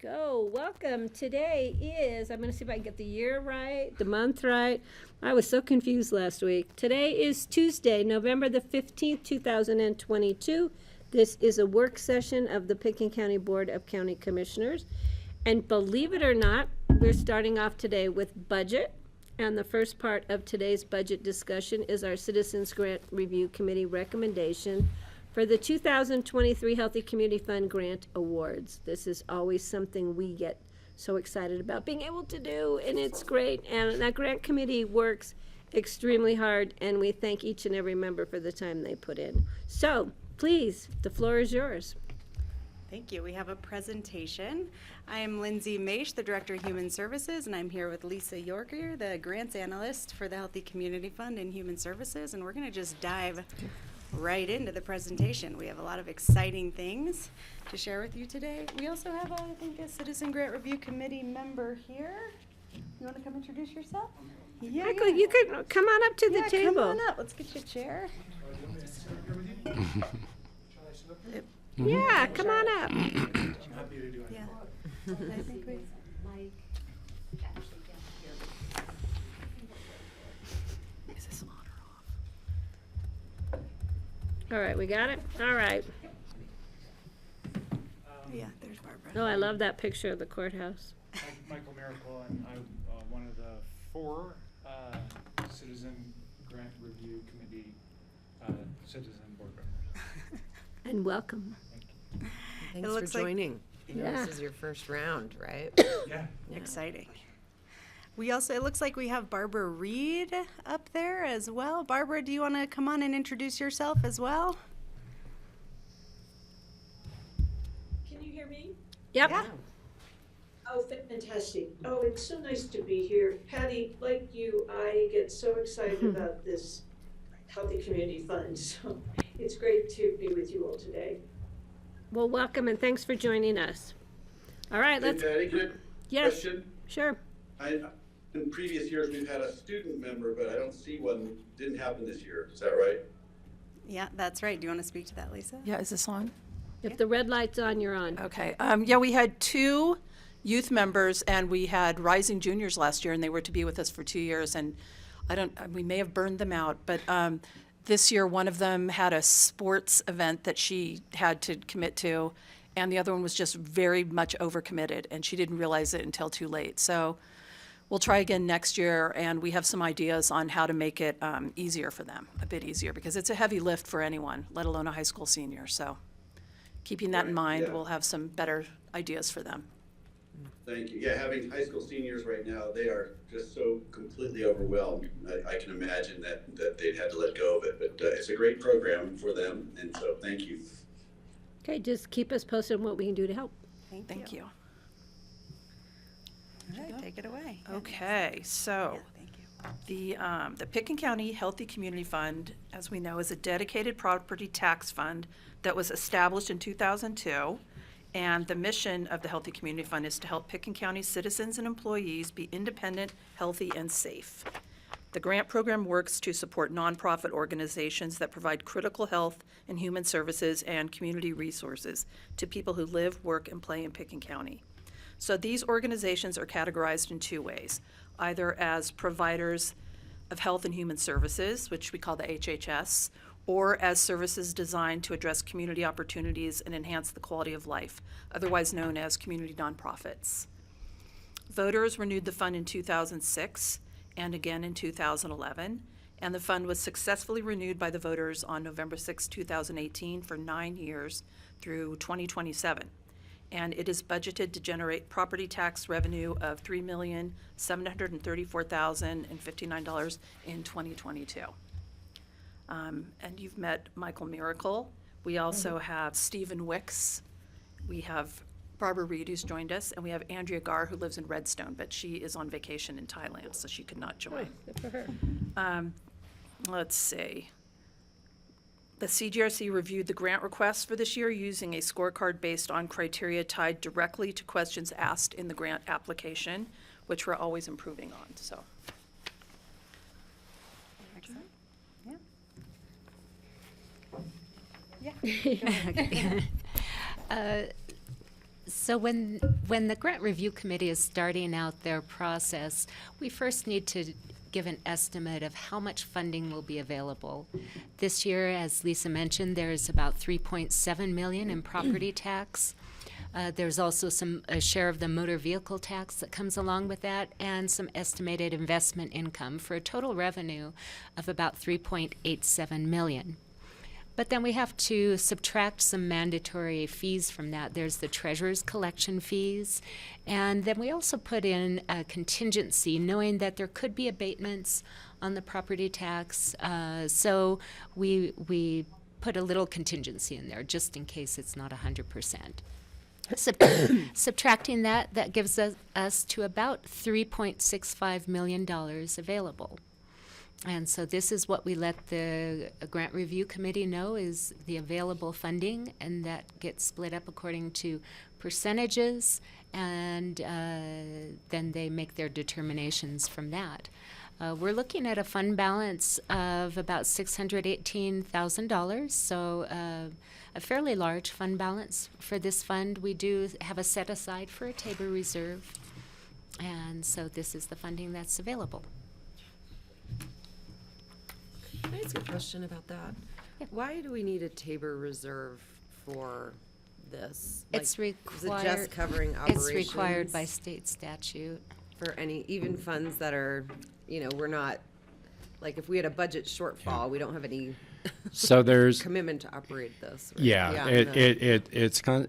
go. Welcome. Today is, I'm going to see if I can get the year right, the month right. I was so confused last week. Today is Tuesday, November the 15th, 2022. This is a work session of the Pickens County Board of County Commissioners. And believe it or not, we're starting off today with budget. And the first part of today's budget discussion is our Citizens Grant Review Committee recommendation for the 2023 Healthy Community Fund Grant Awards. This is always something we get so excited about being able to do, and it's great. And that grant committee works extremely hard, and we thank each and every member for the time they put in. So, please, the floor is yours. Thank you. We have a presentation. I am Lindsay Maish, the Director of Human Services, and I'm here with Lisa Yorker, the Grants Analyst for the Healthy Community Fund and Human Services, and we're going to just dive right into the presentation. We have a lot of exciting things to share with you today. We also have, I think, a Citizen Grant Review Committee member here. You want to come introduce yourself? Yeah, Michael, you could come on up to the table. Come on up. Let's get you a chair. Yeah, come on up. I'm happy to do it. Yeah. I think we... Is this on or off? All right, we got it? All right. Yeah, there's Barbara. Oh, I love that picture of the courthouse. Michael Miracle, and I'm one of the 4 Citizen Grant Review Committee Citizen Board members. And welcome. Thanks looks for like- joining. Yeah. This is your first round, right? Yeah. Exciting. We also, it looks like we have Barbara Reed up there as well. Barbara, do you want to come on and introduce yourself as well? Can you hear me? Yep. Yeah. Oh, fantastic. Oh, it's so nice to be here. Patty, like you, I get so excited about this Healthy Community Fund. So it's great to be with you all today. Well, welcome and thanks for joining us. All right, Hey, let's, Patty, can I yes, question? sure. In previous years, we've had a student member, but I don't see one. Didn't happen this year. Is that right? Yeah, that's right. Do you want to speak to that, Lisa? Yeah, is this on? If the red light's on, you're on. Okay. Yeah, we had 2 youth members, and we had rising juniors last year, and they were to be with us for 2 years. And we may have burned them out, but this year one of them had a sports event that she had to commit to, and the other one was just very much overcommitted, and she didn't realize it until too late. So we'll try again next year, and we have some ideas on how to make it easier for them, a bit easier, because it's a heavy lift for anyone, let alone a high school senior. So keeping that in Right, mind, yeah. we'll have some better ideas for them. Thank you. Yeah, having high school seniors right now, they are just so completely overwhelmed. I can imagine that they'd had to let go of it, but it's a great program for them, and so thank you. Okay, just keep us posted on what we can do to help. Thank you. All right, take it away. Okay, so Yeah, thank you. the Pickens County Healthy Community Fund, as we know, is a dedicated property tax fund that was established in 2002. And the mission of the Healthy Community Fund is to help Pickens County citizens and employees be independent, healthy, and safe. The grant program works to support nonprofit organizations that provide critical health and human services and community resources to people who live, work, and play in Pickens County. So these organizations are categorized in 2 ways, either as providers of health and human services, which we call the HHS, or as services designed to address community opportunities and enhance the quality of life, otherwise known as community nonprofits. Voters renewed the fund in 2006 and again in 2011, and the fund was successfully renewed by the voters on November 6, 2018 for 9 years through 2027. And it is budgeted to generate property tax revenue of $3,734,059 in 2022. And you've met Michael Miracle. We also have Stephen Wicks. We have Barbara Reed, who's joined us, and we have Andrea Gar, who lives in Redstone, but she is on vacation in Thailand, so she could not join. Good for her. Let's see. The CGRC reviewed the grant request for this year using a scorecard based on criteria tied directly to questions asked in the grant application, which we're always improving on, so. Excellent. Yeah. So when the grant review committee is starting out their process, we first need to give an estimate of how much funding will be available. This year, as Lisa mentioned, there's about $3.7 million in property tax. There's also a share of the motor vehicle tax that comes along with that, and some estimated investment income for a total revenue of about $3.87 million. But then we have to subtract some mandatory fees from that. There's the treasurer's collection fees, and then we also put in a contingency, knowing that there could be abatements on the property tax. So we put a little contingency in there just in case it's not 100%. Subtracting that gives us to about $3.65 million available. And so this is what we let the grant review committee know is the available funding, and that gets split up according to percentages, and then they make their determinations from that. We're looking at a fund balance of about $618,000, so a fairly large fund balance for this fund. We do have a set aside for a Tabor reserve, and so this is the funding that's available. Can I ask a question about that? Yeah. Why do we need a Tabor reserve for this? It's Is it required. just covering operations? It's required by state statute. For any, even funds that are, we're not, like, if we had a budget shortfall, we don't have any So there's, commitment to operate this. Right? yeah,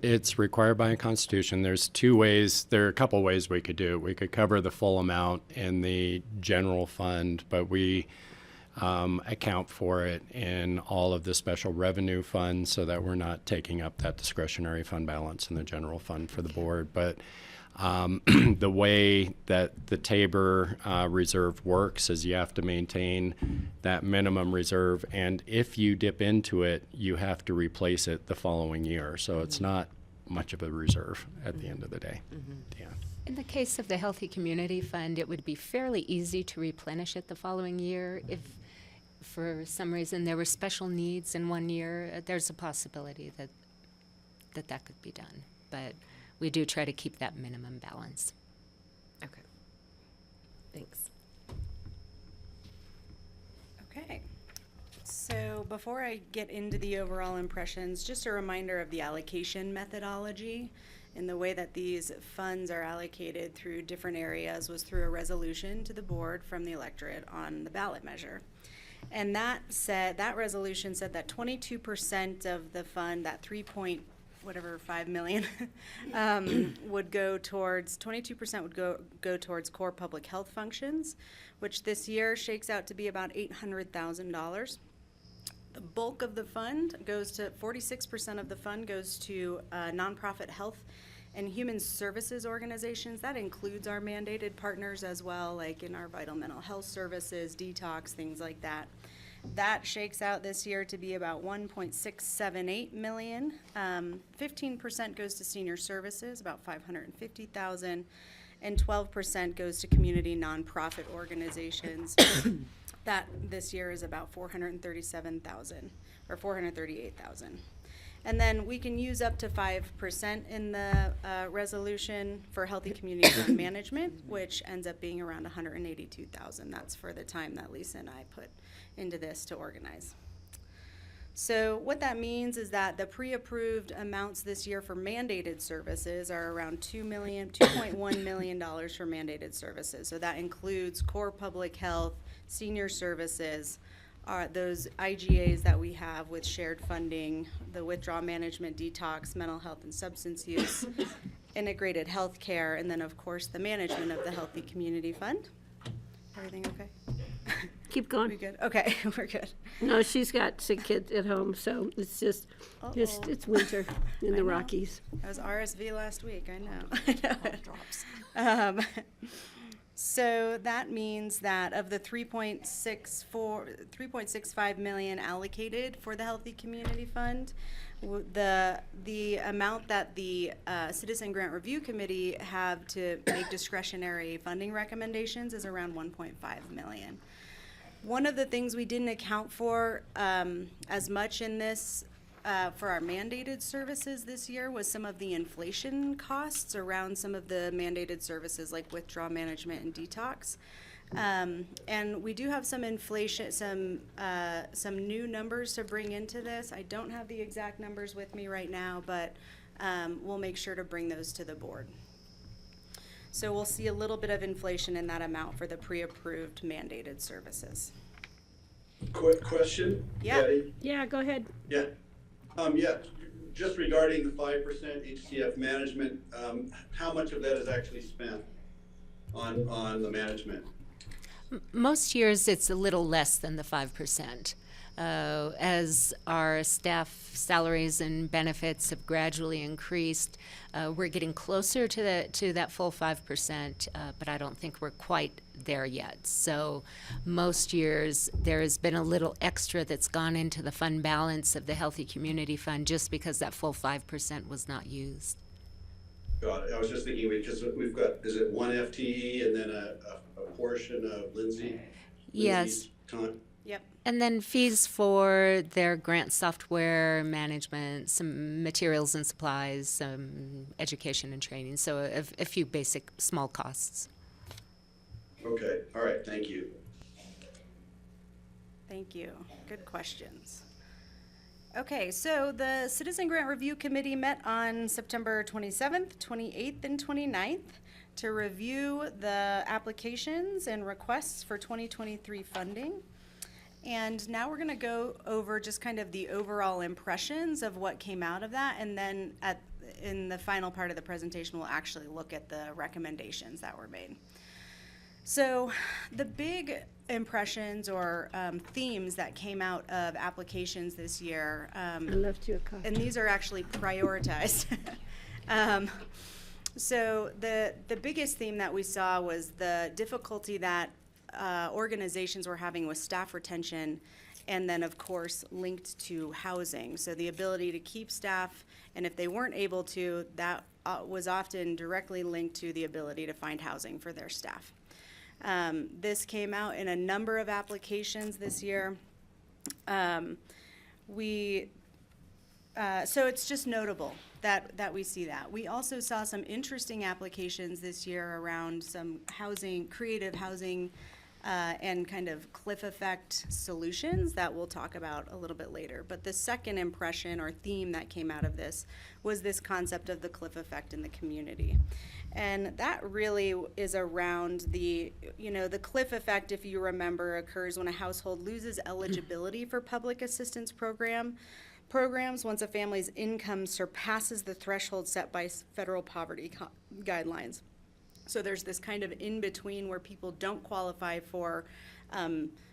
it's required by the Constitution. There's two ways, there are a couple ways we could do it. We could cover the full amount in the general fund, but we account for it in all of the special revenue funds so that we're not taking up that discretionary fund balance in the general fund for the board. But the way that the Tabor reserve works is you have to maintain that minimum reserve, and if you dip into it, you have to replace it the following year. So it's not much of a reserve at the end of the day. Yeah. In the case of the Healthy Community Fund, it would be fairly easy to replenish it the following year. If for some reason there were special needs in one year, there's a possibility that could be done. But we do try to keep that minimum balance. Okay. Thanks. Okay. So before I get into the overall impressions, just a reminder of the allocation methodology. And the way that these funds are allocated through different areas was through a resolution to the board from the electorate on the ballot measure. And that resolution said that 22% of the fund, that 3.5 million, would go towards, 22% would go towards core public health functions, which this year shakes out to be about $800,000. The bulk of the fund goes to, 46% of the fund goes to nonprofit health and human services organizations. That includes our mandated partners as well, like in our vital mental health services, detox, things like that. That shakes out this year to be about $1.678 million. 15% goes to senior services, about $550,000, and 12% goes to community nonprofit organizations. That this year is about $437,000 or $438,000. And then we can use up to 5% in the resolution for healthy community fund management, which ends up being around $182,000. That's for the time that Lisa and I put into this to organize. So what that means is that the pre-approved amounts this year for mandated services are around $2.1 million for mandated services. So that includes core public health, senior services, those IGAs that we have with shared funding, the withdrawal management, detox, mental health and substance use, integrated health care, and then of course the management of the Healthy Community Fund. Everything okay? Keep going. We good? Okay, we're good. No, she's got sick kids at home, so it's just it's winter in I the know. Rockies. That was RSV last week, I know. I know. So that means that of the 3.65 million allocated for the Healthy Community Fund, the amount that the Citizen Grant Review Committee have to make discretionary funding recommendations is around 1.5 million. One of the things we didn't account for as much in this for our mandated services this year was some of the inflation costs around some of the mandated services like withdrawal management and detox. And we do have some inflation, some new numbers to bring into this. I don't have the exact numbers with me right now, but we'll make sure to bring those to the board. So we'll see a little bit of inflation in that amount for the pre-approved mandated services. Quick question? Yeah. Patty? Yeah, go ahead. Yeah. Yeah, just regarding the 5% HCF management, how much of that is actually spent on the management? Most years, it's a little less than the 5%. As our staff salaries and benefits have gradually increased, we're getting closer to that full 5%, but I don't think we're quite there yet. So most years, there has been a little extra that's gone into the fund balance of the Healthy Community Fund just because that full 5% was not used. Got it. I was just thinking because we've got, is it one FTE and then a portion of Lindsay's Yes. time? Yep. And then fees for their grant software management, some materials and supplies, some education and training, so a few basic small costs. Okay, all right, thank you. Thank you. Good questions. Okay, so the Citizen Grant Review Committee met on September 27th, 28th, and 29th to review the applications and requests for 2023 funding. And now we're going to go over just kind of the overall impressions of what came out of that, and then in the final part of the presentation, we'll actually look at the recommendations that were made. So the big impressions or themes that came out of applications this year, I left you a copy. and these are actually prioritized. So the biggest theme that we saw was the difficulty that organizations were having with staff retention, and then of course linked to housing. So the ability to keep staff, and if they weren't able to, that was often directly linked to the ability to find housing for their staff. This came out in a number of applications this year. So it's just notable that we see that. We also saw some interesting applications this year around some housing, creative housing, and kind of cliff effect solutions that we'll talk about a little bit later. But the second impression or theme that came out of this was this concept of the cliff effect in the community. And that really is around the cliff effect, if you remember, occurs when a household loses eligibility for public assistance programs once a family's income surpasses the threshold set by federal poverty guidelines. So there's this kind of in-between where people don't qualify for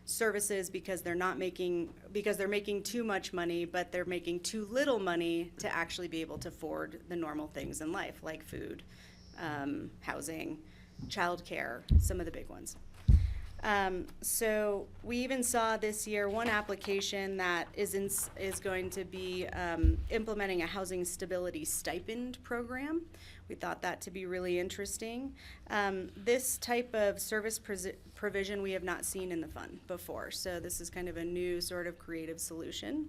services because they're making too much money, but they're making too little money to actually be able to afford the normal things in life, like food, housing, childcare, some of the big ones. So we even saw this year one application that is going to be implementing a housing stability stipend program. We thought that to be really interesting. This type of service provision we have not seen in the fund before, so this is kind of a new sort of creative solution.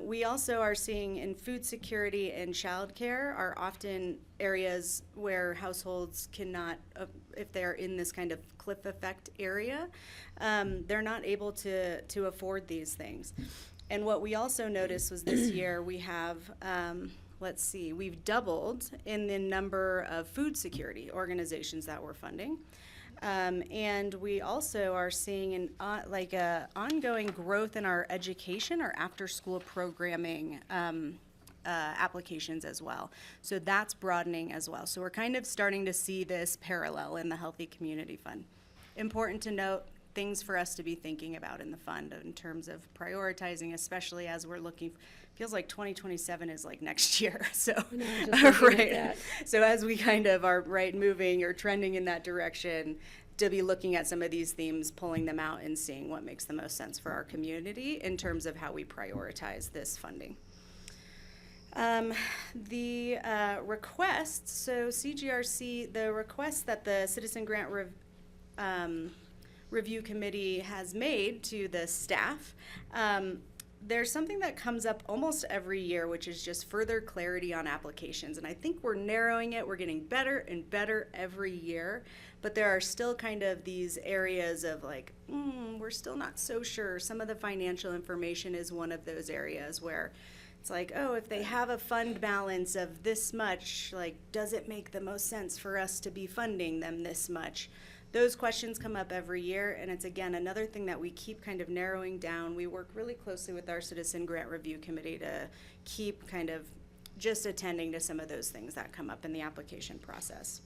We also are seeing in food security and childcare are often areas where households cannot, if they're in this kind of cliff effect area, they're not able to afford these things. And what we also noticed was this year we have, we've doubled in the number of food security organizations that we're funding. And we also are seeing an ongoing growth in our education, our after-school programming applications as well. So that's broadening as well. So we're kind of starting to see this parallel in the Healthy Community Fund. Important to note, things for us to be thinking about in the fund in terms of prioritizing, especially as we're looking. Feels like 2027 is like next year. So right. So as we kind of are moving or trending in that direction, to be looking at some of these themes, pulling them out and seeing what makes the most sense for our community in terms of how we prioritize this funding. The requests, so CGRC, the requests that the Citizen Grant Review Committee has made to the staff there's something that comes up almost every year, which is just further clarity on applications. And I think we're narrowing it. We're getting better and better every year. But there are still kind of these areas of like, we're still not so sure. Some of the financial information is one of those areas where it's like, oh, if they have a fund balance of this much, like, does it make the most sense for us to be funding them this much? Those questions come up every year, and it's, again, another thing that we keep kind of narrowing down. We work really closely with our Citizen Grant Review Committee to keep kind of just attending to some of those things that come up in the application process.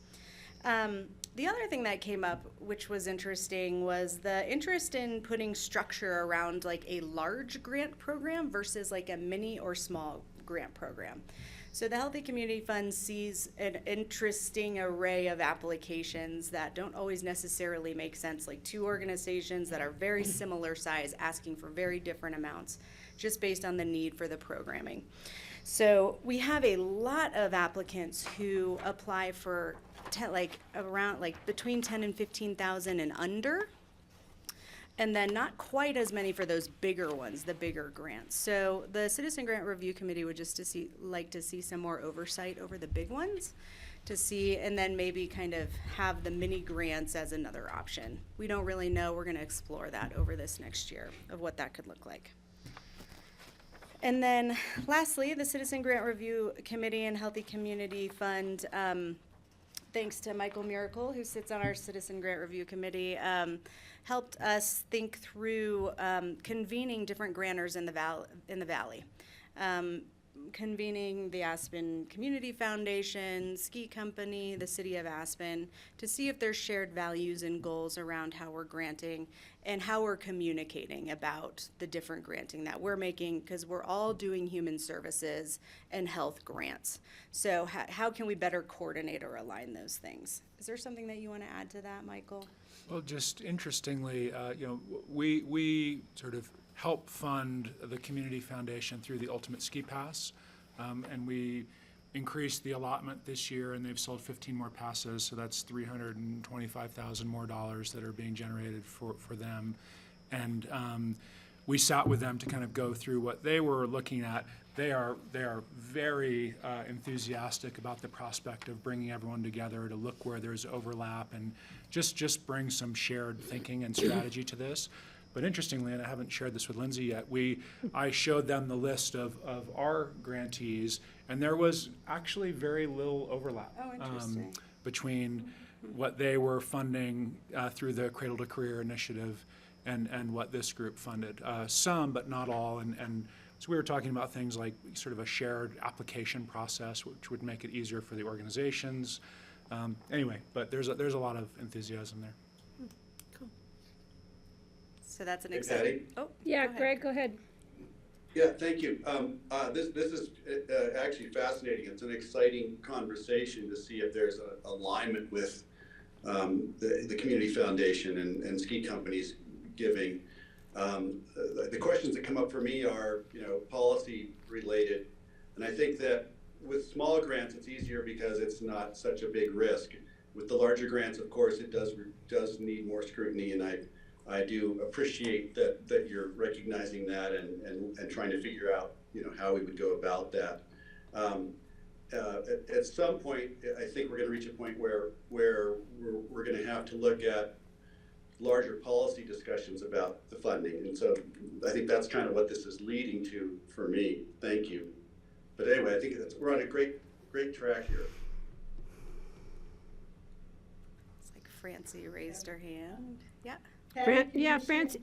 The other thing that came up, which was interesting, was the interest in putting structure around like a large grant program versus like a mini or small grant program. So the Healthy Community Fund sees an interesting array of applications that don't always necessarily make sense, like two organizations that are very similar size asking for very different amounts, just based on the need for the programming. So we have a lot of applicants who apply for between 10 and 15,000 and under, and then not quite as many for those bigger ones, the bigger grants. So the Citizen Grant Review Committee would just like to see some more oversight over the big ones to see, and then maybe kind of have the mini grants as another option. We don't really know. We're going to explore that over this next year of what that could look like. And then lastly, the Citizen Grant Review Committee and Healthy Community Fund, thanks to Michael Miracle, who sits on our Citizen Grant Review Committee, helped us think through convening different grantors in the Valley. Convening the Aspen Community Foundation, Ski Company, the City of Aspen, to see if there's shared values and goals around how we're granting and how we're communicating about the different granting that we're making, because we're all doing human services and health grants. So how can we better coordinate or align those things? Is there something that you want to add to that, Michael? Well, just interestingly, we sort of help fund the Community Foundation through the Ultimate Ski Pass, and we increased the allotment this year, and they've sold 15 more passes, so that's $325,000 more dollars that are being generated for them. And we sat with them to kind of go through what they were looking at. They are very enthusiastic about the prospect of bringing everyone together to look where there's overlap and just bring some shared thinking and strategy to this. But interestingly, and I haven't shared this with Lindsay yet, I showed them the list of our grantees, and there was actually very little overlap between what they were funding through the Cradle to Career initiative and what this group funded. Some, but not all, and so we were talking about things like sort of a shared application process, which would make it easier for the organizations. Anyway, but there's a lot of enthusiasm there. So that's an Hey, exciting. Patty? Oh, Yeah, go ahead. Greg, go ahead. Yeah, thank you. This is actually fascinating. It's an exciting conversation to see if there's an alignment with the Community Foundation and ski companies giving. The questions that come up for me are, policy related, and I think that with smaller grants it's easier because it's not such a big risk. With the larger grants, of course, it does need more scrutiny, and I do appreciate that you're recognizing that and trying to figure out, how we would go about that. At some point, I think we're going to reach a point where we're going to have to look at larger policy discussions about the funding, and so I think that's kind of what this is leading to for me. Thank you. But anyway, I think we're on a great track here. It's like Francie raised her hand. Yeah. Francie,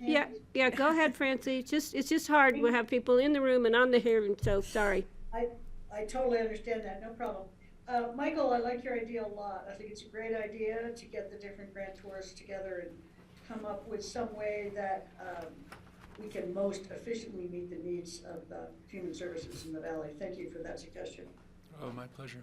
yeah, go ahead, Francie. It's just hard. We have people in the room and on the hearing, so sorry. I totally understand that, no problem. Michael, I like your idea a lot. I think it's a great idea to get the different grantors together and come up with some way that we can most efficiently meet the needs of the human services in the Valley. Thank you for that suggestion. Oh, my pleasure.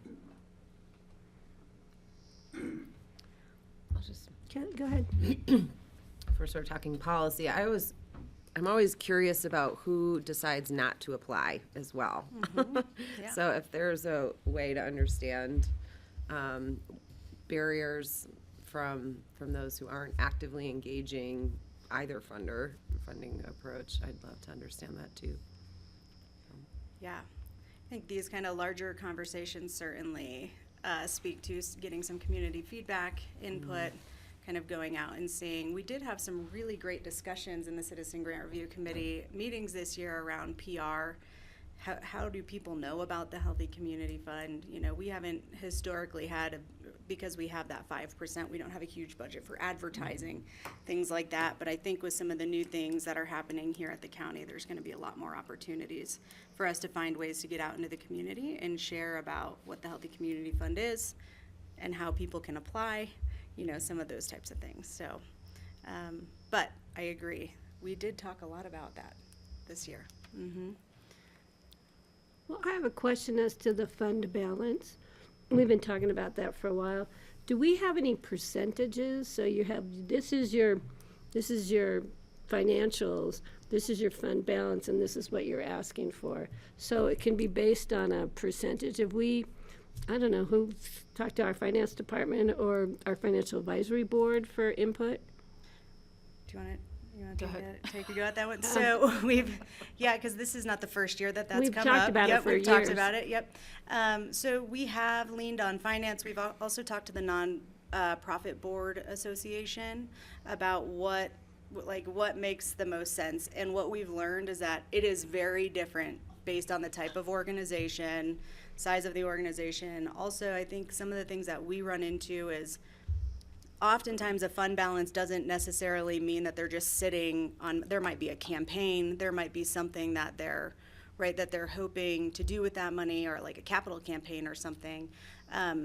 I'll just, Go ahead. if we're sort of talking policy, I'm always curious about who decides not to apply as well. Yeah. So if there's a way to understand barriers from those who aren't actively engaging either funding approach, I'd love to understand that too. Yeah, I think these kind of larger conversations certainly speak to getting some community feedback, input, kind of going out and seeing. We did have some really great discussions in the Citizen Grant Review Committee meetings this year around PR. How do people know about the Healthy Community Fund? You know, we haven't historically had, because we have that 5%, we don't have a huge budget for advertising, things like that. But I think with some of the new things that are happening here at the county, there's going to be a lot more opportunities for us to find ways to get out into the community and share about what the Healthy Community Fund is and how people can apply, you know, some of those types of things. So, but I agree. We did talk a lot about that this year. Mm-hmm. Well, I have a question as to the fund balance. We've been talking about that for a while. Do we have any percentages? So you have, this is your financials, this is your fund balance, and this is what you're asking for. So it can be based on a percentage. If we, I don't know, who talked to our finance department or our financial advisory board for input? Do you want to take a go at that one? So because this is not the first year that's We've come up. talked about it Yep, for we've talked years. about it. Yep. So we have leaned on finance. We've also talked to the non-profit board association about what makes the most sense. And what we've learned is that it is very different based on the type of organization, size of the organization. Also, I think some of the things that we run into is oftentimes a fund balance doesn't necessarily mean that they're just sitting on, there might be a campaign, there might be something that they're hoping to do with that money, or like a capital campaign or something.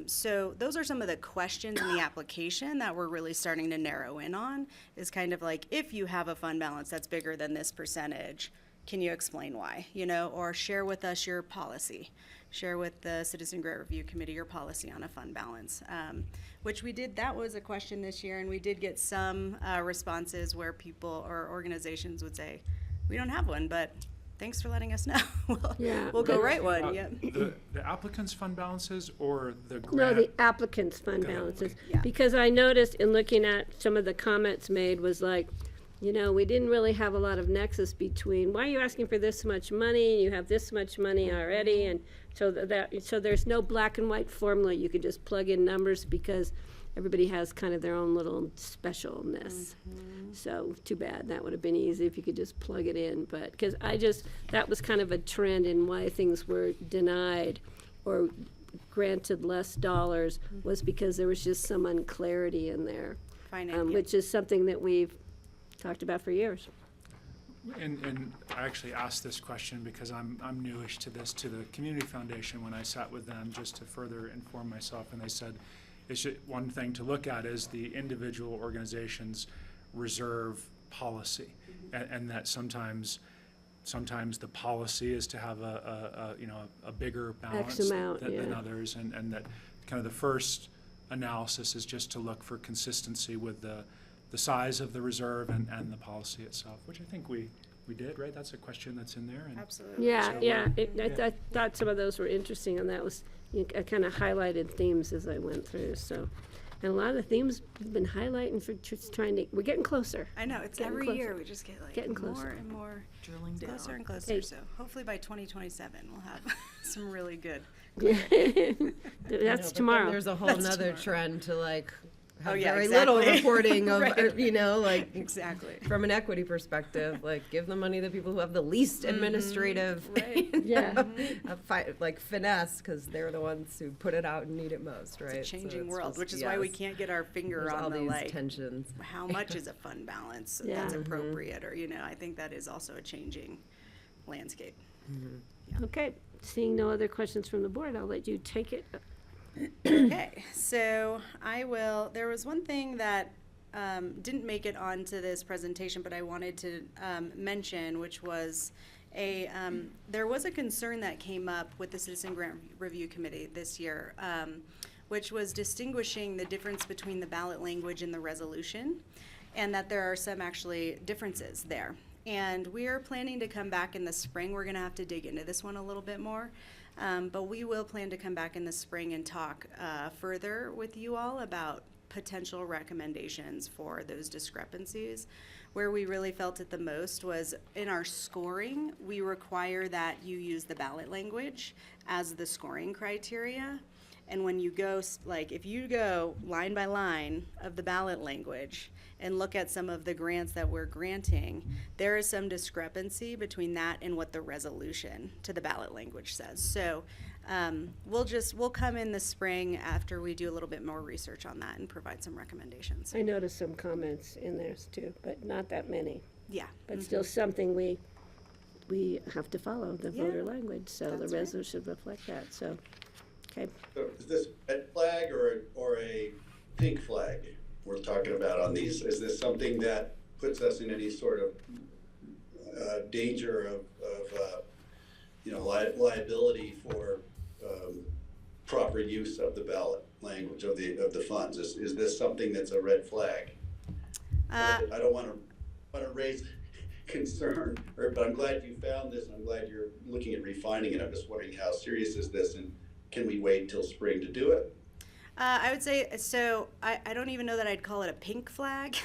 So those are some of the questions in the application that we're really starting to narrow in on, is kind of like, if you have a fund balance that's bigger than this percentage, can you explain why, you know, or share with us your policy. Share with the Citizen Grant Review Committee your policy on a fund balance, which we did. That was a question this year, and we did get some responses where people or organizations would say, we don't have one, but thanks for letting us know. We'll go write one. Yep. The applicant's fund balances or the grant? No, the applicant's fund Okay. balances. Yeah. Because I noticed in looking at some of the comments made was like, you know, we didn't really have a lot of nexus between, why are you asking for this much money? You have this much money already. And so so there's no black and white formula. You can just plug in numbers because everybody has kind of their own little specialness. So too bad. That would have been easy if you could just plug it in. But because that was kind of a trend in why things were denied or granted less dollars, was because there was just some unclarity in there, which is something that we've talked about for years. And I actually asked this question because I'm newish to this, to the Community Foundation, when I sat with them just to further inform myself, and they said one thing to look at is the individual organization's reserve policy, and that sometimes the policy is to have a bigger balance than others, and that kind of the first analysis is just to look for consistency with the size of the reserve and the policy itself, which I think we did, right? That's a question that's in there. And Absolutely. Yeah. I thought some of those were interesting, and that was, I kind of highlighted themes as I went through. So, and a lot of the themes we've been highlighting for just we're getting closer. I know, it's Getting every closer. year we just get like Getting more closer. and more Drilling down. closer and closer. Hey. So hopefully by 2027 we'll have some really good. That's tomorrow. There's a whole nother trend to like have yeah, very exactly. little reporting of, Right. like Exactly. from an equity perspective, like give the money to people who have the least administrative, Yeah. finesse, because they're the ones who put it out and need it most, right? It's a changing it's world, just- which is why we yes. can't get our finger There's all on the these tensions. how much is a fund balance Yeah. that's appropriate, or I think that is also a changing landscape. Okay, seeing no other questions from the board, I'll let you take it. Okay, so there was one thing that didn't make it onto this presentation, but I wanted to mention, which was there was a concern that came up with the Citizen Grant Review Committee this year, which was distinguishing the difference between the ballot language and the resolution, and that there are some actually differences there. And we are planning to come back in the spring. We're going to have to dig into this one a little bit more. But we will plan to come back in the spring and talk further with you all about potential recommendations for those discrepancies. Where we really felt it the most was in our scoring, we require that you use the ballot language as the scoring criteria. And when you go, if you go line by line of the ballot language and look at some of the grants that we're granting, there is some discrepancy between that and what the resolution to the ballot language says. So we'll come in the spring after we do a little bit more research on that and provide some recommendations. I noticed some comments in there too, but not that many. Yeah. But still something we have to follow, the voter Yeah, language, so the that's right. resolution should reflect that, so, okay. So is this a red flag or a pink flag we're talking about on these? Is this something that puts us in any sort of danger of liability for proper use of the ballot language of the funds? Is this something that's a red flag? I don't want to raise concern, but I'm glad you found this, and I'm glad you're looking at refining it. I'm just wondering, how serious is this, and can we wait till spring to do it? I would say, so I don't even know that I'd call it a pink flag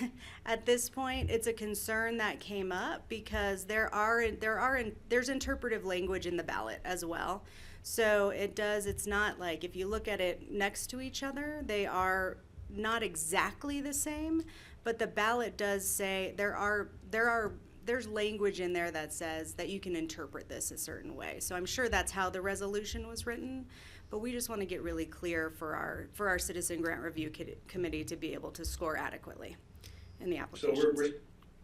at this point. It's a concern that came up because there's interpretive language in the ballot as well. So it's not like, if you look at it next to each other, they are not exactly the same, but the ballot does say there's language in there that says that you can interpret this a certain way. So I'm sure that's how the resolution was written, but we just want to get really clear for our Citizen Grant Review Committee to be able to score adequately in the So applications. we're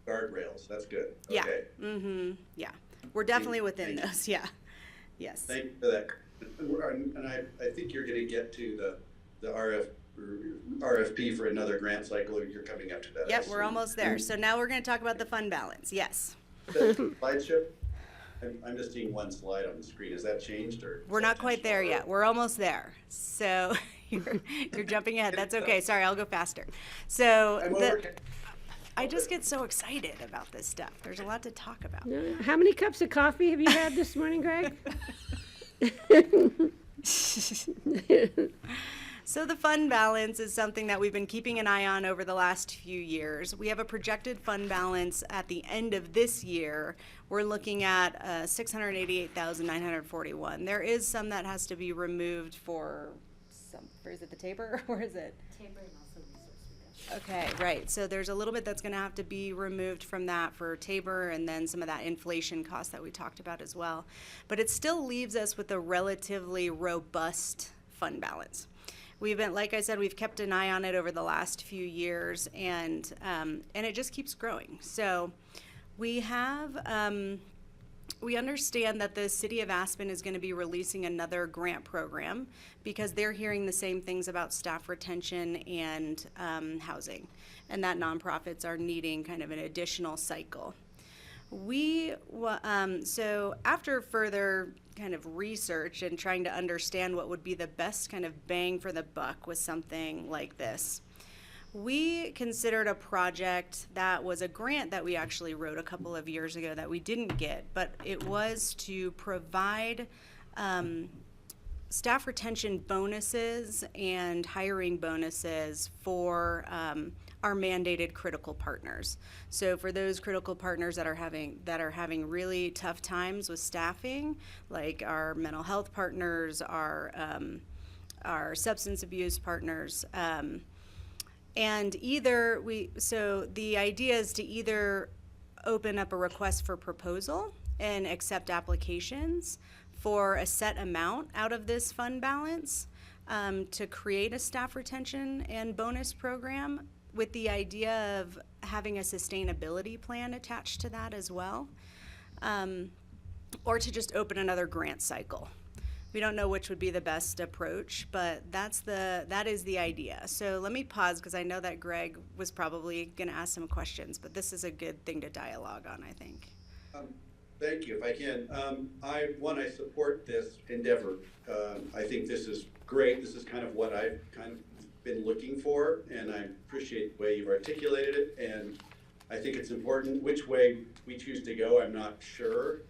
guardrails. That's good. Yeah. Okay. Mm-hmm. Yeah. We're definitely within those. Yeah. Yes. Thank you for that. And I think you're going to get to the RFP for another grant cycle. You're coming up to that. Yep, we're almost there. So now we're going to talk about the fund balance. Yes. Slideshow? I'm just seeing one slide on the screen. Has that changed, or? We're not quite there yet. We're almost there. So you're jumping ahead. That's okay. Sorry, I'll go faster. So I just get so excited about this stuff. There's a lot to talk about. How many cups of coffee have you had this morning, Greg? So the fund balance is something that we've been keeping an eye on over the last few years. We have a projected fund balance at the end of this year. We're looking at $688,941. There is some that has to be removed for is it the Tabor or is it? Tabor and also resource reduction. Okay, right. So there's a little bit that's going to have to be removed from that for Tabor, and then some of that inflation cost that we talked about as well. But it still leaves us with a relatively robust fund balance. We've been, like I said, we've kept an eye on it over the last few years, and it just keeps growing. So we understand that the city of Aspen is going to be releasing another grant program because they're hearing the same things about staff retention and housing, and that nonprofits are needing kind of an additional cycle. So after further kind of research and trying to understand what would be the best kind of bang for the buck with something like this, we considered a project that was a grant that we actually wrote a couple of years ago that we didn't get, but it was to provide staff retention bonuses and hiring bonuses for our mandated critical partners. So for those critical partners that are having really tough times with staffing, like our mental health partners, our substance abuse partners, and so the idea is to either open up a request for proposal and accept applications for a set amount out of this fund balance to create a staff retention and bonus program, with the idea of having a sustainability plan attached to that as well, or to just open another grant cycle. We don't know which would be the best approach, but that is the idea. So let me pause because I know that Greg was probably going to ask some questions, but this is a good thing to dialogue on, I think. Thank you. If I can, I support this endeavor. I think this is great. This is kind of what I've kind of been looking for, and I appreciate the way you've articulated it, and I think it's important. Which way we choose to go, I'm not sure,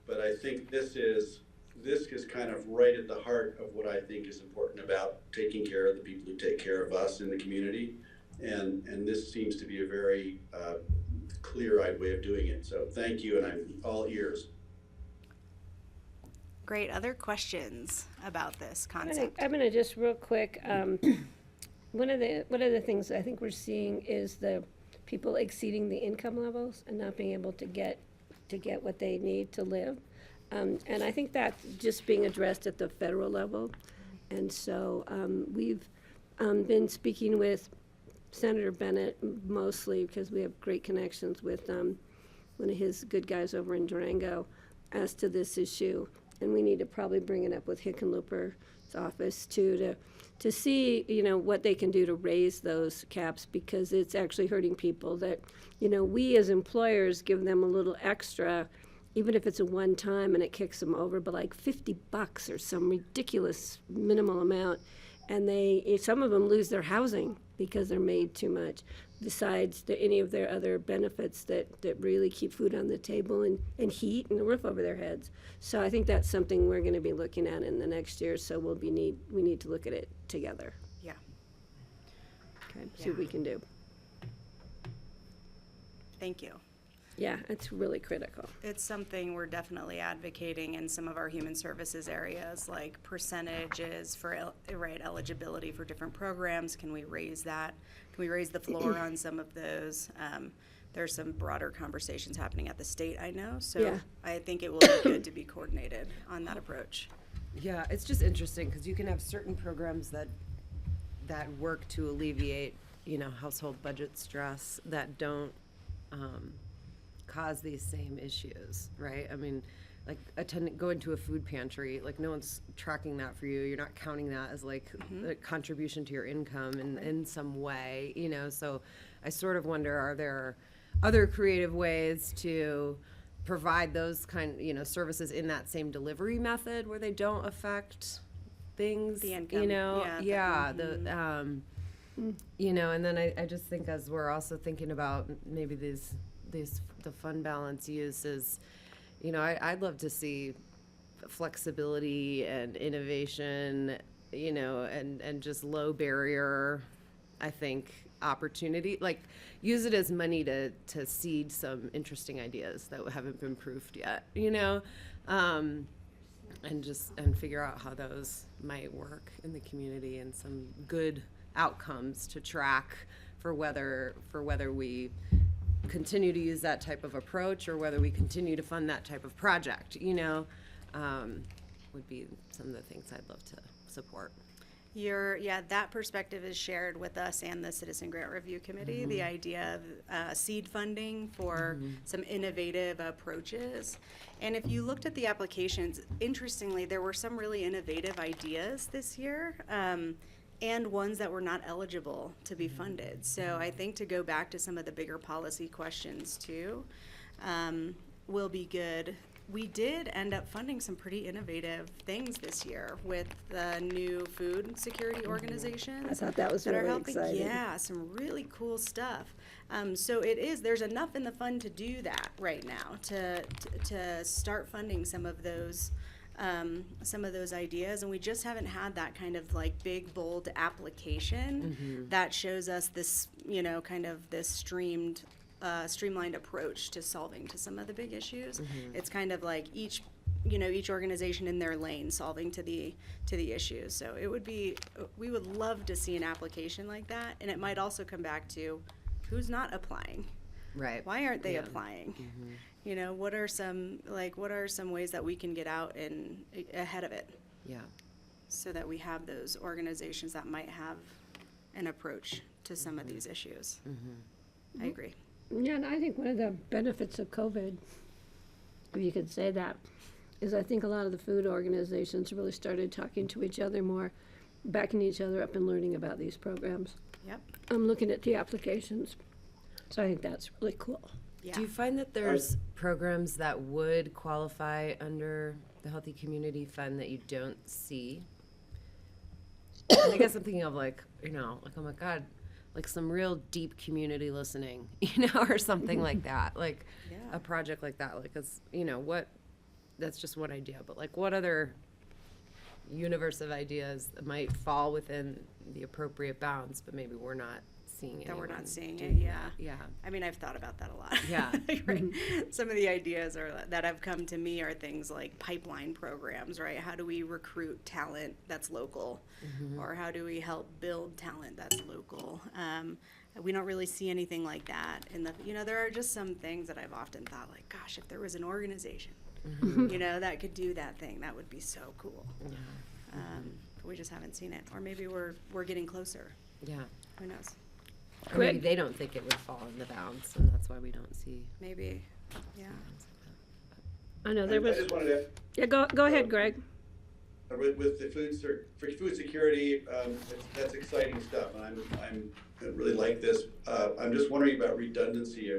but I think this is this is kind of right at the heart of what I think is important about taking care of the people who take care of us in the community. And this seems to be a very clear-eyed way of doing it. So thank you, and I'm all ears. Great. Other questions about this concept? I'm gonna just real quick, one of the things I think we're seeing is the people exceeding the income levels and not being able to get what they need to live. And I think that's just being addressed at the federal level. And so we've been speaking with Senator Bennett mostly because we have great connections with one of his good guys over in Durango as to this issue. And we need to probably bring it up with Hickenlooper's office too to see, what they can do to raise those caps, because it's actually hurting people that, we as employers give them a little extra, even if it's a one time and it kicks them over, but like $50 or some ridiculous minimal amount. And some of them lose their housing because they're made too much, besides any of their other benefits that really keep food on the table and heat and a roof over their heads. So I think that's something we're going to be looking at in the next year, so we need to look at it together. Yeah. Okay, see what we can do. Thank you. Yeah, it's really critical. It's something we're definitely advocating in some of our human services areas, like percentages for eligibility for different programs. Can we raise that? Can we raise the floor on some of those? There's some broader conversations happening at the state, I know. So Yeah. I think it will be good to be coordinated on that approach. Yeah, it's just interesting because you can have certain programs that work to alleviate, household budget stress that don't cause these same issues, right? I mean, like going to a food pantry, like no one's tracking that for you. You're not counting that as like a contribution to your income in some way, So I sort of wonder, are there other creative ways to provide those services in that same delivery method where they don't affect things, The income, and then I just think, as we're also thinking about maybe the fund balance uses, I'd love to see flexibility and innovation, and just low barrier, I think, opportunity, like use it as money to seed some interesting ideas that haven't been proofed yet, and figure out how those might work in the community and some good outcomes to track for whether we continue to use that type of approach or whether we continue to fund that type of project, would be some of the things I'd love to support. That perspective is shared with us and the Citizen Grant Review Committee, the idea of seed funding for some innovative approaches. And if you looked at the applications, interestingly, there were some really innovative ideas this year, and ones that were not eligible to be funded. So I think to go back to some of the bigger policy questions too, will be good. We did end up funding some pretty innovative things this year with the new food security organizations. I thought that was that are really helping. exciting. Yeah, some really cool stuff. So there's enough in the fund to do that right now, to start funding some of those ideas, and we just haven't had that kind of like big, bold application that shows us this, kind of this streamlined approach to solving to some of the big issues. It's kind of like each organization in their lane solving to the issues. So we would love to see an application like that, and it might also come back to who's not applying. Right. Why aren't they applying? What are some ways that we can get out and ahead of it? Yeah. So that we have those organizations that might have an approach to some of these issues. I agree. Yeah, and I think one of the benefits of COVID, if you could say that, is I think a lot of the food organizations really started talking to each other more, backing each other up and learning about these programs. Yep. I'm looking at the applications. So I think that's really cool. Yeah. Do you find that there's programs that would qualify under the Healthy Community Fund that you don't see? And I guess I'm thinking of like, oh my God, like some real deep community listening, or something like that, like Yeah. a project like that, like, 'cause, that's just one idea, but like what other universe of ideas might fall within the appropriate bounds, but maybe we're not seeing it. That we're not seeing it, yeah. Yeah. I mean, I've thought about that a lot. Yeah. Right. Some of the ideas that have come to me are things like pipeline programs, right? How do we recruit talent that's local? Or how do we help build talent that's local? We don't really see anything like that. There are just some things that I've often thought, like, gosh, if there was an organization, that could do that thing, that would be so cool. But we just haven't seen it. Or maybe we're getting closer. Yeah. Who knows? Or maybe they don't think it would fall in the bounds, and that's why we don't see. Maybe, yeah. I know I there was, just wanted to, yeah, go ahead, Greg. with the for food security, that's exciting stuff, and I really like this. I'm just wondering about redundancy.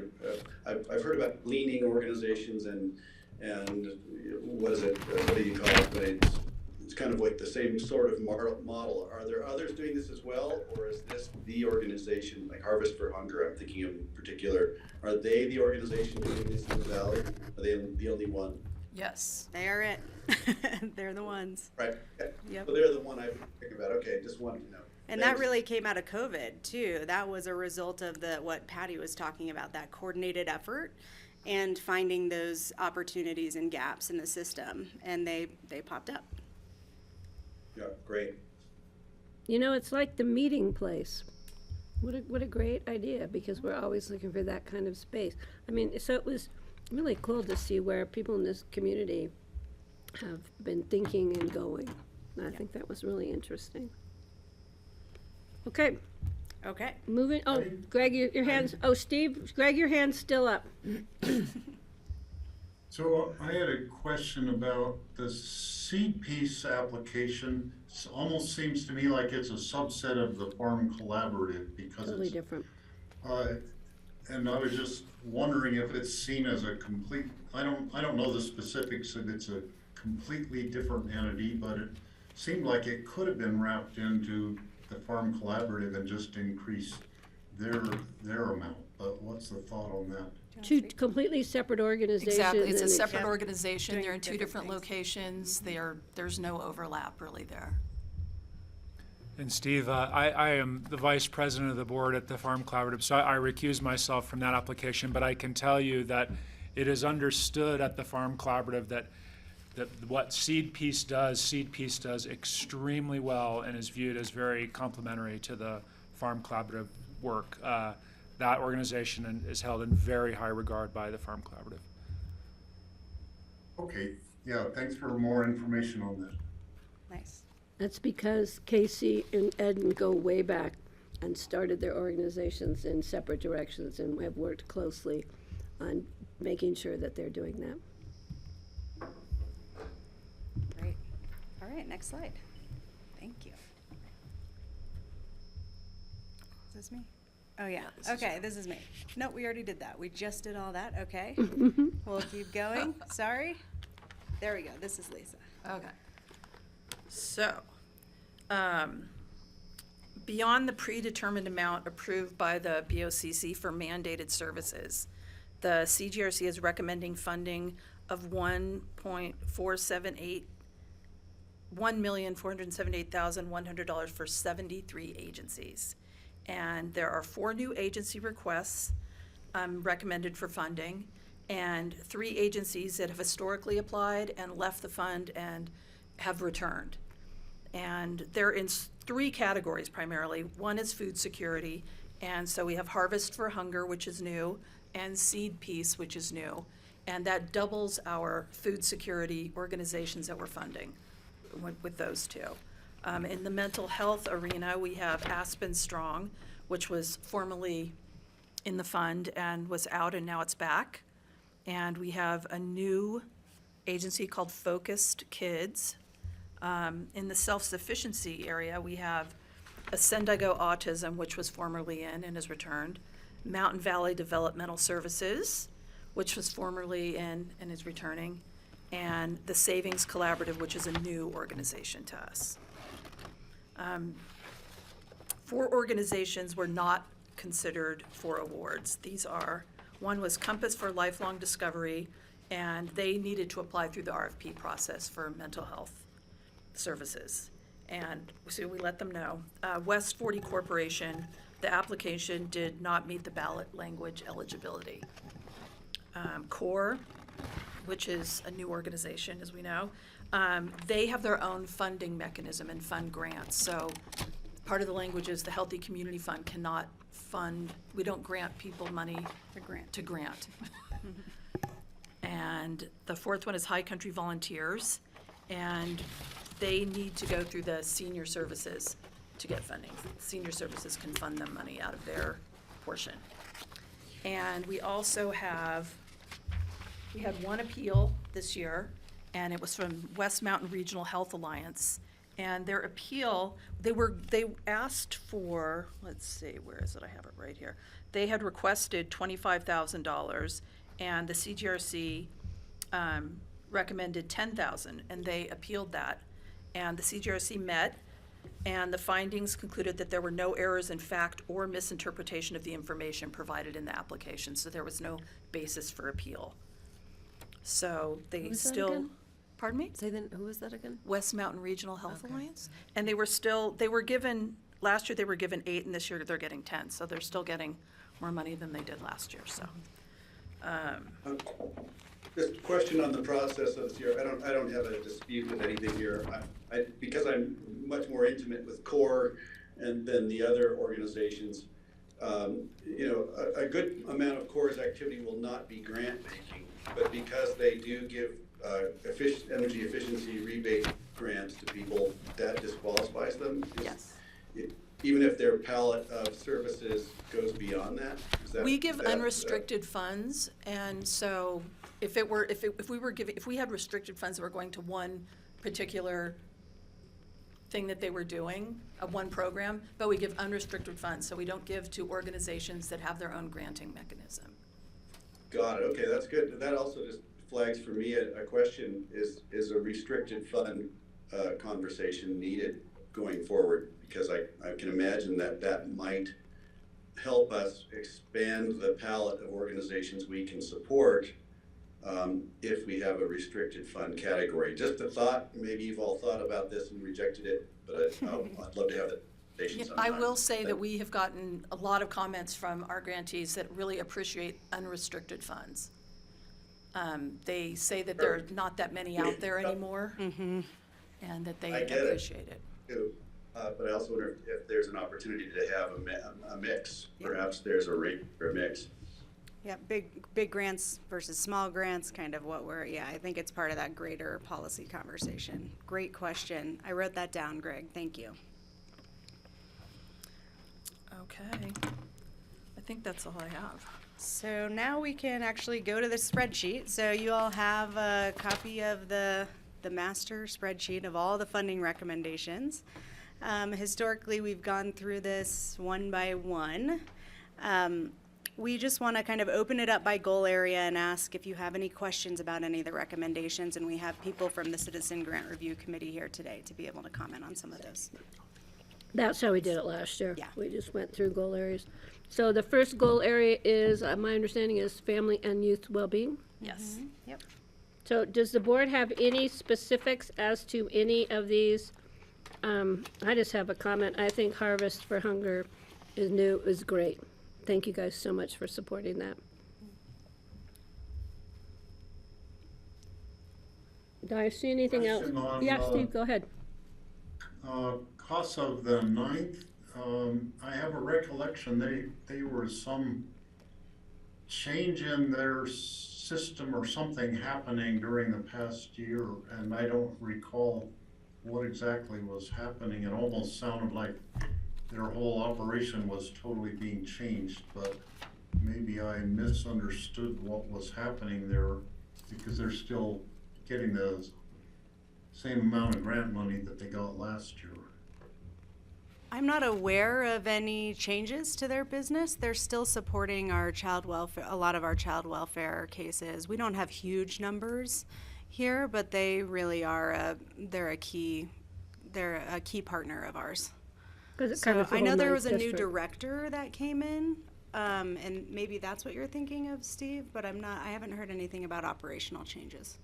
I've heard about leaning organizations and what is it? What do you call it? But it's kind of like the same sort of model. Are there others doing this as well, or is this the organization, like Harvest for Hunger? I'm thinking in particular. Are they the organization doing this in the Valley? Are they the only one? Yes. They are it. They're the ones. Right. Yep. So they're the one I've been thinking about. Okay, just wanted to know. And that really came out of COVID too. That was a result of what Patty was talking about, that coordinated effort and finding those opportunities and gaps in the system. And they popped up. Yeah, great. It's like the meeting place. What a great idea, because we're always looking for that kind of space. I mean, so it was really cool to see where people in this community have been thinking and going. And I think that was really interesting. Okay, Okay. moving, Greg, your hands, Steve, Greg, your hand's still up. So I had a question about the seed piece application. It almost seems to me like it's a subset of the Farm Collaborative because Totally it's, different. and I was just wondering if it's seen as a complete, I don't know the specifics if it's a completely different entity, but it seemed like it could have been wrapped into the Farm Collaborative and just increased their amount. But what's the thought on that? Two completely separate organizations. Exactly. It's a and separate Yep. organization. Doing They're in two different different things. locations. There's no overlap really there. And Steve, I am the vice president of the board at the Farm Collaborative, so I recuse myself from that application, but I can tell you that it is understood at the Farm Collaborative that what Seed Piece does extremely well and is viewed as very complementary to the Farm Collaborative work. That organization is held in very high regard by the Farm Collaborative. Okay, yeah, thanks for more information on that. Nice. That's because Casey and Eden go way back and started their organizations in separate directions and have worked closely on making sure that they're doing that. Great. All right, next slide. Thank you. Is this me? Oh, yeah. Okay, this is me. No, we already did that. We just did all that. Okay. We'll keep going. Sorry. There we go. This is Lisa. Okay. So, beyond the predetermined amount approved by the BOCC for mandated services, the CGRC is recommending funding of $1,478,100 for 73 agencies. And there are 4 new agency requests recommended for funding, and 3 agencies that have historically applied and left the fund and have returned. And they're in 3 categories primarily. One is food security, and so we have Harvest for Hunger, which is new, and Seed Piece, which is new. And that doubles our food security organizations that we're funding with those 2. In the mental health arena, we have Aspen Strong, which was formerly in the fund and was out, and now it's back. And we have a new agency called Focused Kids. In the self-sufficiency area, we have Ascendigo Autism, which was formerly in and has returned. Mountain Valley Developmental Services, which was formerly in and is returning. And the Savings Collaborative, which is a new organization to us. 4 organizations were not considered for awards. These are, one was Compass for Lifelong Discovery, and they needed to apply through the RFP process for mental health services. And so we let them know. West 40 Corporation, the application did not meet the ballot language eligibility. CORE, which is a new organization, as we know, they have their own funding mechanism and fund grants. So part of the language is the Healthy Community Fund cannot fund, we don't grant people money to grant. And the fourth one is High Country Volunteers, and they need to go through the senior services to get funding. Senior services can fund them money out of their portion. And we also we had one appeal this year, and it was from West Mountain Regional Health Alliance. And their appeal, they asked for, let's see, where is it? I have it right here. They had requested $25,000, and the CGRC recommended $10,000, and they appealed that. And the CGRC met, and the findings concluded that there were no errors in fact or misinterpretation of the information provided in the application, so there was no basis for appeal. So they was that still, again? pardon me? Say then, who was that again? West Mountain Regional Health Okay. Alliance. And they were given, last year they were given 8, and this year they're getting 10, so they're still getting more money than they did last year, so. Just a question on the process of this year. I don't have a dispute with anything here. Because I'm much more intimate with CORE and then the other organizations, a good amount of CORE's activity will not be grant making, but because they do give energy efficiency rebate grants to people, that disqualifies them. Yes. Even if their palette of services goes beyond that? We give unrestricted funds, and so if we had restricted funds that were going to one particular thing that they were doing, one program, but we give unrestricted funds, so we don't give to organizations that have their own granting mechanism. Got it, okay, that's good. That also just flags for me a question, is a restricted fund conversation needed going forward? Because I can imagine that might help us expand the palette of organizations we can support if we have a restricted fund category. Just a thought, maybe you've all thought about this and rejected it, but I'd love to have that conversation sometime. I will say that we have gotten a lot of comments from our grantees that really appreciate unrestricted funds. They say that there are not that many out there anymore, and that they I get it. Appreciate it. Too. But I also wonder if there's an opportunity to have a mix. Perhaps there's a rate for a mix. Yeah, big grants versus small grants, kind of what I think it's part of that greater policy conversation. Great question. I wrote that down, Greg. Thank you. Okay. I think that's all I have. So now we can actually go to the spreadsheet. So you all have a copy of the master spreadsheet of all the funding recommendations. Historically, we've gone through this one by one. We just want to kind of open it up by goal area and ask if you have any questions about any of the recommendations, and we have people from the Citizen Grant Review Committee here today to be able to comment on some of those. That's how we did it last year. Yeah. We just went through goal areas. So the first goal area is, my understanding is family and youth well-being. Yes. Yep. So does the board have any specifics as to any of these? I just have a comment. I think Harvest for Hunger is great. Thank you guys so much for supporting that. Do I see anything else? Question on, Yeah, Steve, go ahead. Costs of the 9th, I have a recollection, they were some change in their system or something happening during the past year, and I don't recall what exactly was happening. It almost sounded like their whole operation was totally being changed, but maybe I misunderstood what was happening there, because they're still getting the same amount of grant money that they got last year. I'm not aware of any changes to their business. They're still supporting our child welfare, a lot of our child welfare cases. We don't have huge numbers here, but they really are they're a key partner of ours. 'Cause it So covers the I know whole there ninth was a new district. director that came in and maybe that's what you're thinking of, Steve, but I haven't heard anything about operational changes.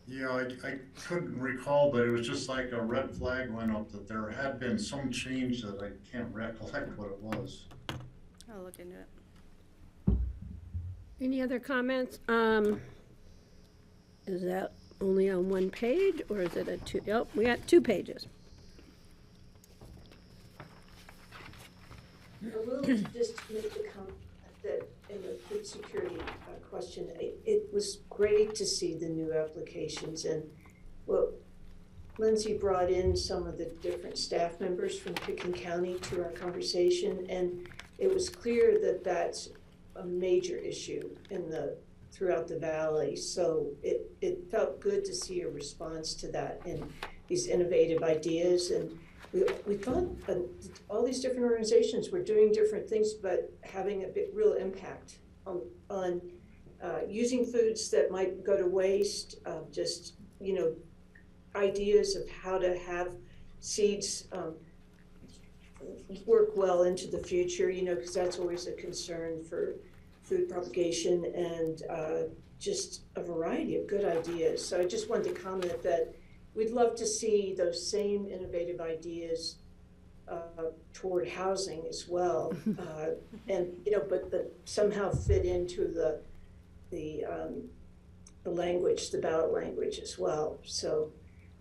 Yeah, I couldn't recall, but it was just like a red flag went up that there had been some change that I can't recollect what it was. I'll look into it. Any other comments? Is that only on one page, or is it a two? Oh, we got 2 pages. I will just make a comment that in the food security question, it was great to see the new applications, and well, Lindsay brought in some of the different staff members from Pickens County to our conversation, and it was clear that that's a major issue throughout the valley. So it felt good to see a response to that and these innovative ideas. And we thought all these different organizations were doing different things, but having a real impact on using foods that might go to waste, just, ideas of how to have seeds work well into the future, because that's always a concern for food propagation, and just a variety of good ideas. So I just wanted to comment that we'd love to see those same innovative ideas toward housing as well, and but somehow fit into the language, the ballot language as well. So,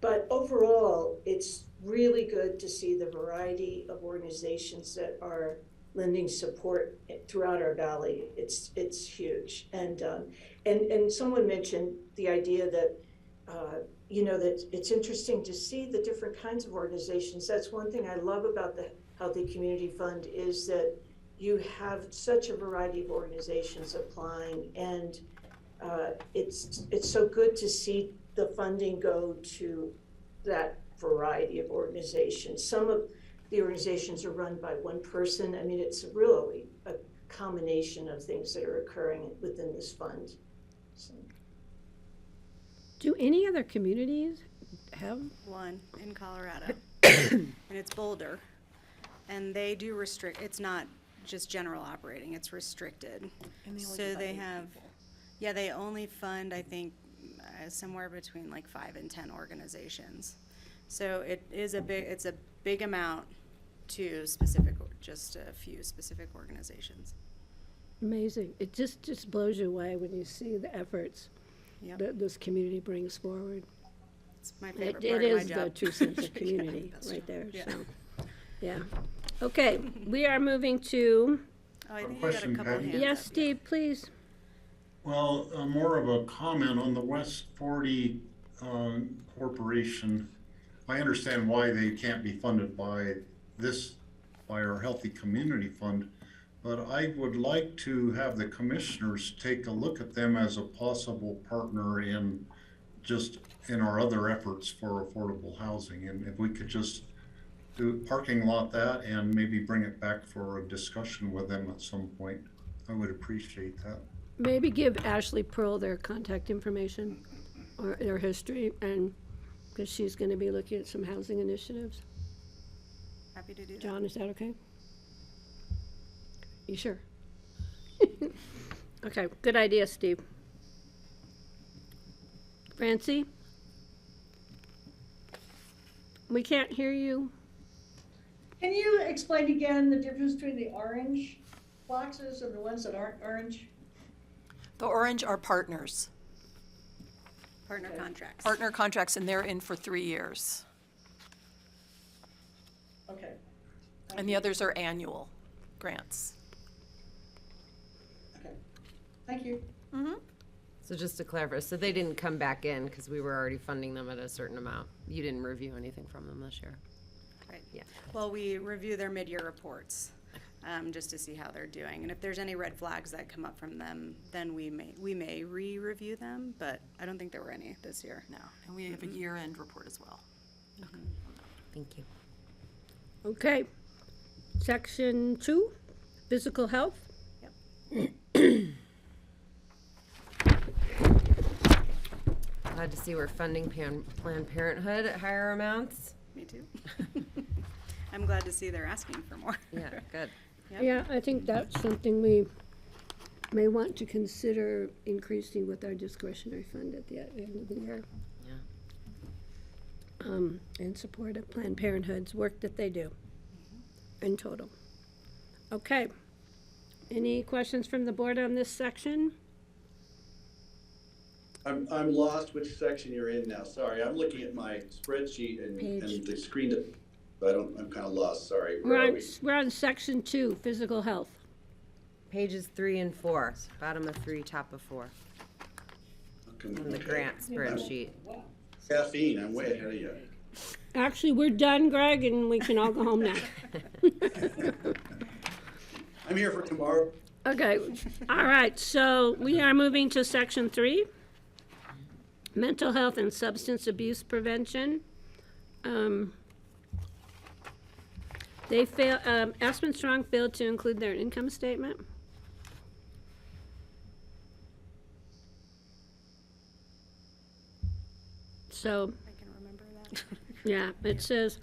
but overall, it's really good to see the variety of organizations that are lending support throughout our valley. It's huge, and someone mentioned the idea that that it's interesting to see the different kinds of organizations. That's one thing I love about the Healthy Community Fund, is that you have such a variety of organizations applying, and it's so good to see the funding go to that variety of organizations. Some of the organizations are run by one person. I mean, it's really a combination of things that are occurring within this fund. So. Do any other communities have? One in Colorado, and it's Boulder, and they do restrict. It's not just general operating; it's restricted. And they only So do they about have, yeah, they only fund, I think, somewhere between like 5 and 10 organizations. So it's a big amount to just a few specific organizations. Amazing. It just blows you away when you see the efforts Yep. that this community brings forward. It's my favorite It part of my is job. the true sense of community that's right true. there. Yeah. So, yeah. Okay, we are moving to, Oh, I think you got a Question, couple Patty? hands yes, up. Steve, please. Well, more of a comment on the West 40 Corporation. I understand why they can't be funded by our Healthy Community Fund, but I would like to have the commissioners take a look at them as a possible partner in our other efforts for affordable housing. And if we could just do parking lot that and maybe bring it back for a discussion with them at some point, I would appreciate that. Maybe give Ashley Pearl their contact information or their history, and because she's going to be looking at some housing initiatives. Happy to do that. John, is that okay? You sure? Okay, good idea, Steve. Francie? We can't hear you. Can you explain again the difference between the orange boxes and the ones that aren't orange? The orange are partners, Partner contracts. partner contracts, and they're in for 3 years. Okay. And the others are annual grants. Okay. Thank you. So just to clarify, so they didn't come back in because we were already funding them at a certain amount. You didn't review anything from them this year? Right. Yeah. Well, we review their mid-year reports, just to see how they're doing. And if there's any red flags that come up from them, then we may re-review them, but I don't think there were any this year. No, and we have a year-end report as well. Thank you. Okay. Section 2, physical health. Glad to see we're funding Planned Parenthood at higher amounts. Me too. I'm glad to see they're asking for more. Yeah, good. Yep. Yeah, I think that's something we may want to consider increasing with our discretionary fund at the end of the year. Yeah. In support of Planned Parenthood's work that they do in total. Okay. Any questions from the board on this section? I'm lost which section you're in now. Sorry, I'm looking at my spreadsheet and the screen. I'm kind of lost. Sorry. Where are we? We're on section 2, physical health. Pages 3 and 4, bottom of 3, top of 4, on the Okay. grant spreadsheet. Caffeine, I'm way ahead of you. Actually, we're done, Greg, and we can all go home now. I'm here for tomorrow. Okay, all right, so we are moving to section 3, mental health and substance abuse prevention. Aspen Strong failed to include their income statement. So, I can remember that. yeah, it says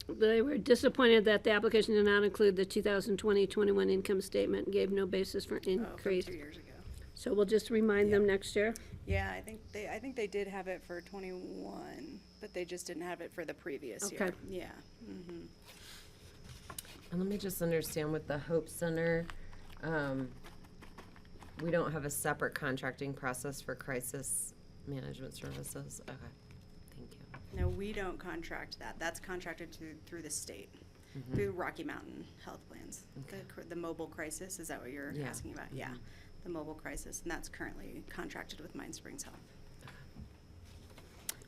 they were disappointed that the application did not include the 2020-21 income statement and gave no basis for Oh, from increase. 2 years ago. So we'll just remind them next year. Yeah, I think they did have it for 21, but they just didn't have it for the previous year. Okay. Yeah. Mm-hmm. And let me just understand with the Hope Center, we don't have a separate contracting process for crisis management services? Okay, thank you. No, we don't contract that. That's contracted through the state, through Rocky Mountain Health Plans. The mobile crisis, is that what you're Yeah. asking about? Yeah, the mobile crisis, and that's currently contracted with Mind Springs Health.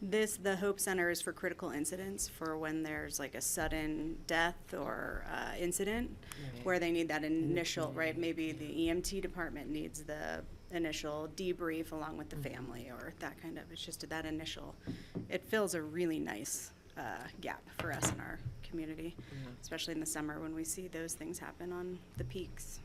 The Hope Center is for critical incidents, for when there's like a sudden death or incident where they need that initial, right? Maybe the EMT department needs the initial debrief along with the family or that kind of, it's just that initial. It fills a really nice gap for us in our community, especially in the summer when we see those things happen on the peaks.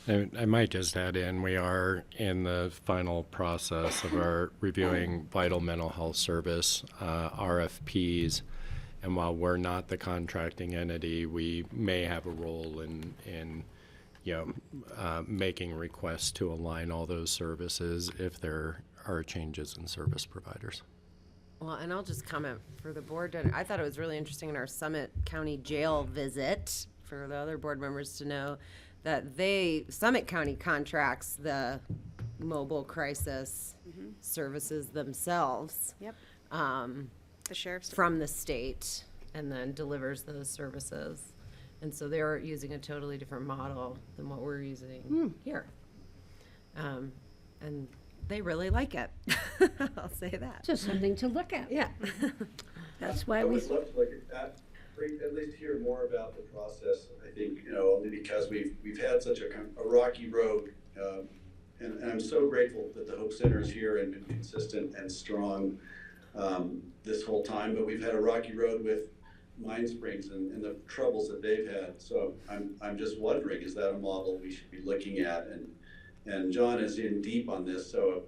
I might just add in, we are in the final process of our reviewing vital mental health service RFPs, and while we're not the contracting entity, we may have a role in making requests to align all those services if there are changes in service providers. Well, and I'll just comment for the board. I thought it was really interesting in our Summit County Jail visit for the other board members to know that Summit County contracts the mobile crisis services themselves. Yep. The sheriff's From the state, and then delivers those services. And so they're using a totally different model than what we're using here. And they really like it. I'll say that. Just something to look at. Yeah. That's why I we, would love to look at that, at least hear more about the process. I think, only because we've had such a rocky road, and I'm so grateful that the Hope Center is here and been consistent and strong this whole time, but we've had a rocky road with Mind Springs and the troubles that they've had. So I'm just wondering, is that a model we should be looking at? And John is in deep on this, so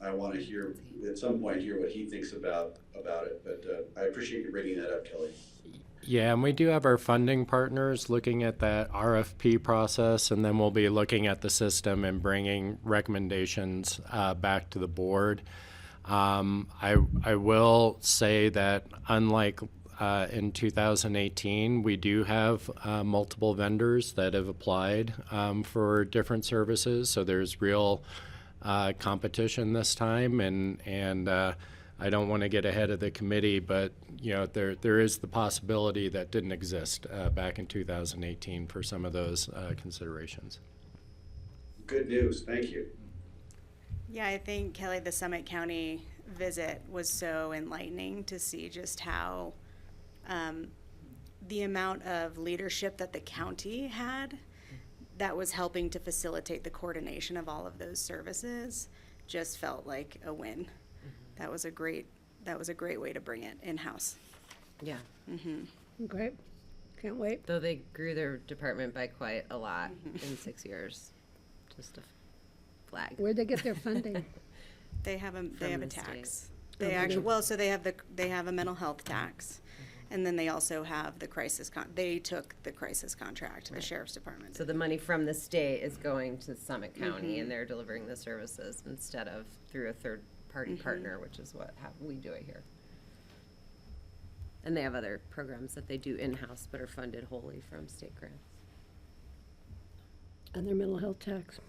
I want to hear, at some point, hear what he thinks about it. But I appreciate you bringing that up, Kelly. Yeah, and we do have our funding partners looking at that RFP process, and then we'll be looking at the system and bringing recommendations back to the board. I will say that unlike in 2018, we do have multiple vendors that have applied for different services, so there's real competition this time, and I don't want to get ahead of the committee, but there is the possibility that didn't exist back in 2018 for some of those considerations. Good news, thank you. Yeah, I think, Kelly, the Summit County visit was so enlightening to see just how the amount of leadership that the county had that was helping to facilitate the coordination of all of those services just felt like a win. That was a great way to bring it in-house. Yeah. great. Can't wait. Though they grew their department by quite a lot in 6 years. Just a flag. Where'd they get their funding? They have a the tax. Oh, They they actually, do? well, so they have a mental health tax. And then they also have the they took the crisis contract, the sheriff's department. So the money from the state is going to Summit County and they're delivering the services instead of through a third-party partner, which is how we do it here. And they have other programs that they do in-house but are funded wholly from state grants. And their mental health tax.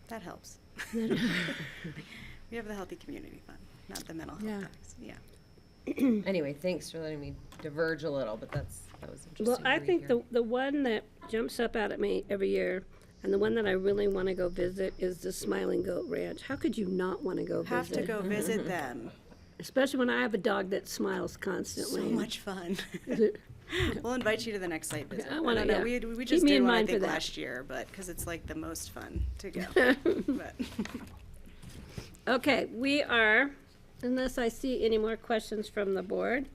That helps. We have the Healthy Community Fund, not the mental health Yeah. tax. Yeah. Anyway, thanks for letting me diverge a little, but that was interesting. Well, to I read think here. the one that jumps up out at me every year, and the one that I really want to go visit, is the Smiling Goat Ranch. How could you not want to go Have visit? to go visit them. Especially when I have a dog that smiles So constantly. much fun. We'll invite you to the next site visit. I wanna- don't know, yeah. we Keep just me did in one, I mind for think, that. last year, but, because it's like the most fun to go. But Okay, we are, unless I see any more questions from the board,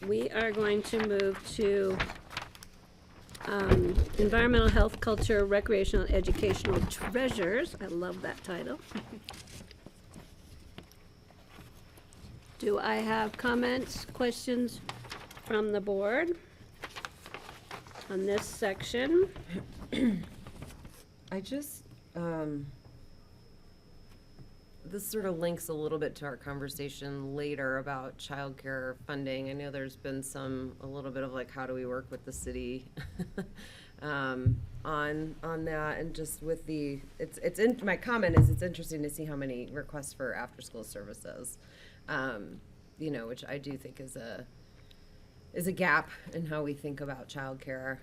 we are going to move to Environmental Health, Culture, Recreational, Educational Treasures. I love that title. Do I have comments, questions from the board on this section? I just, this sort of links a little bit to our conversation later about childcare funding. I know there's been a little bit of like, how do we work with the city on that, and just with my comment is it's interesting to see how many requests for after-school services, which I do think is a gap in how we think about childcare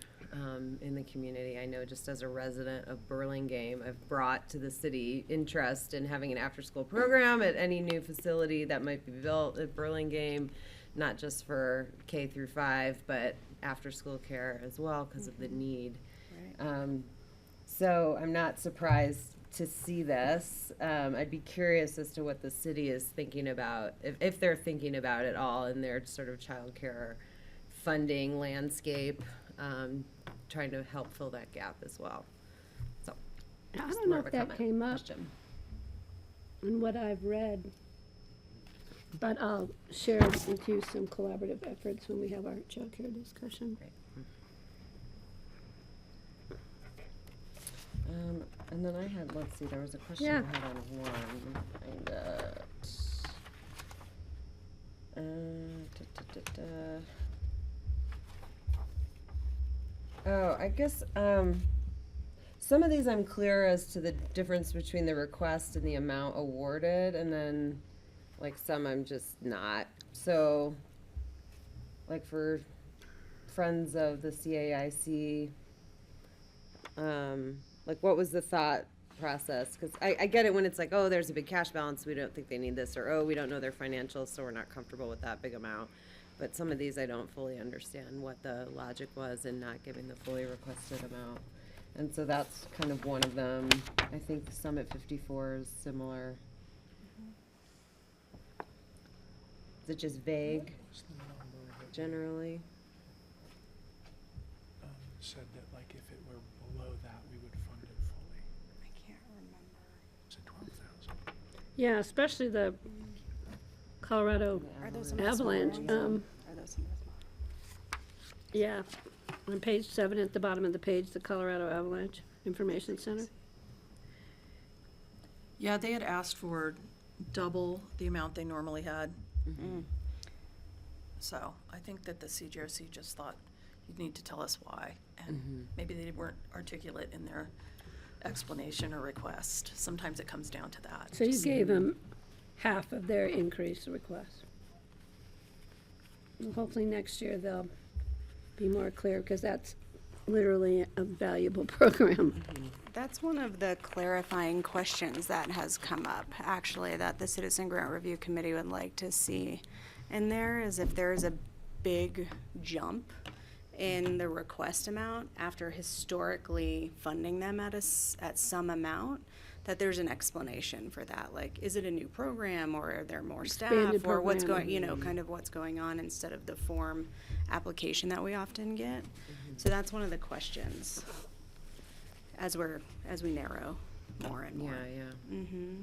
in the community. I know just as a resident of Burlingame, I've brought to the city interest in having an after-school program at any new facility that might be built at Burlingame, not just for K through 5, but after-school care as well because of the need. So I'm not surprised to see this. I'd be curious as to what the city is thinking about, if they're thinking about it all in their sort of childcare funding landscape, trying to help fill that gap as well. So, I just don't know more of if a that comment, came up question. in what I've read, but I'll share with you some collaborative efforts when we have our childcare discussion. Great. And then I had, let's see, there was a question Yeah. I had on one. Let me find it. Oh, I guess, some of these I'm clear as to the difference between the request and the amount awarded, and then, like, some I'm just not. So, like, for Friends of the CAIC, like, what was the thought process? Because I get it when it's like, oh, there's a big cash balance, we don't think they need this, or, oh, we don't know their financials, so we're not comfortable with that big amount. But some of these I don't fully understand what the logic was in not giving the fully requested amount. And so that's kind of one of them. I think Summit 54 is similar. Is it just vague, generally? Said that like if it were below that, we would fund it fully. I can't remember. Is it 12,000? Yeah, especially the Colorado Are those some of the smaller Avalanche. ones? Are those some of the smaller? Yeah, on page 7 at the bottom of the page, the Colorado Avalanche Information Center. Yeah, they had asked for double the amount they normally had. So I think that the CGRC just thought you'd need to tell us why. And maybe they weren't articulate in their explanation or request. Sometimes it comes down to that. So you Just- gave them half of their increase request. Well, hopefully next year they'll be more clear, because that's literally a valuable program. That's one of the clarifying questions that has come up, actually, that the Citizen Grant Review Committee would like to see in there, is if there is a big jump in the request amount after historically funding them at some amount, that there's an explanation for that. Like, is it a new program, or are there more staff, Expanded or what's program. going, kind of what's going on instead of the form application that we often get. So that's one of the questions as we narrow more and more. Yeah. Mm-hmm.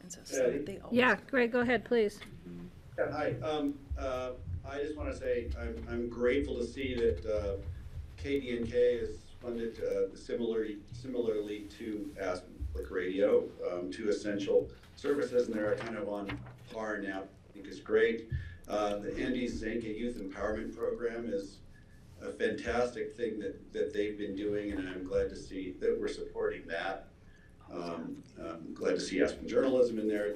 And so they always. Yeah, Greg, go ahead, please. Yeah, hi. I just want to say I'm grateful to see that KDNK is funded similarly to Aspen Public Radio, two essential services, and they're kind of on par now. I think is great. The Andes Zinke Youth Empowerment Program is a fantastic thing that they've been doing, and I'm glad to see that we're supporting that. I'm glad to see Aspen Journalism in there.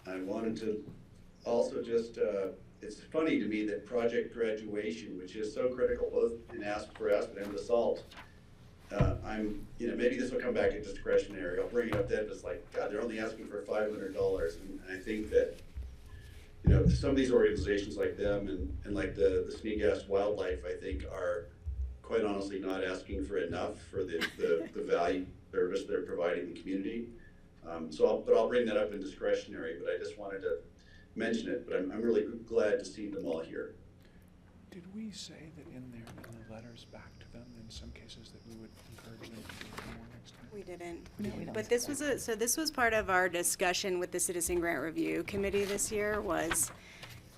I wanted to also just, it's funny to me that project graduation, which is so critical both for Aspen and DeSalt, maybe this will come back at discretionary. I'll bring it up then, but it's like, God, they're only asking for $500. And I think that, some of these organizations like them and like the Sneegas Wildlife, I think are quite honestly not asking for enough for the value service they're providing the community. But I'll bring that up in discretionary, but I just wanted to mention it, but I'm really glad to see them all here. Did we say that in the letters back to them, in some cases, that we would encourage them to do more next time? We didn't. But this was part of our discussion with the Citizen Grant Review Committee this year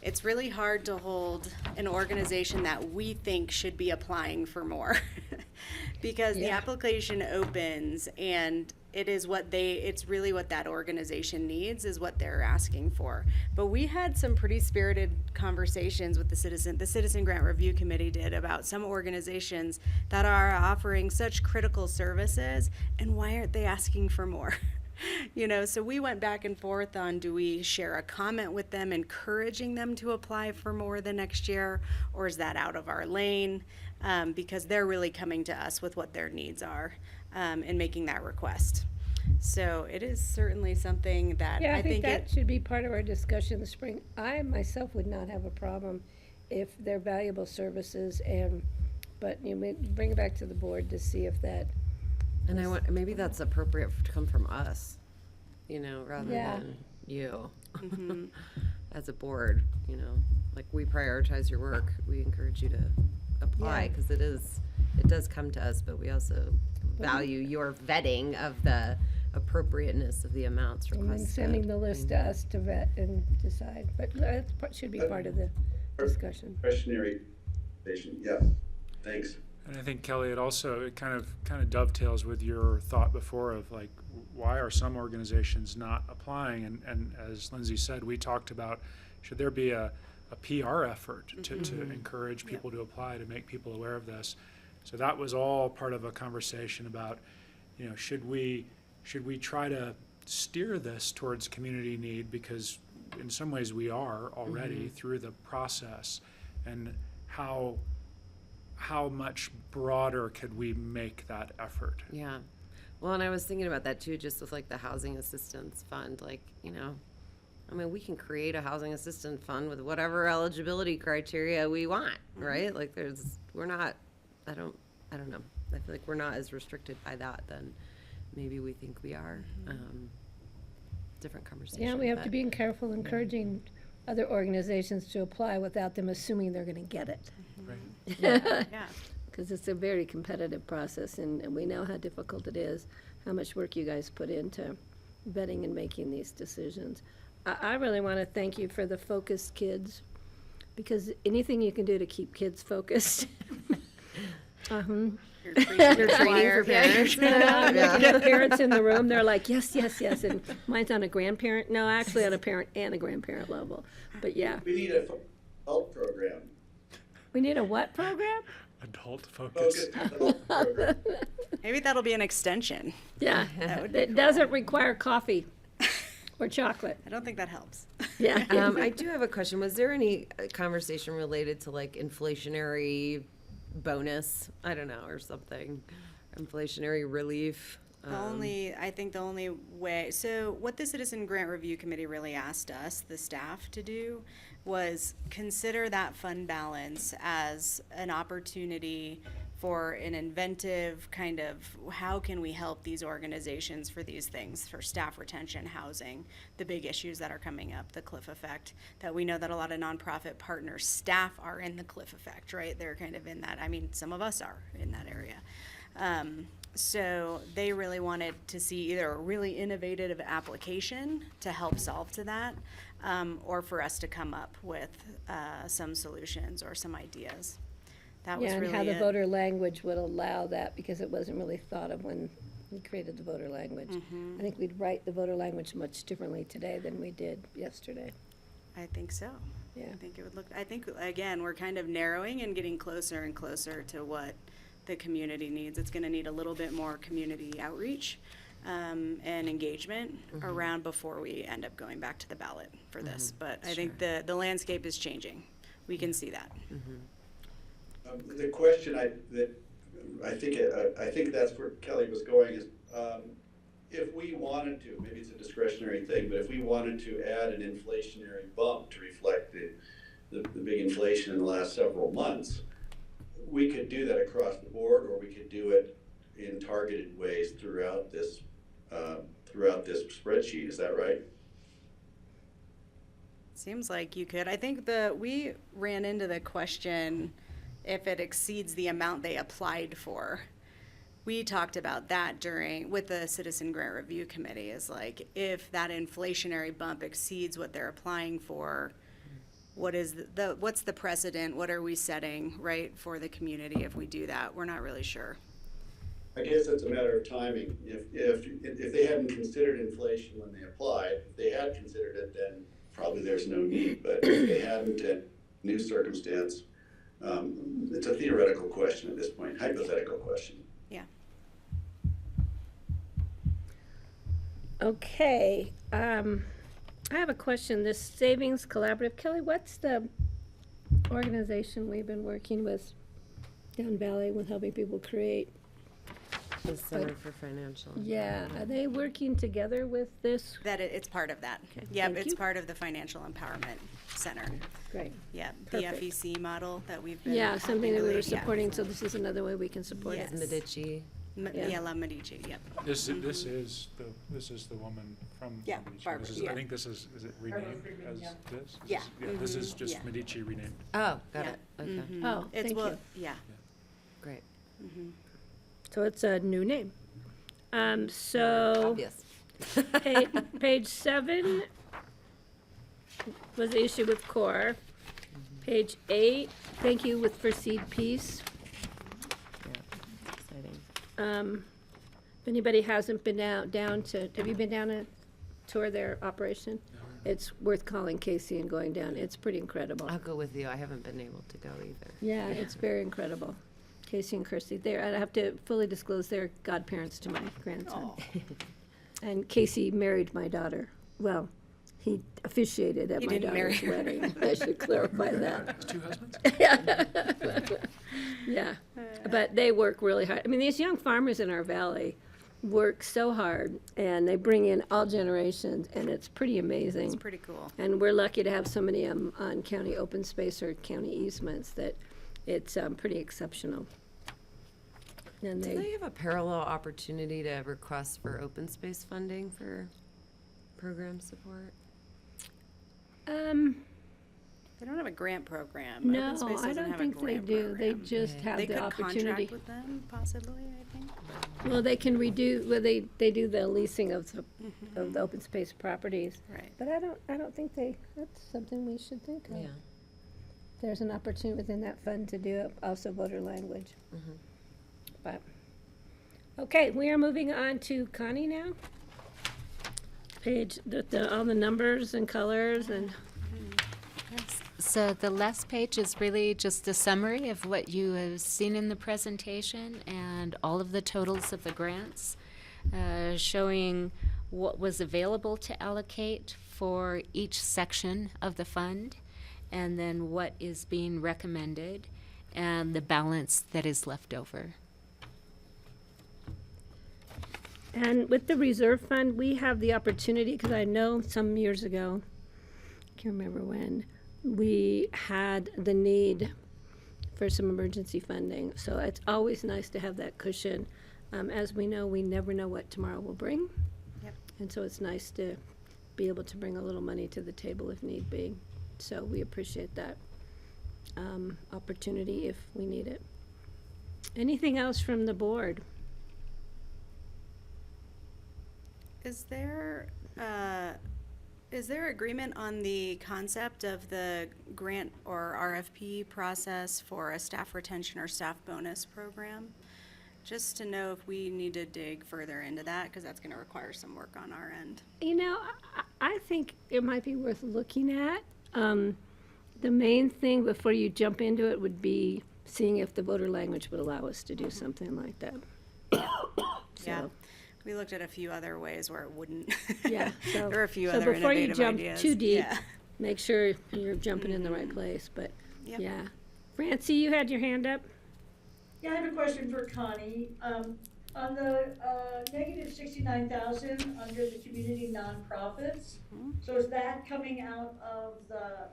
it's really hard to hold an organization that we think should be applying for more because the application opens and it's really what that organization needs is what they're asking for. But we had some pretty spirited conversations with the Citizen Grant Review Committee did about some organizations that are offering such critical services and why aren't they asking for more? So we went back and forth on, do we share a comment with them encouraging them to apply for more the next year, or is that out of our lane? Because they're really coming to us with what their needs are and making that request. So it is certainly something that Yeah, I think that should be part of our discussion in the spring. I myself would not have a problem if they're valuable services but bring it back to the board to see if that. And maybe that's appropriate to come from us, rather Yeah. than you. As a board, like we prioritize your work. We encourage you to apply because it does come to us, but we also value your vetting of the appropriateness of the amounts And then requested. sending the list to us to vet and decide, but that should be part of the discussion. Discretionary station, yeah, thanks. And I think, Kelly, it kind of dovetails with your thought before of like, why are some organizations not applying? And as Lindsay said, we talked about, should there be a PR effort to encourage people to apply, to make people aware of this? So that was all part of a conversation about, should we try to steer this towards community need, because in some ways we are already through the process, and how much broader could we make that effort? Yeah. Well, and I was thinking about that too, just with like the housing assistance fund, we can create a housing assistance fund with whatever eligibility criteria we want, right? Like I don't know. I feel like we're not as restricted by that than maybe we think we are. Different conversation. Yeah, we have to be careful encouraging other organizations to apply without them assuming they're gonna get it. Right. Yeah. Because it's a very competitive process, and we know how difficult it is, how much work you guys put into vetting and making these decisions. I really want to thank you for the focused kids, because anything you can do to keep kids focused. You're training for parents. Looking at parents in the room, they're like, yes, yes, yes, and mine's on a grandparent, no, actually on a parent and a grandparent level, but yeah. We need a adult program. We need a what program? Adult focus. Adult program. Maybe that'll be an extension. Yeah, it doesn't require coffee or chocolate. I don't think that helps. Yeah. I do have a question. Was there any conversation related to like inflationary bonus? I don't know, or something. Inflationary relief. I think the only way, so what the Citizen Grant Review Committee really asked us, the staff, to do was consider that fund balance as an opportunity for an inventive kind of, how can we help these organizations for these things, for staff retention, housing, the big issues that are coming up, the cliff effect, that we know that a lot of nonprofit partners, staff are in the cliff effect, right? They're kind of in that, some of us are in that area. So they really wanted to see either a really innovative application to help solve to that, or for us to come up with some solutions or some ideas. That was Yeah, and really how the it. voter language would allow that, because it wasn't really thought of when we created the voter language. Mm-hmm. I think we'd write the voter language much differently today than we did yesterday. I think so. Yeah. I think it would look, I think, again, we're kind of narrowing and getting closer and closer to what the community needs. It's gonna need a little bit more community outreach, and engagement around before we end up going back to the ballot for this. But I think the landscape is changing. We can see that. The question I think that's where Kelly was going is, if we wanted to, maybe it's a discretionary thing, but if we wanted to add an inflationary bump to reflect the big inflation in the last several months, we could do that across the board, or we could do it in targeted ways throughout this spreadsheet. Is that right? Seems like you could. I think we ran into the question if it exceeds the amount they applied for. We talked about that with the Citizen Grant Review Committee, is like, if that inflationary bump exceeds what they're applying for, what's the precedent? What are we setting, right, for the community if we do that? We're not really sure. I guess it's a matter of timing. If they hadn't considered inflation when they applied, if they had considered it, then probably there's no need. But if they hadn't, new circumstance, it's a theoretical question at this point, hypothetical question. Yeah. Okay, I have a question. This Savings Collaborative, Kelly, what's the organization we've been working with down Valley with helping people create? The Center for Financial. Yeah, are they working together with this? It's part of that. Okay, Yep, thank it's you. part of the Financial Empowerment Center. Great. Yeah, the Perfect. FEC model that we've been. Yeah, something that we were yeah. supporting, so this is another way we can support it. Yes. Medici. Yeah. Yeah, La Medici, yep. This is the woman from Yeah, Medici. Barbara, This is, yeah. I think this is it renamed as this? Yeah. This is Mhm. just Yeah. Medici renamed. Oh, got Yeah. it. Okay, Mhm. Oh, It's thank you. Yeah. great. So it's a new name. So Obvious. page 7 was the issue with core. Page 8, thank you for seed piece. Yeah, exciting. If anybody hasn't been down to, have you been down to tour their operation? It's worth calling Casey and going down. It's pretty incredible. I'll go with you. I haven't been able to go either. Yeah, it's very incredible. Casey and Kirsty, I have to fully disclose they're godparents to my grandson. And Casey married my daughter. Well, he officiated at He my didn't marry daughter's her. wedding. I should clarify that. Two husbands? Yeah, but they work really hard. I mean, these young farmers in our valley work so hard, and they bring in all generations, and it's pretty amazing. It's pretty cool. And we're lucky to have so many on county open space or county easements that it's pretty exceptional. And Do they have a parallel opportunity to request for open space funding for program support? They don't have a grant program. No, Open Space I doesn't don't have a think they grant do. They program. just have They the could opportunity. contract with them, possibly, I think. Well, they can they do the leasing of the open space properties. Right. But I don't think that's something we should think of. Yeah. There's an opportunity within that fund to do it, also voter language. But, okay, we are moving on to Connie now. Page, all the numbers and colors and, So the last page is really just a summary of what you have seen in the presentation and all of the totals of the grants, showing what was available to allocate for each section of the fund, and then what is being recommended, and the balance that is left over. and with the reserve fund, we have the opportunity, because I know some years ago, I can't remember when, we had the need for some emergency funding. So it's always nice to have that cushion. As we know, we never know what tomorrow will bring. Yep. And so it's nice to be able to bring a little money to the table if need be. So we appreciate that opportunity if we need it. Anything else from the board? Is there agreement on the concept of the grant or RFP process for a staff retention or staff bonus program? Just to know if we need to dig further into that, because that's going to require some work on our end. You know, I think it might be worth looking at. The main thing before you jump into it would be seeing if the voter language would allow us to do something like that. Yeah, So, we looked at a few other ways where it wouldn't. yeah. So, There are a few so other before you innovative jump ideas. too deep, Yeah. make sure you're jumping in the right place. But Yep. yeah, Francie, you had your hand up. Yeah, I have a question for Connie. On the negative 69,000 under the community nonprofits, so is that coming out of the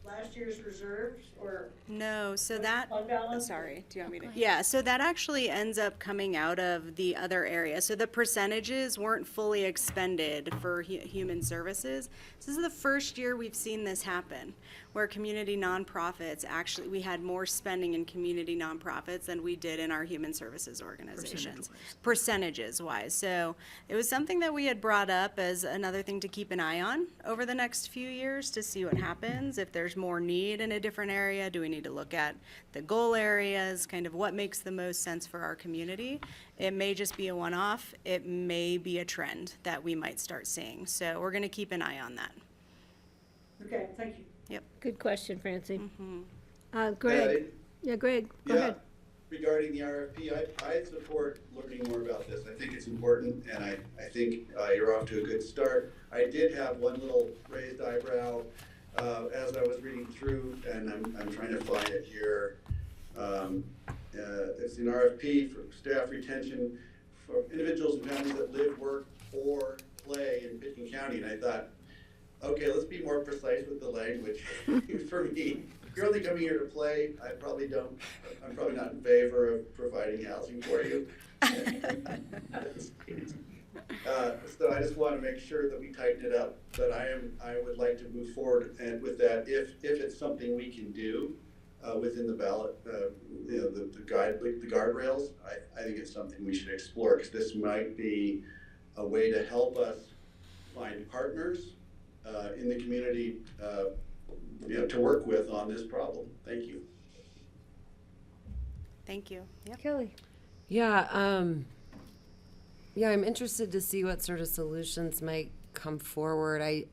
last year's reserves or No, so that, fund balance? sorry, do you want me to? Yeah, so that actually ends up coming out of the other area. So the percentages weren't fully expended for human services. This is the first year we've seen this happen, where community nonprofits, actually, we had more spending in community nonprofits than we did in our human services organizations. Percentages wise. So it was something that we had brought up as another thing to keep an eye on over the next few years to see what happens. If there's more need in a different area, do we need to look at the goal areas, kind of what makes the most sense for our community? It may just be a one-off. It may be a trend that we might start seeing. So we're going to keep an eye on that. Okay, thank you. Good question, Francie. Mm-hmm. Greg. Yeah, Greg, go ahead. Regarding the RFP, I support learning more about this. I think it's important, and I think you're off to a good start. I did have one little raised eyebrow as I was reading through, and I'm trying to find it here. It's an RFP for staff retention for individuals and families that live, work, or play in Pitkin County, and I thought, okay, let's be more precise with the language. For me, if you're only coming here to play, I'm probably not in favor of providing housing for you. So I just want to make sure that we tighten it up, but I would like to move forward and with that, if it's something we can do within the ballot, the guardrails, I think it's something we should explore, because this might be a way to help us find partners in the community, to work with on this problem. Thank you. Thank you. Yep. Kelly. Yeah, I'm interested to see what sort of solutions might come forward. I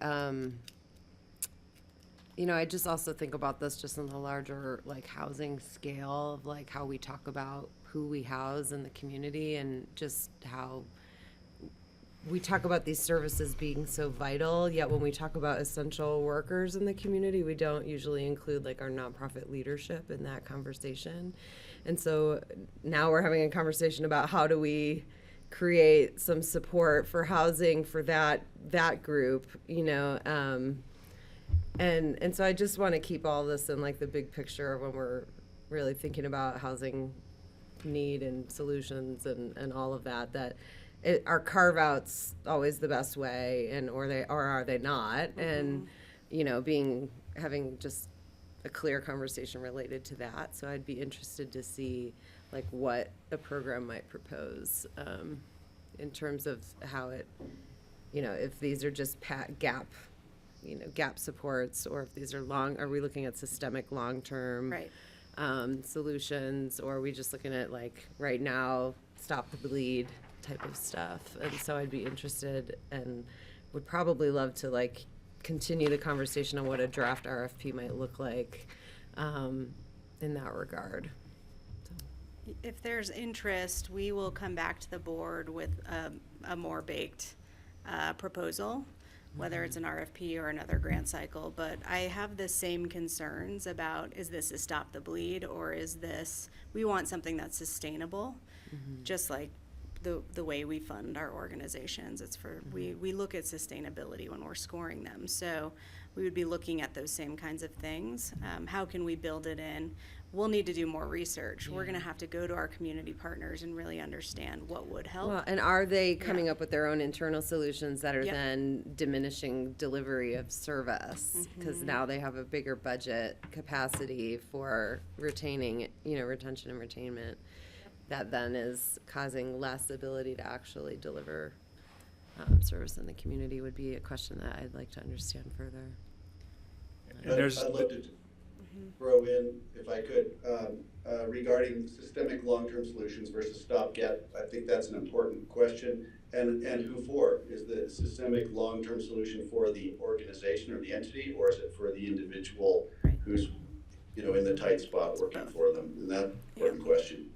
just also think about this just on the larger, like, housing scale of, like, how we talk about who we house in the community, and just how we talk about these services being so vital, yet when we talk about essential workers in the community, we don't usually include, like, our nonprofit leadership in that conversation. And so now we're having a conversation about how do we create some support for housing for that group, and so I just want to keep all this in, like, the big picture when we're really thinking about housing need and solutions and all of that our carve-out's always the best way, or are they not? Mm-hmm. And having just a clear conversation related to that. So I'd be interested to see, like, what a program might propose in terms of how it, if these are just gap supports, or if these are are we looking at systemic long-term Right. Solutions, or are we just looking at, like, right now, stop the bleed type of stuff? And so I'd be interested and would probably love to, like, continue the conversation on what a draft RFP might look like in that regard. If there's interest, we will come back to the board with a more baked proposal, whether it's an RFP or another grant cycle. But I have the same concerns about, is this a stop the bleed, or is this, we want something that's sustainable, just like the way we fund our organizations. It's for, we look at sustainability when we're scoring them. So we would be looking at those same kinds of things. How can we build it in? We'll need to do more research. We're going to have to go to our community partners and really understand what would help. Well, and are they coming up with their own internal solutions that are Yep. then diminishing delivery of service? Because now they have a bigger budget capacity for retaining, retention and retainment. That then is causing less ability to actually deliver service in the community would be a question that I'd like to understand further. And there's I'd love to throw in, if I could, regarding systemic long-term solutions versus stopgap. I think that's an important question. And who for? Is the systemic long-term solution for the organization or the entity, or is it for the individual who's, in the tight spot working for them? And that's an important question.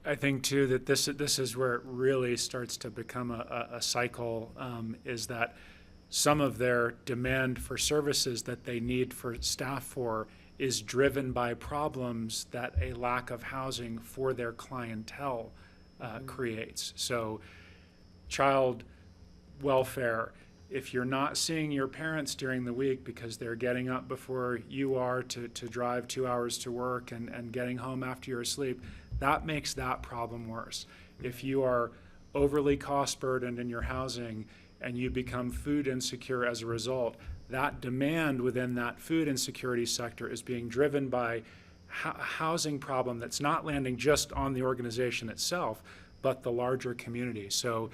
I think too that this is where it really starts to become a cycle, is that some of their demand for services that they need for staff for is driven by problems that a lack of housing for their clientele creates. So child welfare, if you're not seeing your parents during the week because they're getting up before you are to drive 2 hours to work and getting home after you're asleep, that makes that problem worse. If you are overly cost burdened in your housing and you become food insecure as a result, that demand within that food insecurity sector is being driven by a housing problem that's not landing just on the organization itself, but the larger community. So,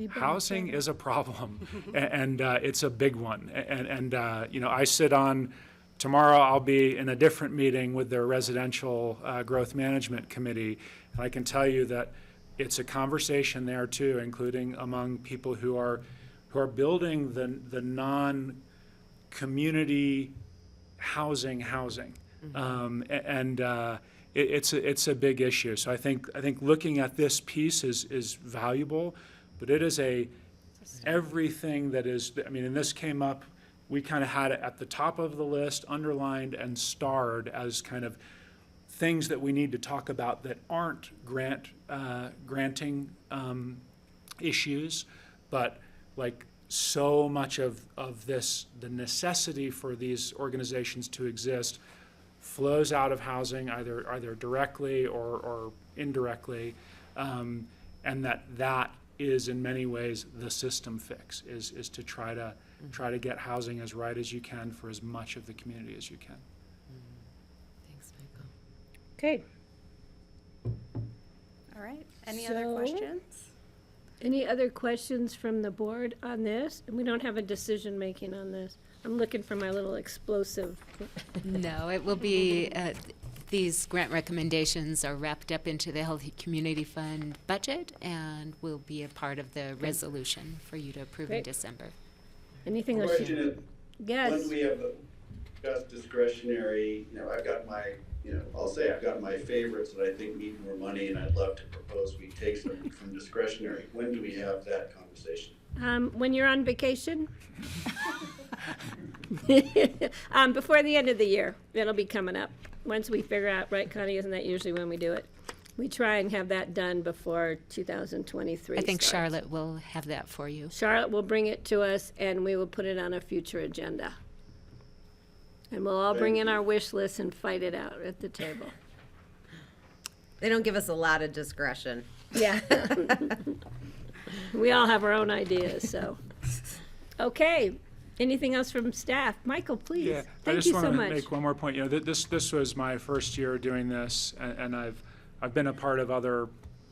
housing is a problem, and it's a big one. And I sit on, tomorrow I'll be in a different meeting with their residential growth management committee, and I can tell you that it's a conversation there too, including among people who are building the non-community housing. It's a big issue. So I think looking at this piece is valuable, but it is everything that is. I mean, and this came up. We kind of had it at the top of the list, underlined and starred as kind of things that we need to talk about that aren't granting issues, but like so much of this, the necessity for these organizations to exist flows out of housing, either directly or indirectly, and that is in many ways the system fix, is to try to get housing as right as you can for as much of the community as you can. Thanks, Michael. Okay. All right, any other So- questions? Any other questions from the board on this? We don't have a decision making on this. I'm looking for my little explosive. No, it will be, these grant recommendations are wrapped up into the Healthy Community Fund budget and will be a part of the resolution for you to approve in Great. December. Anything else? Question is, Yes. when we have just discretionary, I've got my, I'll say I've got my favorites that I think need more money, and I'd love to propose we take some from discretionary. When do we have that conversation? When you're on vacation? Before the end of the year, it'll be coming up. Once we figure out, right, Connie, isn't that usually when we do it? We try and have that done before 2023 I think starts. Charlotte will have that for you. Charlotte will bring it to us, and we will put it on a future agenda. And we'll all bring in our wish list and fight it out at the table. They don't give us a lot of discretion. Yeah. We all have our own ideas, so. Okay, anything else from staff? Michael, please. Yeah, I Thank just you so want to much. make one more point. This was my first year doing this, and I've been a part of other,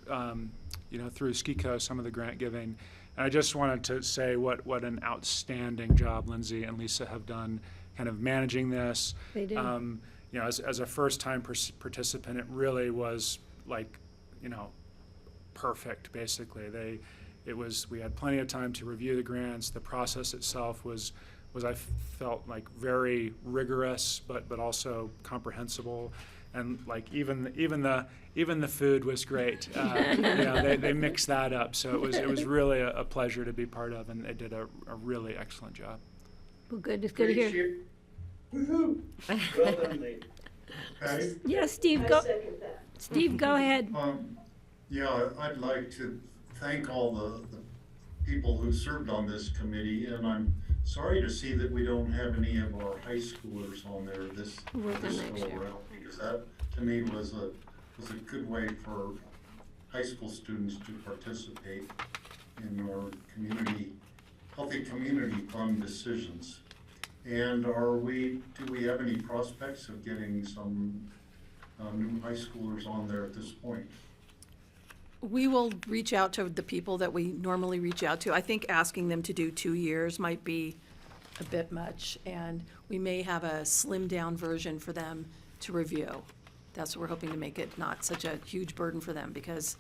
through SKICO, some of the grant giving. And I just wanted to say what an outstanding job Lindsay and Lisa have done kind of managing this. They do. As a first-time participant, it really was like, perfect, basically. We had plenty of time to review the grants. The process itself was I felt like very rigorous, but also comprehensible. And like even the food was great. They mixed that up. So it was really a pleasure to be part of, and they did a really excellent job. Well, good, it's good to hear. Woohoo! Well done, lady. Patty? Yeah, Steve, I go, second that. Steve, go ahead. Yeah, I'd like to thank all the people who served on this committee, and I'm sorry to see that we don't have any of our high schoolers on there this We'll do this next go year. around, because that, to me, was a good way for high school students to participate in our healthy community fund decisions. And do we have any prospects of getting some new high schoolers on there at this point? We will reach out to the people that we normally reach out to. I think asking them to do 2 years might be a bit much, and we may have a slimmed-down version for them to review. That's what we're hoping to make it not such a huge burden for them, because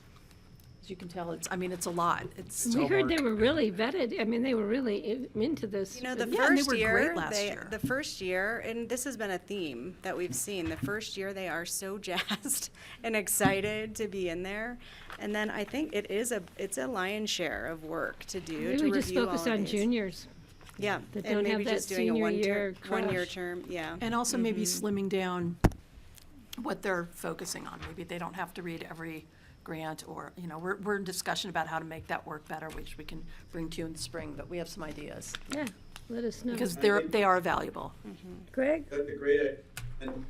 as you can tell, it's a lot. We heard they were really vetted. I mean, they were really into this. You know, the Yeah, and they first were year, great last year. the first year, and this has been a theme that we've seen. The first year, they are so jazzed and excited to be in there, and then I think it's a lion's share of work to do to Maybe we just review all focus of on these. juniors. Yeah, that and don't maybe have that just doing a senior one-year year one-year crush. term. Yeah, And also maybe slimming down what they're focusing on. Maybe they don't have to read every grant, or, we're in discussion about how to make that work better, which we can bring to you in the spring, but we have some ideas. Yeah, let us know. Because they are valuable. Greg? That's a great, and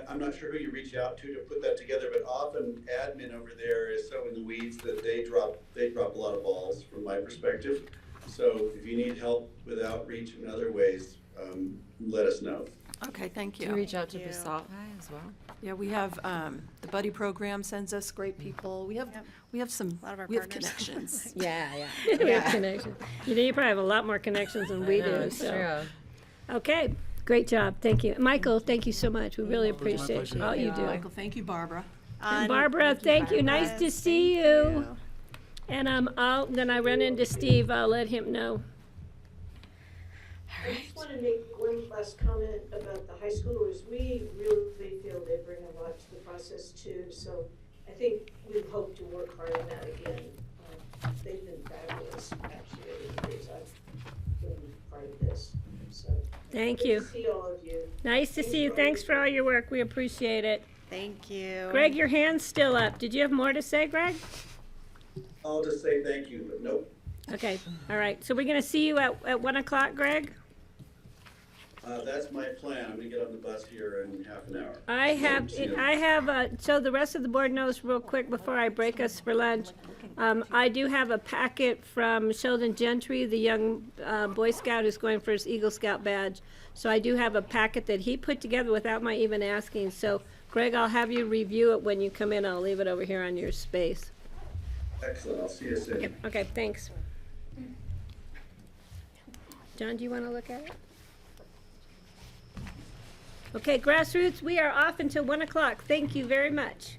I'm not sure who you reach out to put that together, but often admin over there is so in the weeds that they drop a lot of balls from my perspective. So if you need help with outreach in other ways, let us know. Okay, thank To you. reach out to Thank you. BOCC as well. Yeah, we have, the Buddy Program sends us great people. We have some, A lot of our we have partners. connections. Yeah, We have connections. You probably have a lot more connections than we do, it's so. true. Okay, great job, thank you. Michael, thank you so much, we really my appreciate pleasure. all you do. Michael, thank you, Barbara. And Barbara, thank you, nice to see you. And then I run into Steve, I'll let him know. I just want to make one last comment about the high schoolers. We really feel they bring a lot to the process too, so I think we hope to work hard on that again. They've been fabulous, actually, over the years I've been part of this, so. Thank good you. to see all of you. Nice to see you, thanks for all your work, we appreciate it. Thank you. Greg, your hand's still up, did you have more to say, Greg? I'll just say thank you, but nope. Okay, all right, so we're gonna see you at 1 o'clock, Greg? That's my plan. I'm gonna get on the bus here in half an hour. So the rest of the board knows real quick before I break us for lunch. I do have a packet from Sheldon Gentry, the young Boy Scout who's going for his Eagle Scout badge. So I do have a packet that he put together without my even asking. So Greg, I'll have you review it when you come in. I'll leave it over here on your space. Excellent. I'll see you soon. Okay, thanks. John, do you want to look at it? Okay, grassroots, we are off until 1 o'clock. Thank you very much.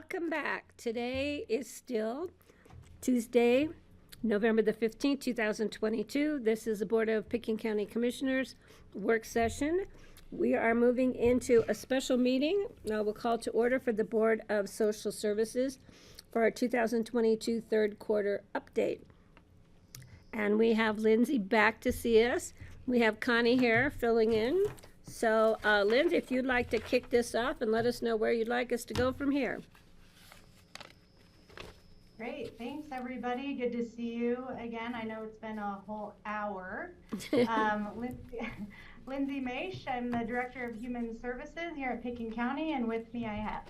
welcome back. Today is still Tuesday, November the 15th, 2022. This is the Board of Pickens County Commissioners work session. We are moving into a special meeting. We'll call to order for the Board of Social Services for our 2022 third quarter update. And we have Lindsay back to see us. We have Connie here filling in. So, Lindsay, if you'd like to kick this off and let us know where you'd like us to go from here. Great, thanks everybody. Good to see you again. I know it's been a whole hour. Lindsay Maish, I'm the Director of Human Services here at Pickens County, and with me I have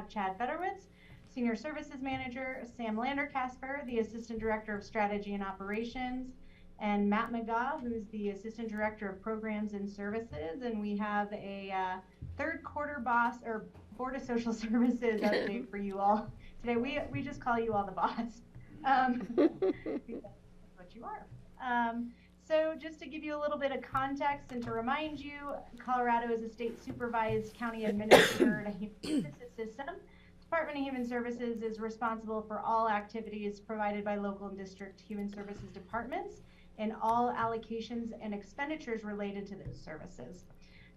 Chad Federwitz, Senior Services Manager, Sam Lander-Casper, the Assistant Director of Strategy and Operations, and Matt McGaw, who's the Assistant Director of Programs and Services, and we have a third quarter Board of Social Services update for you all. Today we just call you all the boss. Because that's what you are. So just to give you a little bit of context and to remind you, Colorado is a state supervised county administered human services system. Department of Human Services is responsible for all activities provided by local and district human services departments and all allocations and expenditures related to those services.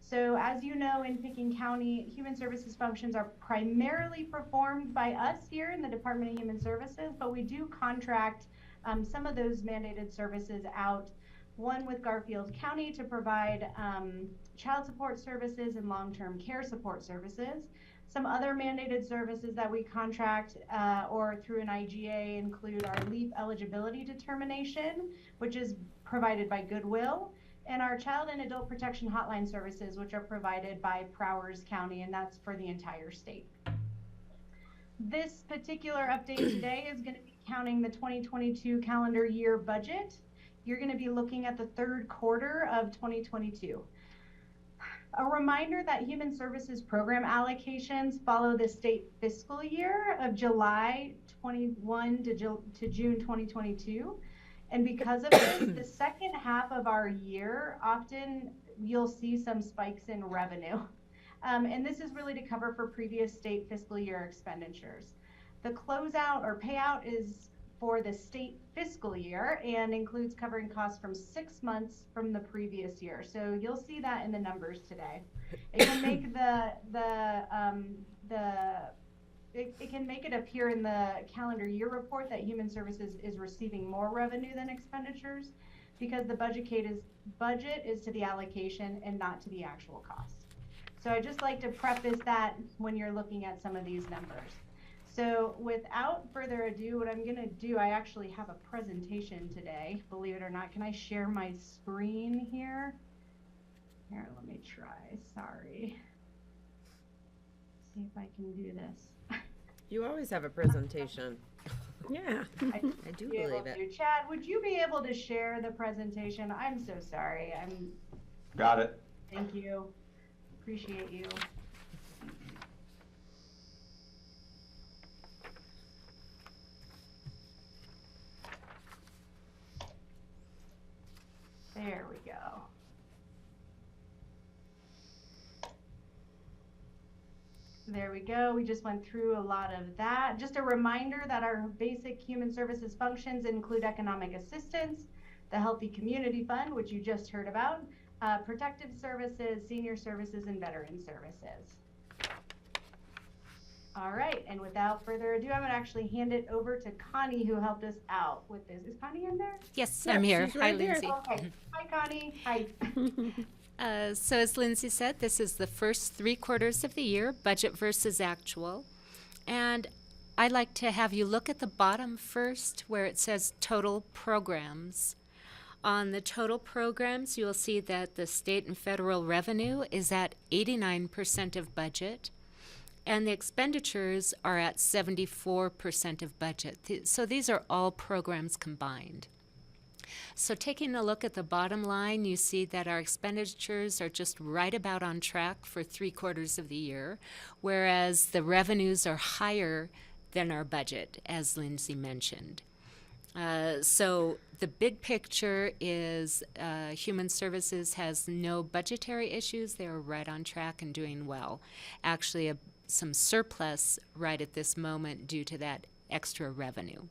So as you know, in Pickens County, human services functions are primarily performed by us here in the Department of Human Services, but we do contract some of those mandated services out, one with Garfield County to provide child support services and long-term care support services. Some other mandated services that we contract or through an IGA include our LEAP eligibility determination, which is provided by Goodwill, and our child and adult protection hotline services, which are provided by Prowers County, and that's for the entire state. This particular update today is going to be counting the 2022 calendar year budget. You're going to be looking at the third quarter of 2022. A reminder that human services program allocations follow the state fiscal year of July 21 to June 2022. And because of this, the second half of our year, often you'll see some spikes in revenue. And this is really to cover for previous state fiscal year expenditures. The closeout or payout is for the state fiscal year and includes covering costs from 6 months from the previous year. So you'll see that in the numbers today. It can make it can make it appear in the calendar year report that Human Services is receiving more revenue than expenditures because the budget is to the allocation and not to the actual cost. So I just like to preface that when you're looking at some of these numbers. So without further ado, what I'm gonna do, I actually have a presentation today, believe it or not. Can I share my screen here? Here, let me try, sorry. See if I can do this. You always have a presentation. Yeah. I do believe it. Chad, would you be able to share the presentation? I'm so sorry. Got it. Thank you. Appreciate you. There we go. There we go. We just went through a lot of that. Just a reminder that our basic human services functions include economic assistance, the Healthy Community Fund, which you just heard about, protective services, senior services, and veteran services. All right, and without further ado, I'm gonna actually hand it over to Connie, who helped us out with this. Is Connie in there? Yes, Yep, I'm here. she's Hi, right there. Lindsay. Okay. Hi, Connie. Hi. So as Lindsay said, this is the first 3 quarters of the year, budget versus actual. And I'd like to have you look at the bottom first where it says total programs. On the total programs, you'll see that the state and federal revenue is at 89% of budget, and the expenditures are at 74% of budget. So these are all programs combined. So taking a look at the bottom line, you see that our expenditures are just right about on track for 3 quarters of the year, whereas the revenues are higher than our budget, as Lindsay mentioned. So the big picture is Human Services has no budgetary issues. They're right on track and doing well. Actually, a some surplus right at this moment due to that extra revenue.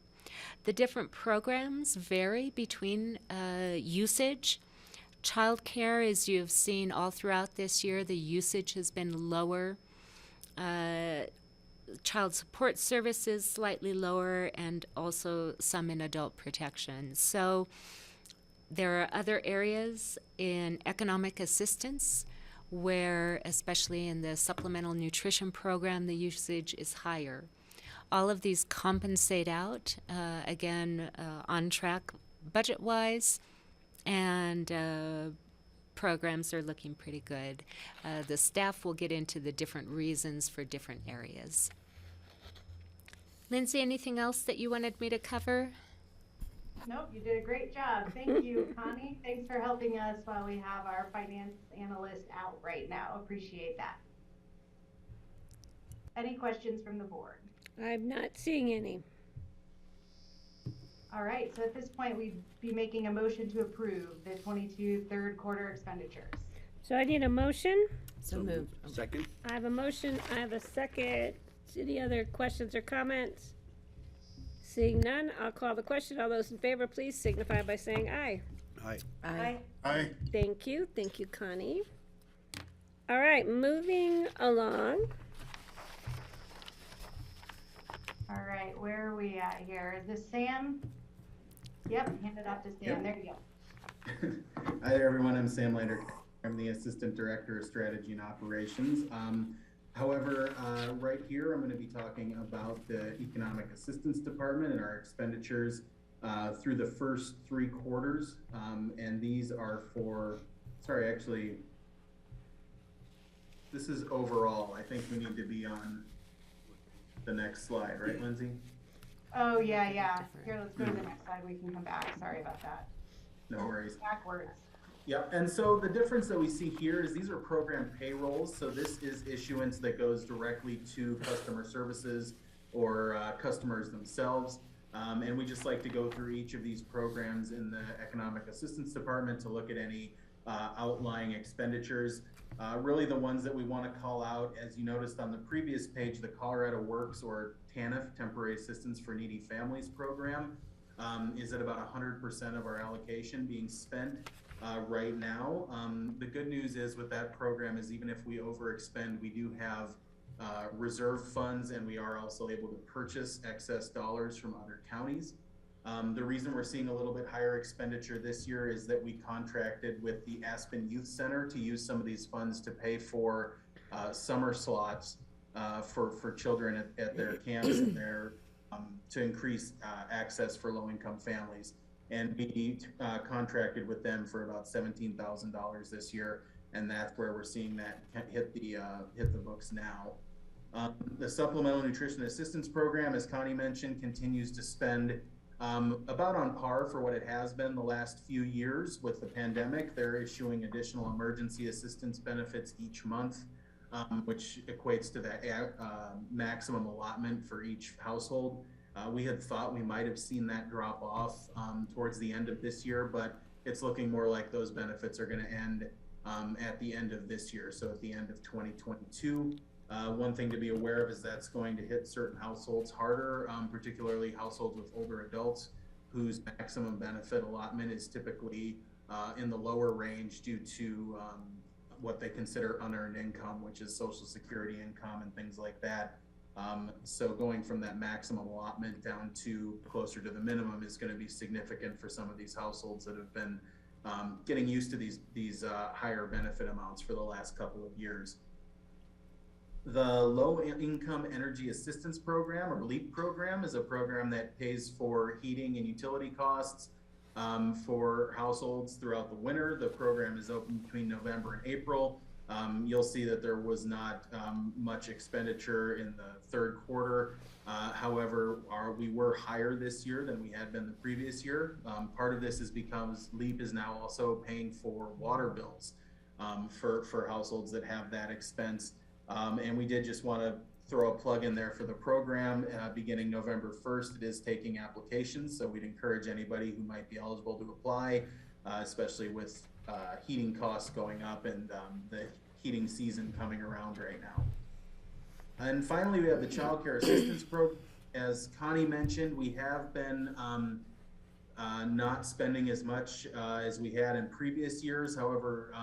The different programs vary between usage. Childcare, as you've seen all throughout this year, the usage has been lower. Child support services slightly lower, and also some in adult protection. So there are other areas in economic assistance where, especially in the supplemental nutrition program, the usage is higher. All of these compensate out, on track budget-wise, and programs are looking pretty good. The staff will get into the different reasons for different areas. Lindsay, anything else that you wanted me to cover? Nope, you did a great job. Thank you, Connie. Thanks for helping us while we have our finance analyst out right now. Appreciate that. Any questions from the board? I'm not seeing any. All right, so at this point, we'd be making a motion to approve the 22 third quarter expenditures. So I need a motion. So moved. Second? I have a motion, I have a second. Any other questions or comments? Seeing none, I'll call the question. All those in favor, please signify by saying aye. Aye. Aye. Aye. Thank you, Connie. All right, moving along. All right, where are we at here? Is this Sam? Yep, hand it off to Sam. Yep. There you go. Hi there, everyone. I'm Sam Lander. I'm the Assistant Director of Strategy and Operations. However, right here, I'm going to be talking about the Economic Assistance Department and our expenditures through the first 3 quarters. And these are for, this is overall. I think we need to be on the next slide, right, Lindsay? Oh, yeah. Here, let's go to the next slide. We can come back. Sorry about that. No worries. Backwards. Yep, and so the difference that we see here is these are program payrolls. So this is issuance that goes directly to customer services or customers themselves. And we just like to go through each of these programs in the Economic Assistance Department to look at any outlying expenditures. Really the ones that we want to call out, as you noticed on the previous page, the Colorado Works or TANF, Temporary Assistance for Needy Families program, is at about 100% of our allocation being spent right now. The good news is with that program is even if we overexpend, we do have reserve funds, and we are also able to purchase excess dollars from other counties. The reason we're seeing a little bit higher expenditure this year is that we contracted with the Aspen Youth Center to use some of these funds to pay for summer slots for children at their camps and their to increase access for low-income families. And we contracted with them for about $17,000 this year, and that's where we're seeing that hit the books now. The Supplemental Nutrition Assistance Program, as Connie mentioned, continues to spend about on par for what it has been the last few years. With the pandemic, they're issuing additional emergency assistance benefits each month, which equates to the maximum allotment for each household. We had thought we might have seen that drop off towards the end of this year, but it's looking more like those benefits are going to end at the end of this year, so at the end of 2022. One thing to be aware of is that's going to hit certain households harder, particularly households with older adults whose maximum benefit allotment is typically in the lower range due to what they consider unearned income, which is Social Security income and things like that. So going from that maximum allotment down to closer to the minimum is going to be significant for some of these households that have been getting used to these higher benefit amounts for the last couple of years. The Low Income Energy Assistance Program, or LEAP program, is a program that pays for heating and utility costs for households throughout the winter. The program is open between November and April. You'll see that there was not much expenditure in the third quarter. However, we were higher this year than we had been the previous year. Part of this is because LEAP is now also paying for water bills for households that have that expense. And we did just want to throw a plug in there for the program. Beginning November 1st, it is taking applications, so we'd encourage anybody who might be eligible to apply, especially with heating costs going up and the heating season coming around right now. And finally, we have the Child Care Assistance Program. As Connie mentioned, we have been not spending as much as we had in previous years. However,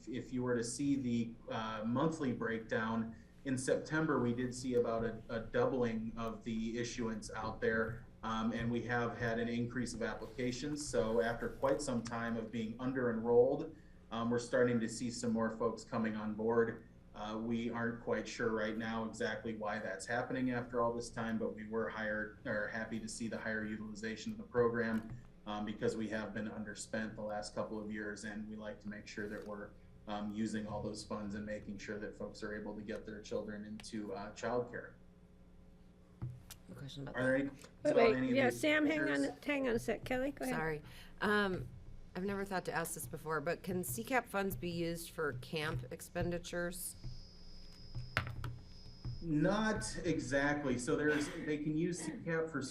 if you were to see the monthly breakdown, in September, we did see about a doubling of the issuance out there, and we have had an increase of applications. So after quite some time of being under-enrolled, we're starting to see some more folks coming on board. We aren't quite sure right now exactly why that's happening after all this time, but we were happy to see the higher utilization of the program because we have been underspent the last couple of years, and we like to make sure that we're using all those funds and making sure that folks are able to get their children into childcare. A question about Are there any? Wait, yeah, Sam, hang on a sec. Kelly, go ahead. Sorry. I've never thought to ask this before, but can CCAP funds be used for camp expenditures? Not exactly. So they can use CCAP for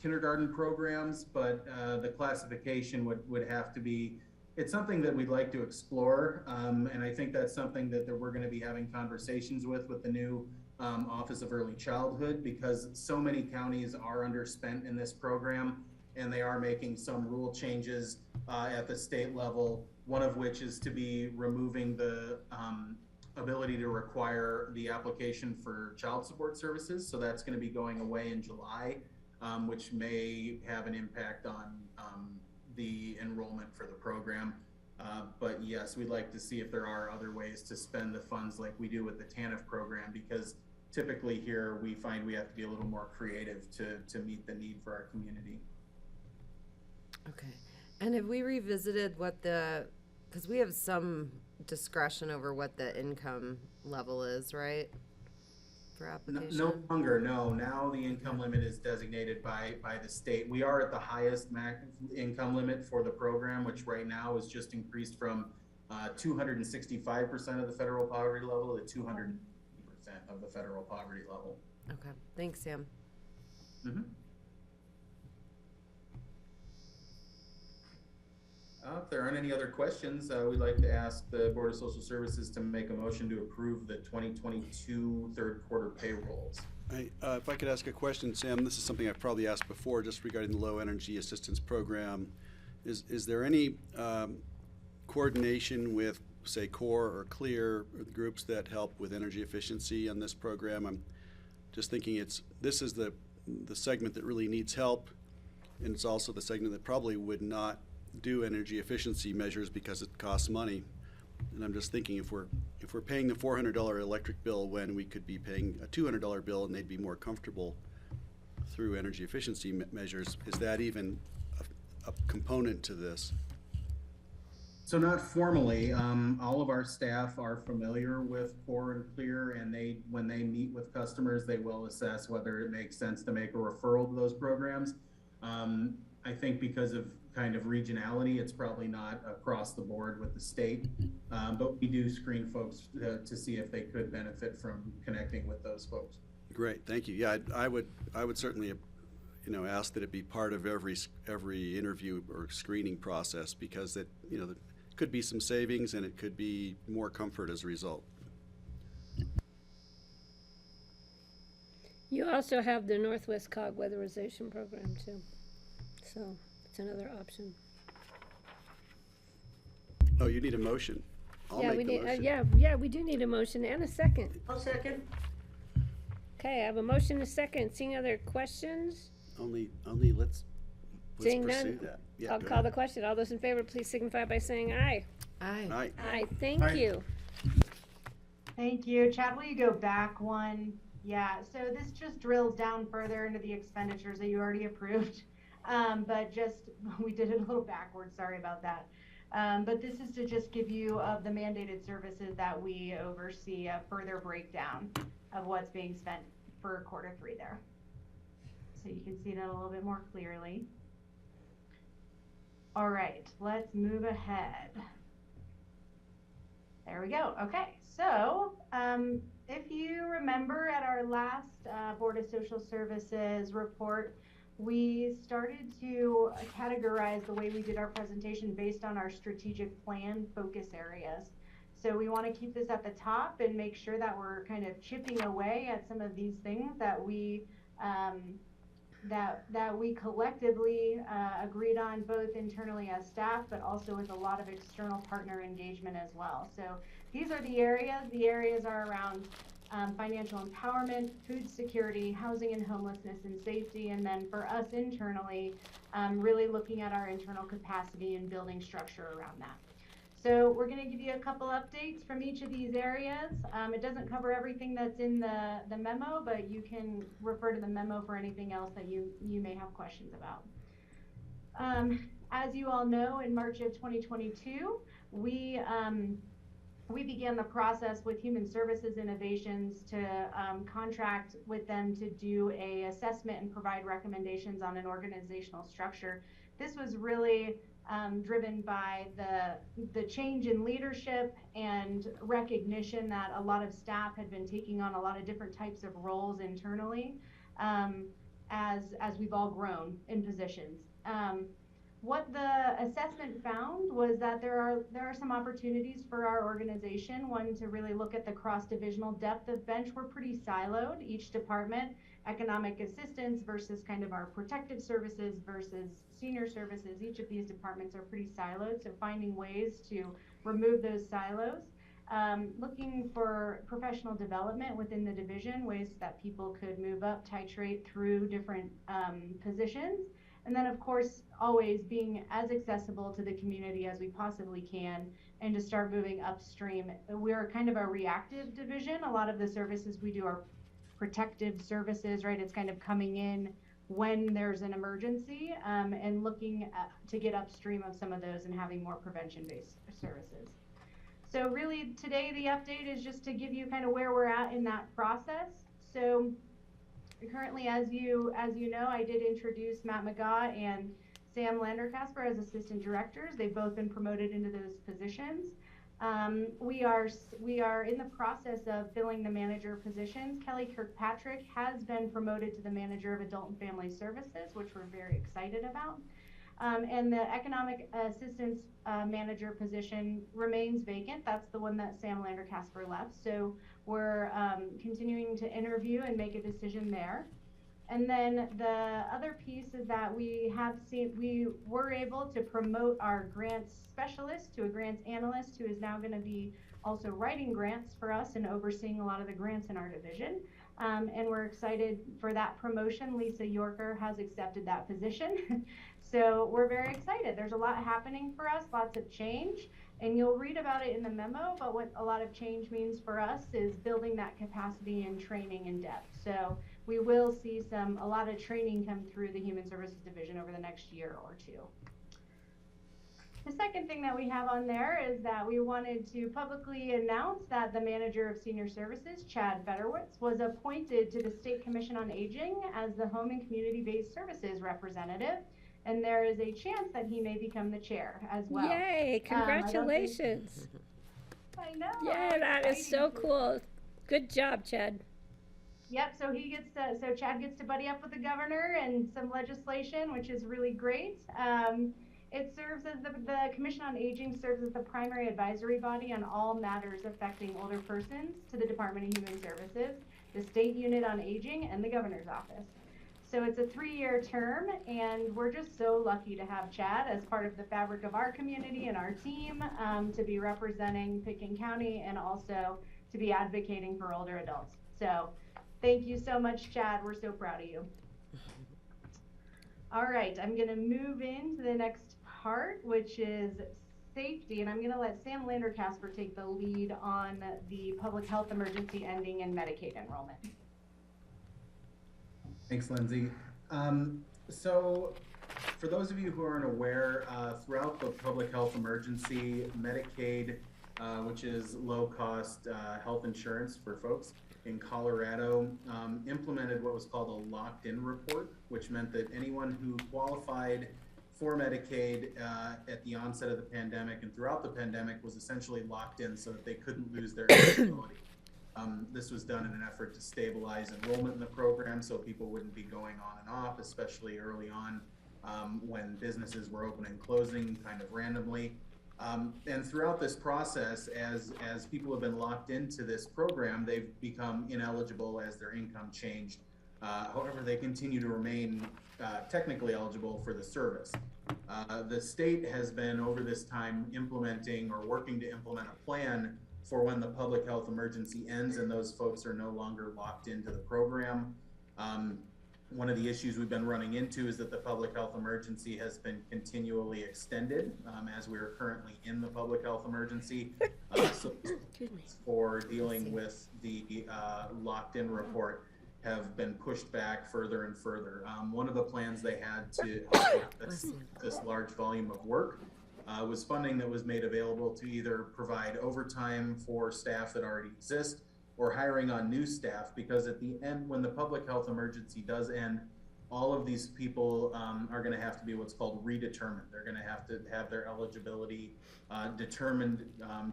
kindergarten programs, but the classification would have to be, it's something that we'd like to explore. And I think that's something that we're going to be having conversations with the new Office of Early Childhood, because so many counties are underspent in this program, and they are making some rule changes at the state level, one of which is to be removing the ability to require the application for child support services. So that's going to be going away in July, which may have an impact on the enrollment for the program. But yes, we'd like to see if there are other ways to spend the funds like we do with the TANF program, because typically here we find we have to be a little more creative to meet the need for our community. Okay. And have we revisited because we have some discretion over what the income level is, right? For application? No longer, no. Now the income limit is designated by the state. We are at the highest income limit for the program, which right now is just increased from 265% of the federal poverty level to 200% of the federal poverty level. Okay. Thanks, Sam. Mm-hmm. If there aren't any other questions, we'd like to ask the Board of Social Services to make a motion to approve the 2022 third quarter payrolls. If I could ask a question, Sam, this is something I've probably asked before, just regarding the low energy assistance program. Is there any coordination with, say, CORE or CLEAR, or the groups that help with energy efficiency on this program? I'm just thinking this is the segment that really needs help, and it's also the segment that probably would not do energy efficiency measures because it costs money. And I'm just thinking, if we're paying the $400 electric bill when we could be paying a $200 bill and they'd be more comfortable through energy efficiency measures, is that even a component to this? So not formally, all of our staff are familiar with CORE and CLEAR, and when they meet with customers, they will assess whether it makes sense to make a referral to those programs. I think because of kind of regionality, it's probably not across the board with the state, but we do screen folks to see if they could benefit from connecting with those folks. Great, thank you. Yeah, I would certainly, ask that it be part of every interview or screening process, because there could be some savings and it could be more comfort as a result. You also have the Northwest Cog Weatherization Program too, so it's another option. Oh, you need a motion. I'll make the motion. Yeah, we do need a motion and a second. I'll second. Okay, I have a motion and a second. Seeing other questions? Only let's Seeing pursue none, that. Yeah, I'll go call ahead. the question. All those in favor, please signify by saying aye. Aye. Aye. Aye, thank Aye. you. Thank you. Chad, will you go back one? Yeah, so this just drills down further into the expenditures that you already approved. But we did it a little backwards, sorry about that. But this is to just give you of the mandated services that we oversee a further breakdown of what's being spent for quarter 3 there. So you can see that a little bit more clearly. All right, let's move ahead. There we go. Okay, so if you remember at our last Board of Social Services report, we started to categorize the way we did our presentation based on our strategic plan focus areas. So we want to keep this at the top and make sure that we're kind of chipping away at some of these things that we that we collectively agreed on, both internally as staff, but also with a lot of external partner engagement as well. So these are the areas. The areas are around financial empowerment, food security, housing and homelessness and safety, and then for us internally, really looking at our internal capacity and building structure around that. So we're going to give you a couple updates from each of these areas. It doesn't cover everything that's in the memo, but you can refer to the memo for anything else that you may have questions about. As you all know, in March of 2022, we began the process with Human Services Innovations to contract with them to do a assessment and provide recommendations on an organizational structure. This was really driven by the change in leadership and recognition that a lot of staff had been taking on a lot of different types of roles internally as we've all grown in positions. What the assessment found was that there are some opportunities for our organization. One, to really look at the cross-divisional depth of bench. We're pretty siloed, each department, economic assistance versus kind of our protective services versus senior services. Each of these departments are pretty siloed, so finding ways to remove those silos. Looking for professional development within the division, ways that people could move up, titrate through different positions. And then, of course, always being as accessible to the community as we possibly can, and to start moving upstream. We're kind of a reactive division. A lot of the services we do are protective services, right? It's kind of coming in when there's an emergency, and looking to get upstream of some of those and having more prevention-based services. So really, today the update is just to give you kind of where we're at in that process. So currently, as you know, I did introduce Matt McGaw and Sam Landerkasper as assistant directors. They've both been promoted into those positions. We are in the process of filling the manager positions. Kelly Kirkpatrick has been promoted to the manager of adult and family services, which we're very excited about. And the economic assistance manager position remains vacant. That's the one that Sam Landerkasper left. So we're continuing to interview and make a decision there. And then the other piece is that we were able to promote our grants specialist to a grants analyst, who is now going to be also writing grants for us and overseeing a lot of the grants in our division. And we're excited for that promotion. Lisa Yorker has accepted that position. So we're very excited. There's a lot happening for us, lots of change, and you'll read about it in the memo, but what a lot of change means for us is building that capacity and training in depth. So we will see a lot of training come through the Human Services Division over the next year or two. The second thing that we have on there is that we wanted to publicly announce that the manager of senior services, Chad Federwitz, was appointed to the State Commission on Aging as the Home and Community-Based Services representative. And there is a chance that he may become the chair as well. Yay, congratulations. I know. Yeah, that is so cool. Good job, Chad. Yep, so Chad gets to buddy up with the governor and some legislation, which is really great. It serves as the Commission on Aging serves as the primary advisory body on all matters affecting older persons to the Department of Human Services, the State Unit on Aging, and the Governor's Office. So it's a 3-year term, and we're just so lucky to have Chad as part of the fabric of our community and our team, to be representing Pitkin County and also to be advocating for older adults. So thank you so much, Chad. We're so proud of you. All right, I'm going to move into the next part, which is safety, and I'm going to let Sam Landerkasper take the lead on the public health emergency ending and Medicaid enrollment. Thanks, Lindsay. So for those of you who aren't aware, throughout the public health emergency, Medicaid, which is low-cost health insurance for folks in Colorado, implemented what was called a locked-in report, which meant that anyone who qualified for Medicaid at the onset of the pandemic and throughout the pandemic was essentially locked in so that they couldn't lose their eligibility. This was done in an effort to stabilize enrollment in the program so people wouldn't be going on and off, especially early on when businesses were open and closing kind of randomly. And throughout this process, as people have been locked into this program, they've become ineligible as their income changed. However, they continue to remain technically eligible for the service. The state has been over this time implementing or working to implement a plan for when the public health emergency ends and those folks are no longer locked into the program. One of the issues we've been running into is that the public health emergency has been continually extended as we are currently in the public health emergency. So for dealing with the locked-in report have been pushed back further and further. One of the plans they had to help with this large volume of work was funding that was made available to either provide overtime for staff that already exist or hiring on new staff, because at the end, when the public health emergency does end, all of these people are going to have to be what's called redetermined. They're going to have their eligibility determined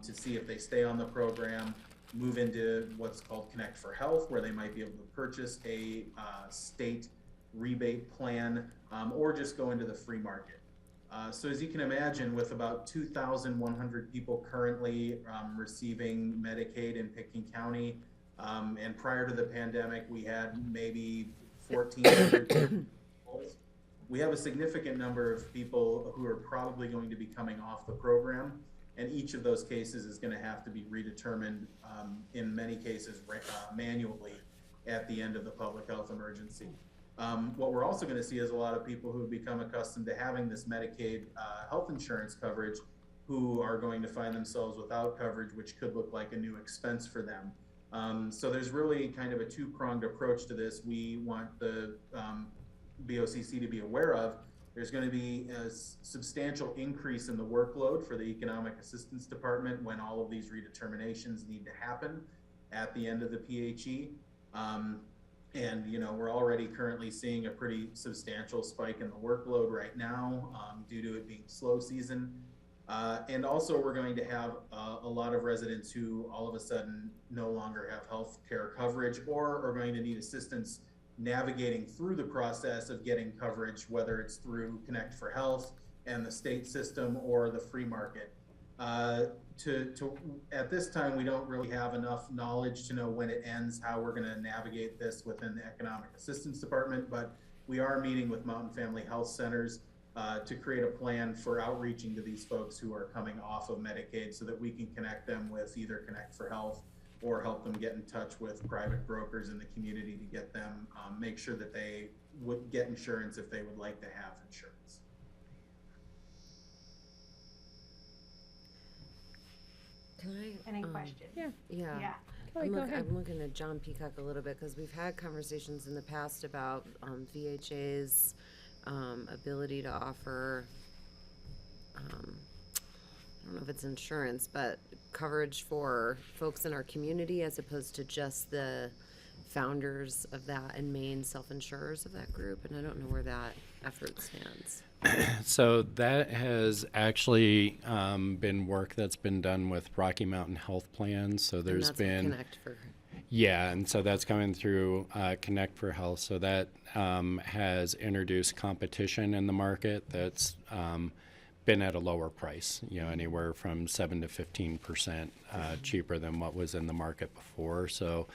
to see if they stay on the program, move into what's called Connect for Health, where they might be able to purchase a state rebate plan, or just go into the free market. So as you can imagine, with about 2,100 people currently receiving Medicaid in Pitkin County, and prior to the pandemic, we had maybe 1,400 people. We have a significant number of people who are probably going to be coming off the program, and each of those cases is going to have to be redetermined, in many cases manually, at the end of the public health emergency. What we're also going to see is a lot of people who have become accustomed to having this Medicaid health insurance coverage who are going to find themselves without coverage, which could look like a new expense for them. So there's really kind of a two-pronged approach to this. We want the BOCC to be aware of there's going to be a substantial increase in the workload for the Economic Assistance Department when all of these redeterminations need to happen at the end of the PHE. And, you know, we're already currently seeing a pretty substantial spike in the workload right now due to it being slow season. And also we're going to have a lot of residents who all of a sudden no longer have health care coverage or are going to need assistance navigating through the process of getting coverage, whether it's through Connect for Health and the state system or the free market. At this time, we don't really have enough knowledge to know when it ends, how we're going to navigate this within the Economic Assistance Department, but we are meeting with Mountain Family Health Centers to create a plan for outreaching to these folks who are coming off of Medicaid so that we can connect them with either Connect for Health or help them get in touch with private brokers in the community to get them, make sure that they would get insurance if they would like to have insurance. Can I? Any questions? Yeah. Yeah. Kelly, go ahead. I'm looking at John Peacock a little bit because we've had conversations in the past about VHA's ability to offer, I don't know if it's insurance, but coverage for folks in our community as opposed to just the founders of that and main self-insurers of that group. And I don't know where that effort stands. So that has actually been work that's been done with Rocky Mountain Health Plans. So there's been Connect for. Yeah, and so that's coming through Connect for Health. So that has introduced competition in the market that's been at a lower price, you know, anywhere from 7 to 15% cheaper than what was in the market before. So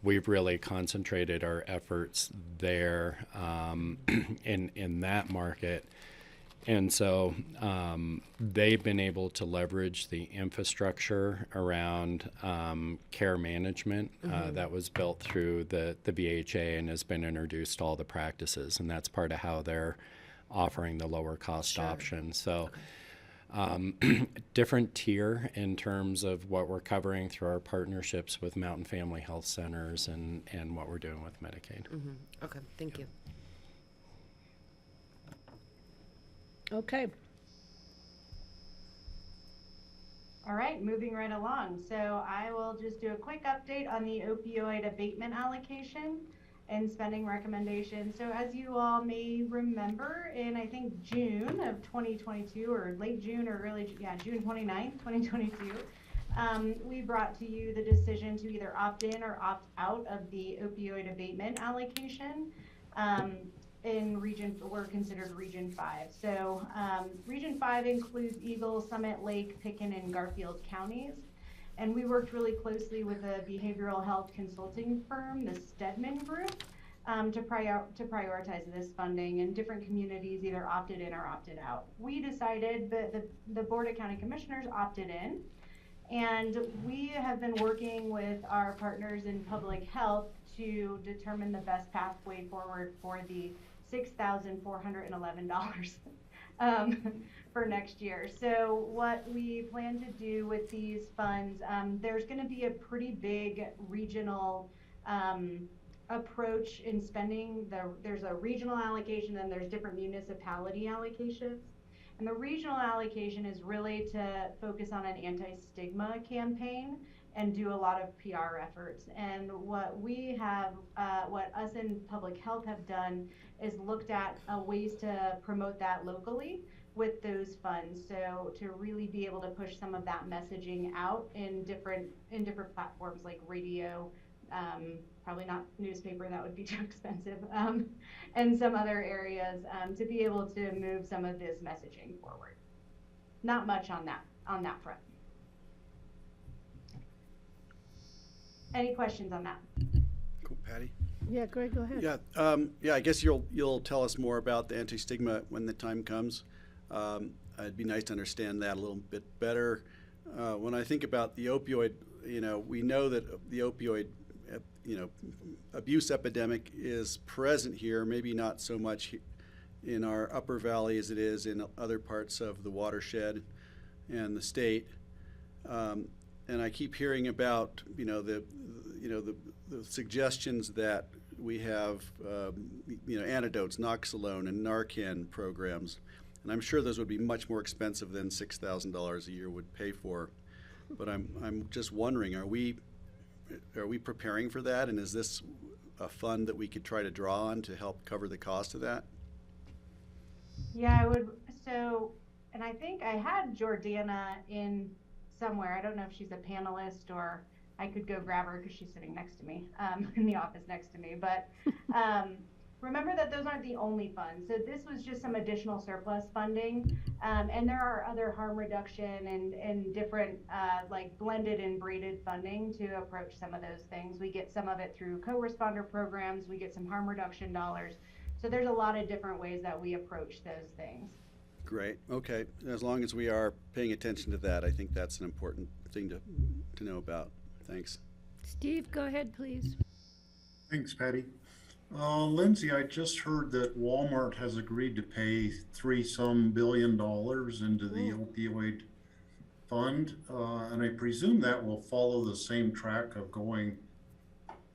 we've really concentrated our efforts there in that market. And so they've been able to leverage the infrastructure around care management that was built through the BHA and has been introduced to all the practices. And that's part of how they're offering the lower cost option. So different tier in terms of what we're covering through our partnerships with Mountain Family Health Centers and what we're doing with Medicaid. Okay, thank you. Okay. All right, moving right along. So I will just do a quick update on the opioid abatement allocation and spending recommendations. So as you all may remember, in I think June of 2022 or late June or really, yeah, June 29th, 2022, we brought to you the decision to either opt in or opt out of the opioid abatement allocation. were considered Region 5. So Region 5 includes Eagle, Summit, Lake, Picken, and Garfield counties. And we worked really closely with a behavioral health consulting firm, the Stedman Group, to prioritize this funding, and different communities either opted in or opted out. We decided that the Board of County Commissioners opted in, and we have been working with our partners in public health to determine the best pathway forward for the $6,411 for next year. So what we plan to do with these funds, there's going to be a pretty big regional approach in spending. There's a regional allocation, and there's different municipality allocations. And the regional allocation is really to focus on an anti-stigma campaign and do a lot of PR efforts. And what us in public health have done is looked at ways to promote that locally with those funds. So to really be able to push some of that messaging out in different platforms like radio, probably not newspaper, that would be too expensive, and some other areas, to be able to move some of this messaging forward. Not much on that front. Any questions on that? Cool, Patty? Yeah, Greg, go ahead. Yeah, I guess you'll tell us more about the anti-stigma when the time comes. It'd be nice to understand that a little bit better. When I think about the opioid, we know that the opioid, abuse epidemic is present here, maybe not so much in our upper valley as it is in other parts of the watershed and the state. And I keep hearing about, the suggestions that we have, antidotes, Noxalone and Narcan programs. And I'm sure those would be much more expensive than $6,000 a year would pay for. But I'm just wondering, are we preparing for that? And is this a fund that we could try to draw on to help cover the cost of that? Yeah, I would. So, and I think I had Jordana in somewhere. I don't know if she's a panelist, or I could go grab her because she's sitting next to me, in the office next to me. But remember that those aren't the only funds. So this was just some additional surplus funding. And there are other harm reduction and different like blended and braided funding to approach some of those things. We get some of it through co-responder programs. We get some harm reduction dollars. So there's a lot of different ways that we approach those things. Great. Okay. As long as we are paying attention to that, I think that's an important thing to know about. Thanks. Steve, go ahead, please. Thanks, Patty. Lindsay, I just heard that Walmart has agreed to pay $3 billion into the opioid fund, and I presume that will follow the same track of going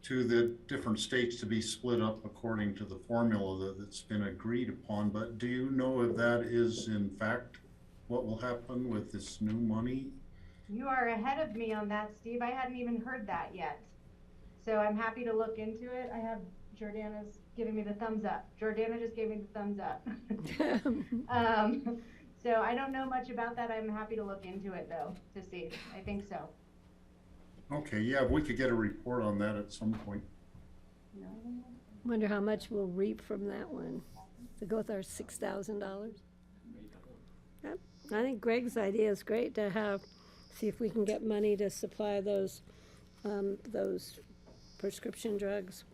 to the different states to be split up according to the formula that's been agreed upon. But do you know if that is in fact what will happen with this new money? You are ahead of me on that, Steve. I hadn't even heard that yet. So I'm happy to look into it. I have Jordana's giving me the thumbs up. Jordana just gave me the thumbs up. So I don't know much about that. I'm happy to look into it though, to see. I think so. Okay, yeah, if we could get a report on that at some point. No. Wonder how much we'll reap from that one to go with our $6,000. Yep. I think Greg's idea is great to see if we can get money to supply those prescription drugs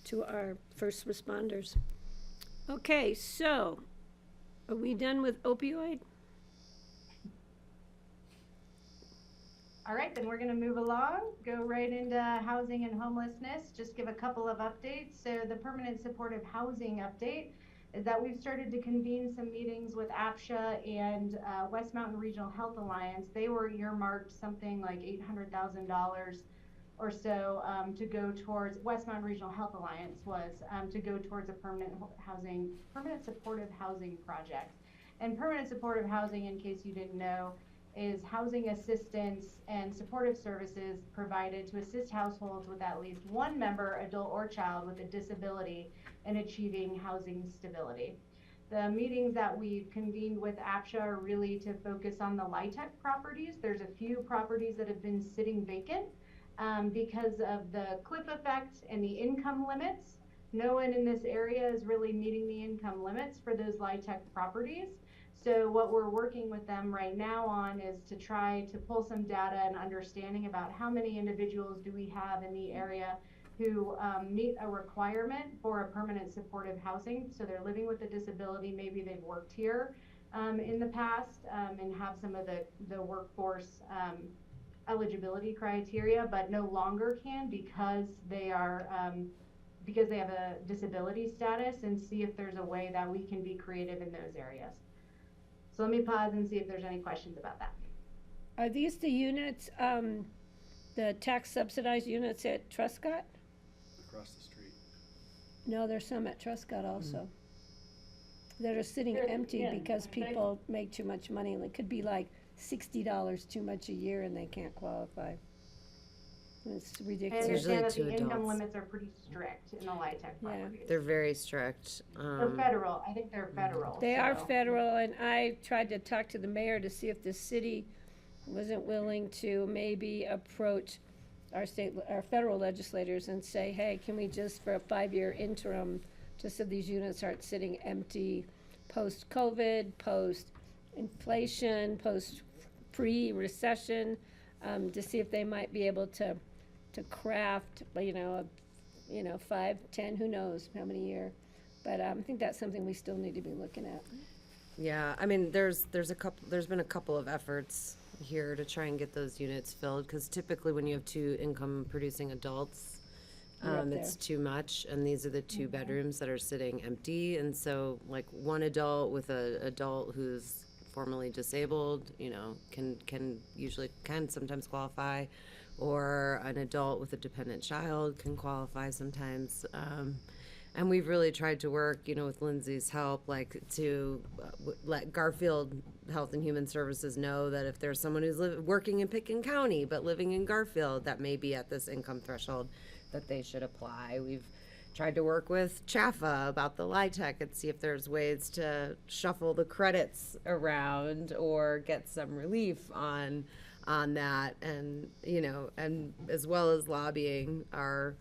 to our first responders. Okay, so are we done with opioid? All right, then we're going to move along, go right into housing and homelessness. Just give a couple of updates. So the permanent supportive housing update is that we've started to convene some meetings with APSHA and West Mountain Regional Health Alliance. They were earmarked something like $800,000 or so to go towards, West Mountain Regional Health Alliance was to go towards a permanent supportive housing project. And permanent supportive housing, in case you didn't know, is housing assistance and supportive services provided to assist households with at least one member, adult or child, with a disability in achieving housing stability. The meetings that we've convened with APSHA are really to focus on the LIHTC properties. There's a few properties that have been sitting vacant because of the cliff effect and the income limits no one in this area is really meeting the income limits for those LIHTC properties. So what we're working with them right now on is to try to pull some data and understanding about how many individuals do we have in the area who meet a requirement for a permanent supportive housing. So they're living with a disability, maybe they've worked here in the past and have some of the workforce eligibility criteria, but no longer can because they are because they have a disability status, and see if there's a way that we can be creative in those areas. So let me pause and see if there's any questions about that. Are these the units, the tax subsidized units at Truscott? Across the street. No, there's some at Truscott also. That are sitting empty yeah, because I think- people make too much money. It could be like $60 too much a year and they can't qualify. It's I ridiculous. usually understand that two the income adults. limits are pretty strict in the LIHTC properties. They're very strict. They're federal. I think they're federal. They are so. federal, and I tried to talk to the mayor to see if the city wasn't willing to maybe approach our federal legislators and say, hey, can we just, for a 5-year interim, just so these units aren't sitting empty post-COVID, post-inflation, pre-recession, to see if they might be able to craft, 5, 10, who knows how many year. But I think that's something we still need to be looking at. Yeah, I mean, there's been a couple of efforts here to try and get those units filled, because typically when you have 2 income producing adults, You're up it's there. too much, and these are the 2 bedrooms that are sitting empty, and so like one adult with a adult who's formerly disabled, can sometimes qualify, or an adult with a dependent child can qualify sometimes. And we've really tried to work, with Lindsay's help, to let Garfield Health and Human Services know that if there's someone who's working in Picken County but living in Garfield that may be at this income threshold, that they should apply. We've tried to work with Chaffa about the LIHTC and see if there's ways to shuffle the credits around or get some relief on that, and and as well as lobbying our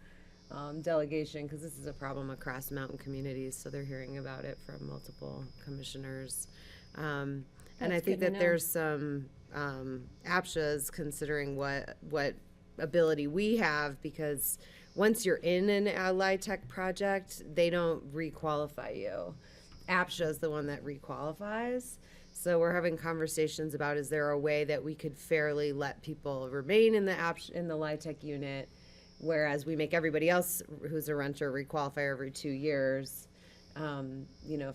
delegation, because this is a problem across mountain communities, so they're hearing about it from multiple commissioners. And I That's think good to that know. there's some APSHAs considering what ability we have, because once you're in a LIHTC project, they don't re-qualify you. APSHA is the one that re-qualifies. So we're having conversations about, is there a way that we could fairly let people remain in the LIHTC unit, whereas we make everybody else who's a renter re-qualify every 2 years.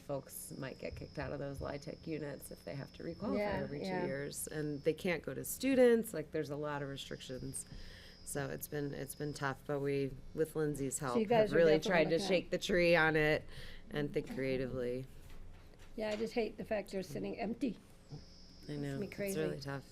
Folks might get kicked out of those LIHTC units if they have to re-qualify Yeah, every 2 yeah. years, and they can't go to students. There's a lot of restrictions. So it's been tough, but we, with Lindsay's help, you guys have are really definitely tried to looking at- shake the tree on it and think creatively. Yeah, I just hate the fact they're sitting empty. I know, me it's crazy. really tough.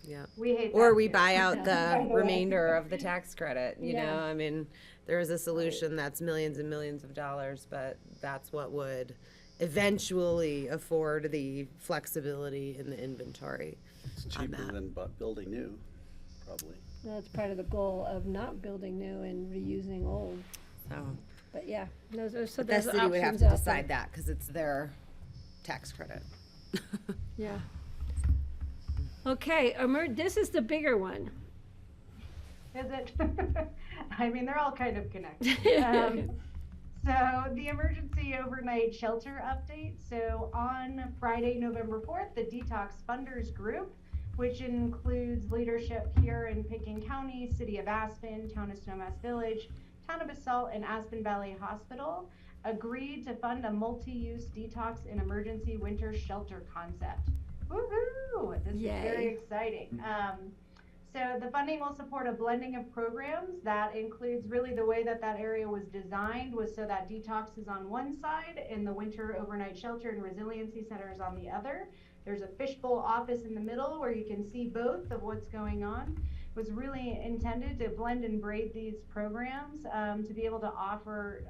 Yeah. We hate Or that we too. buy out the By the way. remainder of the tax credit, Yeah. I mean, there is a solution that's millions and millions of dollars, but that's what would eventually afford the flexibility in the inventory. It's on cheaper that. than building new, probably. That's part of the goal of not building new and reusing old. So, But yeah, those are, so but there's that city would have options to out there. decide that, because it's their tax credit. Yeah. Okay, this is the bigger one. Is it? I mean, they're all kind of connected. So the emergency overnight shelter update. So on Friday, November 4th, the Detox Funders Group, which includes leadership here in Picken County, City of Aspen, Town of Snowmass Village, Town of Basalt, and Aspen Valley Hospital, agreed to fund a multi-use detox and emergency winter shelter concept. Woohoo! This Yay. is very exciting. So the funding will support a blending of programs that includes really the way that area was designed was so that detox is on one side and the winter overnight shelter and resiliency center is on the other. There's a fishbowl office in the middle where you can see both of what's going on. It was really intended to blend and braid these programs to be able to offer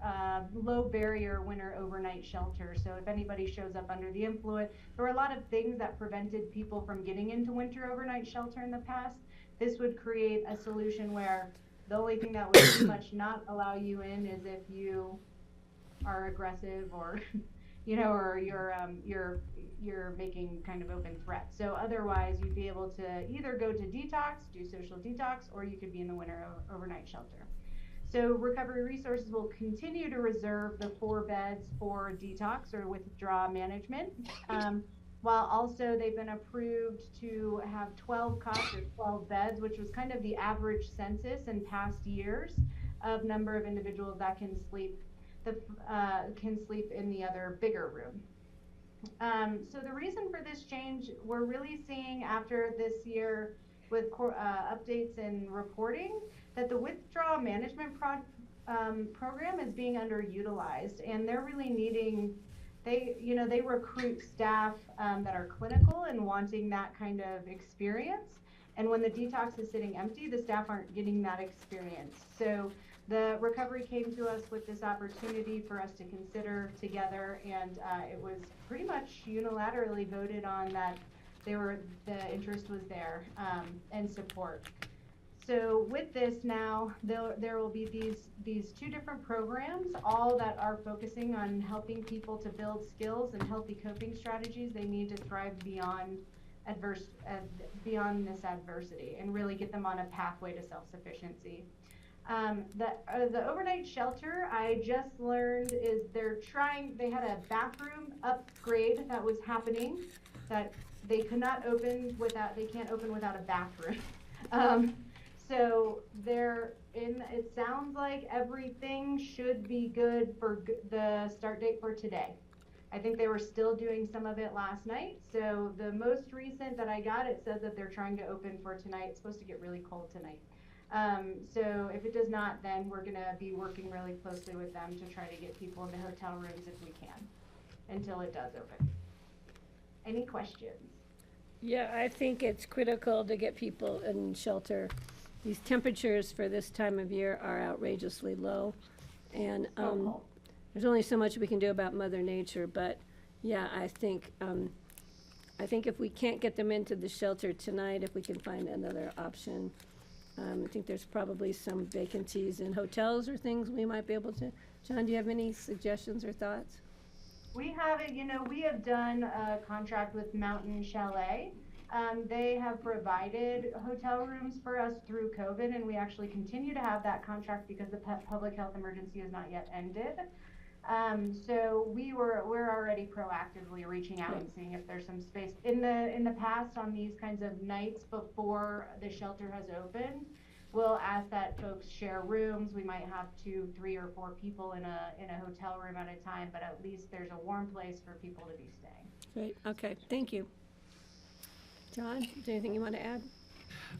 low barrier winter overnight shelter. So if anybody shows up under the influence, there were a lot of things that prevented people from getting into winter overnight shelter in the past. This would create a solution where the only thing that would pretty much not allow you in is if you are aggressive or, you know, or you're making kind of open threats. So otherwise, you'd be able to either go to detox, do social detox, or you could be in the winter overnight shelter. So Recovery Resources will continue to reserve the 4 beds for detox or withdrawal management, while also they've been approved to have 12 cots or 12 beds, which was kind of the average census in past years of number of individuals that can sleep in the other bigger room. So the reason for this change, we're really seeing after this year with updates and reporting that the withdrawal management program is being underutilized, and they're really needing, they recruit staff that are clinical and wanting that kind of experience. And when the detox is sitting empty, the staff aren't getting that experience. So the recovery came to us with this opportunity for us to consider together, and it was pretty much unilaterally voted on that the interest was there, and support. So with this now, there will be these 2 different programs, all that are focusing on helping people to build skills and healthy coping strategies they need to thrive beyond this adversity and really get them on a pathway to self-sufficiency. The overnight shelter, I just learned, is they had a bathroom upgrade that was happening that they can't open without a bathroom. So it sounds like everything should be good for the start date for today. I think they were still doing some of it last night. So the most recent that I got, it said that they're trying to open for tonight. It's supposed to get really cold tonight. So if it does not, then we're gonna be working really closely with them to try to get people into hotel rooms if we can, until it does open. Any questions? Yeah, I think it's critical to get people in shelter. These temperatures for this time of year are outrageously low, and there's only so much we can do about Mother Nature. But yeah, I think if we can't get them into the shelter tonight, if we can find another option, I think there's probably some vacancies in hotels or things we might be able to. John, do you have any suggestions or thoughts? We have done a contract with Mountain Chalet. They have provided hotel rooms for us through COVID, and we actually continue to have that contract because the public health emergency has not yet ended. So we're already proactively reaching out and seeing if there's some space. In the past, on these kinds of nights before the shelter has opened, we'll ask that folks share rooms. We might have 2, 3, or 4 people in a hotel room at a time, but at least there's a warm place for people to be staying. Great, okay, thank you. John, is there anything you want to add?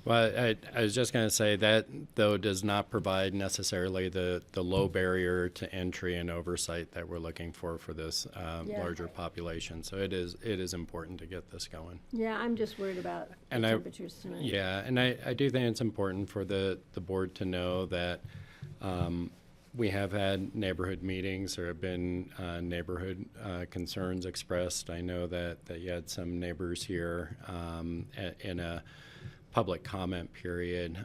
Well, I was just going to say that, though, does not provide necessarily the low barrier to entry and oversight that we're looking for this larger population. So it is important to get this going. Yeah, I'm just worried about the temperatures tonight. Yeah, and I do think it's important for the board to know that we have had neighborhood meetings. There have been neighborhood concerns expressed. I know that you had some neighbors here in a public comment period.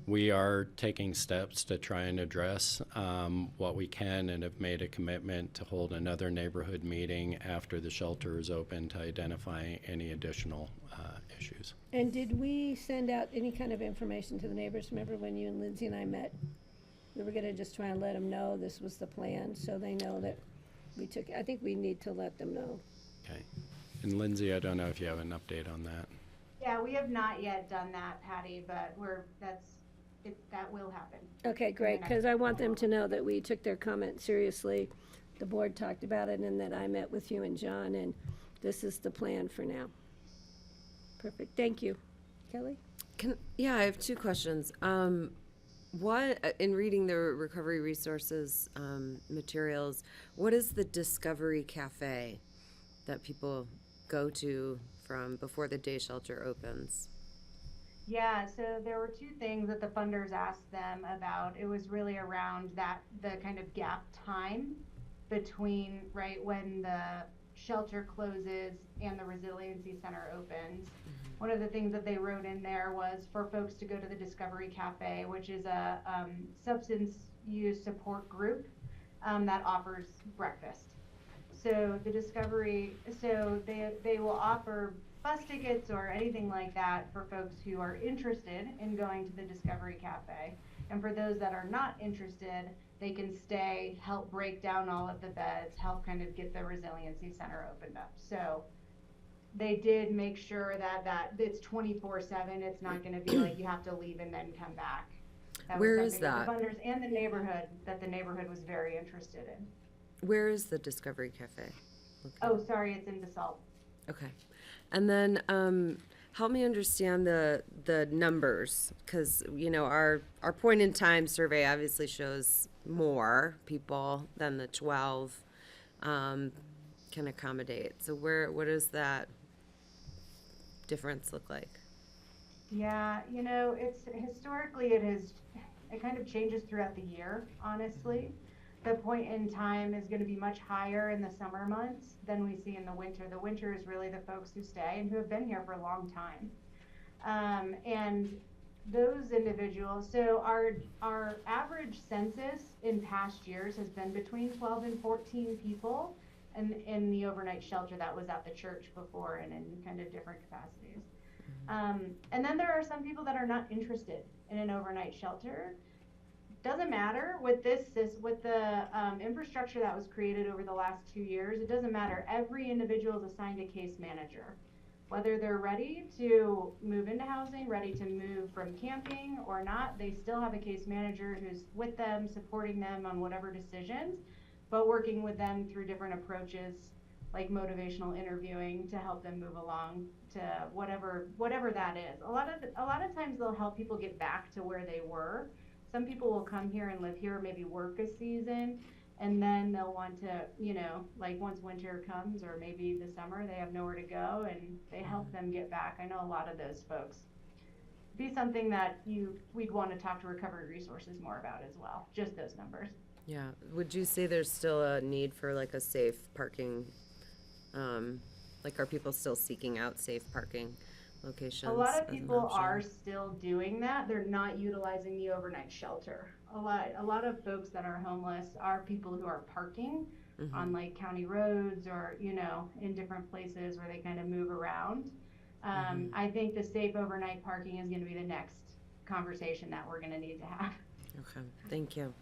We are taking steps to try and address what we can, and have made a commitment to hold another neighborhood meeting after the shelter is open to identify any additional issues. And did we send out any kind of information to the neighbors? Remember when you and Lindsay and I met? We were gonna just try and let them know this was the plan, so they know that we took, I think we need to let them know. Okay. And Lindsay, I don't know if you have an update on that. Yeah, we have not yet done that, Patty, but that will happen. Okay, great, because I want them to know that we took their comment seriously. The board talked about it, and that I met with you and John, and this is the plan for now. Perfect, thank you. Kelly? Yeah, I have 2 questions. What, in reading the Recovery Resources materials, what is the Discovery Cafe that people go to from before the day shelter opens? Yeah, so there were 2 things that the funders asked them about. It was really around the kind of gap time between when the shelter closes and the Resiliency Center opens. One of the things that they wrote in there was for folks to go to the Discovery Cafe, which is a substance use support group that offers breakfast. So the Discovery, so they will offer bus tickets or anything like that for folks who are interested in going to the Discovery Cafe. And for those that are not interested, they can stay, help break down all of the beds, help kind of get the resiliency center opened up. So they did make sure that it's 24/7. It's not going to be like you have to leave and then come back. Where was is something that? The funders and the neighborhood was very interested in. Where is the Discovery Cafe? Okay. Oh, sorry, it's in Basalt. Okay. And then help me understand the numbers, because our point in time survey obviously shows more people than the 12 can accommodate. So what does that difference look like? Yeah, it's historically it kind of changes throughout the year, honestly. The point in time is going to be much higher in the summer months than we see in the winter. The winter is really the folks who stay and who have been here for a long time. And those individuals, so our average census in past years has been between 12 and 14 people in the overnight shelter that was at the church before and in kind of different capacities. And then there are some people that are not interested in an overnight shelter. Doesn't matter with the infrastructure that was created over the last 2 years. It doesn't matter. Every individual is assigned a case manager, whether they're ready to move into housing, ready to move from camping or not. They still have a case manager who's with them, supporting them on whatever decisions, but working with them through different approaches like motivational interviewing to help them move along to whatever that is. A lot of times they'll help people get back to where they were. Some people will come here and live here, maybe work a season, and then they'll want to, like once winter comes or maybe the summer, they have nowhere to go and they help them get back. I know a lot of those folks. Be something that we'd want to talk to Recovery Resources more about as well, just those numbers. Yeah. Would you say there's still a need for like a safe parking, like are people still seeking out safe parking locations? A lot of as an people option? are still doing that. They're not utilizing the overnight shelter. A lot of folks that are homeless are people who are parking on like county roads or, in different places where they kind of move around. I think the safe overnight parking is going to be the next conversation that we're going to need to have. Okay. Thank you.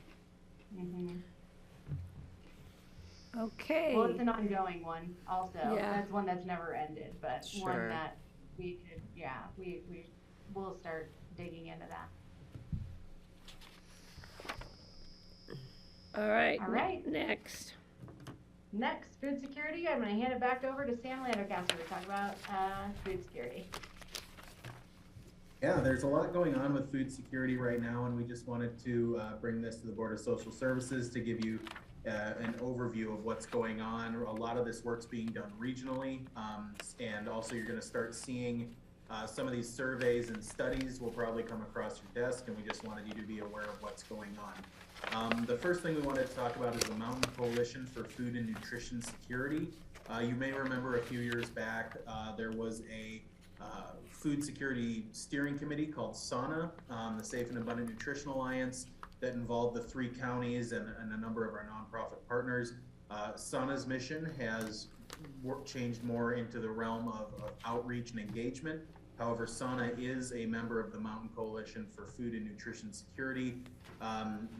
Okay. Well, it's an ongoing one also. Yeah. That's one that's never ended, but Sure. one that we could, we'll start digging into that. All right. All right. Next. Next, food security. I'm going to hand it back over to Sam Landercaster to talk about food security. Yeah, there's a lot going on with food security right now, and we just wanted to bring this to the Board of Social Services to give you an overview of what's going on. A lot of this work's being done regionally, and also you're going to start seeing some of these surveys and studies will probably come across your desk, and we just wanted you to be aware of what's going on. The first thing we wanted to talk about is the Mountain Coalition for Food and Nutrition Security. You may remember a few years back, there was a food security steering committee called SANA, the Safe and Abundant Nutrition Alliance, that involved the 3 counties and a number of our nonprofit partners. SANA's mission has changed more into the realm of outreach and engagement. However, SANA is a member of the Mountain Coalition for Food and Nutrition Security.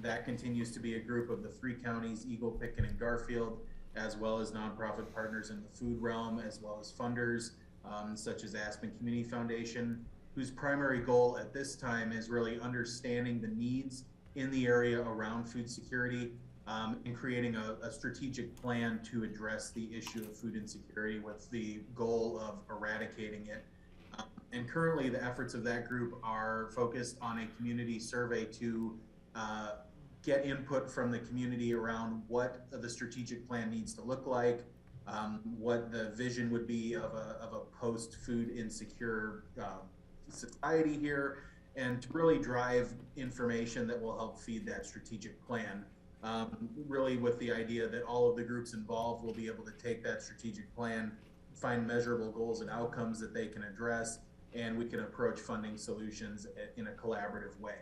That continues to be a group of the 3 counties, Eagle, Picken, and Garfield, as well as nonprofit partners in the food realm, as well as funders such as Aspen Community Foundation, whose primary goal at this time is really understanding the needs in the area around food security and creating a strategic plan to address the issue of food insecurity with the goal of eradicating it. And currently the efforts of that group are focused on a community survey to get input from the community around what the strategic plan needs to look like, what the vision would be of a post-food insecure society here, and to really drive information that will help feed that strategic plan. Really with the idea that all of the groups involved will be able to take that strategic plan, find measurable goals and outcomes that they can address, and we can approach funding solutions in a collaborative way.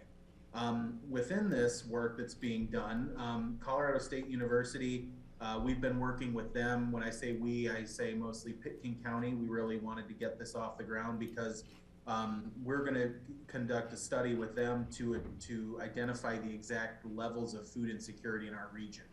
Within this work that's being done, Colorado State University, we've been working with them. When I say we, I say mostly Pitkin County. We really wanted to get this off the ground because we're going to conduct a study with them to identify the exact levels of food insecurity in our region.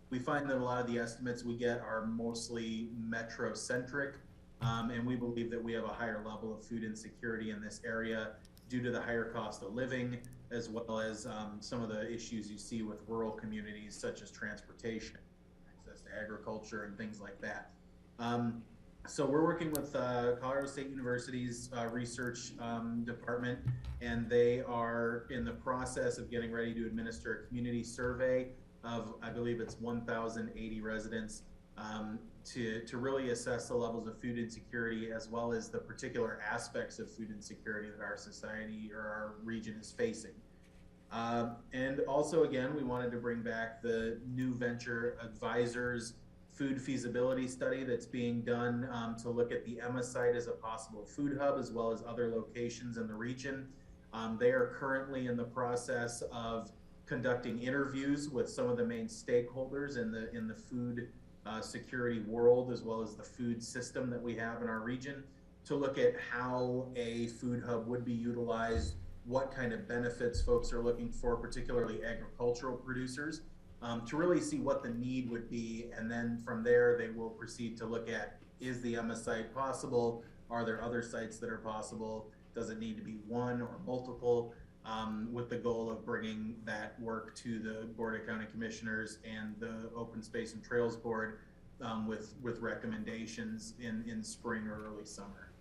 We find that a lot of the estimates we get are mostly metro-centric, and we believe that we have a higher level of food insecurity in this area due to the higher cost of living, as well as some of the issues you see with rural communities, such as transportation, access to agriculture, and things like that. So we're working with Colorado State University's research department, and they are in the process of getting ready to administer a community survey of, I believe it's 1,080 residents, to really assess the levels of food insecurity, as well as the particular aspects of food insecurity that our society or our region is facing. And also, again, we wanted to bring back the New Venture Advisors food feasibility study that's being done to look at the Emma site as a possible food hub, as well as other locations in the region. They are currently in the process of conducting interviews with some of the main stakeholders in the food security world, as well as the food system that we have in our region, to look at how a food hub would be utilized, what kind of benefits folks are looking for, particularly agricultural producers, to really see what the need would be. And then from there, they will proceed to look at, is the Emma site possible? Are there other sites that are possible? Does it need to be one or multiple? With the goal of bringing that work to the Board of County Commissioners and the Open Space and Trails Board with recommendations in spring or early summer.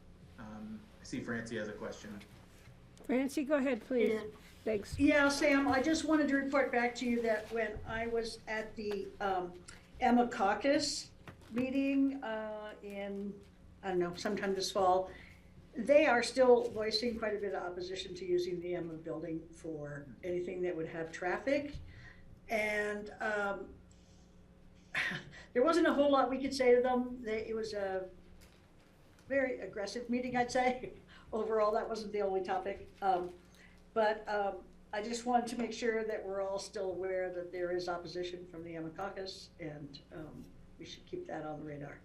I see Francie has a question. Francie, go ahead, please. Thanks. Yeah, Sam, I just wanted to report back to you that when I was at the Emma Caucus meeting in, I don't know, sometime this fall, they are still voicing quite a bit of opposition to using the Emma building for anything that would have traffic. And there wasn't a whole lot we could say to them. It was a very aggressive meeting, I'd say. Overall, that wasn't the only topic. But I just wanted to make sure that we're all still aware that there is opposition from the Emma Caucus, and we should keep that on the radar.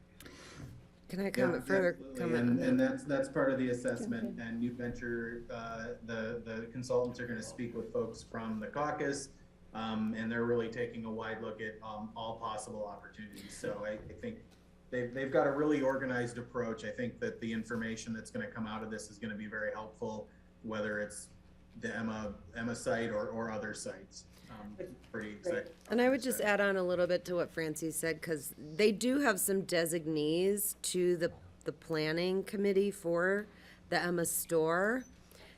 Can I comment further? And that's part of the assessment. And New Venture, the consultants are going to speak with folks from the caucus, and they're really taking a wide look at all possible opportunities. So I think they've got a really organized approach. I think that the information that's going to come out of this is going to be very helpful, whether it's the Emma site or other sites. Pretty excited. And I would just add on a little bit to what Francie said, because they do have some designees to the planning committee for the Emma store.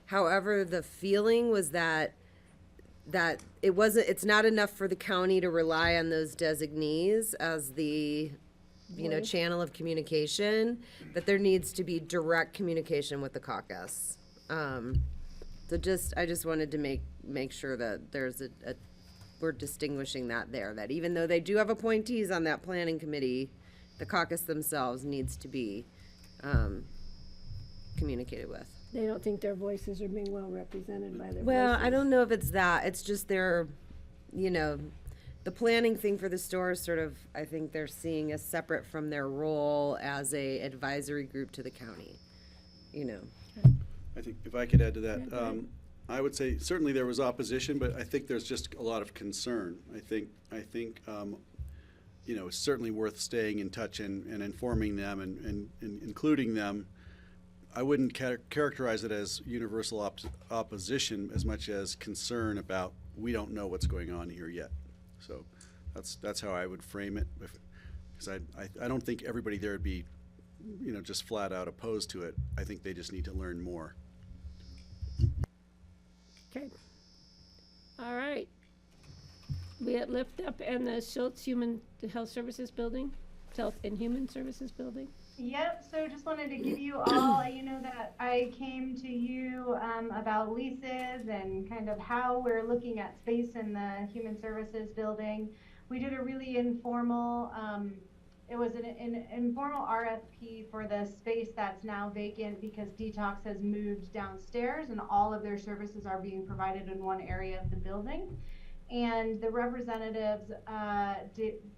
However, the feeling was that it's not enough for the county to rely on those designees as the channel of communication, that there needs to be direct communication with the caucus. So I just wanted to make sure that there's we're distinguishing that there, that even though they do have appointees on that planning committee, the caucus themselves needs to be communicated with. They don't think their voices are being well represented by their Well, voices. I don't know if it's that. It's just the planning thing for the store is sort of, I think they're seeing as separate from their role as a advisory group to the county, I think if I could add to that, I would say certainly there was opposition, but I think there's just a lot of concern. I think it's certainly worth staying in touch and informing them and including them. I wouldn't characterize it as universal opposition as much as concern about we don't know what's going on here yet. So that's how I would frame it, because I don't think everybody there would be just flat out opposed to it. I think they just need to learn more. Okay. All right. We at Lift Up and the Schultz Health Services Building, Health and Human Services Building. Yep, so just wanted to give you all, that I came to you about leases and kind of how we're looking at space in the Human Services Building. We did a really informal it was an informal RFP for the space that's now vacant because Detox has moved downstairs and all of their services are being provided in one area of the building. And the representatives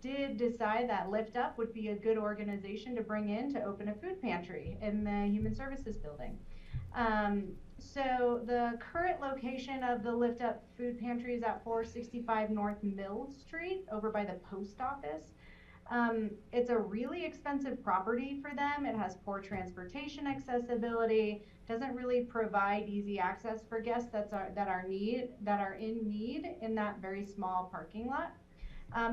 did decide that Lift Up would be a good organization to bring in to open a food pantry in the Human Services building. So the current location of the Lift Up food pantry is at 465 North Mill Street over by the post office. It's a really expensive property for them. It has poor transportation accessibility, doesn't really provide easy access for guests that are in need in that very small parking lot.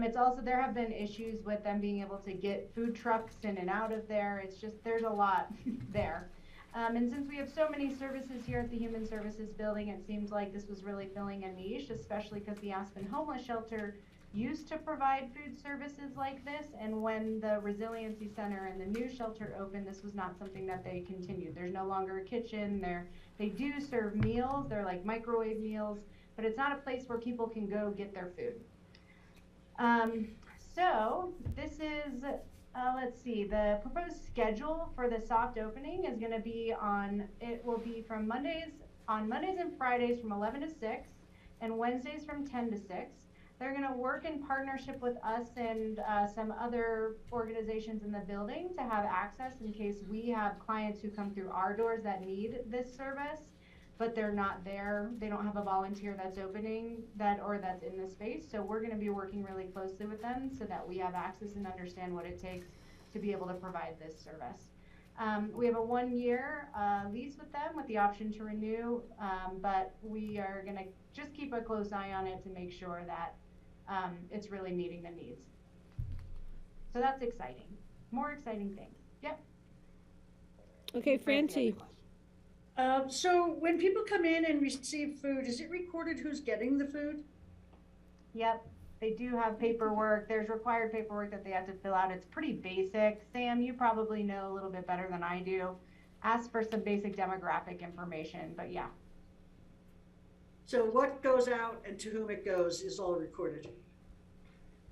It's also, there have been issues with them being able to get food trucks in and out of there. It's just, there's a lot there. And since we have so many services here at the Human Services building, it seems like this was really filling a niche, especially because the Aspen Homeless Shelter used to provide food services like this, and when the Resiliency Center and the new shelter opened, this was not something that they continued. There's no longer a kitchen. They do serve meals. They're like microwave meals, but it's not a place where people can go get their food. So this is, let's see, the proposed schedule for the soft opening is going to be it will be on Mondays and Fridays from 11 to 6, and Wednesdays from 10 to 6. They're going to work in partnership with us and some other organizations in the building to have access in case we have clients who come through our doors that need this service, but they're not there. They don't have a volunteer that's opening that or that's in the space. So we're going to be working really closely with them so that we have access and understand what it takes to be able to provide this service. We have a 1-year lease with them with the option to renew, but we are going to just keep a close eye on it to make sure that it's really meeting the needs. So that's exciting. More exciting things. Yep. Okay, Francie. So when people come in and receive food, is it recorded who's getting the food? Yep. They do have paperwork. There's required paperwork that they have to fill out. It's pretty basic. Sam, you probably know a little bit better than I do. Ask for some basic demographic information, but yeah. So what goes out and to whom it goes is all recorded.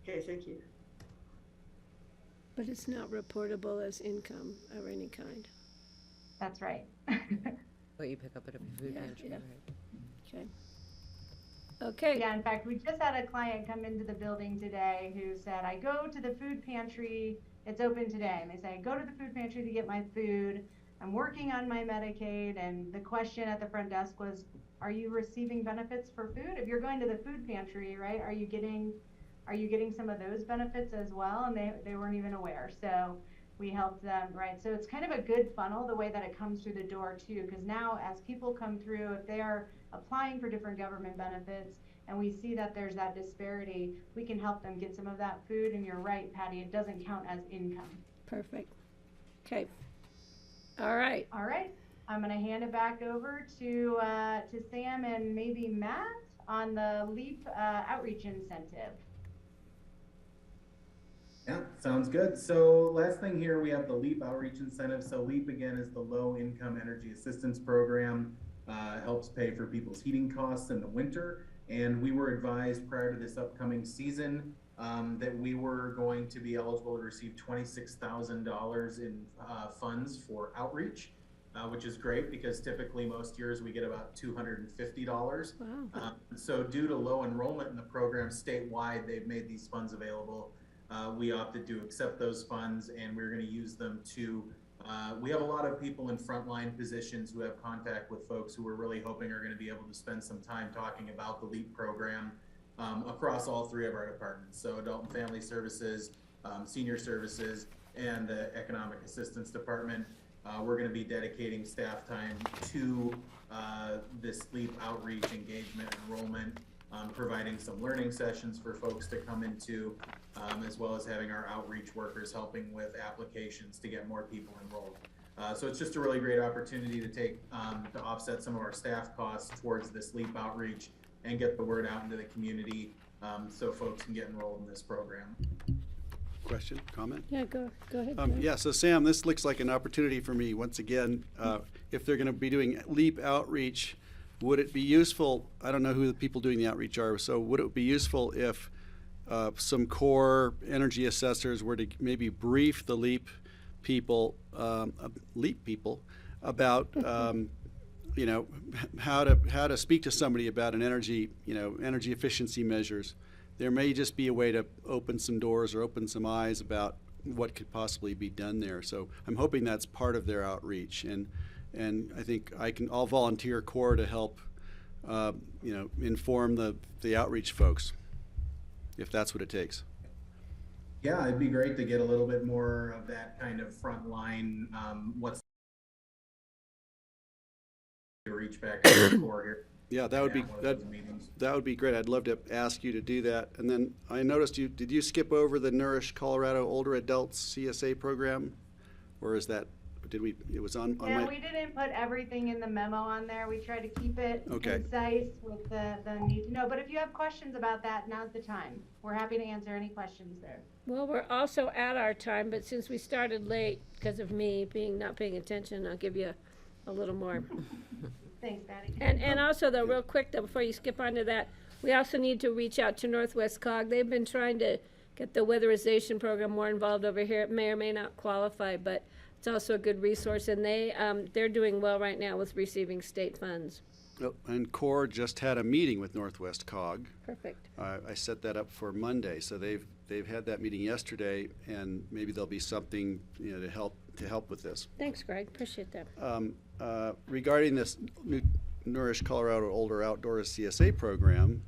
Okay, thank you. But it's not reportable as income of any kind. That's right. What you pick up at a food pantry, yeah. right? Okay. Okay. Yeah, in fact, we just had a client come into the building today who said, I go to the food pantry, it's open today. And they say, I go to the food pantry to get my food. I'm working on my Medicaid. And the question at the front desk was, are you receiving benefits for food? If you're going to the food pantry, right, are you getting some of those benefits as well? And they weren't even aware. So we helped them, right? So it's kind of a good funnel the way that it comes through the door too, because now as people come through, if they are applying for different government benefits and we see that there's that disparity, we can help them get some of that food. And you're right, Patty, it doesn't count as income. Perfect. Okay. All right. All right. I'm going to hand it back over to Sam and maybe Matt on the LEAP outreach incentive. Yeah, sounds good. So last thing here, we have the LEAP outreach incentive. So LEAP again is the low income energy assistance program, helps pay for people's heating costs in the winter. And we were advised prior to this upcoming season that we were going to be eligible to receive $26,000 in funds for outreach, which is great because typically most years we get about $250. Wow. So due to low enrollment in the program statewide, they've made these funds available. We opted to accept those funds and we're going to use them to, we have a lot of people in frontline positions who have contact with folks who we're really hoping are going to be able to spend some time talking about the LEAP program across all 3 of our departments. So adult and family services, senior services, and the economic assistance department. We're going to be dedicating staff time to this LEAP outreach, engagement, enrollment, providing some learning sessions for folks to come into, as well as having our outreach workers helping with applications to get more people enrolled. So it's just a really great opportunity to to offset some of our staff costs towards this LEAP outreach and get the word out into the community so folks can get enrolled in this program. Question, comment? Yeah, go ahead. Sam. Yeah, so Sam, this looks like an opportunity for me, once again, if they're going to be doing LEAP outreach, would it be useful, I don't know who the people doing the outreach are, so would it be useful if some core energy assessors were to maybe brief the LEAP people about how to speak to somebody about an energy efficiency measures. There may just be a way to open some doors or open some eyes about what could possibly be done there. So I'm hoping that's part of their outreach, and I think I'll volunteer core to help inform the outreach folks, if that's what it takes. Yeah, it'd be great to get a little bit more of that kind of front line, what's to reach back to the core here. Yeah, that would be great. I'd love to ask you to do that. And then I noticed did you skip over the Nourish Colorado Older Adults CSA program? Or is that, it was on Yeah, my... we didn't put everything in the memo on there. We tried to keep it Okay. concise with the need to know. But if you have questions about that, now's the time. We're happy to answer any questions there. Well, we're also at our time, but since we started late because of me not paying attention, I'll give you a little more. Thanks, Patty. And also, though, real quick, though, before you skip on to that, we also need to reach out to Northwest COG. They've been trying to get the weatherization program more involved over here. It may or may not qualify, but it's also a good resource, and they're doing well right now with receiving state funds. Oh, and CORE just had a meeting with Northwest COG. Perfect. I set that up for Monday, so they've had that meeting yesterday, and maybe there'll be something to help with this. Thanks, Greg. Appreciate that. Regarding this new Nourish Colorado Older Outdoors CSA program,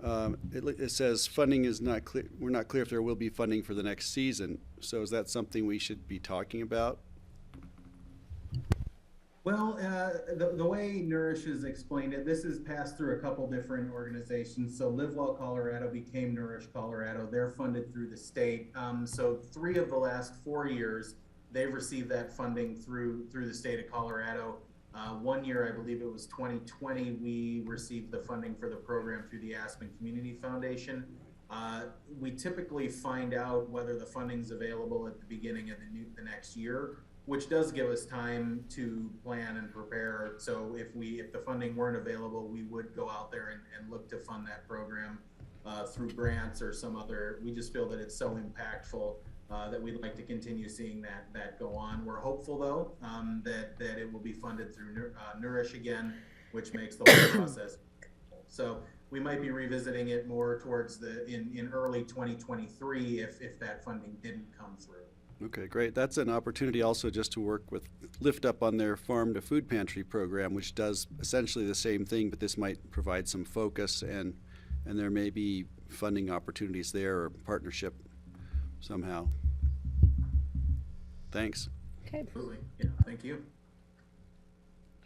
it says funding is not clear. We're not clear if there will be funding for the next season. So is that something we should be talking about? Well, the way Nourish has explained it, this has passed through a couple different organizations. So Live Well Colorado became Nourish Colorado. They're funded through the state. So 3 of the last 4 years, they've received that funding through the state of Colorado. 1 year, I believe it was 2020, we received the funding for the program through the Aspen Community Foundation. We typically find out whether the funding's available at the beginning of the next year, which does give us time to plan and prepare. So if the funding weren't available, we would go out there and look to fund that program through grants or some other. We just feel that it's so impactful that we'd like to continue seeing that go on. We're hopeful, though, that it will be funded through Nourish again, which makes the whole process. So we might be revisiting it more towards in early 2023 if that funding didn't come through. Okay, great. That's an opportunity also just to work with Lift Up on their Farm to Food Pantry program, which does essentially the same thing, but this might provide some focus, and there may be funding opportunities there or partnership somehow. Thanks. Okay. Absolutely. Yeah, thank you.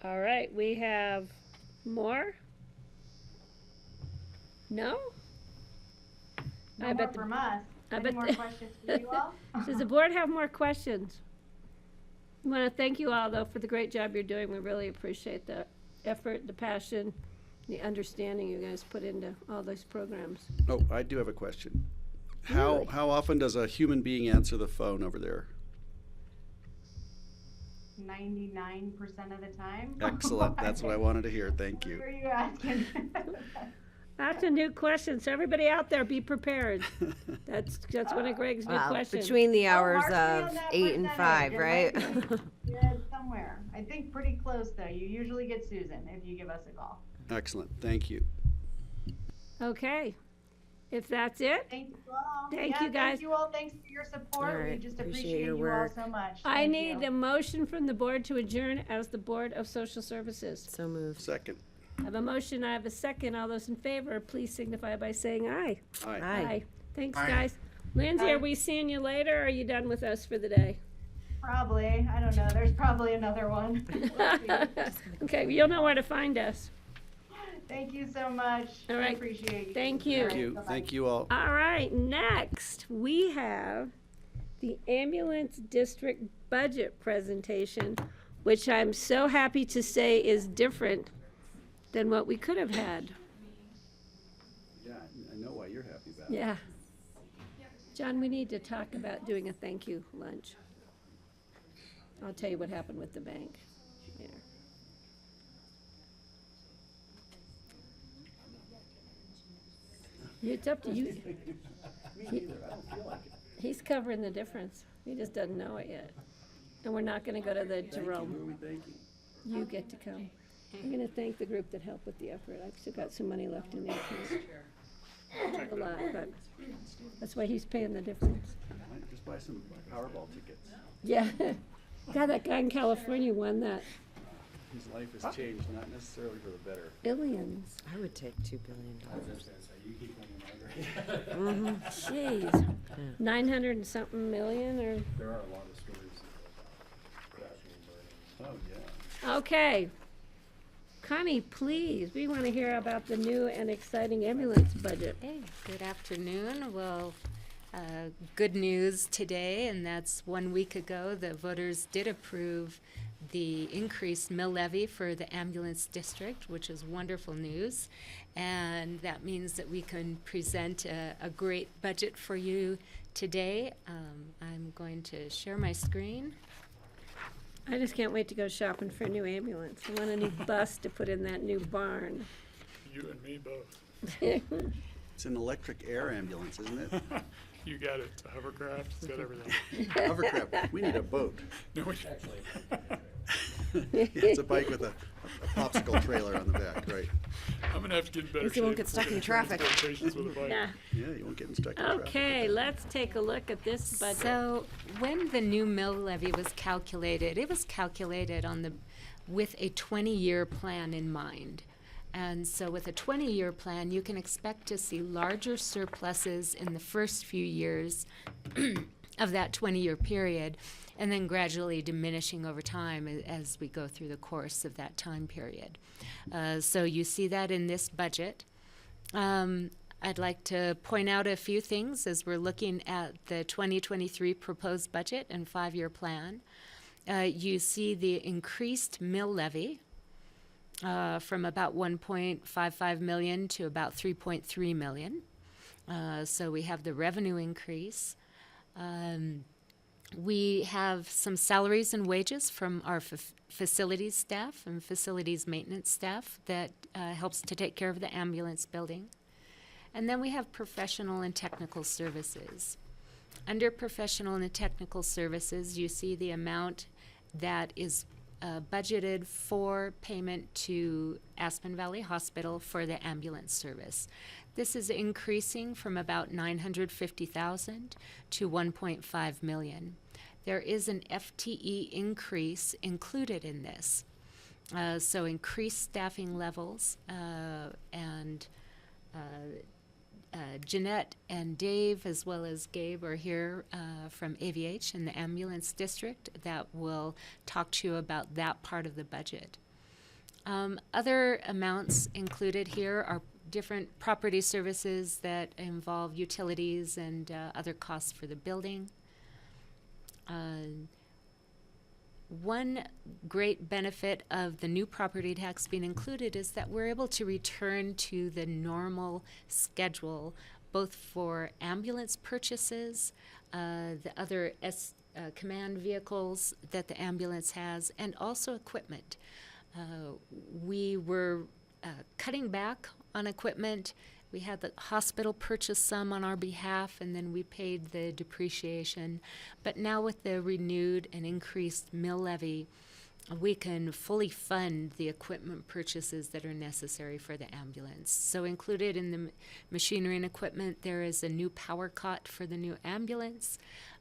All right, we have more? No? No I more bet the- from us. I Any bet more the- questions for you all? Does the board have more questions? I want to thank you all, though, for the great job you're doing. We really appreciate the effort, the passion, the understanding you guys put into all those programs. Oh, I do have a question. Really? How often does a human being answer the phone over there? 99% of the time. Excellent. That's what I wanted to hear. Thank you. What are you asking? That's a new question, so everybody out there, be prepared. That's one of Greg's new questions. Between the hours Mark me on of that 8 and percentage. 5, It right? might be- Yeah, somewhere. I think pretty close, though. You usually get Susan if you give us a call. Excellent. Thank you. Okay, if that's it, Thank you all. Thank Yeah, you, guys. Thank you all. Thanks for your support. All We right. just Appreciate appreciate your you all work. so much. I Thank need you. a motion from the board to adjourn as the Board of Social Services. So moved. Second. I have a motion, I have a second. All those in favor, please signify by saying aye. Aye. Aye. Thanks, Aye. guys. Lindsay, are we seeing you later, or are you done with us for the day? Probably. I don't know. There's probably another one. We'll see. Okay, well, you'll know where to find us. Thank you so much. All right. I appreciate you. Thank you. Thank you. Bye-bye. Thank you all. All right, next, we have the ambulance district budget presentation, which I'm so happy to say is different than what we could have had. Yeah, I know why you're happy about it. Yeah. John, we need to talk about doing a thank you lunch. I'll tell you what happened with the bank later. It's up to you. He's covering the difference. He just doesn't know it yet. And we're not gonna go to the Jerome. You get to come. I'm gonna thank the group that helped with the effort. I've still got some money left in there too. Not a lot, but that's why he's paying the difference. Just buy some Powerball tickets. Yeah. God, that guy in California won that. His life has changed, not necessarily for the better. Billions. I would take $2 billion. Jeez. 900 and something million or? There are a lot of stories of crashing and burning. Oh, yeah. Okay. Connie, please, we want to hear about the new and exciting ambulance budget. Hey, good afternoon. Well, good news today, and that's 1 week ago, the voters did approve the increased mill levy for the ambulance district, which is wonderful news. And that means that we can present a great budget for you today. I'm going to share my screen. I just can't wait to go shopping for a new ambulance. I want a new bus to put in that new barn. You and me both. It's an electric air ambulance, isn't it? You got it. A hovercraft. It's got everything. Hovercraft. We need a boat. No, we It's a bike with a popsicle trailer on the back, right? I'm gonna have to get in better Least you won't shape get stuck before in the traffic. transportations with a bike. Yeah. Yeah, you won't get stuck in traffic. Okay, let's take a look at this budget. So when the new mill levy was calculated, it was calculated with a 20-year plan in mind. And so with a 20-year plan, you can expect to see larger surpluses in the first few years of that 20-year period, and then gradually diminishing over time as we go through the course of that time period. So you see that in this budget. I'd like to point out a few things as we're looking at the 2023 proposed budget and 5-year plan. You see the increased mill levy from about 1.55 million to about 3.3 million. So we have the revenue increase. We have some salaries and wages from our facilities staff and facilities maintenance staff that helps to take care of the ambulance building. And then we have professional and technical services. Under professional and technical services, you see the amount that is budgeted for payment to Aspen Valley Hospital for the ambulance service. This is increasing from about $950,000 to $1.5 million. There is an FTE increase included in this. So increased staffing levels, and Jeanette and Dave, as well as Gabe, are here from AVH in the ambulance district that will talk to you about that part of the budget. Other amounts included here are different property services that involve utilities and other costs for the building. One great benefit of the new property tax being included is that we're able to return to the normal schedule, both for ambulance purchases, the other command vehicles that the ambulance has, and also equipment. We were cutting back on equipment. We had the hospital purchase some on our behalf, and then we paid the depreciation. But now with the renewed and increased mill levy, we can fully fund the equipment purchases that are necessary for the ambulance. So included in the machinery and equipment, there is a new power cot for the new ambulance.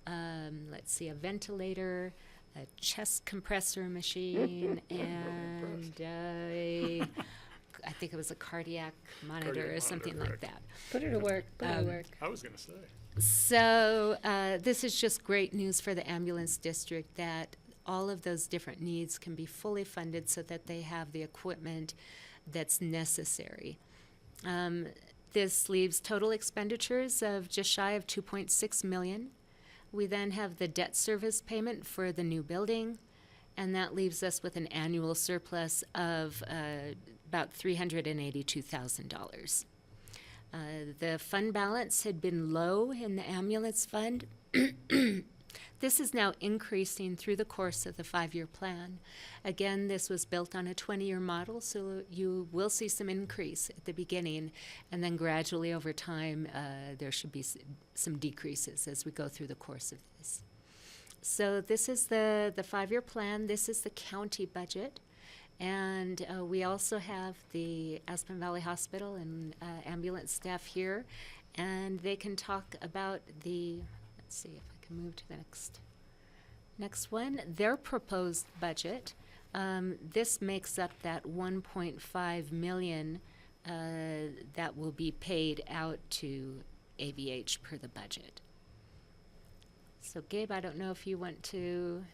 Let's see, a ventilator, a chest compressor machine, and I think it was a cardiac monitor or something like that. Put her to work, put her to work. I was gonna say. So this is just great news for the ambulance district that all of those different needs can be fully funded so that they have the equipment that's necessary. This leaves total expenditures of just shy of 2.6 million. We then have the debt service payment for the new building, and that leaves us with an annual surplus of about $382,000. The fund balance had been low in the ambulance fund This is now increasing through the course of the 5-year plan. Again, this was built on a 20-year model, so you will see some increase at the beginning, and then gradually over time, there should be some decreases as we go through the course of this. So this is the 5-year plan. This is the county budget. And we also have the Aspen Valley Hospital and ambulance staff here, and they can talk about the, let's see if I can move to the next one, their proposed budget. This makes up that 1.5 million that will be paid out to AVH per the budget. So Gabe, I don't know if you want to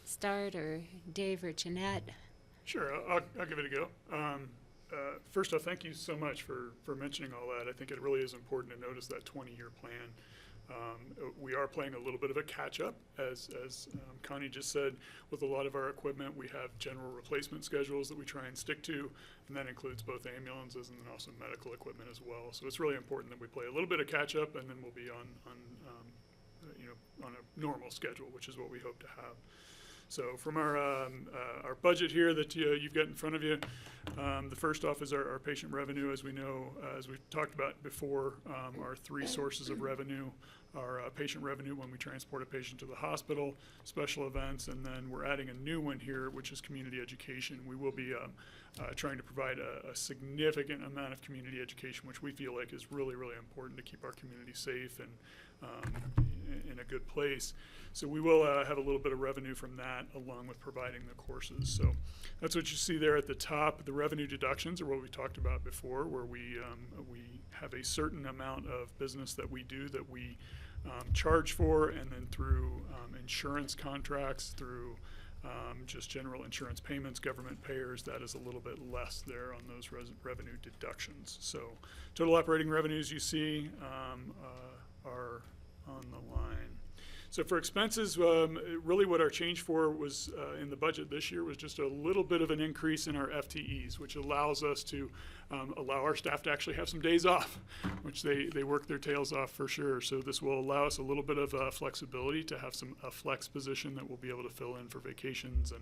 start, or Dave or Jeanette. Sure, I'll give it a go. First off, thank you so much for mentioning all that. I think it really is important to notice that 20-year plan. We are playing a little bit of a catch-up, as Connie just said. With a lot of our equipment, we have general replacement schedules that we try and stick to, and that includes both ambulances and then also medical equipment as well. So it's really important that we play a little bit of catch-up, and then we'll be on a normal schedule, which is what we hope to have. So from our budget here that you've got in front of you, the first off is our patient revenue. As we know, as we've talked about before, our 3 sources of revenue are patient revenue when we transport a patient to the hospital, special events, and then we're adding a new one here, which is community education. We will be trying to provide a significant amount of community education, which we feel like is really, really important to keep our community safe and in a good place. So we will have a little bit of revenue from that, along with providing the courses. So that's what you see there at the top. The revenue deductions are what we talked about before, where we have a certain amount of business that we do that we charge for, and then through insurance contracts, through just general insurance payments, government payers, that is a little bit less there on those revenue deductions. So total operating revenues you see are on the line. So for expenses, really what our change for was in the budget this year was just a little bit of an increase in our FTEs, which allows us to allow our staff to actually have some days off, which they work their tails off for sure. So this will allow us a little bit of flexibility to have a flex position that we'll be able to fill in for vacations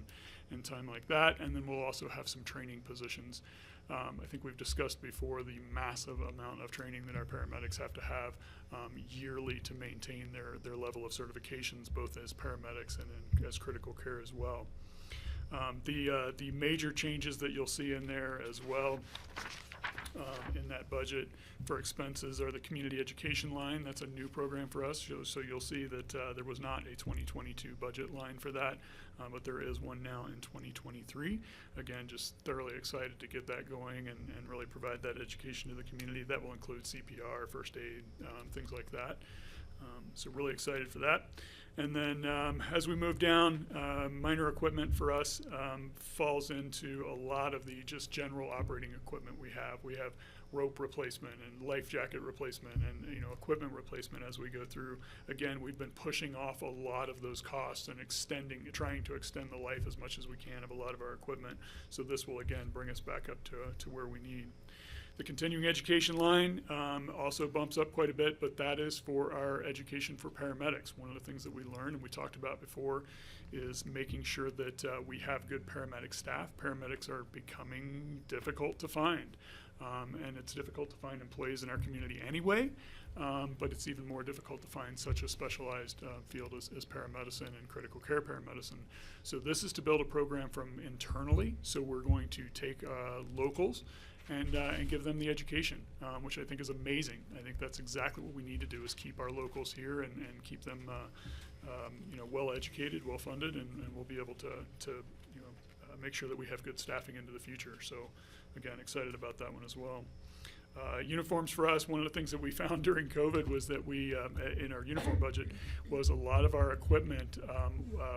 and time like that. And then we'll also have some training positions. I think we've discussed before the massive amount of training that our paramedics have to have yearly to maintain their level of certifications, both as paramedics and as critical care as well. The major changes that you'll see in there as well in that budget for expenses are the community education line. That's a new program for us. So you'll see that there was not a 2022 budget line for that, but there is one now in 2023. Again, just thoroughly excited to get that going and really provide that education to the community. That will include CPR, first aid, things like that. So really excited for that. And then as we move down, minor equipment for us falls into a lot of the just general operating equipment we have. We have rope replacement and life jacket replacement and equipment replacement as we go through. Again, we've been pushing off a lot of those costs and trying to extend the life as much as we can of a lot of our equipment. So this will again bring us back up to where we need. The continuing education line also bumps up quite a bit, but that is for our education for paramedics. One of the things that we learned and we talked about before is making sure that we have good paramedic staff. Paramedics are becoming difficult to find, and it's difficult to find employees in our community anyway, but it's even more difficult to find such a specialized field as paramedicine and critical care paramedicine. So this is to build a program from internally. So we're going to take locals and give them the education, which I think is amazing. I think that's exactly what we need to do, is keep our locals here and keep them well educated, well funded, and we'll be able to make sure that we have good staffing into the future. So again, excited about that one as well. Uniforms for us, one of the things that we found during COVID was that we, in our uniform budget, was a lot of our equipment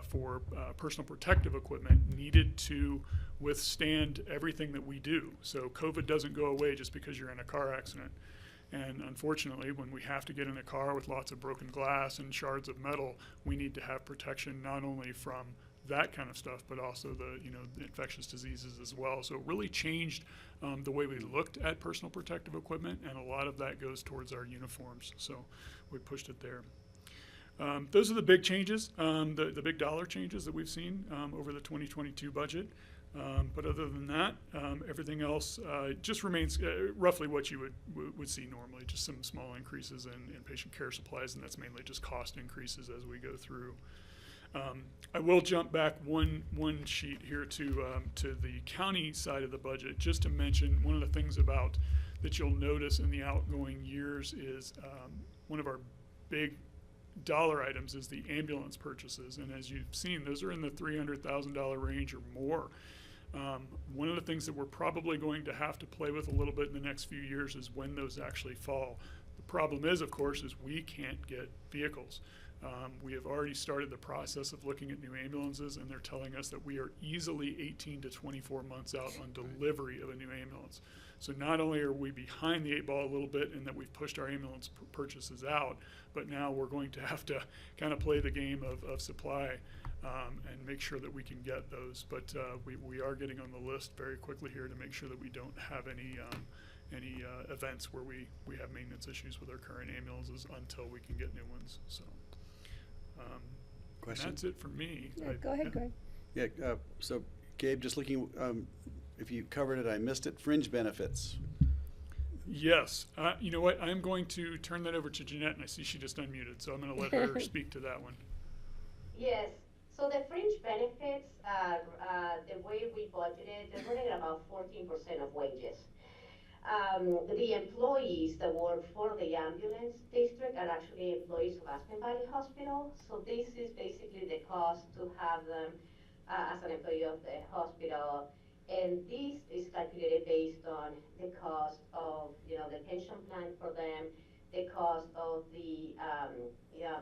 for personal protective equipment needed to withstand everything that we do. So COVID doesn't go away just because you're in a car accident. And unfortunately, when we have to get in a car with lots of broken glass and shards of metal, we need to have protection not only from that kind of stuff, but also the infectious diseases as well. So it really changed the way we looked at personal protective equipment, and a lot of that goes towards our uniforms. So we pushed it there. Those are the big changes, the big dollar changes that we've seen over the 2022 budget. But other than that, everything else just remains roughly what you would see normally, just some small increases in patient care supplies, and that's mainly just cost increases as we go through. I will jump back one sheet here to the county side of the budget, just to mention one of the things about that you'll notice in the outgoing years is one of our big dollar items is the ambulance purchases, and as you've seen, those are in the $300,000 range or more. One of the things that we're probably going to have to play with a little bit in the next few years is when those actually fall. The problem is, of course, is we can't get vehicles. We have already started the process of looking at new ambulances, and they're telling us that we are easily 18 to 24 months out on delivery of a new ambulance. So not only are we behind the 8 ball a little bit in that we've pushed our ambulance purchases out, but now we're going to have to kind of play the game of supply and make sure that we can get those. But we are getting on the list very quickly here to make sure that we don't have any events where we have maintenance issues with our current ambulances until we can get new ones. So Question? that's it for me. Yeah, go ahead, Greg. Yeah, so Gabe, just looking, if you covered it, I missed it, fringe benefits. Yes. You know what? I'm going to turn that over to Jeanette, and I see she just unmuted, so I'm going to let her speak to that one. Yes. So the fringe benefits, the way we budgeted, they're running at about 14% of wages. The employees that work for the ambulance district are actually employees of Aspen Valley Hospital. So this is basically the cost to have them as an employee of the hospital. And this is calculated based on the cost of, the pension plan for them, the cost of the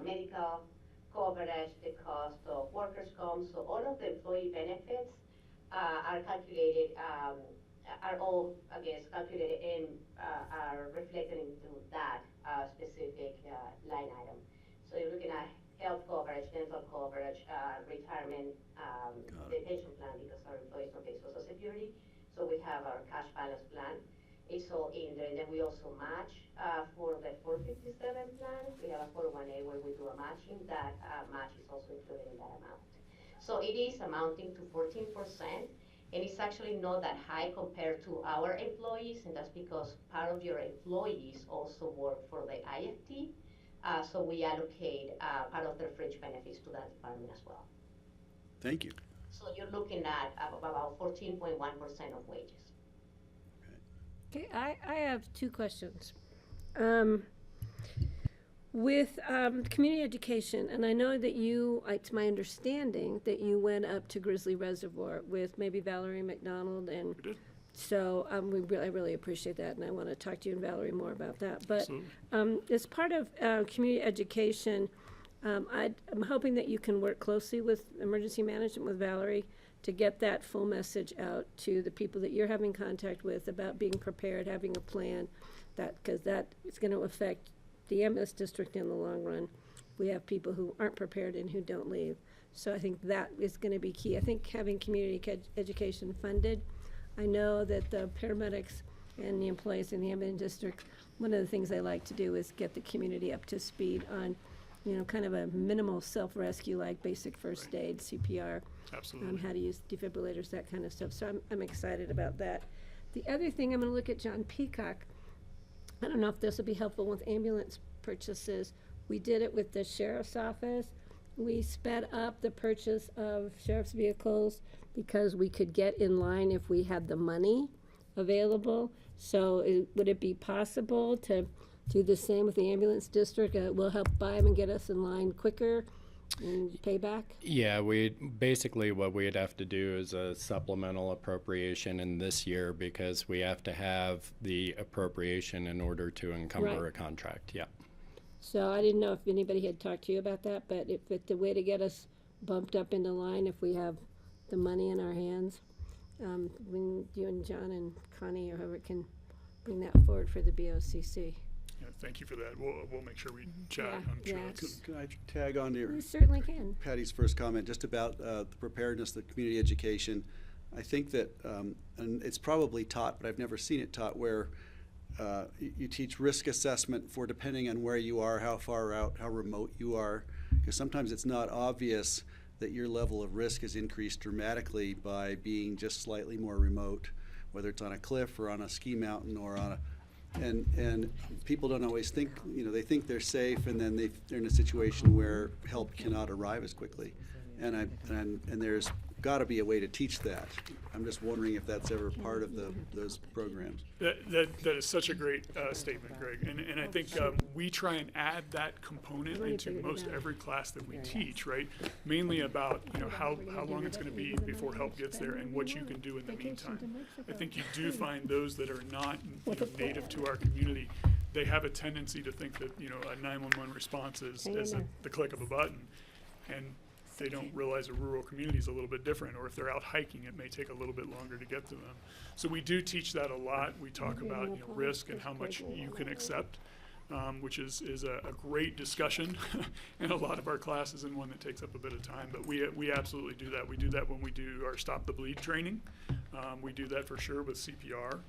medical coverage, the cost of workers' comp. So all of the employee benefits are calculated, are all, I guess, calculated and are reflected into that specific line item. So you're looking at health coverage, dental coverage, retirement, the pension plan, because our employees don't pay Social Security. So we have our cash balance plan. It's all in there. And then we also match for the 457 plan. We have a 401A where we do a matching. That match is also included in that amount. So it is amounting to 14%. And it's actually not that high compared to our employees, and that's because part of your employees also work for the IFT. So we allocate part of their fringe benefits to that department as well. Thank you. So you're looking at about 14.1% of wages. Okay, I have two questions. With community education, and I know that it's my understanding that you went up to Grizzly Reservoir with maybe Valerie McDonald, and so I really appreciate that, and I want to talk to you and Valerie more about that. But as part of community education, I'm hoping that you can work closely with emergency management with Valerie to get that full message out to the people that you're having contact with about being prepared, having a plan, because that is going to affect the ambulance district in the long run. We have people who aren't prepared and who don't leave. So I think that is going to be key. I think having community education funded, I know that the paramedics and the employees in the ambulance district, one of the things they like to do is get the community up to speed on, kind of a minimal self-rescue like basic first aid, CPR, Absolutely. How to use defibrillators, that kind of stuff. So I'm excited about that. The other thing, I'm going to look at John Peacock. I don't know if this will be helpful with ambulance purchases. We did it with the sheriff's office. We sped up the purchase of sheriff's vehicles because we could get in line if we had the money available. So would it be possible to do the same with the ambulance district? We'll help buy them and get us in line quicker and pay back? Yeah, basically what we'd have to do is a supplemental appropriation in this year because we have to have the appropriation in order to encumber a contract. Yeah. So I didn't know if anybody had talked to you about that, but if it's a way to get us bumped up into line if we have the money in our hands, when you and John and Connie or whoever can bring that forward for the BOCC. Yeah, thank you for that. We'll make sure we chat. I'm sure. Could I tag on to You certainly can. Patty's first comment just about the preparedness, the community education? I think that, and it's probably taught, but I've never seen it taught, where you teach risk assessment for depending on where you are, how far out, how remote you are. Because sometimes it's not obvious that your level of risk has increased dramatically by being just slightly more remote, whether it's on a cliff or on a ski mountain or on a, and people don't always think, they think they're safe, and then they're in a situation where help cannot arrive as quickly. And there's got to be a way to teach that. I'm just wondering if that's ever part of those programs. That is such a great statement, Greg. And I think we try and add that component into most every class that we teach, right? Mainly about how long it's going to be before help gets there and what you can do in the meantime. I think you do find those that are not native to our community, they have a tendency to think that a 911 response is the click of a button, and they don't realize a rural community is a little bit different, or if they're out hiking, it may take a little bit longer to get to them. So we do teach that a lot. We talk about risk and how much you can accept, which is a great discussion in a lot of our classes, and one that takes up a bit of time. But we absolutely do that. We do that when we do our Stop the Bleed training. We do that for sure with CPR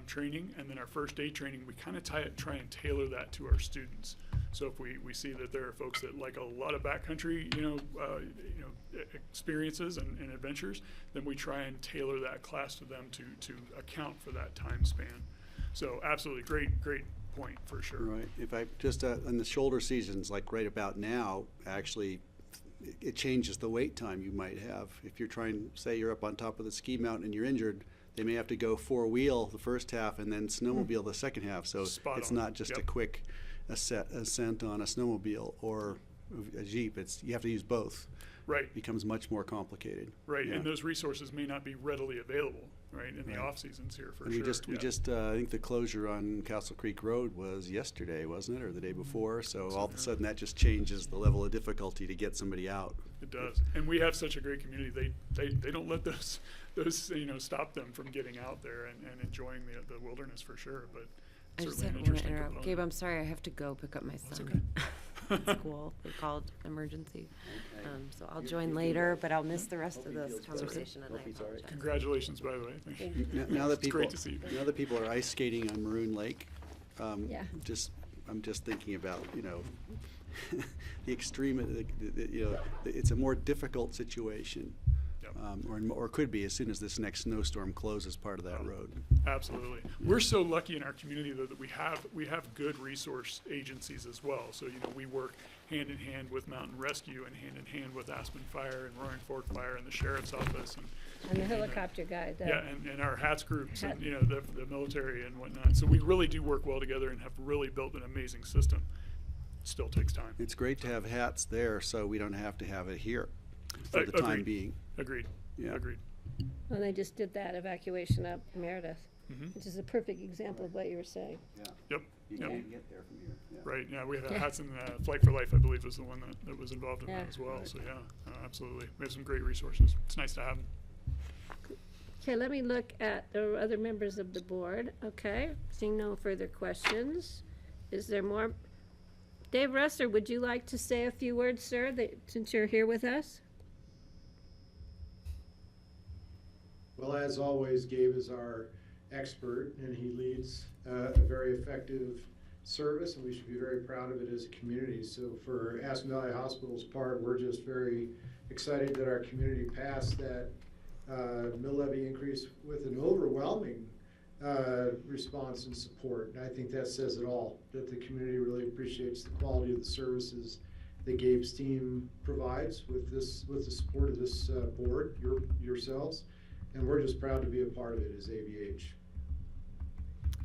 training, and then our first aid training, we kind of try and tailor that to our students. So if we see that there are folks that like a lot of backcountry, experiences and adventures, then we try and tailor that class to them to account for that time span. So absolutely great point for sure. Right. If I just in the shoulder seasons, like right about now, actually, it changes the wait time you might have. If you're trying, say you're up on top of the ski mountain and you're injured, they may have to go four-wheel the first half and then snowmobile the second half. So it's not just a quick ascent on a snowmobile or a Jeep. You have to use both. Right. It becomes much more complicated. Right, Yeah. and those resources may not be readily available, right, in the off seasons here for and sure. We just I think the closure on Castle Creek Road was yesterday, wasn't it, or the day before? So all of a sudden that just changes the level of difficulty to get somebody out. It does, and we have such a great community. They don't let those stop them from getting out there and enjoying the wilderness for sure. But I just certainly an want to interesting interrupt. component. Gabe, I'm sorry, I have to go pick up my son at school. They called emergency. So I'll join later, but I'll miss the rest of this conversation, and I apologize. Congratulations, by the way. Thank you. Now that It's great to see you. now that people are ice skating on Maroon Lake, Yeah. I'm just thinking about the extreme. It's a more difficult situation, Yep. or could be as soon as this next snowstorm closes part of that road. Absolutely. We're so lucky in our community though that we have good resource agencies as well. So we work hand in hand with Mountain Rescue and hand in hand with Aspen Fire and Roaring Fork Fire and the Sheriff's Office And the helicopter guy. and our HATS groups and the military and whatnot. So we really do work well together and have really built an amazing system. Still takes time. It's great to have hats there, so we don't have to have it here for the time Agreed. being. Agreed. Yeah. Agreed. Well, they just did that evacuation up Meredith, Mhm. which is a perfect example of what you were saying. Yep. You Yep. can't get there from here. Yeah. Right. Yeah, we had Yeah. Hats and Flight for Life, I believe, was the one that was involved in Yeah. that as well. So yeah, absolutely. We have some great resources. It's nice to have them. Okay, let me look at the other members of the board. Okay, seeing no further questions. Is there more? Dave Russer, would you like to say a few words, sir, since you're here with us? Well, as always, Gabe is our expert, and he leads a very effective service, and we should be very proud of it as a community. So for Aspen Valley Hospital's part, we're just very excited that our community passed that mill levy increase with an overwhelming response and support. And I think that says it all, that the community really appreciates the quality of the services that Gabe's team provides with the support of this board, yourselves. And we're just proud to be a part of it as AVH.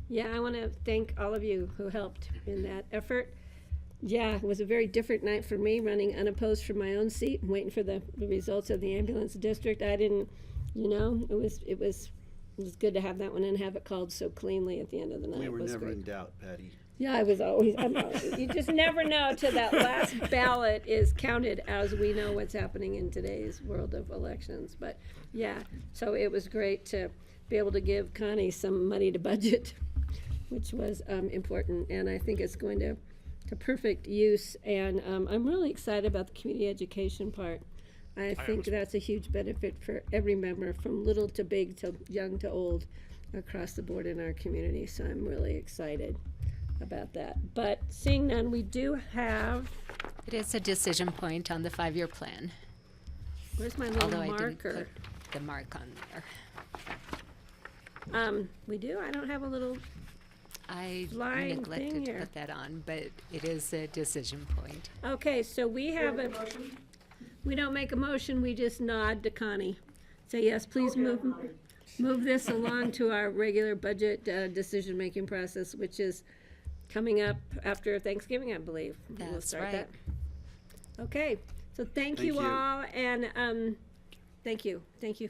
Yeah, I want to thank all of you who helped in that effort. Yeah, it was a very different night for me, running unopposed from my own seat and waiting for the results of the ambulance district. I didn't, it was good to have that one and have it called so cleanly at the end of the night. We were It was never great. in doubt, Patty. Yeah, I was always, you just never know till that last ballot is counted, as we know what's happening in today's world of elections. But yeah, so it was great to be able to give Connie some money to budget, which was important. And I think it's going to perfect use. And I'm really excited about the community education part. I think that's a huge benefit for every member, from little to big to young to old, across the board in our community. So I'm really excited about that. But seeing none, we do have It is a decision point on the 5-year plan, Where's my little although I didn't marker? put the mark on there. We do? I don't have a little, I Flying neglected thing to here. put that on, but it is a decision point. okay, so we have a, we don't make a motion, we just nod to Connie. Say, yes, please move this along to our regular budget decision-making process, which is coming up after Thanksgiving, I believe. We'll That's start right. that. Okay, so thank Thank you you. all, and thank you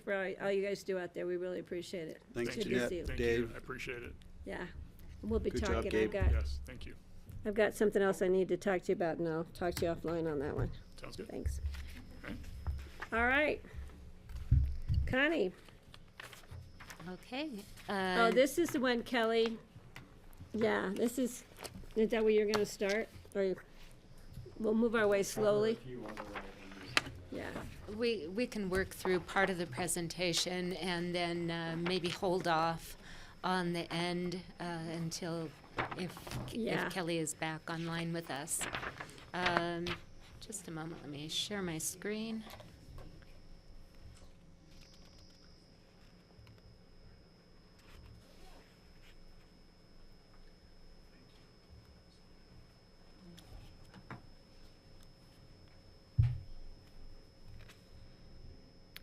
for all you guys do out there. We really appreciate it. Thanks, Good to Jeanette. see you. Thank Dave. you, I appreciate it. Yeah, we'll be Good job, talking. Gabe. Yes, thank you. I've got something else I need to talk to you about, and I'll talk to you offline on that one. Sounds good. Thanks. Okay. All right. Connie, Okay. oh, this is the one, Kelly. Yeah, is that where you're gonna start? Or we'll move our way slowly? Yeah. We can work through part of the presentation and then maybe hold off on the end until if Yeah. Kelly is back online with us. Just a moment, let me share my screen.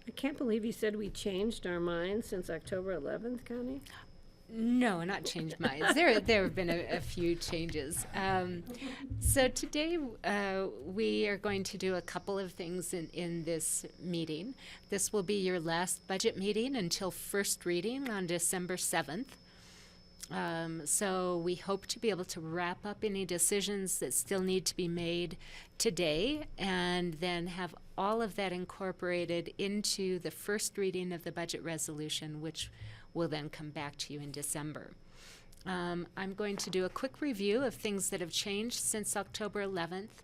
I can't believe you said we changed our minds since October 11th, Connie. No, not changed minds. There have been a few changes. So today we are going to do a couple of things in this meeting. This will be your last budget meeting until first reading on December 7th. So we hope to be able to wrap up any decisions that still need to be made today and then have all of that incorporated into the first reading of the budget resolution, which will then come back to you in December. I'm going to do a quick review of things that have changed since October 11th.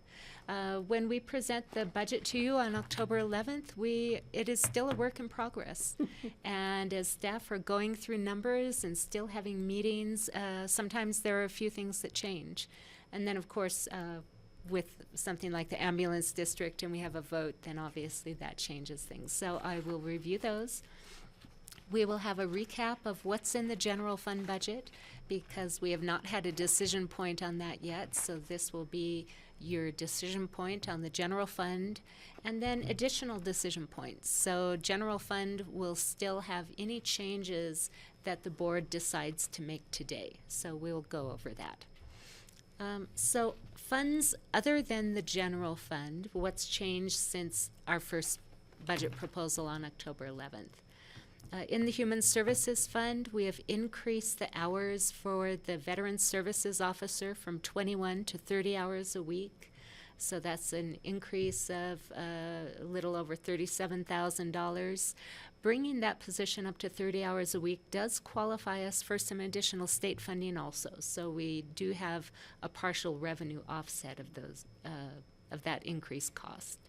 When we present the budget to you on October 11th, it is still a work in progress. And as staff are going through numbers and still having meetings, sometimes there are a few things that change. And then, of course, with something like the ambulance district and we have a vote, then obviously that changes things. So I will review those. We will have a recap of what's in the general fund budget because we have not had a decision point on that yet. So this will be your decision point on the general fund and then additional decision points. So general fund will still have any changes that the board decides to make today. So we'll go over that. So funds other than the general fund, what's changed since our first budget proposal on October 11th? In the Human Services Fund, we have increased the hours for the Veteran Services Officer from 21 to 30 hours a week. So that's an increase of a little over $37,000. Bringing that position up to 30 hours a week does qualify us for some additional state funding also. So we do have a partial revenue offset of those of that increased cost.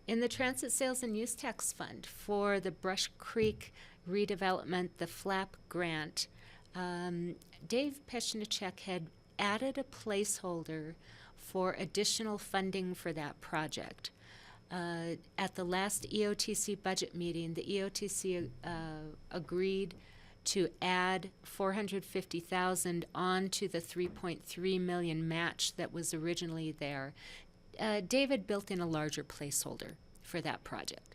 In the Transit Sales and Use Tax Fund for the Brush Creek redevelopment, the FLAP grant, Dave Peshnicek had added a placeholder for additional funding for that project. At the last EOTC budget meeting, the EOTC agreed to add $450,000 onto the $3.3 million match that was originally there. David built in a larger placeholder for that project.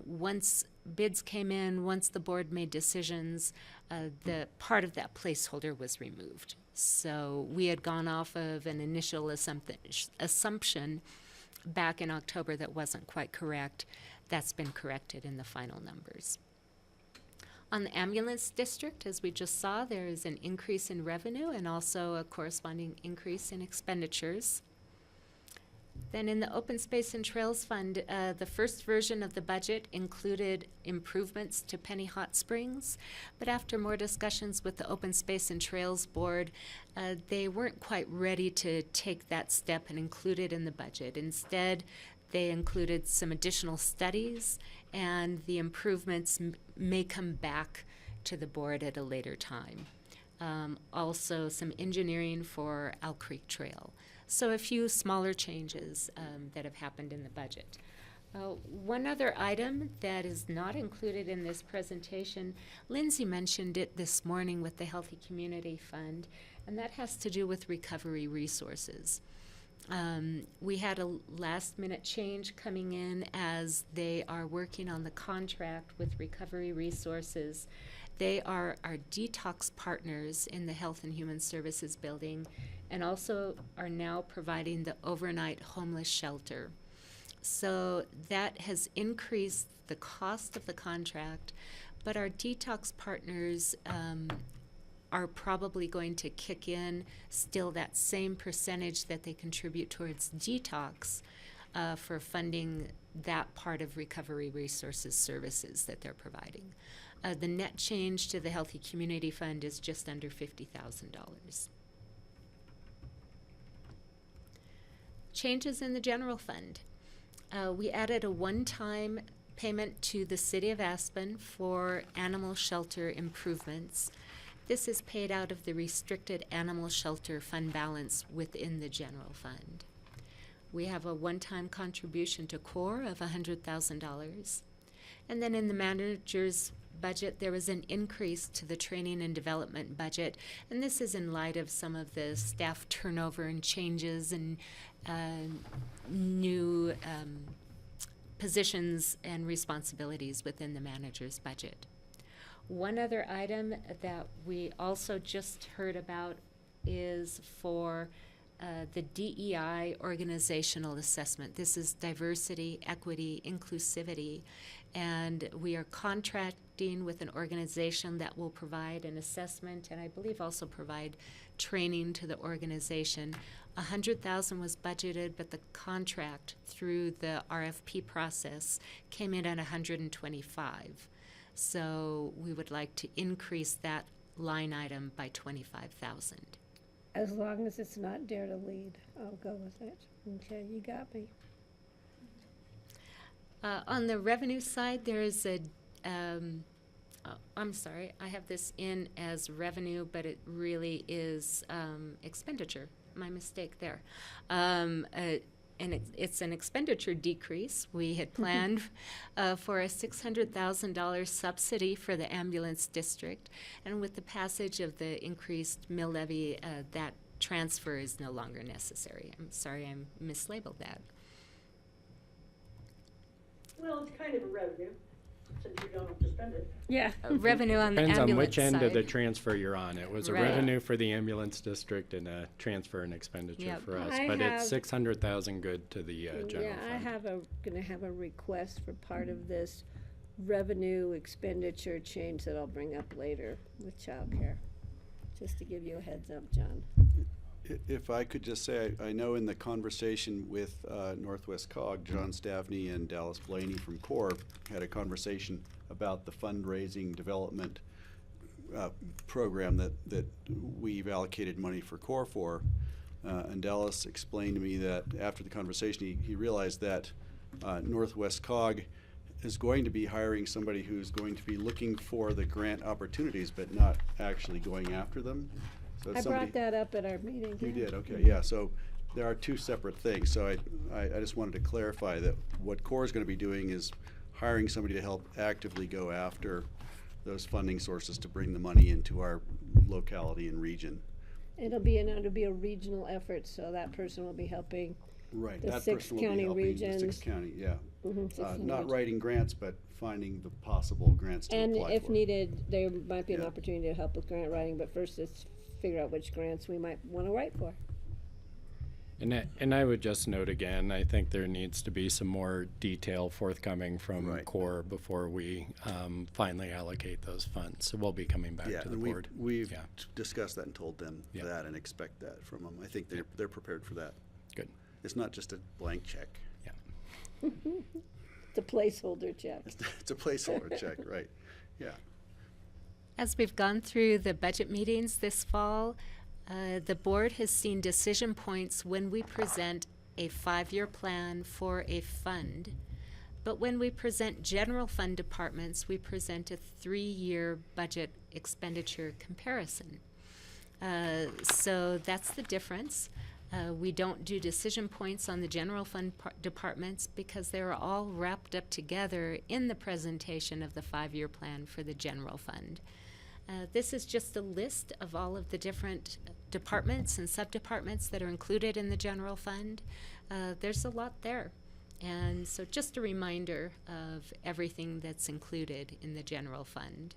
Once bids came in, once the board made decisions, the part of that placeholder was removed. So we had gone off of an initial assumption back in October that wasn't quite correct. That's been corrected in the final numbers. On the ambulance district, as we just saw, there is an increase in revenue and also a corresponding increase in expenditures. Then in the Open Space and Trails Fund, the first version of the budget included improvements to Penny Hot Springs, but after more discussions with the Open Space and Trails Board, they weren't quite ready to take that step and include it in the budget. Instead, they included some additional studies, and the improvements may come back to the board at a later time. Also, some engineering for Owl Creek Trail. So a few smaller changes that have happened in the budget. One other item that is not included in this presentation, Lindsay mentioned it this morning with the Healthy Community Fund, and that has to do with recovery resources. We had a last-minute change coming in as they are working on the contract with Recovery Resources. They are our detox partners in the Health and Human Services building and also are now providing the overnight homeless shelter. So that has increased the cost of the contract, but our detox partners are probably going to kick in still that same percentage that they contribute towards detox for funding that part of Recovery Resources services that they're providing. The net change to the Healthy Community Fund is just under $50,000. Changes in the general fund. We added a one-time payment to the City of Aspen for animal shelter improvements. This is paid out of the restricted animal shelter fund balance within the general fund. We have a one-time contribution to CORE of $100,000. And then in the manager's budget, there was an increase to the training and development budget. And this is in light of some of the staff turnover and changes and new positions and responsibilities within the manager's budget. One other item that we also just heard about is for the DEI organizational assessment. This is diversity, equity, inclusivity, and we are contracting with an organization that will provide an assessment and I believe also provide training to the organization. $100,000 was budgeted, but the contract through the RFP process came in at $125,000. So we would like to increase that line item by $25,000. As long as it's not Dare to Lead, I'll go with it. Okay, you got me. On the revenue side, there is a, I'm sorry, I have this in as revenue, but it really is expenditure. My mistake there. And it's an expenditure decrease. We had planned for a $600,000 subsidy for the ambulance district, and with the passage of the increased mill levy, that transfer is no longer necessary. I'm sorry, I mislabeled that. Well, it's kind of a revenue, since you don't have to spend it. Yeah. Revenue on the Depends ambulance on which end of the side. transfer you're on. It was a Right. revenue for the ambulance district and a transfer and expenditure Yep. for us. I But it's have- 600,000 good to the general Yeah, fund. gonna have a request for part of this revenue expenditure change that I'll bring up later with childcare. Just to give you a heads up, John. If I could just say, I know in the conversation with Northwest COG, John Stavney and Dallas Blaney from CORE had a conversation about the fundraising development program that we've allocated money for CORE for. And Dallas explained to me that after the conversation, he realized that Northwest COG is going to be hiring somebody who's going to be looking for the grant opportunities, but not actually going after them. So I brought that up at our meeting. You yeah. did, okay, yeah, so there are two separate things, so I just wanted to clarify that what CORE is gonna be doing is hiring somebody to help actively go after those funding sources to bring the money into our locality and region. It'll be a regional effort, so that person will be helping. Right, The that six person will be county helping the regions. six county, yeah. Six county Not regions. writing grants, but finding the possible grants to And apply for. if needed, there might be an Yeah. opportunity to help with grant writing, but first let's figure out which grants we might want to write for. And I would just note again, I think there needs to be some more detail forthcoming from Right. CORE before we finally allocate those funds. So we'll be coming back Yeah, to the and board. we've Yeah. discussed that and told them Yeah. that and expect that from them. I think they're prepared for that. Good. It's not just a blank check. Yeah. It's a placeholder check. It's a placeholder check, right, yeah. As we've gone through the budget meetings this fall, the board has seen decision points when we present a 5-year plan for a fund. But when we present general fund departments, we present a 3-year budget expenditure comparison. So that's the difference. We don't do decision points on the general fund departments because they're all wrapped up together in the presentation of the 5-year plan for the general fund. This is just a list of all of the different departments and subdepartments that are included in the general fund. There's a lot there. And so just a reminder of everything that's included in the general fund.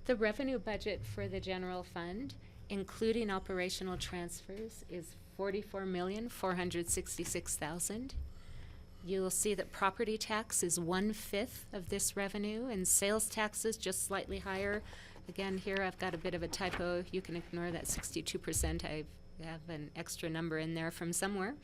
The revenue budget for the general fund, including operational transfers, is $44,466,000. You'll see that property tax is 1/5 of this revenue, and sales taxes just slightly higher. Again, here I've got a bit of a typo. You can ignore that 62%. I have an extra number in there from somewhere.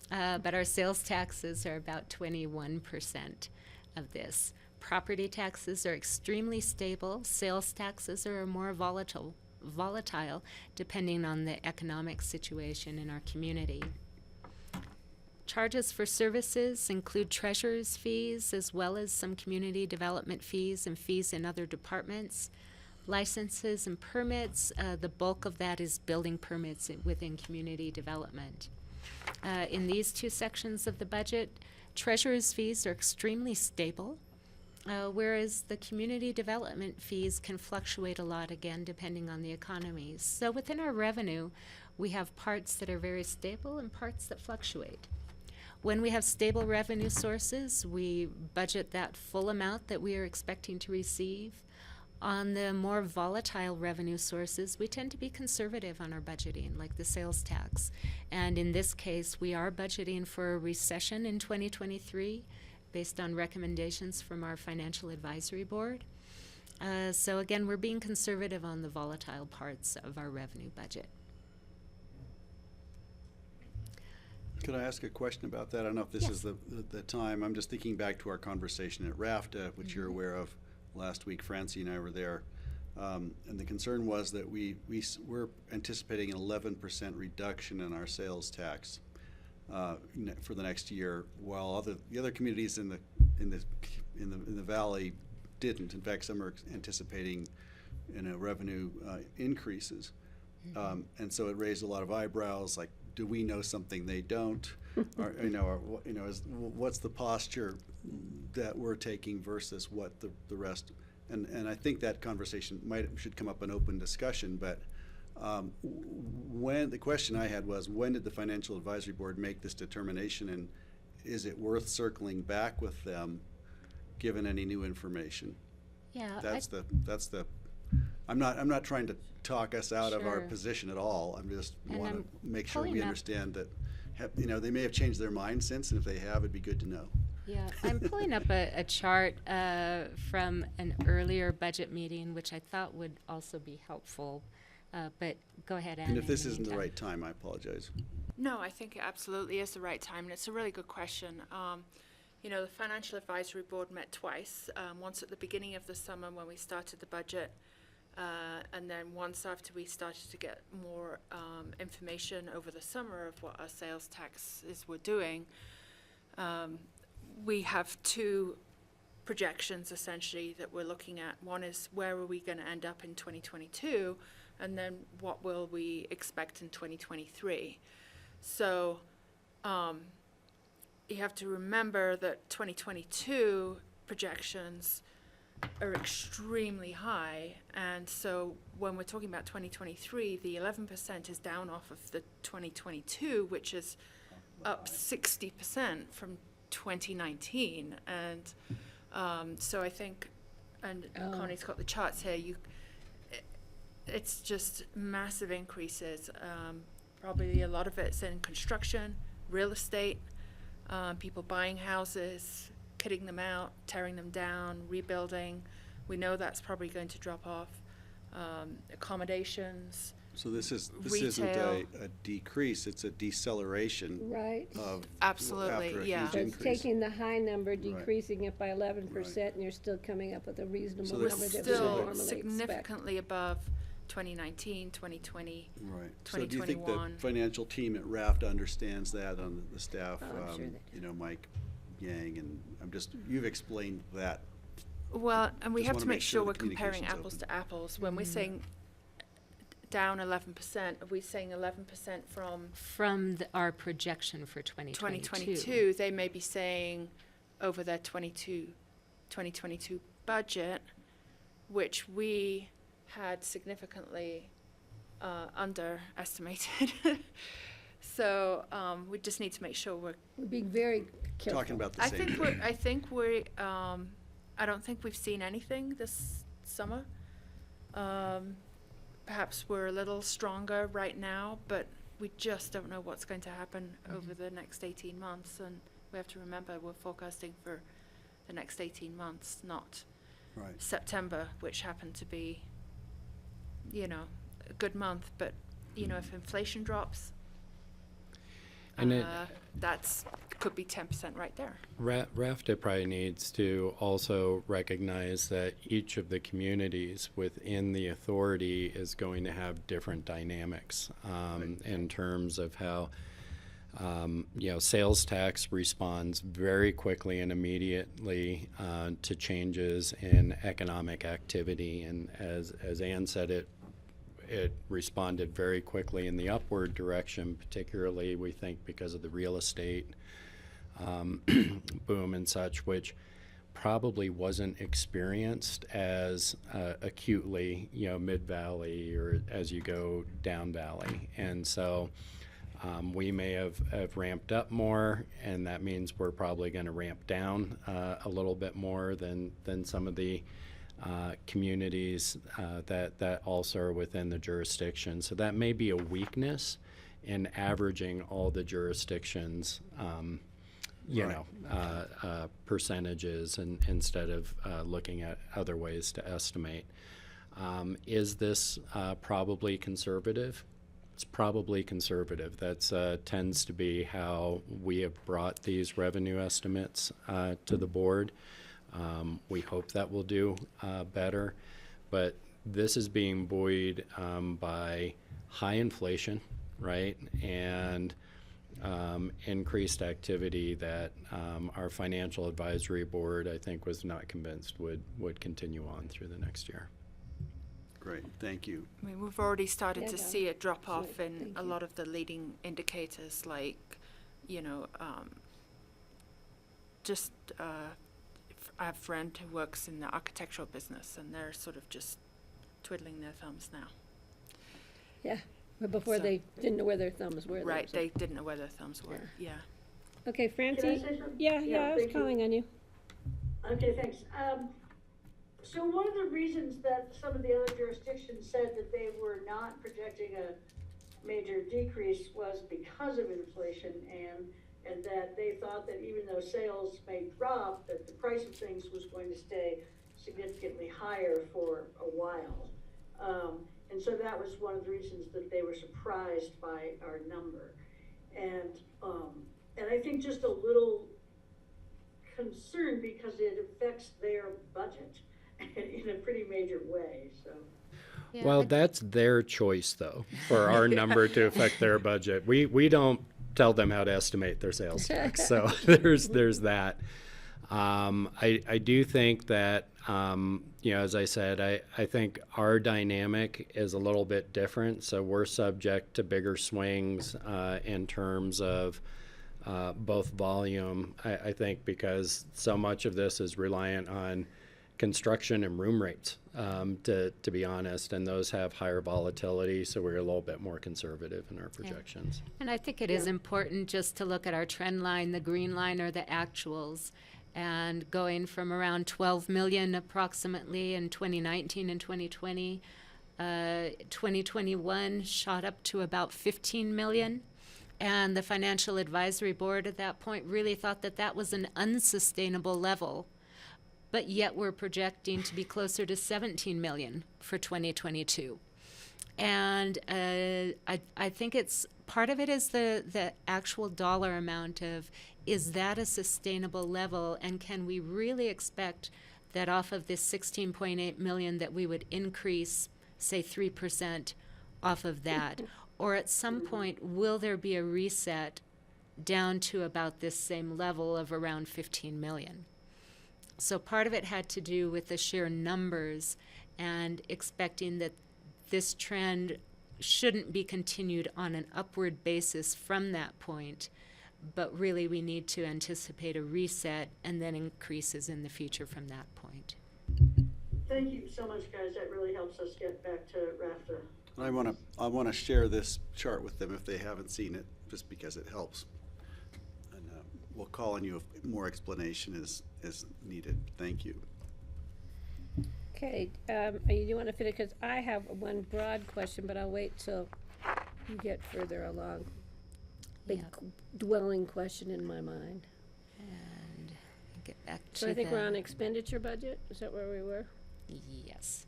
But our sales taxes are about 21% of this. Property taxes are extremely stable. Sales taxes are more volatile depending on the economic situation in our community. Charges for services include treasurer's fees as well as some community development fees and fees in other departments. Licenses and permits, the bulk of that is building permits within community development. In these two sections of the budget, treasurer's fees are extremely stable, whereas the community development fees can fluctuate a lot, again, depending on the economy. So within our revenue, we have parts that are very stable and parts that fluctuate. When we have stable revenue sources, we budget that full amount that we are expecting to receive. On the more volatile revenue sources, we tend to be conservative on our budgeting, like the sales tax. And in this case, we are budgeting for a recession in 2023 based on recommendations from our financial advisory board. So again, we're being conservative on the volatile parts of our revenue budget. Could I ask a question about that? I don't know if this is the time. I'm just thinking back to our conversation at RAFTA, which you're aware of. Last week, Francie and I were there, and the concern was that we're anticipating an 11% reduction in our sales tax for the next year, while the other communities in the valley didn't. In fact, some are anticipating revenue increases, and so it raised a lot of eyebrows. Like, do we know something they don't? What's the posture that we're taking versus what the rest? And I think that conversation should come up in open discussion. But when the question I had was, when did the Financial Advisory Board make this determination, and is it worth circling back with them, given any new information? Yeah, that's the. I'm not trying to talk us out of our position at all. I'm just want to make sure we understand that, they may have changed their mind since, and if they have, it'd be good to know. Yeah, I'm pulling up a chart from an earlier budget meeting, which I thought would also be helpful. But go ahead, Anna. And if this isn't the right time, I apologize. No, I think it absolutely is the right time, and it's a really good question. The Financial Advisory Board met twice, once at the beginning of the summer when we started the budget, and then once after we started to get more information over the summer of what our sales taxes were doing. We have two projections essentially that we're looking at. One is where are we going to end up in 2022, and then what will we expect in 2023. So you have to remember that 2022 projections are extremely high, and so when we're talking about 2023, the 11% is down off of the 2022, which is up 60% from 2019, and so I think, and Connie's got the charts here, it's just massive increases. Probably a lot of it's in construction, real estate, people buying houses, kitting them out, tearing them down, rebuilding. We know that's probably going to drop off. Accommodations. So this isn't retail. a decrease; it's a deceleration. Right. Of absolutely, after a yeah. huge So it's increase. taking the high number, decreasing it by 11%, and you're still coming up with a reasonable So We're number that we would still normally expect. significantly above 2019, 2020, Right. 2021. So do you think the financial team at RAFTA understands that on the staff? Oh, I'm sure they do. Mike Yang, and you've explained that Well, and we Just have wanna to make make sure sure the we're comparing communication's apples open. to apples. When we're saying down 11%, are we saying 11% from From our projection for 2022. 2022? They may be saying over their 2022 budget, which we had significantly underestimated. So we just need to make sure we're. We're being very careful. Talking about the I same. think we. I don't think we've seen anything this summer. Perhaps we're a little stronger right now, but we just don't know what's going to happen over the next 18 months. And we have to remember we're forecasting for the next 18 months, not Right. September, which happened to be, a good month. But, if inflation drops, And that's could be 10% right there. RAFTA probably needs to also recognize that each of the communities within the authority is going to have different dynamics in terms of how sales tax responds very quickly and immediately to changes in economic activity, and as Ann said, it responded very quickly in the upward direction, particularly we think because of the real estate boom and such, which probably wasn't experienced as acutely, mid-valley or as you go down valley. And so we may have ramped up more, and that means we're probably going to ramp down a little bit more than some of the communities that also are within the jurisdiction. So that may be a weakness in averaging all the jurisdictions, percentages, and instead of looking at other ways to estimate. Is this probably conservative? It's probably conservative. That tends to be how we have brought these revenue estimates to the board. We hope that we'll do better, but this is being buoyed by high inflation, right, and increased activity that our financial advisory board, I think, was not convinced would continue on through the next year. Great, thank you. I mean, we've already started Yeah, to Donna. see it drop off Sure, in thank a you. lot of the leading indicators, like, just I have a friend who works in the architectural business, and they're sort of just twiddling their thumbs now. Yeah, but before So- they didn't know where their thumbs were. Right, so- they didn't know where their thumbs were, yeah. Okay, Can I Francie? say something? Yeah, I was thank you. calling on you. Okay, thanks. So one of the reasons that some of the other jurisdictions said that they were not projecting a major decrease was because of inflation, and that they thought that even though sales may drop, that the price of things was going to stay significantly higher for a while. And so that was one of the reasons that they were surprised by our number. And I think just a little concerned because it affects their budget in a pretty major way, so. Well, that's their choice, though, for our number to affect their budget. We don't tell them how to estimate their sales tax, so there's that. I do think that, as I said, I think our dynamic is a little bit different, so we're subject to bigger swings in terms of both volume, I think, because so much of this is reliant on construction and room rates, to be honest, and those have higher volatility, so we're a little bit more conservative in our projections. And I think it is important just to look at our trend line. The green line are the actuals, and going from around 12 million approximately in 2019 and 2020, 2021 shot up to about 15 million. And the Financial Advisory Board at that point really thought that that was an unsustainable level. But yet we're projecting to be closer to 17 million for 2022. And I think it's part of it is the actual dollar amount of, is that a sustainable level, and can we really expect that off of this 16.8 million that we would increase, say, 3% off of that? Or at some point, will there be a reset down to about this same level of around 15 million? So part of it had to do with the sheer numbers and expecting that this trend shouldn't be continued on an upward basis from that point, but really we need to anticipate a reset and then increases in the future from that point. Thank you so much, guys. That really helps us get back to RAFTA. I want to share this chart with them if they haven't seen it, just because it helps. And we'll call on you if more explanation is needed. Thank you. Okay, you want to finish, because I have one broad question, but I'll wait till you get further along. Big dwelling question in my mind. And get back to So I think we're on expenditure budget, is that where we were? Yes.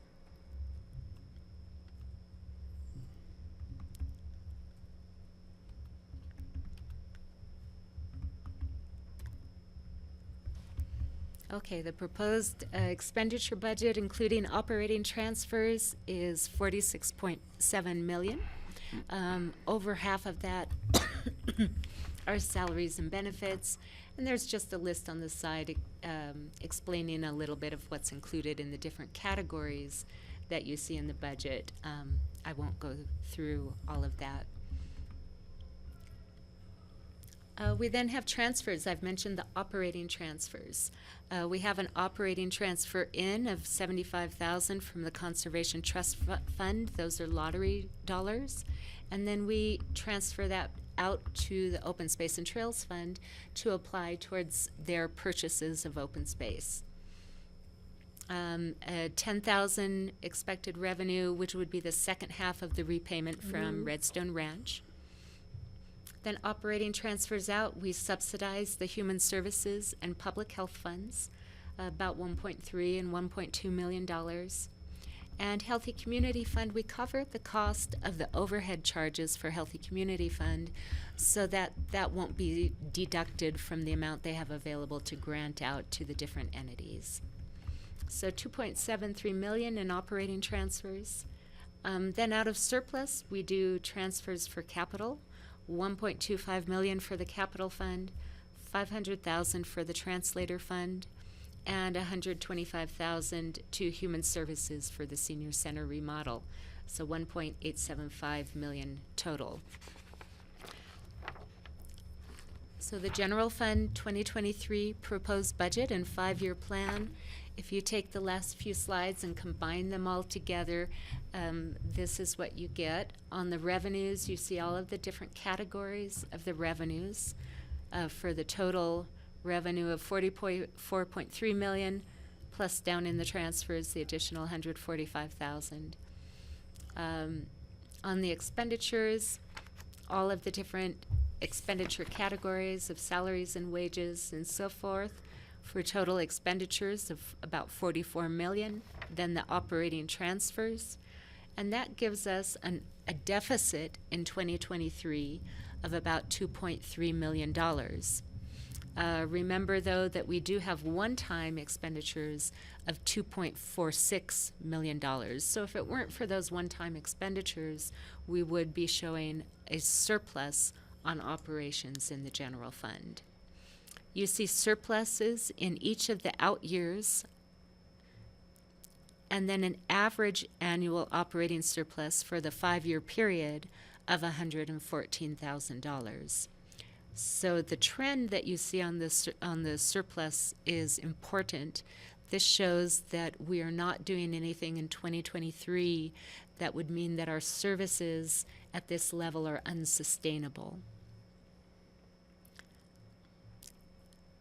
Okay, the proposed expenditure budget, including operating transfers, is $46.7 million. Over half of that are salaries and benefits, and there's just a list on the side explaining a little bit of what's included in the different categories that you see in the budget. I won't go through all of that. We then have transfers. I've mentioned the operating transfers. We have an operating transfer in of $75,000 from the Conservation Trust Fund. Those are lottery dollars. And then we transfer that out to the Open Space and Trails Fund to apply towards their purchases of open space. $10,000 expected revenue, which would be the second half of the repayment from Redstone Ranch. Then operating transfers out, we subsidize the human services and public health funds, about $1.3 and $1.2 million. And Healthy Community Fund, we cover the cost of the overhead charges for Healthy Community Fund so that that won't be deducted from the amount they have available to grant out to the different entities. So $2.73 million in operating transfers. Then out of surplus, we do transfers for capital. $1.25 million for the capital fund, $500,000 for the translator fund, and $125,000 to human services for the senior center remodel. So $1.875 million total. So the general fund 2023 proposed budget and 5-year plan. If you take the last few slides and combine them all together, this is what you get. On the revenues, you see all of the different categories of the revenues for the total revenue of $44.3 million, plus down in the transfers, the additional $145,000. On the expenditures, all of the different expenditure categories of salaries and wages and so forth, for total expenditures of about $44 million, then the operating transfers, and that gives us a deficit in 2023 of about $2.3 million. Remember, though, that we do have one-time expenditures of $2.46 million. So if it weren't for those one-time expenditures, we would be showing a surplus on operations in the general fund. You see surpluses in each of the out years, and then an average annual operating surplus for the 5-year period of $114,000. So the trend that you see on the surplus is important. This shows that we are not doing anything in 2023 that would mean that our services at this level are unsustainable.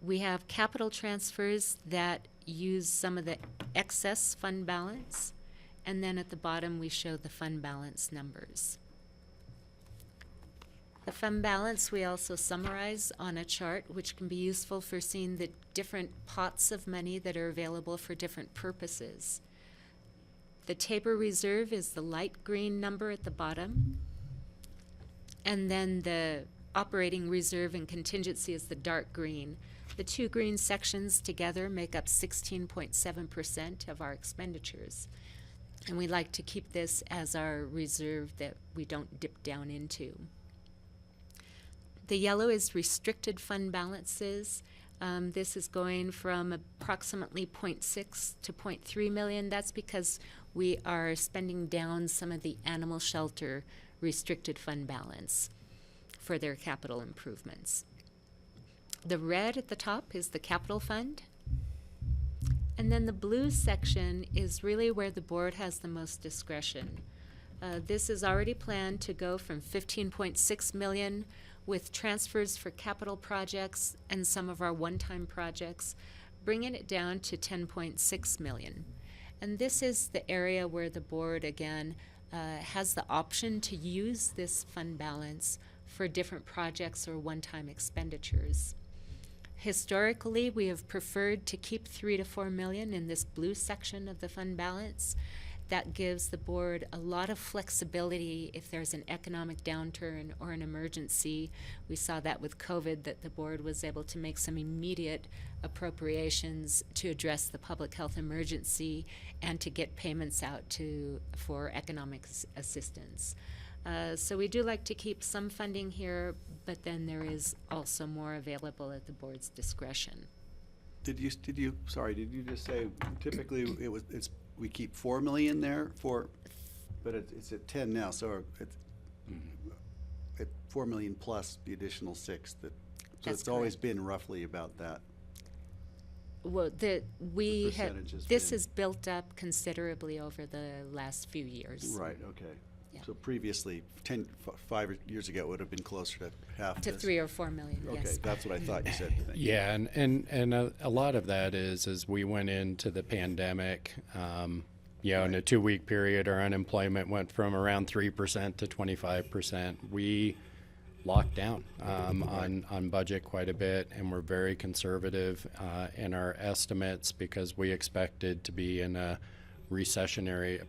We have capital transfers that use some of the excess fund balance, and then at the bottom we show the fund balance numbers. The fund balance we also summarize on a chart, which can be useful for seeing the different pots of money that are available for different purposes. The Tabor Reserve is the light green number at the bottom, and then the operating reserve and contingency is the dark green. The two green sections together make up 16.7% of our expenditures. And we like to keep this as our reserve that we don't dip down into. The yellow is restricted fund balances. This is going from approximately 0.6 to 0.3 million. That's because we are spending down some of the animal shelter restricted fund balance for their capital improvements. The red at the top is the capital fund. And then the blue section is really where the board has the most discretion. This is already planned to go from 15.6 million with transfers for capital projects and some of our one-time projects, bringing it down to 10.6 million. And this is the area where the board, again, has the option to use this fund balance for different projects or one-time expenditures. Historically, we have preferred to keep 3 to 4 million in this blue section of the fund balance. That gives the board a lot of flexibility if there's an economic downturn or an emergency. We saw that with COVID, that the board was able to make some immediate appropriations to address the public health emergency and to get payments out for economic assistance. So we do like to keep some funding here, but then there is also more available at the board's discretion. Did you just say typically we keep 4 million there but it's at 10 now, so it's at 4 million plus the additional 6 so That's it's always correct. been roughly about that. Well, this percentage has been- has built up considerably over the last few years. Right, okay. Yeah. So previously, 5 years ago, it would have been closer to half To this. 3 or 4 million, Okay, yes. that's what I thought you said. Thank you. Yeah, and a lot of that is as we went into the pandemic, in a 2-week period, our unemployment went from around 3% to 25%. We locked down on budget quite a bit, and we're very conservative in our estimates because we expected to be in a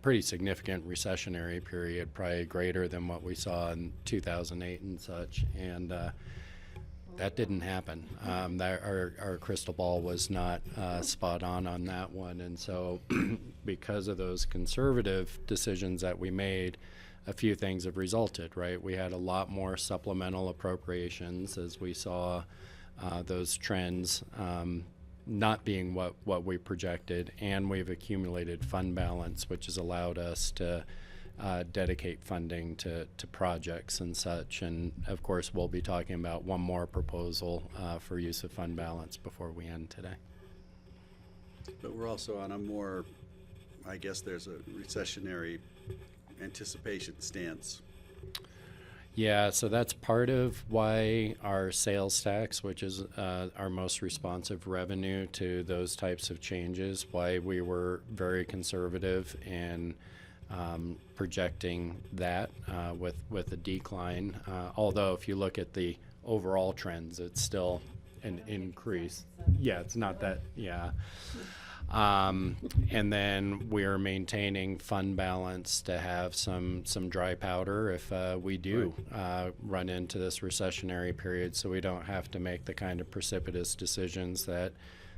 pretty significant recessionary period, probably greater than what we saw in 2008 and such, and that didn't happen. Our crystal ball was not spot on that one, and so because of those conservative decisions that we made, a few things have resulted, right? We had a lot more supplemental appropriations as we saw those trends not being what we projected, and we've accumulated fund balance, which has allowed us to dedicate funding to projects and such. And of course, we'll be talking about one more proposal for use of fund balance before we end today. But we're also on a more, I guess there's a recessionary anticipation stance. Yeah, so that's part of why our sales tax, which is our most responsive revenue to those types of changes, why we were very conservative in projecting that with a decline. Although if you look at the overall trends, it's still an increase. Yeah, it's not that, yeah. And then we're maintaining fund balance to have some dry powder if we do run into this recessionary period, so we don't have to make the kind of precipitous decisions that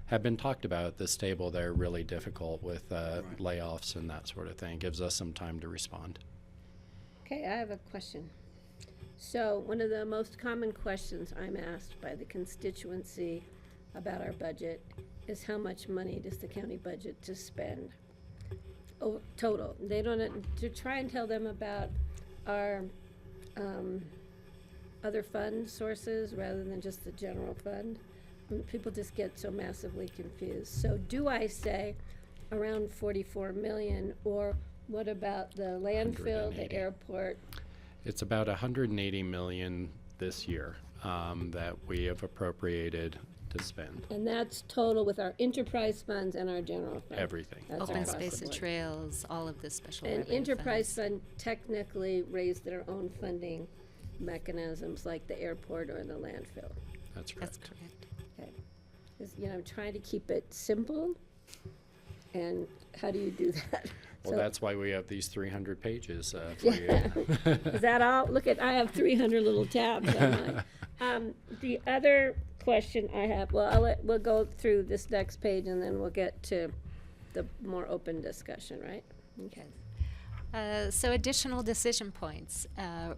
have been talked about at this table. They're really difficult with layoffs and that sort of thing. Gives us some time to respond. Okay, I have a question. So one of the most common questions I'm asked by the constituency about our budget is how much money does the county budget to spend? Oh, total. They don't, to try and tell them about our other fund sources rather than just the general fund. And people just get so massively confused. So do I say around 44 million, or what about the landfill, the 180. airport? It's about 180 million this year that we have appropriated to spend. And that's total with our enterprise funds and our general fund. Everything. That's Open across the space and board. trails, all of the special And revenue enterprise funds. fund technically raised their own funding mechanisms like the airport or the landfill. That's correct. That's correct. Okay. 'Cause, I'm trying to keep it simple, and how do you do that? Well, So- that's why we have these 300 pages for Yeah. you. Is that all? Look I have 300 little tabs on mine. The other question I have, we'll go through this next page and then we'll get to the more open discussion, right? Okay. So additional decision points.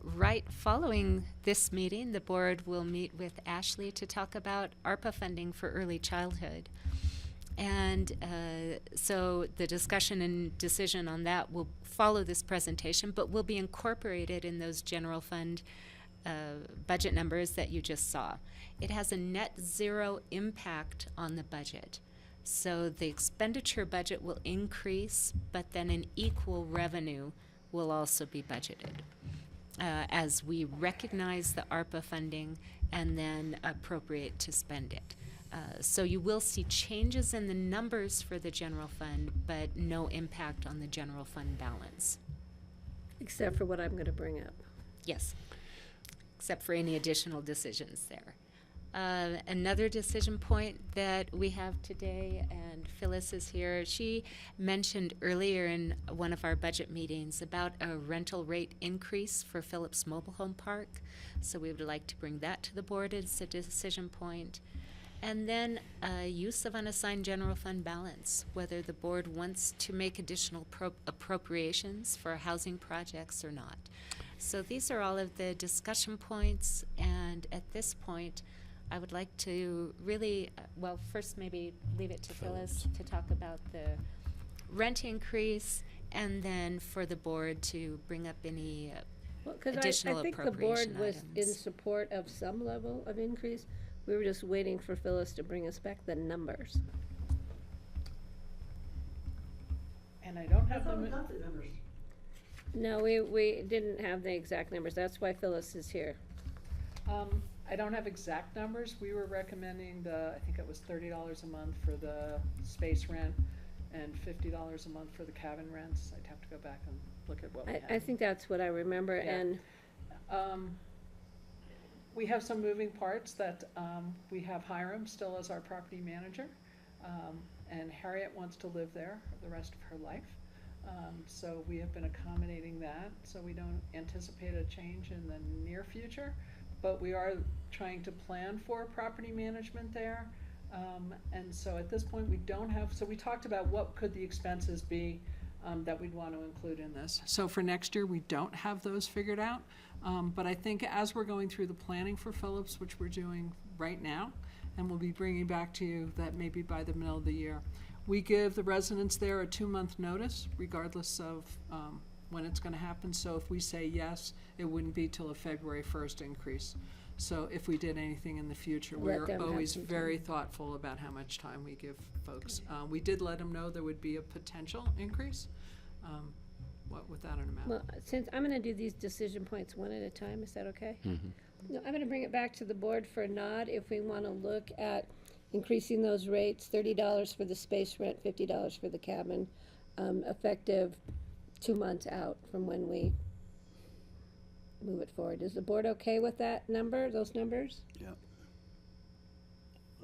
Right following this meeting, the board will meet with Ashley to talk about ARPA funding for early childhood. And so the discussion and decision on that will follow this presentation, but will be incorporated in those general fund budget numbers that you just saw. It has a net zero impact on the budget. So the expenditure budget will increase, but then an equal revenue will also be budgeted as we recognize the ARPA funding and then appropriate to spend it. So you will see changes in the numbers for the general fund, but no impact on the general fund balance. Except for what I'm going to bring up. Yes, except for any additional decisions there. Another decision point that we have today, and Phyllis is here, she mentioned earlier in one of our budget meetings about a rental rate increase for Phillips Mobile Home Park. So we would like to bring that to the board as a decision point. And then use of unassigned general fund balance, whether the board wants to make additional appropriations for housing projects or not. So these are all of the discussion points, and at this point, I would like to really, well, first maybe leave it to Phyllis to talk about the rent increase, and then for the board to bring up any additional I think the appropriation board was items. in support of some level of increase. We were just waiting for Phyllis to bring us back the numbers. And I don't have them. I thought we got the numbers. No, we didn't have the exact numbers. That's why Phyllis is here. I don't have exact numbers. We were recommending I think it was $30 a month for the space rent and $50 a month for the cabin rents. I'd have to go back and look at what we had. I think that's what I remember, Yeah. and we have some moving parts that we have Hiram still as our property manager, and Harriet wants to live there the rest of her life. So we have been accommodating that, so we don't anticipate a change in the near future, but we are trying to plan for property management there. And so at this point, we don't have, so we talked about what could the expenses be that we'd want to include in this. So for next year, we don't have those figured out. But I think as we're going through the planning for Phillips, which we're doing right now, and we'll be bringing back to you that maybe by the middle of the year, we give the residents there a 2-month notice, regardless of when it's going to happen. So if we say yes, it wouldn't be till a February 1st increase. So if we did anything in the future, Let we're them have always some time. very thoughtful about how much time we give folks. We did let them know there would be a potential increase. Without an amount. well, since I'm going to do these decision points one at a time, is that okay? No, I'm going to bring it back to the board for a nod if we want to look at increasing those rates, $30 for the space rent, $50 for the cabin, effective 2 months out from when we move it forward. Is the board okay with that number, those numbers? Yeah.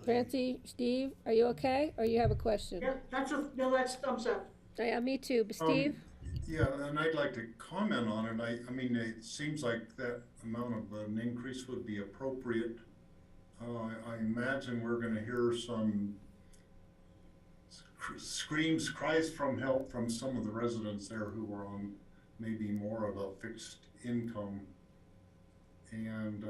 Francie, Steve, are you okay, or you have a question? Yeah, that's thumbs up. Yeah, me too, but Steve? Yeah, and I'd like to comment on it. I mean, it seems like that amount of an increase would be appropriate. I imagine we're gonna hear some screams, cries from help from some of the residents there who are on maybe more of a fixed income. And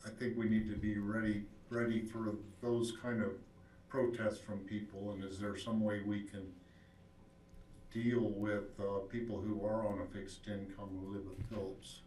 I think we need to be ready for those kind of protests from people. And is there some way we can deal with people who are on a fixed income who live with Phillips?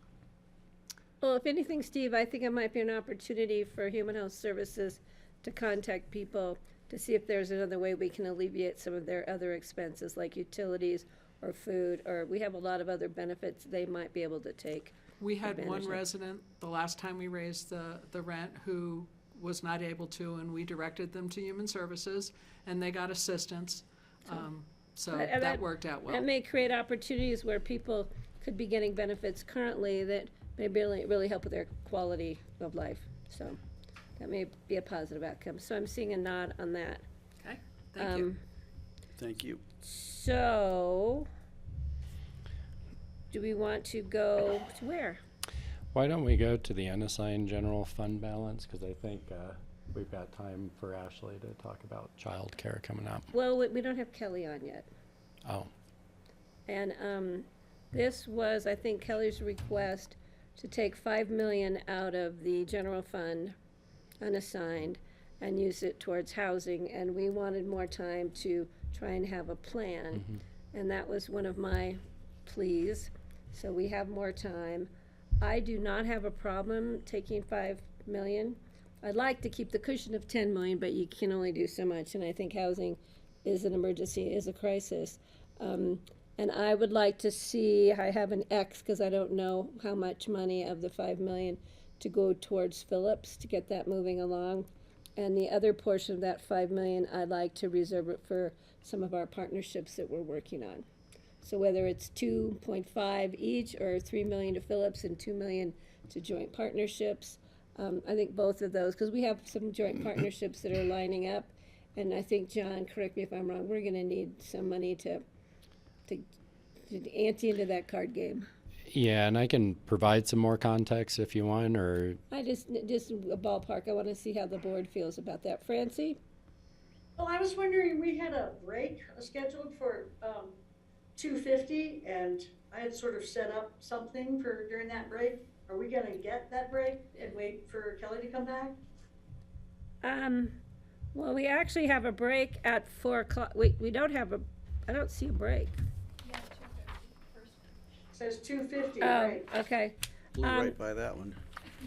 Well, if anything, Steve, I think it might be an opportunity for Human Health Services to contact people to see if there's another way we can alleviate some of their other expenses, like utilities or food, or we have a lot of other benefits they might be able to take. We had one advantage of. resident, the last time we raised the rent, who was not able to, and we directed them to Human Services, and they got assistance. So And that worked out well. That may create opportunities where people could be getting benefits currently that may really help with their quality of life. So that may be a positive outcome. So I'm seeing a nod on that. Okay, thank you. Thank you. So, do we want to go to where? Why don't we go to the unassigned general fund balance? Because I think we've got time for Ashley to talk about childcare coming up. Well, we don't have Kelly on yet. Oh. And this was, I think, Kelly's request to take 5 million out of the general fund unassigned and use it towards housing, and we wanted more time to try and have a plan. And that was one of my pleas, so we have more time. I do not have a problem taking 5 million. I'd like to keep the cushion of 10 million, but you can only do so much, and I think housing is an emergency, is a crisis. And I would like to see, I have an X, because I don't know how much money of the 5 million to go towards Phillips to get that moving along. And the other portion of that 5 million, I'd like to reserve it for some of our partnerships that we're working on. So whether it's 2.5 each, or 3 million to Phillips and 2 million to joint partnerships, I think both of those, because we have some joint partnerships that are lining up. And I think, John, correct me if I'm wrong, we're gonna need some money to ante into that card game. Yeah, and I can provide some more context if you want, or I just a ballpark. I want to see how the board feels about that. Francie? Well, I was wondering, we had a break scheduled for 2:50, and I had sort of set up something for during that break. Are we gonna get that break and wait for Kelly to come back? Well, we actually have a break at 4 o'clock. We don't have I don't see a break. Says 2:50, Oh, right? okay. Blew right by that one.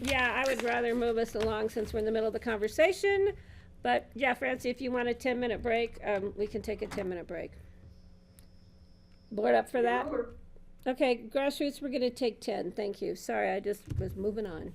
Yeah, I would rather move us along since we're in the middle of the conversation. But yeah, Francie, if you want a 10-minute break, we can take a 10-minute break. Board up for that? Okay, grassroots, we're gonna take 10. Thank you. Sorry, I just was moving on.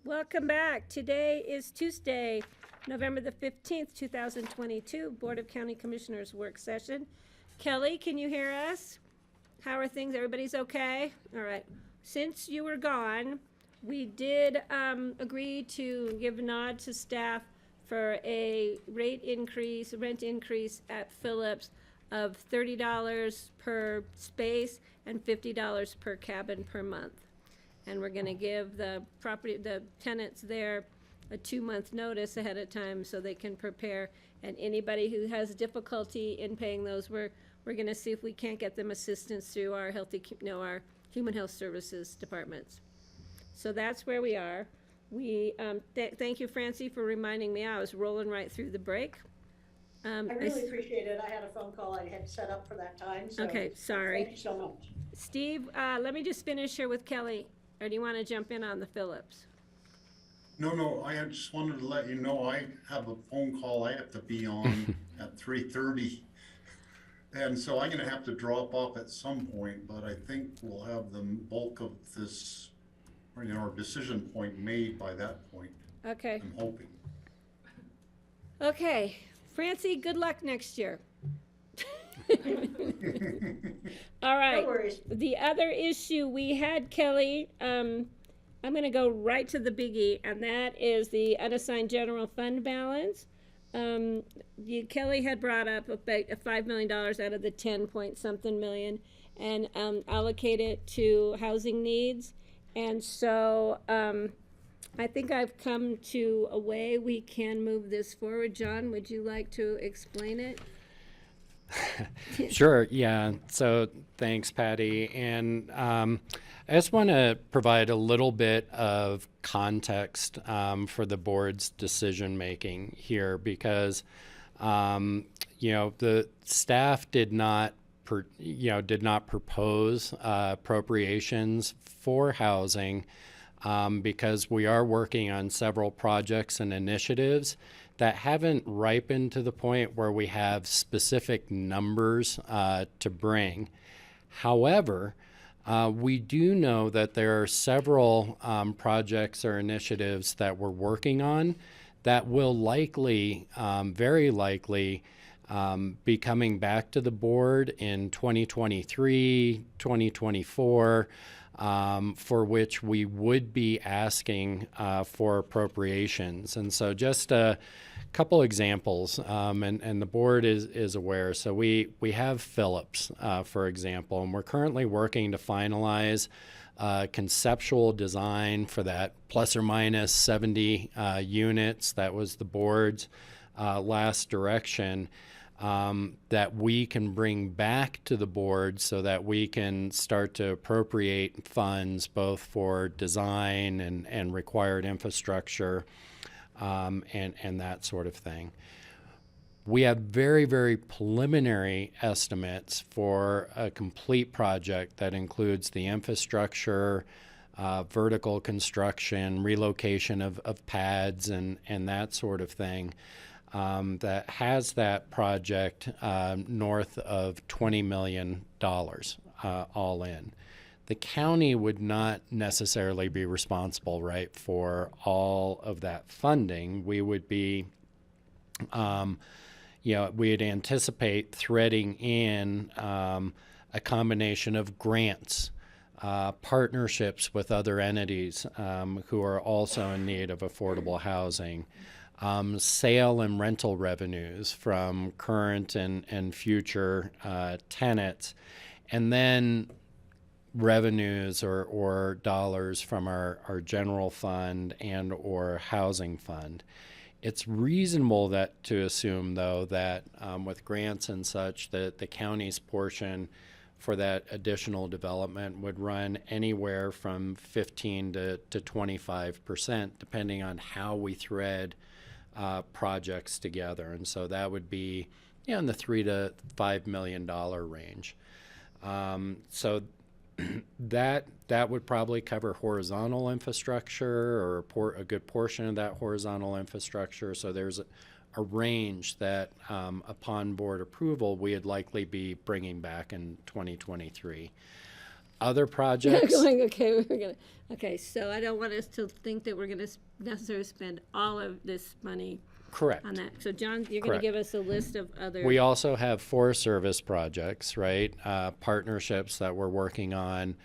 Welcome back. Today is Tuesday, November the 15th, 2022, Board of County Commissioners work session. Kelly, can you hear us? How are things? Everybody's okay? All right. Since you were gone, we did agree to give a nod to staff for a rent increase at Phillips of $30 per space and $50 per cabin per month. And we're gonna give the tenants there a 2-month notice ahead of time so they can prepare. And anybody who has difficulty in paying those, we're gonna see if we can't get them assistance through our our Human Health Services departments. So that's where we are. We, thank you, Francie, for reminding me. I was rolling right through the break. I really appreciate it. I had a phone call I had set up for that time, so. Okay, sorry. Thank you so much. Steve, let me just finish here with Kelly. Or do you want to jump in on the Phillips? No, I just wanted to let you know I have a phone call I have to be on at 3:30. And so I'm gonna have to drop off at some point, but I think we'll have the bulk of this, our decision point made by that point. Okay. I'm hoping. Okay, Francie, good luck next year. All right. No worries. The other issue we had, Kelly, I'm going to go right to the biggie, and that is the unassigned general fund balance. Kelly had brought up about $5 million out of the 10 point something million and allocate it to housing needs. And so I think I've come to a way we can move this forward. John, would you like to explain it? Sure, yeah. So thanks, Patty. And I just want to provide a little bit of context for the board's decision making here because, the staff did not propose appropriations for housing because we are working on several projects and initiatives that haven't ripened to the point where we have specific numbers to bring. However, we do know that there are several projects or initiatives that we're working on that will likely, very likely, be coming back to the board in 2023, 2024, for which we would be asking for appropriations. And so just a couple examples, and the board is aware. So we have Phillips, for example, and we're currently working to finalize conceptual design for that plus or minus 70 units. That was the board's last direction. That we can bring back to the board so that we can start to appropriate funds both for design and required infrastructure and that sort of thing. We have very, very preliminary estimates for a complete project that includes the infrastructure, vertical construction, relocation of pads and that sort of thing. That has that project north of $20 million all in. The county would not necessarily be responsible, right, for all of that funding. We would be, we'd anticipate threading in a combination of grants, partnerships with other entities who are also in need of affordable housing, sale and rental revenues from current and future tenants, and then revenues or dollars from our general fund and or housing fund. It's reasonable to assume, though, that with grants and such, that the county's portion for that additional development would run anywhere from 15 to 25%, depending on how we thread projects together. And so that would be in the $3 to $5 million range. So that would probably cover horizontal infrastructure or a good portion of that horizontal infrastructure. So there's a range that upon board approval we would likely be bringing back in 2023. Other projects. Okay, so I don't want us to think that we're going to necessarily spend all of this money. Correct. On that. So John, you're going to give us a list of other. We also have Forest Service projects, right? Partnerships that we're working on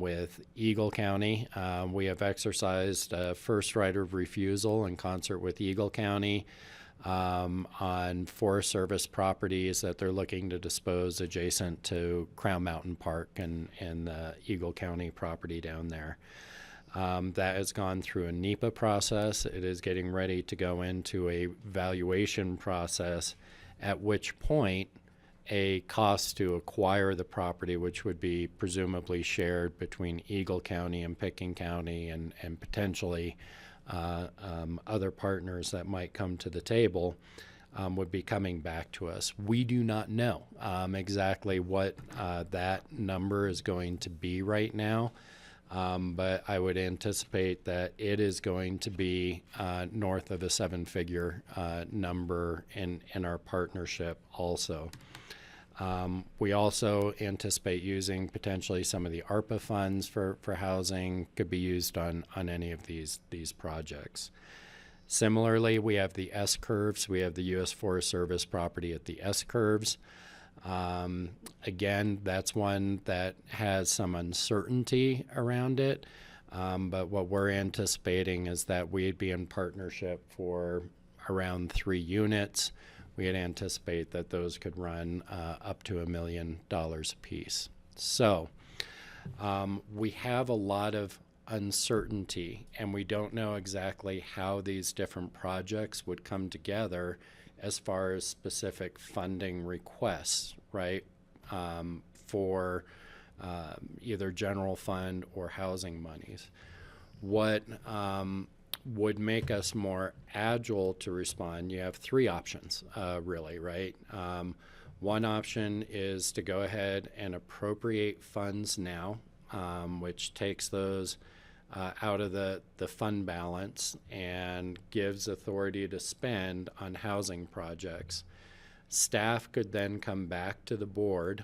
with Eagle County. We have exercised first right of refusal in concert with Eagle County on Forest Service properties that they're looking to dispose adjacent to Crown Mountain Park and the Eagle County property down there. That has gone through a NEPA process. It is getting ready to go into a valuation process, at which point a cost to acquire the property, which would be presumably shared between Eagle County and Pickens County and potentially other partners that might come to the table, would be coming back to us. We do not know exactly what that number is going to be right now. But I would anticipate that it is going to be north of a seven-figure number in our partnership also. We also anticipate using potentially some of the ARPA funds for housing could be used on any of these projects. Similarly, we have the S-curves. We have the U.S. Forest Service property at the S-curves. Again, that's one that has some uncertainty around it, but what we're anticipating is that we'd be in partnership for around 3 units. We'd anticipate that those could run up to $1 million a piece. So we have a lot of uncertainty, and we don't know exactly how these different projects would come together as far as specific funding requests, right, for either general fund or housing monies. What would make us more agile to respond, you have 3 options, really, right? One option is to go ahead and appropriate funds now, which takes those out of the fund balance and gives authority to spend on housing projects. Staff could then come back to the board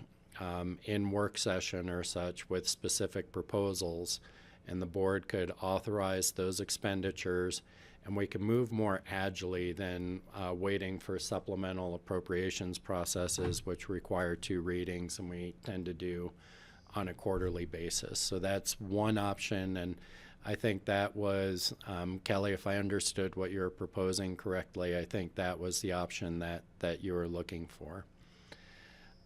in work session or such with specific proposals, and the board could authorize those expenditures, and we can move more agilely than waiting for supplemental appropriations processes, which require 2 readings, and we tend to do on a quarterly basis. So that's one option, and I think that was, Kelly, if I understood what you were proposing correctly, I think that was the option that you were looking for.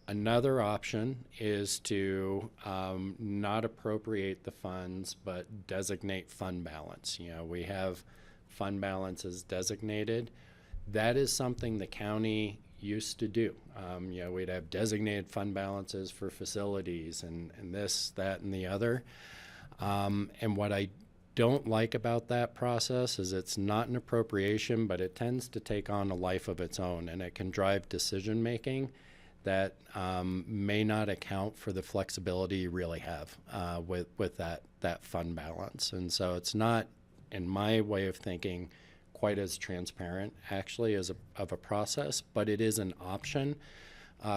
Another option is to not appropriate the funds, but designate fund balance. You know, we have fund balances designated. That is something the county used to do. You know, we'd have designated fund balances for facilities and this, that, and the other. And what I don't like about that process is it's not an appropriation, but it tends to take on a life of its own, and it can drive decision making that may not account for the flexibility you really have with that fund balance. And so it's not, in my way of thinking, quite as transparent actually as of a process, but it is an option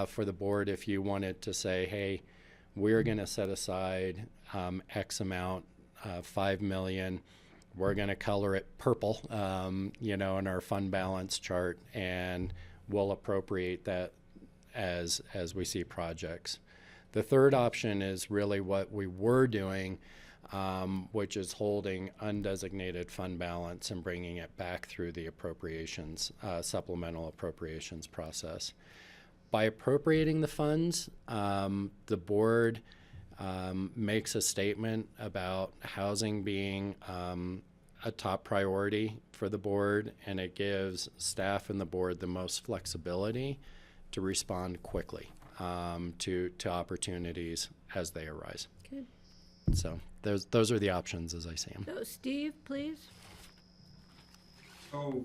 for the board if you wanted to say, hey, we're going to set aside X amount, 5 million. We're going to color it purple, you know, in our fund balance chart, and we'll appropriate that as we see projects. The third option is really what we were doing, which is holding undesignated fund balance and bringing it back through the appropriations, supplemental appropriations process. By appropriating the funds, the board makes a statement about housing being a top priority for the board, and it gives staff and the board the most flexibility to respond quickly to opportunities as they arise. Good. So those are the options as I see them. So Steve, please. So,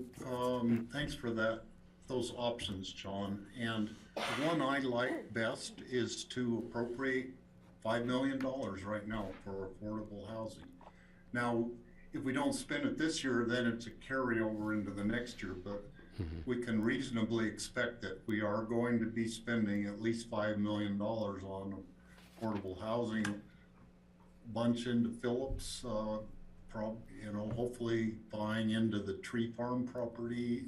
thanks for those options, John. And the one I like best is to appropriate $5 million right now for affordable housing. Now, if we don't spend it this year, then it's a carryover into the next year, but we can reasonably expect that we are going to be spending at least $5 million on affordable housing. Bunch into Phillips, hopefully buying into the tree farm property.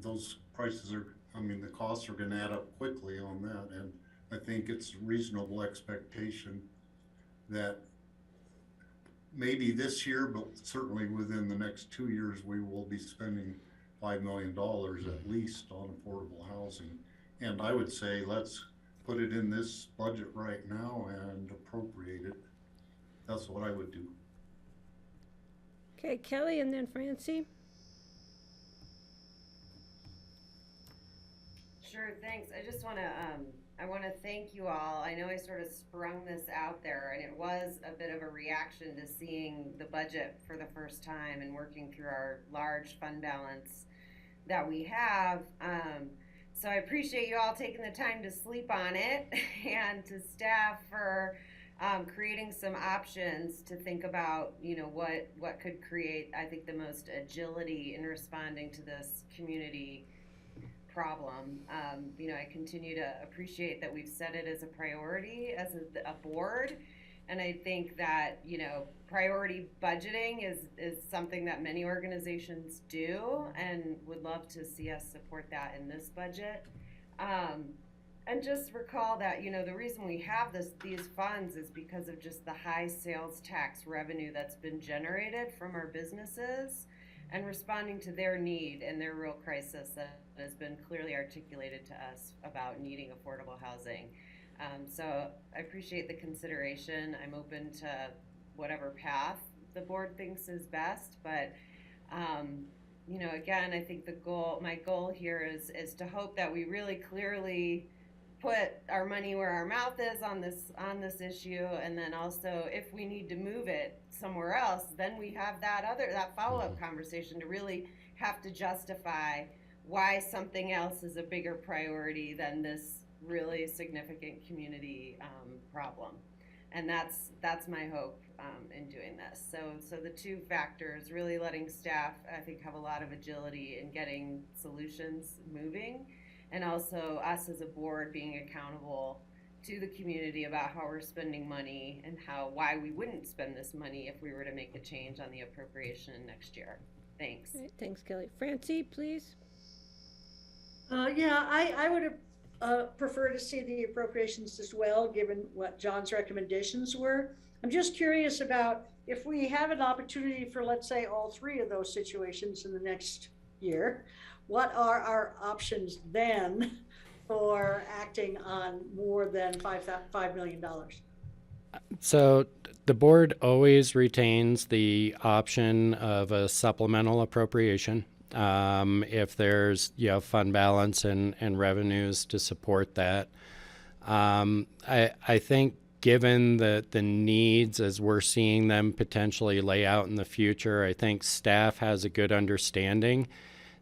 Those prices are, the costs are gonna add up quickly on that, and I think it's a reasonable expectation that maybe this year, but certainly within the next 2 years, we will be spending $5 million at least on affordable housing. And I would say let's put it in this budget right now and appropriate it. That's what I would do. Okay, Kelly and then Francie. Sure, thanks. I just want to thank you all. I know I sort of sprung this out there, and it was a bit of a reaction to seeing the budget for the first time and working through our large fund balance that we have. So I appreciate you all taking the time to sleep on it, and to staff for creating some options to think about, what could create, I think, the most agility in responding to this community problem. I continue to appreciate that we've set it as a priority as a board, and I think that priority budgeting is something that many organizations do, and would love to see us support that in this budget. And just recall that the reason we have these funds is because of just the high sales tax revenue that's been generated from our businesses, and responding to their need and their real crisis that has been clearly articulated to us about needing affordable housing. So I appreciate the consideration. I'm open to whatever path the board thinks is best, but again, I think my goal here is to hope that we really clearly put our money where our mouth is on this issue, and then also if we need to move it somewhere else, then we have that follow-up conversation to really have to justify why something else is a bigger priority than this really significant community problem. And that's my hope in doing this. So the two factors, really letting staff, I think, have a lot of agility in getting solutions moving, and also us as a board being accountable to the community about how we're spending money and why we wouldn't spend this money if we were to make a change on the appropriation next year. Thanks. All right, thanks, Kelly. Francie, please. I would have preferred to see the appropriations as well, given what John's recommendations were. I'm just curious about if we have an opportunity for, let's say, all three of those situations in the next year, what are our options then for acting on more than $5 million? So the board always retains the option of a supplemental appropriation if there's fund balance and revenues to support that. I think given the needs as we're seeing them potentially lay out in the future, I think staff has a good understanding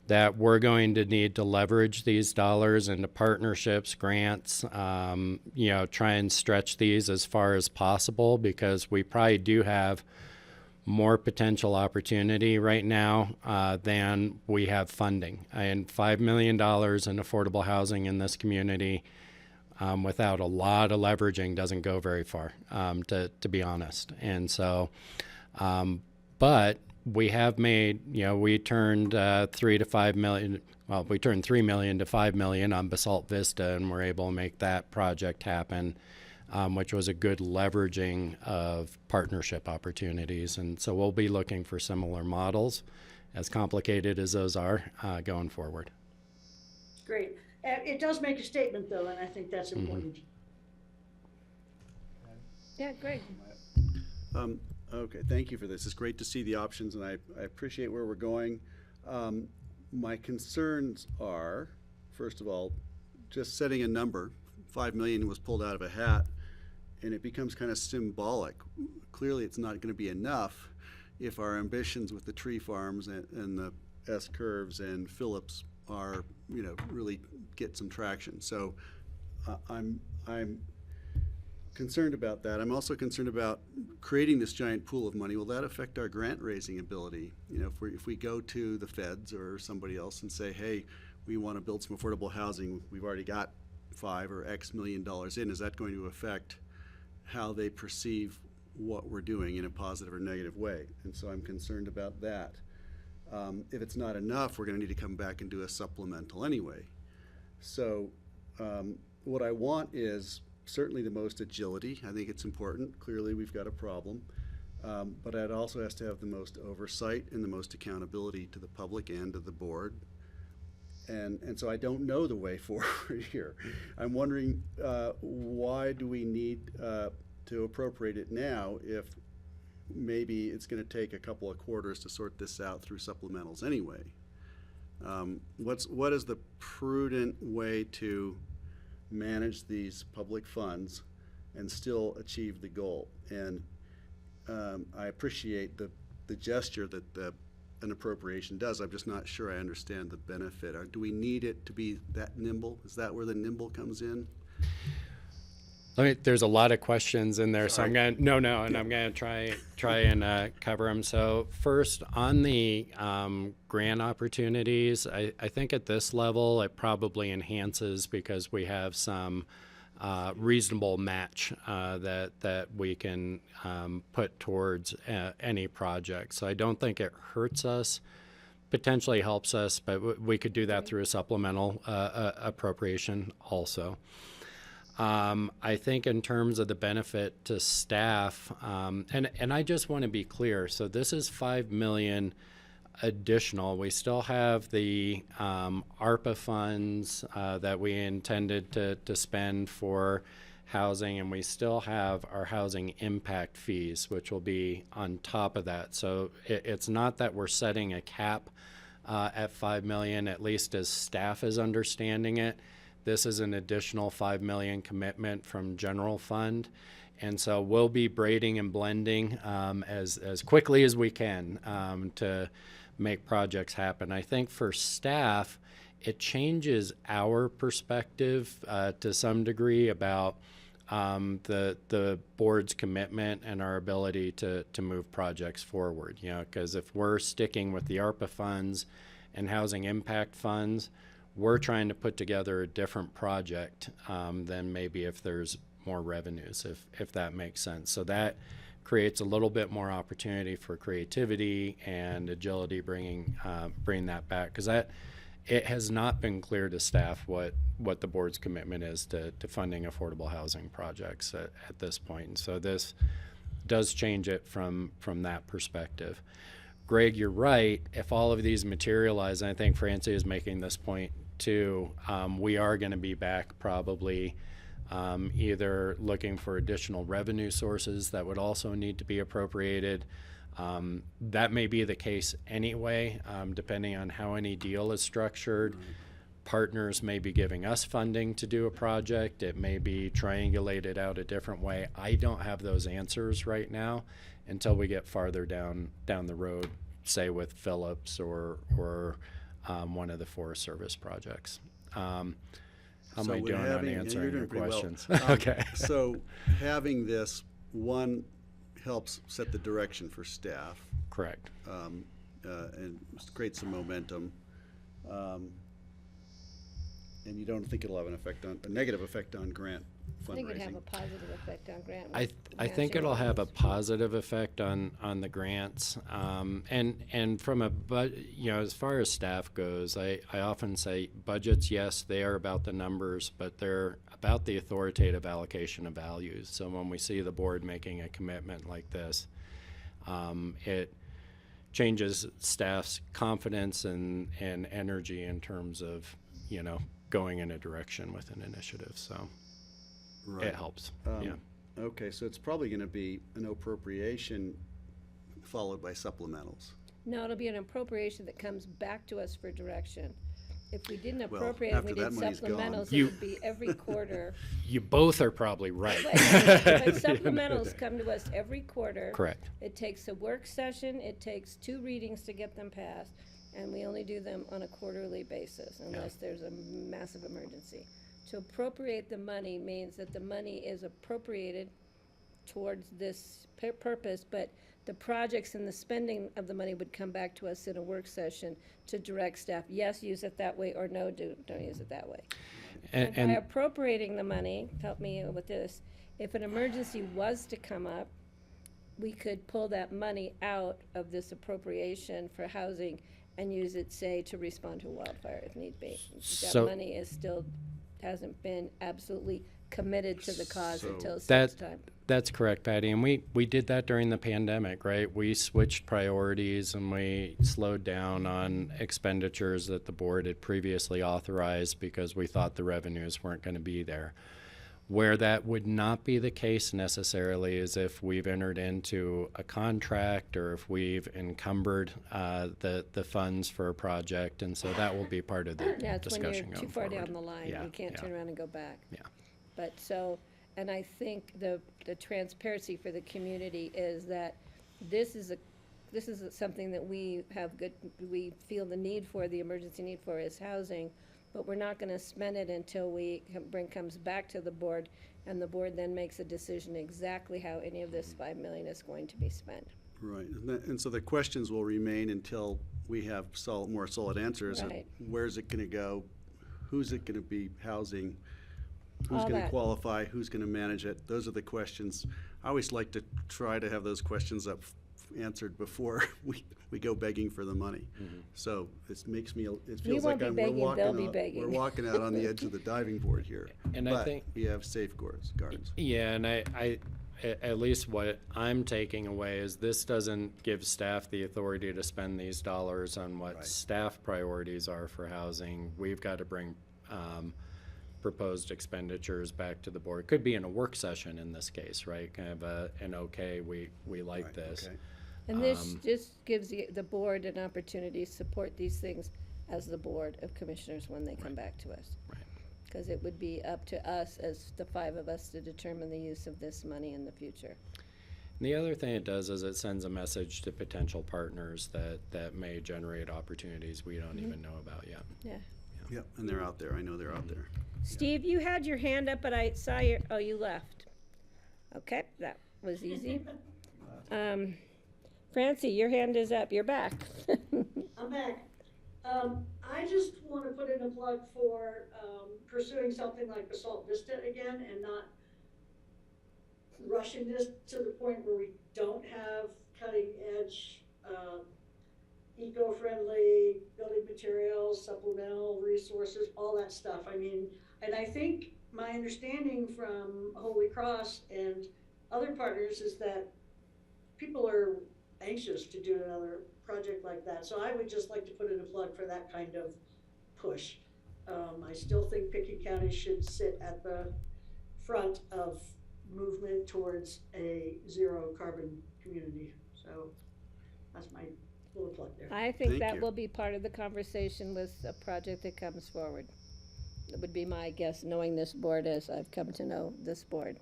that we're going to need to leverage these dollars into partnerships, grants, try and stretch these as far as possible, because we probably do have more potential opportunity right now than we have funding. And $5 million in affordable housing in this community without a lot of leveraging doesn't go very far, to be honest. And so, but we have made, we turned $3 to $5 million, well, we turned 3 million to 5 million on Basalt Vista, and we're able to make that project happen, which was a good leveraging of partnership opportunities. And so we'll be looking for similar models, as complicated as those are, going forward. Great. It does make a statement though, and I think that's important. Yeah, great. Okay, thank you for this. It's great to see the options, and I appreciate where we're going. My concerns are, first of all, just setting a number. 5 million was pulled out of a hat, and it becomes kind of symbolic. Clearly, it's not going to be enough if our ambitions with the tree farms and the S-curves and Phillips are, really get some traction. So I'm concerned about that. I'm also concerned about creating this giant pool of money. Will that affect our grant raising ability? If we go to the feds or somebody else and say, hey, we want to build some affordable housing, we've already got $5 or X million in, is that going to affect how they perceive what we're doing in a positive or negative way? And so I'm concerned about that. If it's not enough, we're going to need to come back and do a supplemental anyway. So what I want is certainly the most agility. I think it's important. Clearly, we've got a problem. But it also has to have the most oversight and the most accountability to the public and to the board. And so I don't know the way forward here. I'm wondering why do we need to appropriate it now if maybe it's going to take a couple of quarters to sort this out through supplementals anyway? What is the prudent way to manage these public funds and still achieve the goal? And I appreciate the gesture that an appropriation does. I'm just not sure I understand the benefit. Do we need it to be that nimble? Is that where the nimble comes in? There's a lot of questions in there, Sorry. so I'm gonna try and cover them. So first, on the grant opportunities, I think at this level it probably enhances because we have some reasonable match that we can put towards any project. So I don't think it hurts us. Potentially helps us, but we could do that through a supplemental appropriation also. I think in terms of the benefit to staff, and I just want to be clear, so this is 5 million additional. We still have the ARPA funds that we intended to spend for housing, and we still have our housing impact fees, which will be on top of that. So it's not that we're setting a cap at 5 million, at least as staff is understanding it. This is an additional 5 million commitment from general fund. And so we'll be braiding and blending as quickly as we can to make projects happen. I think for staff, it changes our perspective to some degree about the board's commitment and our ability to move projects forward. Because if we're sticking with the ARPA funds and housing impact funds, we're trying to put together a different project than maybe if there's more revenues, if that makes sense. So that creates a little bit more opportunity for creativity and agility, bringing that back, because it has not been clear to staff what the board's commitment is to funding affordable housing projects at this point. And so this does change it from that perspective. Greg, you're right. If all of these materialize, and I think Francie is making this point too, we are going to be back probably either looking for additional revenue sources that would also need to be appropriated. That may be the case anyway, depending on how any deal is structured. Partners may be giving us funding to do a project. It may be triangulated out a different way. I don't have those answers right now until we get farther down the road, say with Phillips or one of the Forest Service projects. How am I doing on answering your questions? Well. Okay. So having this, one, helps set the direction for staff. Correct. And create some momentum. And you don't think it'll have a negative effect on grant fundraising? I think it'd have a positive effect on grant. I think it'll have a positive effect on the grants. And from as far as staff goes, I often say budgets, yes, they are about the numbers, but they're about the authoritative allocation of values. So when we see the board making a commitment like this, it changes staff's confidence and energy in terms of, going in a direction with an initiative. So it helps. Yeah. Okay, so it's probably going to be an appropriation followed by supplementals. No, it'll be an appropriation that comes back to us for direction. If we didn't Well, appropriate, and we after did that money's gone. supplementals, it would be every quarter. You both are probably right. But supplementals come to us every quarter. Correct. It takes a work session, it takes 2 readings to get them passed, and we only do them on a quarterly basis unless there's a massive emergency. To appropriate the money means that the money is appropriated towards this purpose, but the projects and the spending of the money would come back to us in a work session to direct staff, yes, use it that way, or no, don't use it that way. And by appropriating the money, help me with this, if an emergency was to come up, we could pull that money out of this appropriation for housing and use it, say, to respond to a wildfire if need be. That money is still, hasn't been absolutely committed to the cause until such time. That's correct, Patty, and we did that during the pandemic, right? We switched priorities and we slowed down on expenditures that the board had previously authorized because we thought the revenues weren't going to be there. Where that would not be the case necessarily is if we've entered into a contract or if we've encumbered the funds for a project, and so that will be part of the discussion going forward. When you're too far down the line, you can't turn around and go back. Yeah. But so, and I think the transparency for the community is that this is something that we feel the need for, the emergency need for is housing, but we're not gonna spend it until comes back to the board, and the board then makes a decision exactly how any of this $5 million is going to be spent. Right, and so the questions will remain until we have more solid answers. Right. Where's it gonna go? Who's it gonna be housing? Who's All going to that. qualify? Who's going to manage it? Those are the questions. I always like to try to have those questions answered before we go begging for the money. So it makes me. It feels won't like be begging, they'll be we're begging. walking out on the edge of the diving board here. And but I think we have safeguards. Yeah, and I at least what I'm taking away is this doesn't give staff the authority to spend these dollars on what staff priorities are for housing. We've got to bring proposed expenditures back to the board. Could be in a work session in this case, right? Kind of an okay, we like this. Okay. And this just gives the board an opportunity to support these things as the Board of Commissioners when they come back to us. Right. Because it would be up to us, as the 5 of us, to determine the use of this money in the future. And the other thing it does is it sends a message to potential partners that may generate opportunities we don't even know about yet. Yeah. Yep, and they're out there. I know they're out there. Steve, you had your hand up, but I saw you left. Okay, that was easy. Francie, your hand is up. You're back. I'm back. I just want to put in a plug for pursuing something like Basalt Vista again and not rushing this to the point where we don't have cutting edge, eco-friendly building materials, supplemental resources, all that stuff. I mean, and I think my understanding from Holy Cross and other partners is that people are anxious to do another project like that. So I would just like to put in a plug for that kind of push. I still think Pickett County should sit at the front of movement towards a zero carbon community. So that's my little plug there. I think Thank that you. will be part of the conversation with a project that comes forward. That would be my guess, knowing this board as I've come to know this board.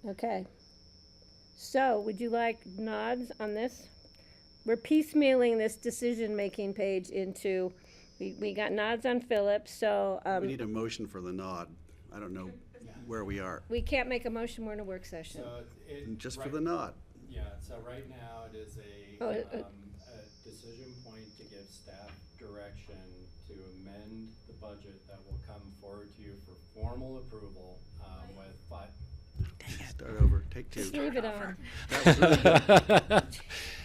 Okay. So, would you like nods on this? We're piecemealing this decision-making page into, we got nods on Phillips, so. We need a motion for the nod. I don't know where we are. We can't make a motion, we're in a work session. Just for the nod. Yeah, so right now it is a decision point to give staff direction to amend the budget that will come forward to you for formal approval with five. Start over, take two. Just leave it on. That was really good.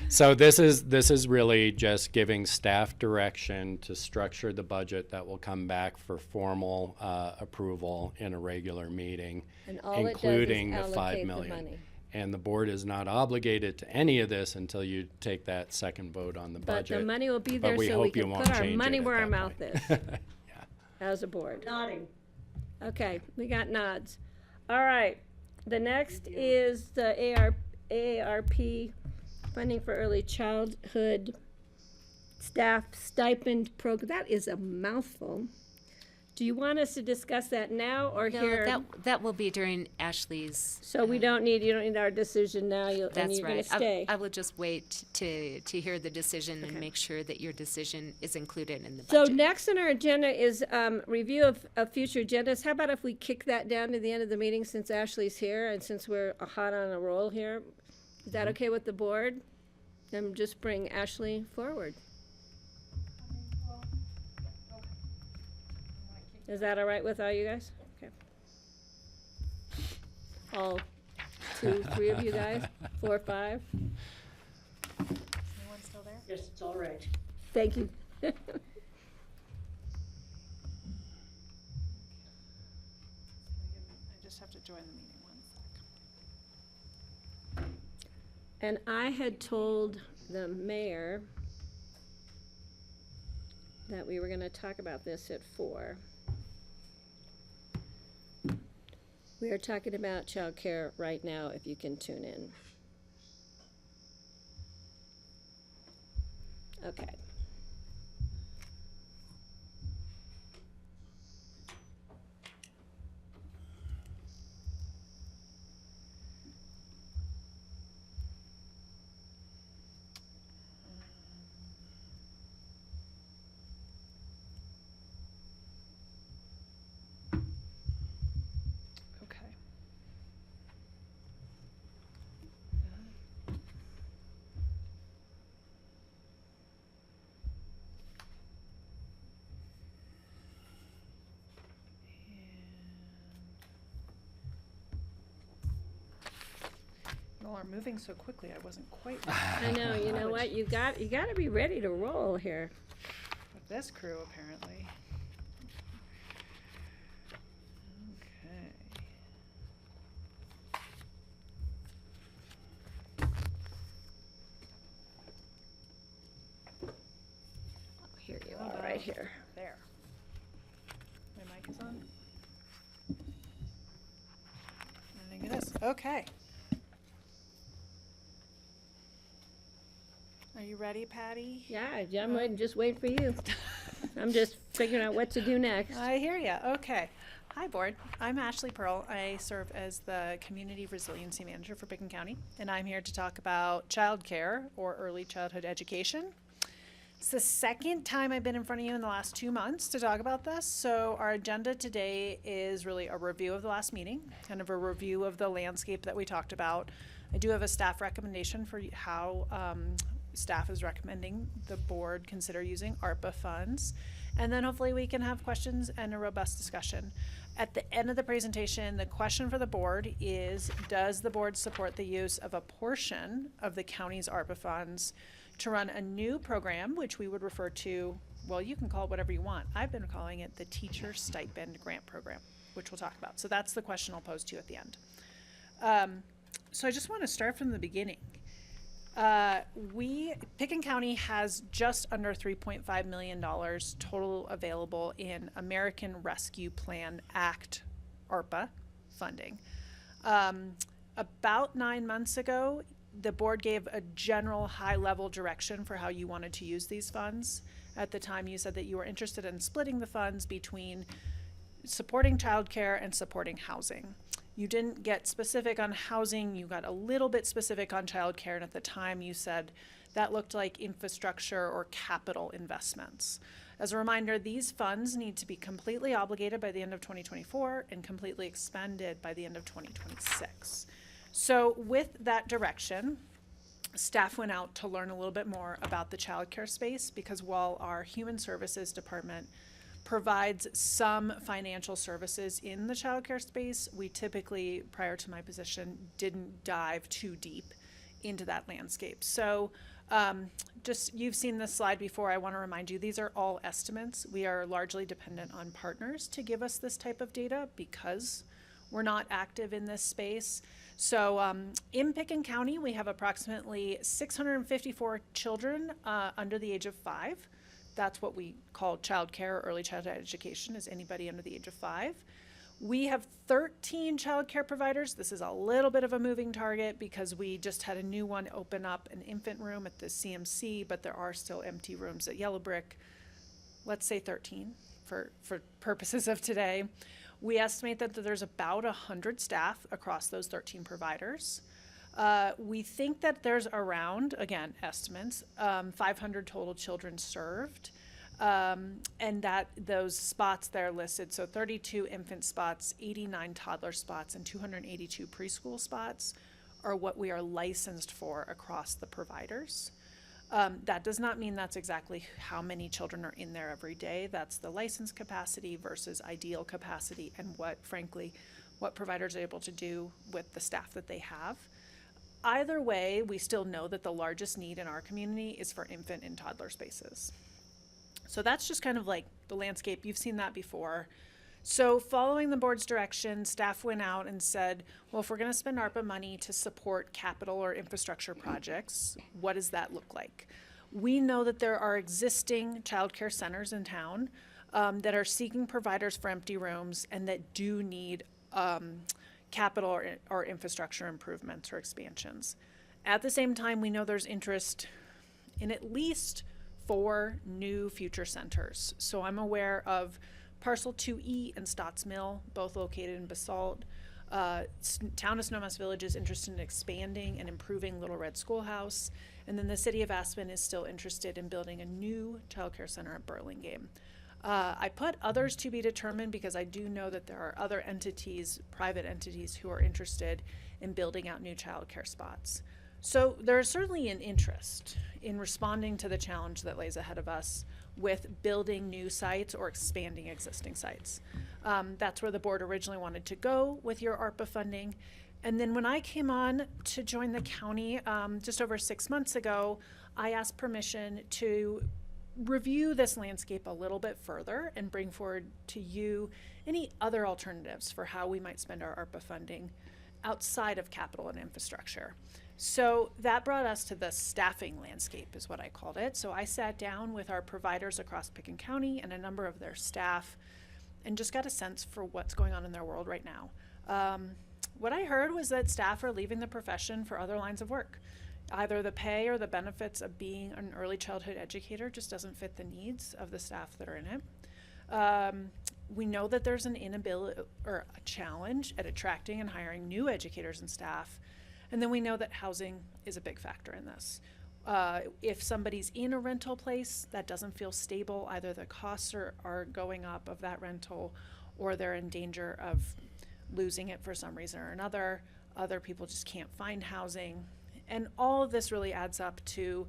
So this is really just giving staff direction to structure the budget that will come back for formal approval in a regular meeting, And all it does is including the allocate 5 the million. money. And the board is not obligated to any of this until you take that second vote on the But budget. the money will be But there we so we hope you can won't put our change money it at where our that mouth point. is as a board. Nodding. Okay, we got nods. All right, the next is the AARP funding for early childhood staff stipend program. That is a mouthful. Do you want us to discuss that now or No, here? that will be during Ashley's. So you don't need our decision now, and That's you're gonna right. stay? I will just wait to hear the decision and make sure that your decision is included in the So budget. next on our agenda is review of future agendas. How about if we kick that down to the end of the meeting since Ashley's here and since we're hot on a roll here? Is that okay with the board? Then just bring Ashley forward. Is that all right with all you guys? Okay. All 2, 3 of you guys? 4, 5? Anyone still there? Yes, it's all right. Thank you. I just have to join the meeting, 1 sec. And I had told the mayor that we were gonna talk about this at 4. We are talking about childcare right now, if you can tune in. Okay. Okay. Y'all are moving so quickly, I wasn't quite. I know, you know what, you gotta be ready to roll here. With this crew, apparently. Okay. Here you are, right here. There. My mic is on? I think it is. Okay. Are you ready, Patty? Yeah, I'm waiting, just waiting for you. I'm just figuring out what to do next. I hear ya. Okay. Hi, Board. I'm Ashley Pearl. I serve as the Community Resiliency Manager for Picken County, and I'm here to talk about childcare or early childhood education. It's the second time I've been in front of you in the last 2 months to talk about this. So our agenda today is really a review of the last meeting, kind of a review of the landscape that we talked about. I do have a staff recommendation for how staff is recommending the board consider using ARPA funds. And then hopefully we can have questions and a robust discussion. At the end of the presentation, the question for the board is, does the board support the use of a portion of the county's ARPA funds to run a new program, which we would refer to, well, you can call it whatever you want. I've been calling it the Teacher Stipend Grant Program, which we'll talk about. So that's the question I'll pose to you at the end. So I just want to start from the beginning. Picken County has just under $3.5 million total available in American Rescue Plan Act, ARPA funding. About 9 months ago, the board gave a general high-level direction for how you wanted to use these funds. At the time, you said that you were interested in splitting the funds between supporting childcare and supporting housing. You didn't get specific on housing, you got a little bit specific on childcare, and at the time you said that looked like infrastructure or capital investments. As a reminder, these funds need to be completely obligated by the end of 2024 and completely expended by the end of 2026. So with that direction, staff went out to learn a little bit more about the childcare space, because while our Human Services Department provides some financial services in the childcare space, we typically, prior to my position, didn't dive too deep into that landscape. So just, you've seen this slide before. I want to remind you, these are all estimates. We are largely dependent on partners to give us this type of data because we're not active in this space. So in Pickens County, we have approximately 654 children under the age of 5. That's what we call childcare or early childhood education, is anybody under the age of 5. We have 13 childcare providers. This is a little bit of a moving target because we just had a new one open up an infant room at the CMC, but there are still empty rooms at Yellow Brick. Let's say 13 for purposes of today. We estimate that there's about 100 staff across those 13 providers. We think that there's around, again, estimates, 500 total children served. And that those spots there listed, so 32 infant spots, 89 toddler spots, and 282 preschool spots are what we are licensed for across the providers. That does not mean that's exactly how many children are in there every day. That's the license capacity versus ideal capacity, and frankly, what providers are able to do with the staff that they have. Either way, we still know that the largest need in our community is for infant and toddler spaces. So that's just kind of like the landscape. You've seen that before. So following the board's direction, staff went out and said, well, if we're going to spend ARPA money to support capital or infrastructure projects, what does that look like? We know that there are existing childcare centers in town that are seeking providers for empty rooms and that do need capital or infrastructure improvements or expansions. At the same time, we know there's interest in at least 4 new future centers. So I'm aware of Parcel 2E and Stotts Mill, both located in Basalt. Town of Snowmass Village is interested in expanding and improving Little Red Schoolhouse. And then the city of Aspen is still interested in building a new childcare center at Burlingame. I put others to be determined because I do know that there are other entities, private entities, who are interested in building out new childcare spots. So there's certainly an interest in responding to the challenge that lays ahead of us with building new sites or expanding existing sites. That's where the board originally wanted to go with your ARPA funding. And then when I came on to join the county just over 6 months ago, I asked permission to review this landscape a little bit further and bring forward to you any other alternatives for how we might spend our ARPA funding outside of capital and infrastructure. So that brought us to the staffing landscape, is what I called it. So I sat down with our providers across Pickens County and a number of their staff and just got a sense for what's going on in their world right now. What I heard was that staff are leaving the profession for other lines of work. Either the pay or the benefits of being an early childhood educator just doesn't fit the needs of the staff that are in it. We know that there's an inability or a challenge at attracting and hiring new educators and staff. And then we know that housing is a big factor in this. If somebody's in a rental place that doesn't feel stable, either the costs are going up of that rental or they're in danger of losing it for some reason or another. Other people just can't find housing. And all of this really adds up to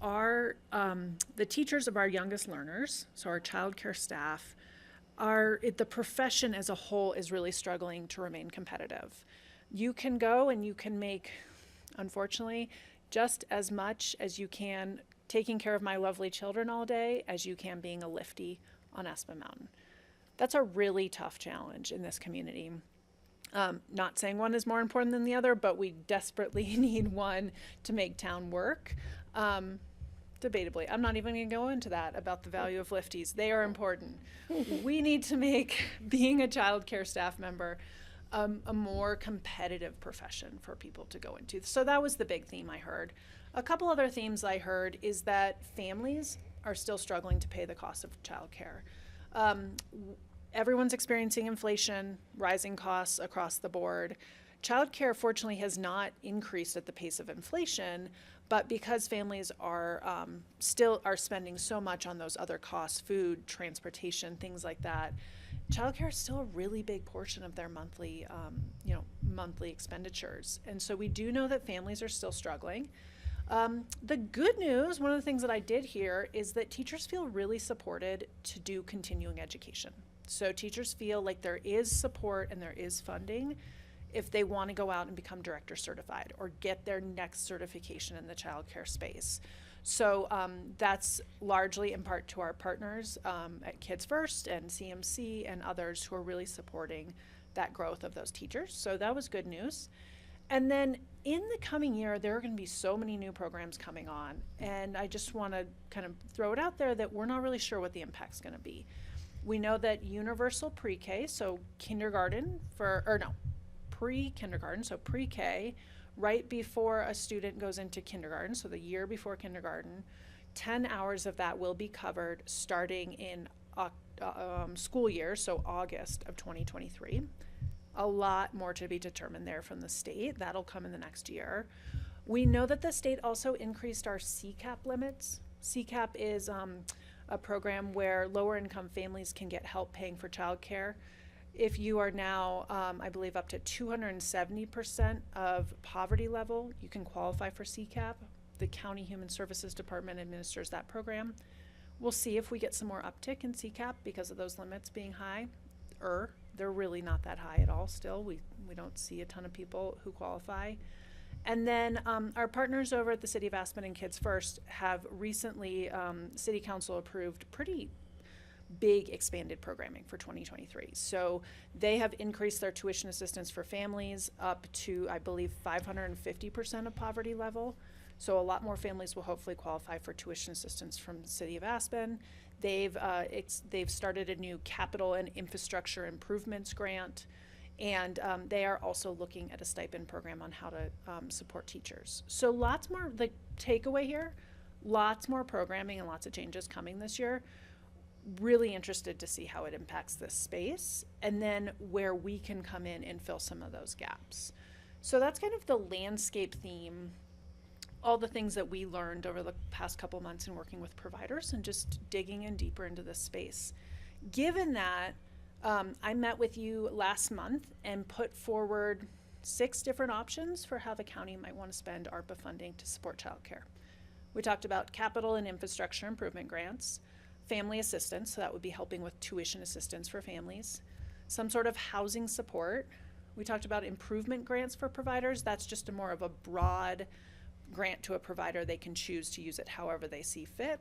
the teachers of our youngest learners, so our childcare staff, the profession as a whole is really struggling to remain competitive. You can go and you can make, unfortunately, just as much as you can taking care of my lovely children all day as you can being a lifty on Aspen Mountain. That's a really tough challenge in this community. Not saying one is more important than the other, but we desperately need one to make town work. Debatably, I'm not even going to go into that about the value of lifties. They are important. We need to make being a child care staff member a more competitive profession for people to go into. So that was the big theme I heard. A couple other themes I heard is that families are still struggling to pay the cost of childcare. Everyone's experiencing inflation, rising costs across the board. Childcare, fortunately, has not increased at the pace of inflation, but because families are still spending so much on those other costs, food, transportation, things like that, childcare is still a really big portion of their monthly expenditures. And so we do know that families are still struggling. The good news, one of the things that I did hear, is that teachers feel really supported to do continuing education. So teachers feel like there is support and there is funding if they want to go out and become director certified or get their next certification in the childcare space. So that's largely in part to our partners at Kids First and CMC and others who are really supporting that growth of those teachers. So that was good news. And then in the coming year, there are going to be so many new programs coming on. And I just want to kind of throw it out there that we're not really sure what the impact's going to be. We know that universal pre-K, so kindergarten pre-kindergarten, so pre-K, right before a student goes into kindergarten, so the year before kindergarten, 10 hours of that will be covered starting in school year, so August of 2023. A lot more to be determined there from the state. That'll come in the next year. We know that the state also increased our CCAP limits. CCAP is a program where lower income families can get help paying for childcare. If you are now, I believe, up to 270% of poverty level, you can qualify for CCAP. The County Human Services Department administers that program. We'll see if we get some more uptick in CCAP because of those limits being high. They're really not that high at all still. We don't see a ton of people who qualify. And then our partners over at the City of Aspen and Kids First have recently, City Council approved pretty big expanded programming for 2023. So they have increased their tuition assistance for families up to, I believe, 550% of poverty level. So a lot more families will hopefully qualify for tuition assistance from the City of Aspen. They've started a new capital and infrastructure improvements grant, and they are also looking at a stipend program on how to support teachers. So lots more, the takeaway here, lots more programming and lots of changes coming this year. Really interested to see how it impacts this space and then where we can come in and fill some of those gaps. So that's kind of the landscape theme, all the things that we learned over the past couple months in working with providers and just digging in deeper into this space. Given that, I met with you last month and put forward 6 different options for how the county might want to spend ARPA funding to support childcare. We talked about capital and infrastructure improvement grants, family assistance, so that would be helping with tuition assistance for families, some sort of housing support. We talked about improvement grants for providers. That's just more of a broad grant to a provider. They can choose to use it however they see fit.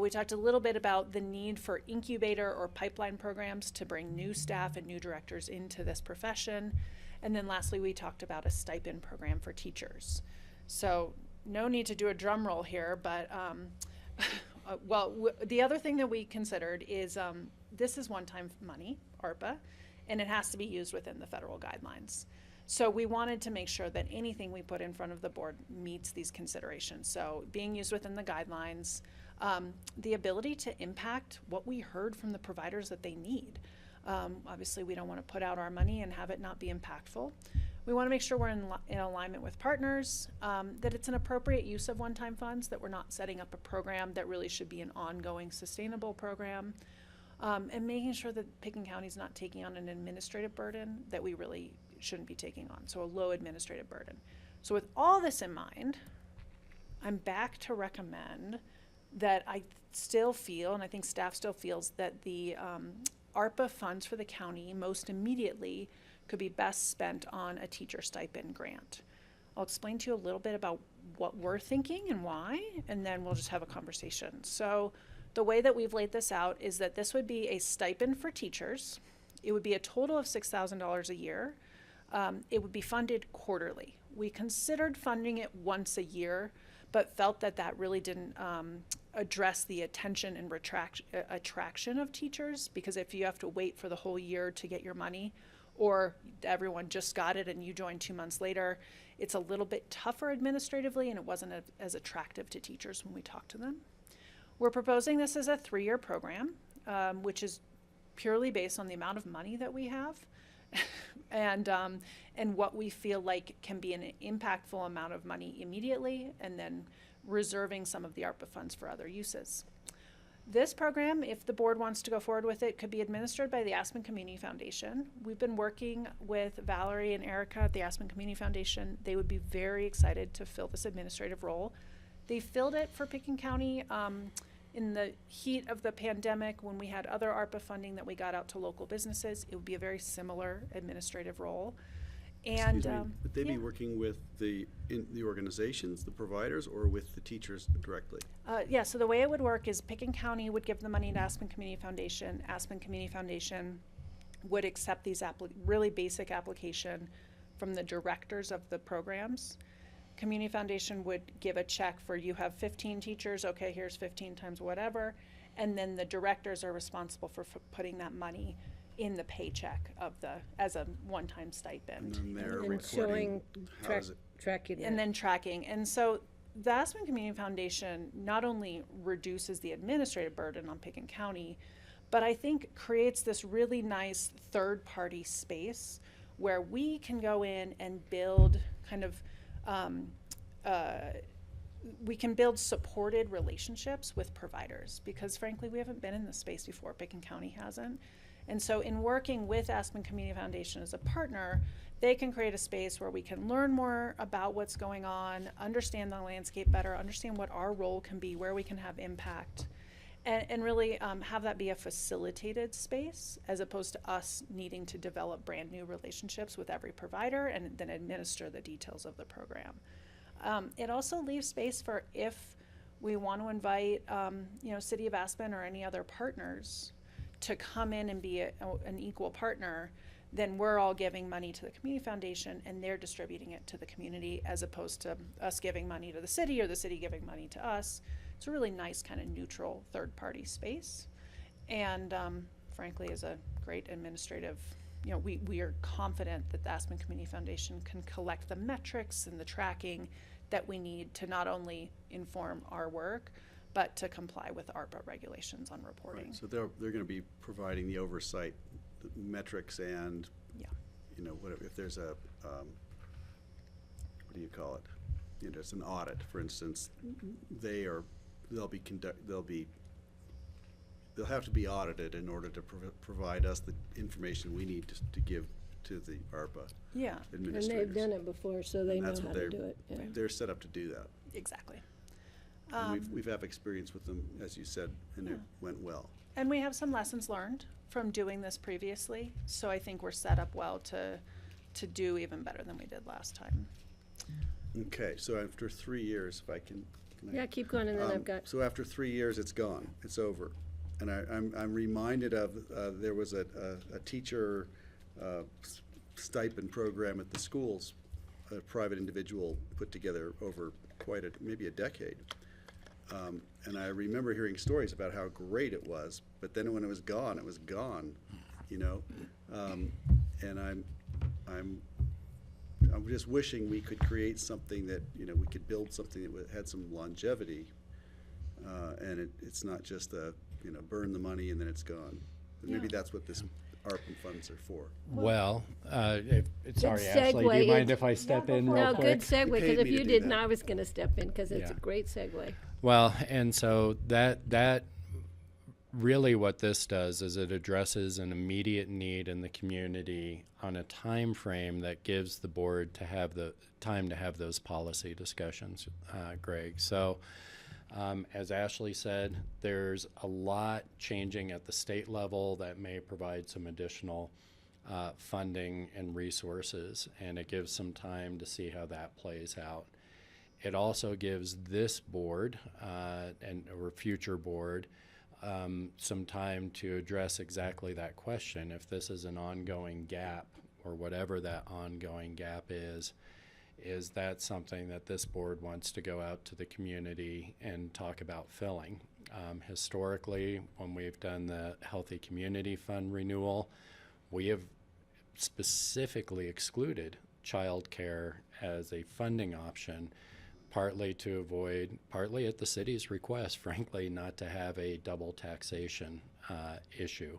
We talked a little bit about the need for incubator or pipeline programs to bring new staff and new directors into this profession. And then lastly, we talked about a stipend program for teachers. So no need to do a drum roll here, but the other thing that we considered is this is one-time money, ARPA, and it has to be used within the federal guidelines. So we wanted to make sure that anything we put in front of the board meets these considerations. So being used within the guidelines, the ability to impact what we heard from the providers that they need. Obviously, we don't want to put out our money and have it not be impactful. We want to make sure we're in alignment with partners, that it's an appropriate use of one-time funds, that we're not setting up a program that really should be an ongoing sustainable program, and making sure that Pickens County is not taking on an administrative burden that we really shouldn't be taking on, so a low administrative burden. So with all this in mind, I'm back to recommend that I still feel, and I think staff still feels, that the ARPA funds for the county most immediately could be best spent on a teacher stipend grant. I'll explain to you a little bit about what we're thinking and why, and then we'll just have a conversation. So the way that we've laid this out is that this would be a stipend for teachers. It would be a total of $6,000 a year. It would be funded quarterly. We considered funding it once a year, but felt that that really didn't address the attention and attraction of teachers, because if you have to wait for the whole year to get your money, or everyone just got it and you joined 2 months later, it's a little bit tougher administratively, and it wasn't as attractive to teachers when we talked to them. We're proposing this as a 3-year program, which is purely based on the amount of money that we have and what we feel like can be an impactful amount of money immediately, and then reserving some of the ARPA funds for other uses. This program, if the board wants to go forward with it, could be administered by the Aspen Community Foundation. We've been working with Valerie and Erica at the Aspen Community Foundation. They would be very excited to fill this administrative role. They filled it for Pickens County in the heat of the pandemic when we had other ARPA funding that we got out to local businesses. It would be a very similar administrative role. And Excuse me, would they yeah. be working with the organizations, the providers, or with the teachers directly? Yeah, so the way it would work is Pickens County would give the money to Aspen Community Foundation. Aspen Community Foundation would accept these really basic application from the directors of the programs. Community Foundation would give a check for, you have 15 teachers, okay, here's 15 times whatever. And then the directors are responsible for putting that money in the paycheck of as a one-time stipend. And then they're And recording how is it? tracking And it. then tracking. And so the Aspen Community Foundation not only reduces the administrative burden on Pickens County, but I think creates this really nice third-party space where we can go in and build kind of we can build supported relationships with providers, because frankly we haven't been in this space before. Pickens County hasn't. And so in working with Aspen Community Foundation as a partner, they can create a space where we can learn more about what's going on, understand the landscape better, understand what our role can be, where we can have impact, and really have that be a facilitated space, as opposed to us needing to develop brand new relationships with every provider and then administer the details of the program. It also leaves space for, if we want to invite City of Aspen or any other partners to come in and be an equal partner, then we're all giving money to the Community Foundation and they're distributing it to the community, as opposed to us giving money to the city or the city giving money to us. It's a really nice kind of neutral third-party space, and frankly is a great administrative, we are confident that the Aspen Community Foundation can collect the metrics and the tracking that we need to not only inform our work, but to comply with ARPA regulations on reporting. Right. So they're going to be providing the oversight, the metrics, and whatever. If there's a what do you call it? It's an audit, for instance. They'll have to be audited in order to provide us the information we need to give to the ARPA Yeah. And administrators. they've done it before, so they And know that's how what to do it. Yeah. They're set up to do that. Exactly. And we've had experience with them, as you said, and it went well. And we have some lessons learned from doing this previously, so I think we're set up well to do even better than we did last time. Okay, so after 3 years, if I can I- Yeah, keep going, and then I've got. So after 3 years, it's gone. It's over. And I'm reminded of there was a teacher stipend program at the schools, a private individual put together over maybe a decade. And I remember hearing stories about how great it was, but then when it was gone, And I'm just wishing we could create something that, we could build something that had some longevity, and it's not just burn the money and then it's gone. Maybe that's what this ARPA funds are for. Well, sorry, Good Ashley, do you segue. mind if I step in real No, quick? good segue, You because paid if me you to do didn't, that. I was gonna step in, because it's a Yeah. great segue. Well, and so that really what this does is it addresses an immediate need in the community on a time frame that gives the board to have the time to have those policy discussions, Greg. So as Ashley said, there's a lot changing at the state level that may provide some additional funding and resources, and it gives some time to see how that plays out. It also gives this board or future board some time to address exactly that question. If this is an ongoing gap, or whatever that ongoing gap is that something that this board wants to go out to the community and talk about filling? Historically, when we've done the Healthy Community Fund renewal, we have specifically excluded childcare as a funding option, partly at the city's request, frankly, not to have a double taxation issue.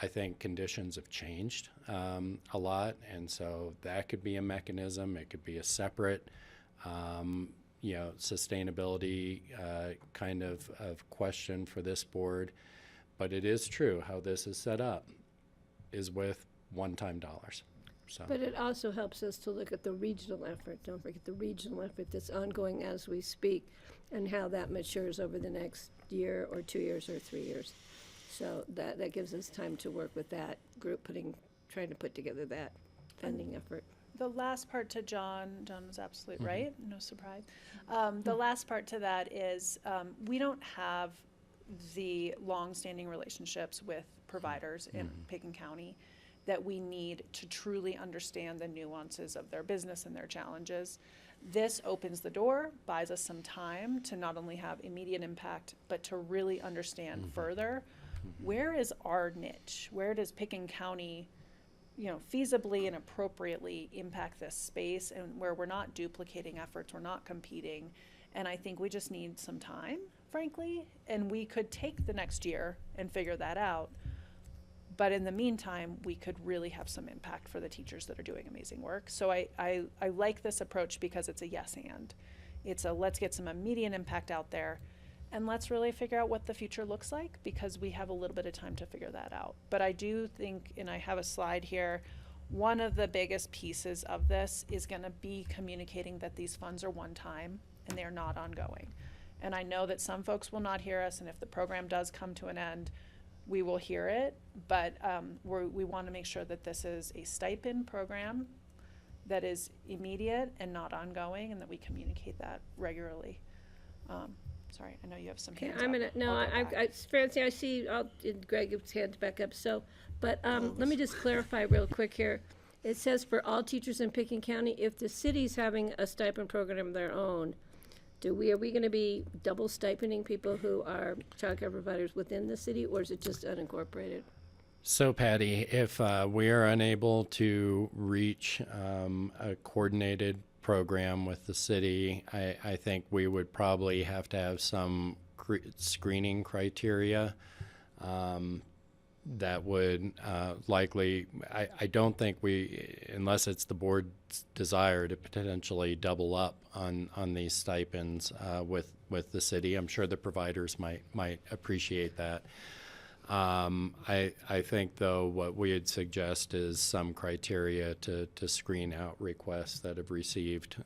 I think conditions have changed a lot, and so that could be a mechanism. It could be a separate, sustainability kind of question for this board. But it is true how this is set up is with one-time dollars. So. But it also helps us to look at the regional effort. Don't forget the regional effort that's ongoing as we speak and how that matures over the next year or 2 years or 3 years. So that gives us time to work with that group, trying to put together that funding effort. The last part to John was absolutely Mm-hmm. right, no surprise. The last part to that is we don't have the long-standing relationships with providers in Picken County that we need to truly understand the nuances of their business and their challenges. This opens the door, buys us some time to not only have immediate impact, but to really understand further, where is our niche? Where does Picken County, feasibly and appropriately impact this space, and where we're not duplicating efforts, we're not competing. And I think we just need some time, frankly, and we could take the next year and figure that out. But in the meantime, we could really have some impact for the teachers that are doing amazing work. So I like this approach because it's a yes and. It's a let's get some immediate impact out there, and let's really figure out what the future looks like, because we have a little bit of time to figure that out. But I do think, and I have a slide here, one of the biggest pieces of this is going to be communicating that these funds are one time and they're not ongoing. And I know that some folks will not hear us, and if the program does come to an end, we will hear it, but we want to make sure that this is a stipend program that is immediate and not ongoing, and that we communicate that regularly. Sorry, I know you have some hands up. Francie, I see Greg's hand back up. So, but let me just clarify real quick here. It says for all teachers in Picken County, if the city's having a stipend program of their own, are we going to be double stipending people who are childcare providers within the city, or is it just unincorporated? So, Patty, if we are unable to reach a coordinated program with the city, I think we would probably have to have some screening criteria that would likely, I don't think unless it's the board's desire to potentially double up on these stipends with the city. I'm sure the providers might appreciate that. I think, though, what we would suggest is some criteria to screen out requests that have received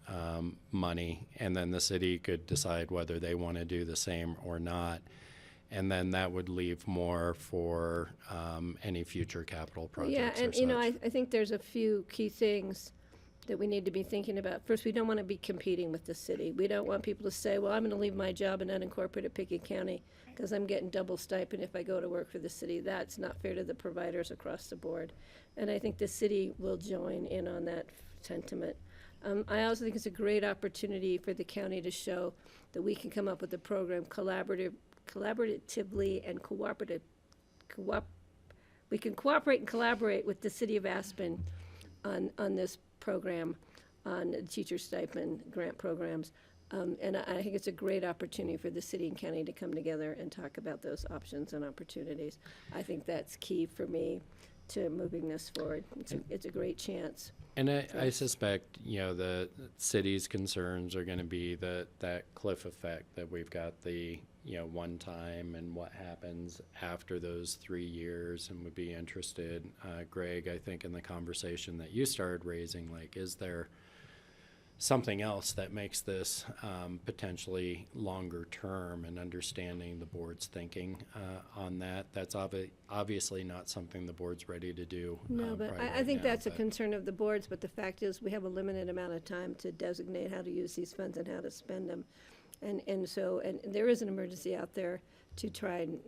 money, and then the city could decide whether they want to do the same or not. And then that would leave more for any future capital projects. Yeah, and I think there's a few key things that we need to be thinking about. First, we don't want to be competing with the city. We don't want people to say, well, I'm going to leave my job in unincorporated Picken County because I'm getting double stipend if I go to work for the city. That's not fair to the providers across the board. And I think the city will join in on that sentiment. I also think it's a great opportunity for the county to show that we can come up with a program collaboratively and we can cooperate and collaborate with the city of Aspen on this program, on teacher stipend grant programs. And I think it's a great opportunity for the city and county to come together and talk about those options and opportunities. I think that's key for me to moving this forward. It's a great chance. And I suspect, the city's concerns are going to be that cliff effect, that we've got the, one time and what happens after those 3 years, and would be interested, Greg, I think in the conversation that you started raising, is there something else that makes this potentially longer term, and understanding the board's thinking on that? That's obviously not something the board's ready to do. No, but I think that's a concern of the board's, but the fact is we have a limited amount of time to designate how to use these funds and how to spend them. And so there is an emergency out there to try and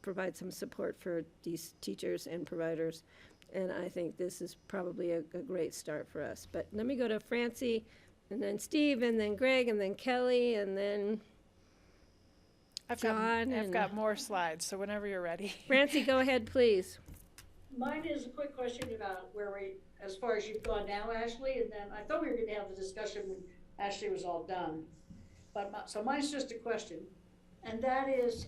provide some support for these teachers and providers. And I think this is probably a great start for us. But let me go to Francie, and then Steve, and then Greg, and then Kelly, and then John. I've got more slides, so whenever you're ready. Francie, go ahead, please. Mine is a quick question about as far as you've gone now, Ashley, and then I thought we were gonna have the discussion when Ashley was all done. So mine's just a question, and that is,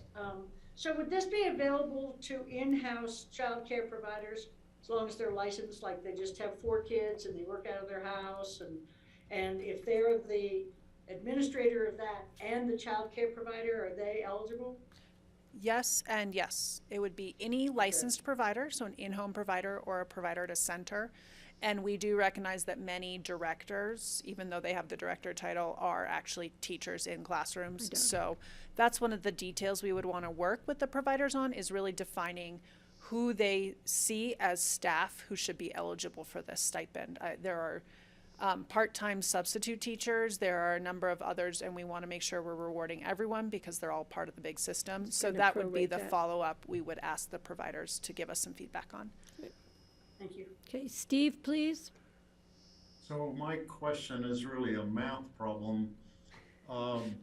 so would this be available to in-house child care providers as long as they're licensed, like they just have 4 kids and they work out of their house, and if they're the administrator of that and the child care provider, are they eligible? Yes and yes. It would be any licensed provider, so an in-home provider or a provider at a center. And we do recognize that many directors, even though they have the director title, are actually teachers in classrooms. So that's one of the details we would want to work with the providers on, is really defining who they see as staff who should be eligible for this stipend. There are part-time substitute teachers, there are a number of others, and we want to make sure we're rewarding everyone because they're all part of the big system. So gonna that would be prorate the that. follow-up we would ask the providers to give us some feedback on. Thank you. Okay, Steve, please. So my question is really a math problem.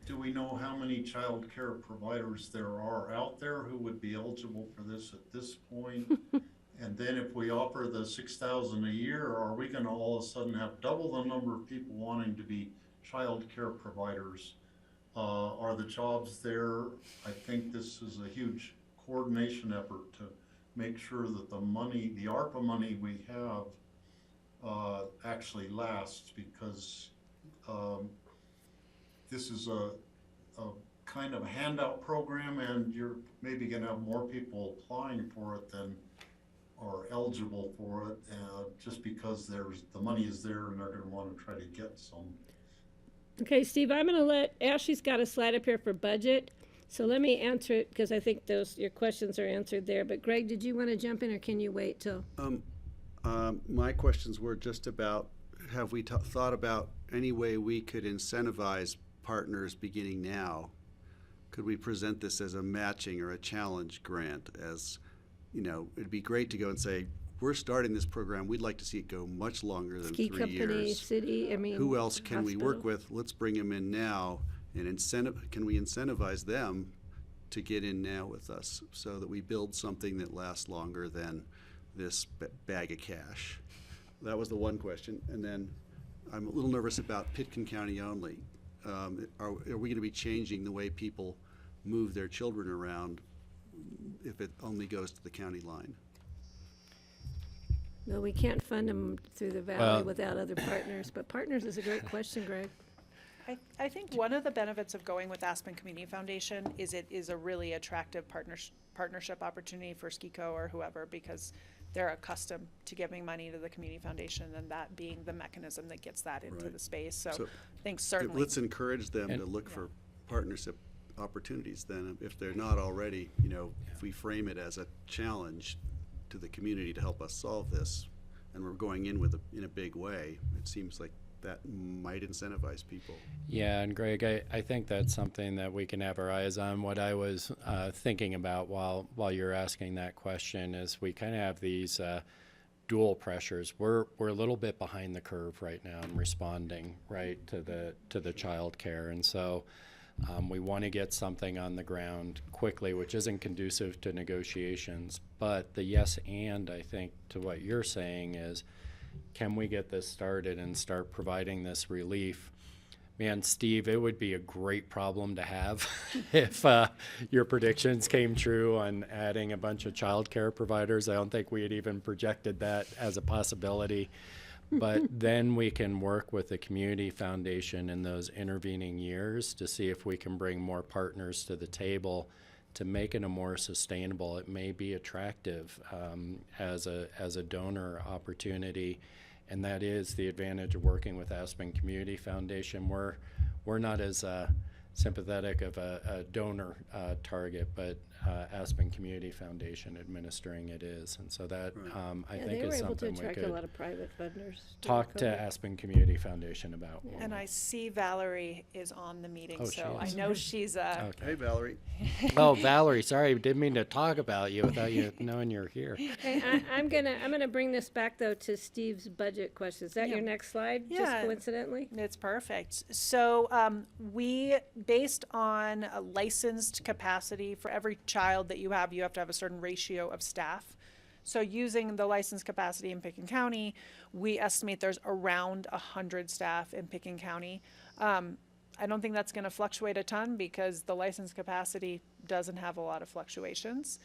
Do we know how many child care providers there are out there who would be eligible for this at this point? And then if we offer the $6,000 a year, are we gonna all of a sudden have double the number of people wanting to be child care providers? Are the jobs there? I think this is a huge coordination effort to make sure that the money, the ARPA money we have, actually lasts, because this is a kind of handout program, and you're maybe gonna have more people applying for it than are eligible for it, just because the money is there and they're gonna wanna try to get some. Okay, Steve, I'm gonna let, Ashley's got a slide up here for budget, so let me answer it, because I think your questions are answered there. But Greg, did you want to jump in, or can you wait till? My questions were just about, have we thought about any way we could incentivize partners beginning now? Could we present this as a matching or a challenge grant? As, you know, it'd be great to go and say, we're starting this program, we'd like to see it go much longer than 3 years. Ski company, city, I mean. Who else can we work hospital. with? Let's bring them in now, and can we incentivize them to get in now with us, so that we build something that lasts longer than this bag of cash? That was the one question. And then I'm a little nervous about Pitkin County only. Are we gonna be changing the way people move their children around if it only goes to the county line? No, we can't fund them through the valley without other partners, but partners is a great question, Greg. I think one of the benefits of going with Aspen Community Foundation is it is a really attractive partnership opportunity for SKICO or whoever, because they're accustomed to giving money to the community foundation, and that being the mechanism that gets that into Right. the space. So So I think certainly. Let's encourage them to look for partnership opportunities then, if they're not already, you know, if we frame it as a challenge to the community to help us solve this, and we're going in in a big way, it seems like that might incentivize people. Yeah, and Greg, I think that's something that we can have our eyes on. What I was thinking about while you're asking that question is we kind of have these dual pressures. We're a little bit behind the curve right now in responding right to the child care, and so we want to get something on the ground quickly, which isn't conducive to negotiations. But the yes and, I think, to what you're saying is, can we get this started and start providing this relief? Man, Steve, it would be a great problem to have if your predictions came true on adding a bunch of child care providers. I don't think we had even projected that as a possibility. But then we can work with the community foundation in those intervening years to see if we can bring more partners to the table to make it a more sustainable. It may be attractive as a donor opportunity, and that is the advantage of working with Aspen Community Foundation. We're not as sympathetic of a donor target, but Aspen Community Foundation administering it is, and so that I think they were is able to something we attract a could lot of private funders. talk to Aspen Community Foundation about. And I see Valerie is on the meeting, Oh, so she I is. know she's Okay. Hey, Valerie. Oh, Valerie, sorry, didn't mean to talk about you without you knowing you're here. Hey, I'm gonna bring this back though to Steve's budget question. Is that your next slide? Just Yeah. coincidentally? It's perfect. So we, based on a licensed capacity for every child that you have to have a certain ratio of staff. So using the licensed capacity in Pickens County, we estimate there's around 100 staff in Pickens County. I don't think that's going to fluctuate a ton because the licensed capacity doesn't have a lot of fluctuations.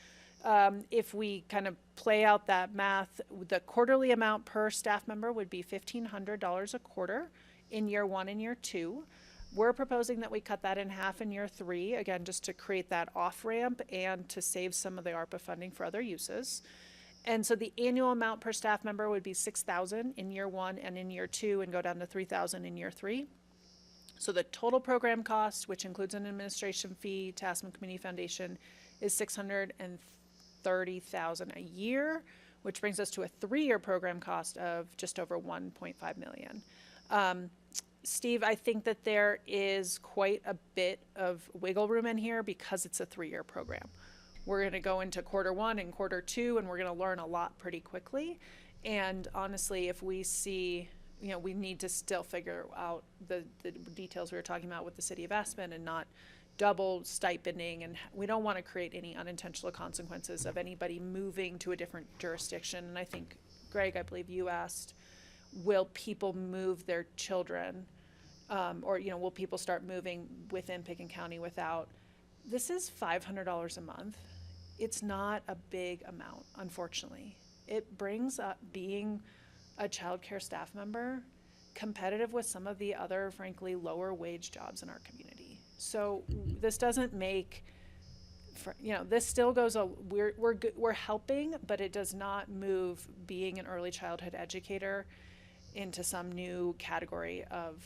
If we kind of play out that math, the quarterly amount per staff member would be $1,500 a quarter in year 1 and year 2. We're proposing that we cut that in half in year 3, again, just to create that off-ramp and to save some of the ARPA funding for other uses. And so the annual amount per staff member would be $6,000 in year 1 and in year 2, and go down to $3,000 in year 3. So the total program cost, which includes an administration fee to Aspen Community Foundation, is $630,000 a year, which brings us to a 3-year program cost of just over $1.5 million. Steve, I think that there is quite a bit of wiggle room in here because it's a 3-year program. We're going to go into quarter 1 and quarter 2, and we're going to learn a lot pretty quickly. And honestly, if we see, we need to still figure out the details we were talking about with the city of Aspen and not double stipending. And we don't want to create any unintentional consequences of anybody moving to a different jurisdiction. And I think, Greg, I believe you asked, will people move their children, or will people start moving within Pickens County without? This is $500 a month. It's not a big amount, unfortunately. It brings up being a child care staff member competitive with some of the other, frankly, lower wage jobs in our community. So this doesn't make, this still goes, we're helping, but it does not move being an early childhood educator into some new category of,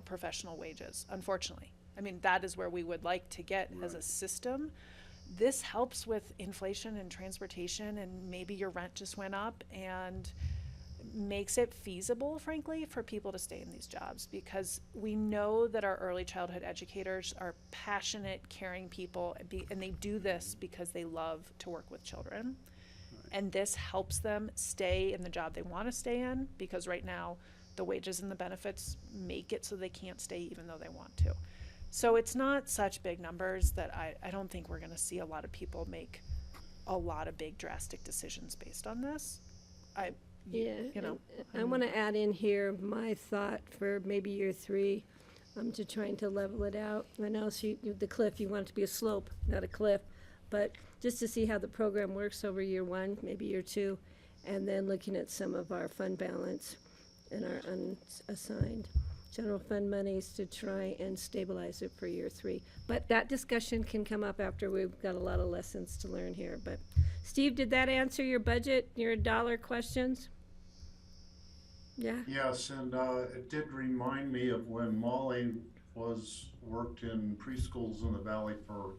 professional wages, unfortunately. I mean, that is where we would like to get as a system. This helps with inflation and transportation, and maybe your rent just went up, and makes it feasible, frankly, for people to stay in these jobs, because we know that our early childhood educators are passionate, caring people, and they do this because they love to work with children. Right. And this helps them stay in the job they want to stay in, because right now the wages and the benefits make it so they can't stay even though they want to. So it's not such big numbers that I don't think we're going to see a lot of people make a lot of big drastic decisions based on this. I want to add in here my thought for maybe year 3, to trying to level it out. I know the cliff, you want it to be a slope, not a cliff, but just to see how the program works over year 1, maybe year 2, and then looking at some of our fund balance and our unassigned general fund monies to try and stabilize it for year 3. But that discussion can come up after we've got a lot of lessons to learn here. But Steve, did that answer your budget, your dollar questions? Yeah. Yes, and it did remind me of when Molly worked in preschools in the valley for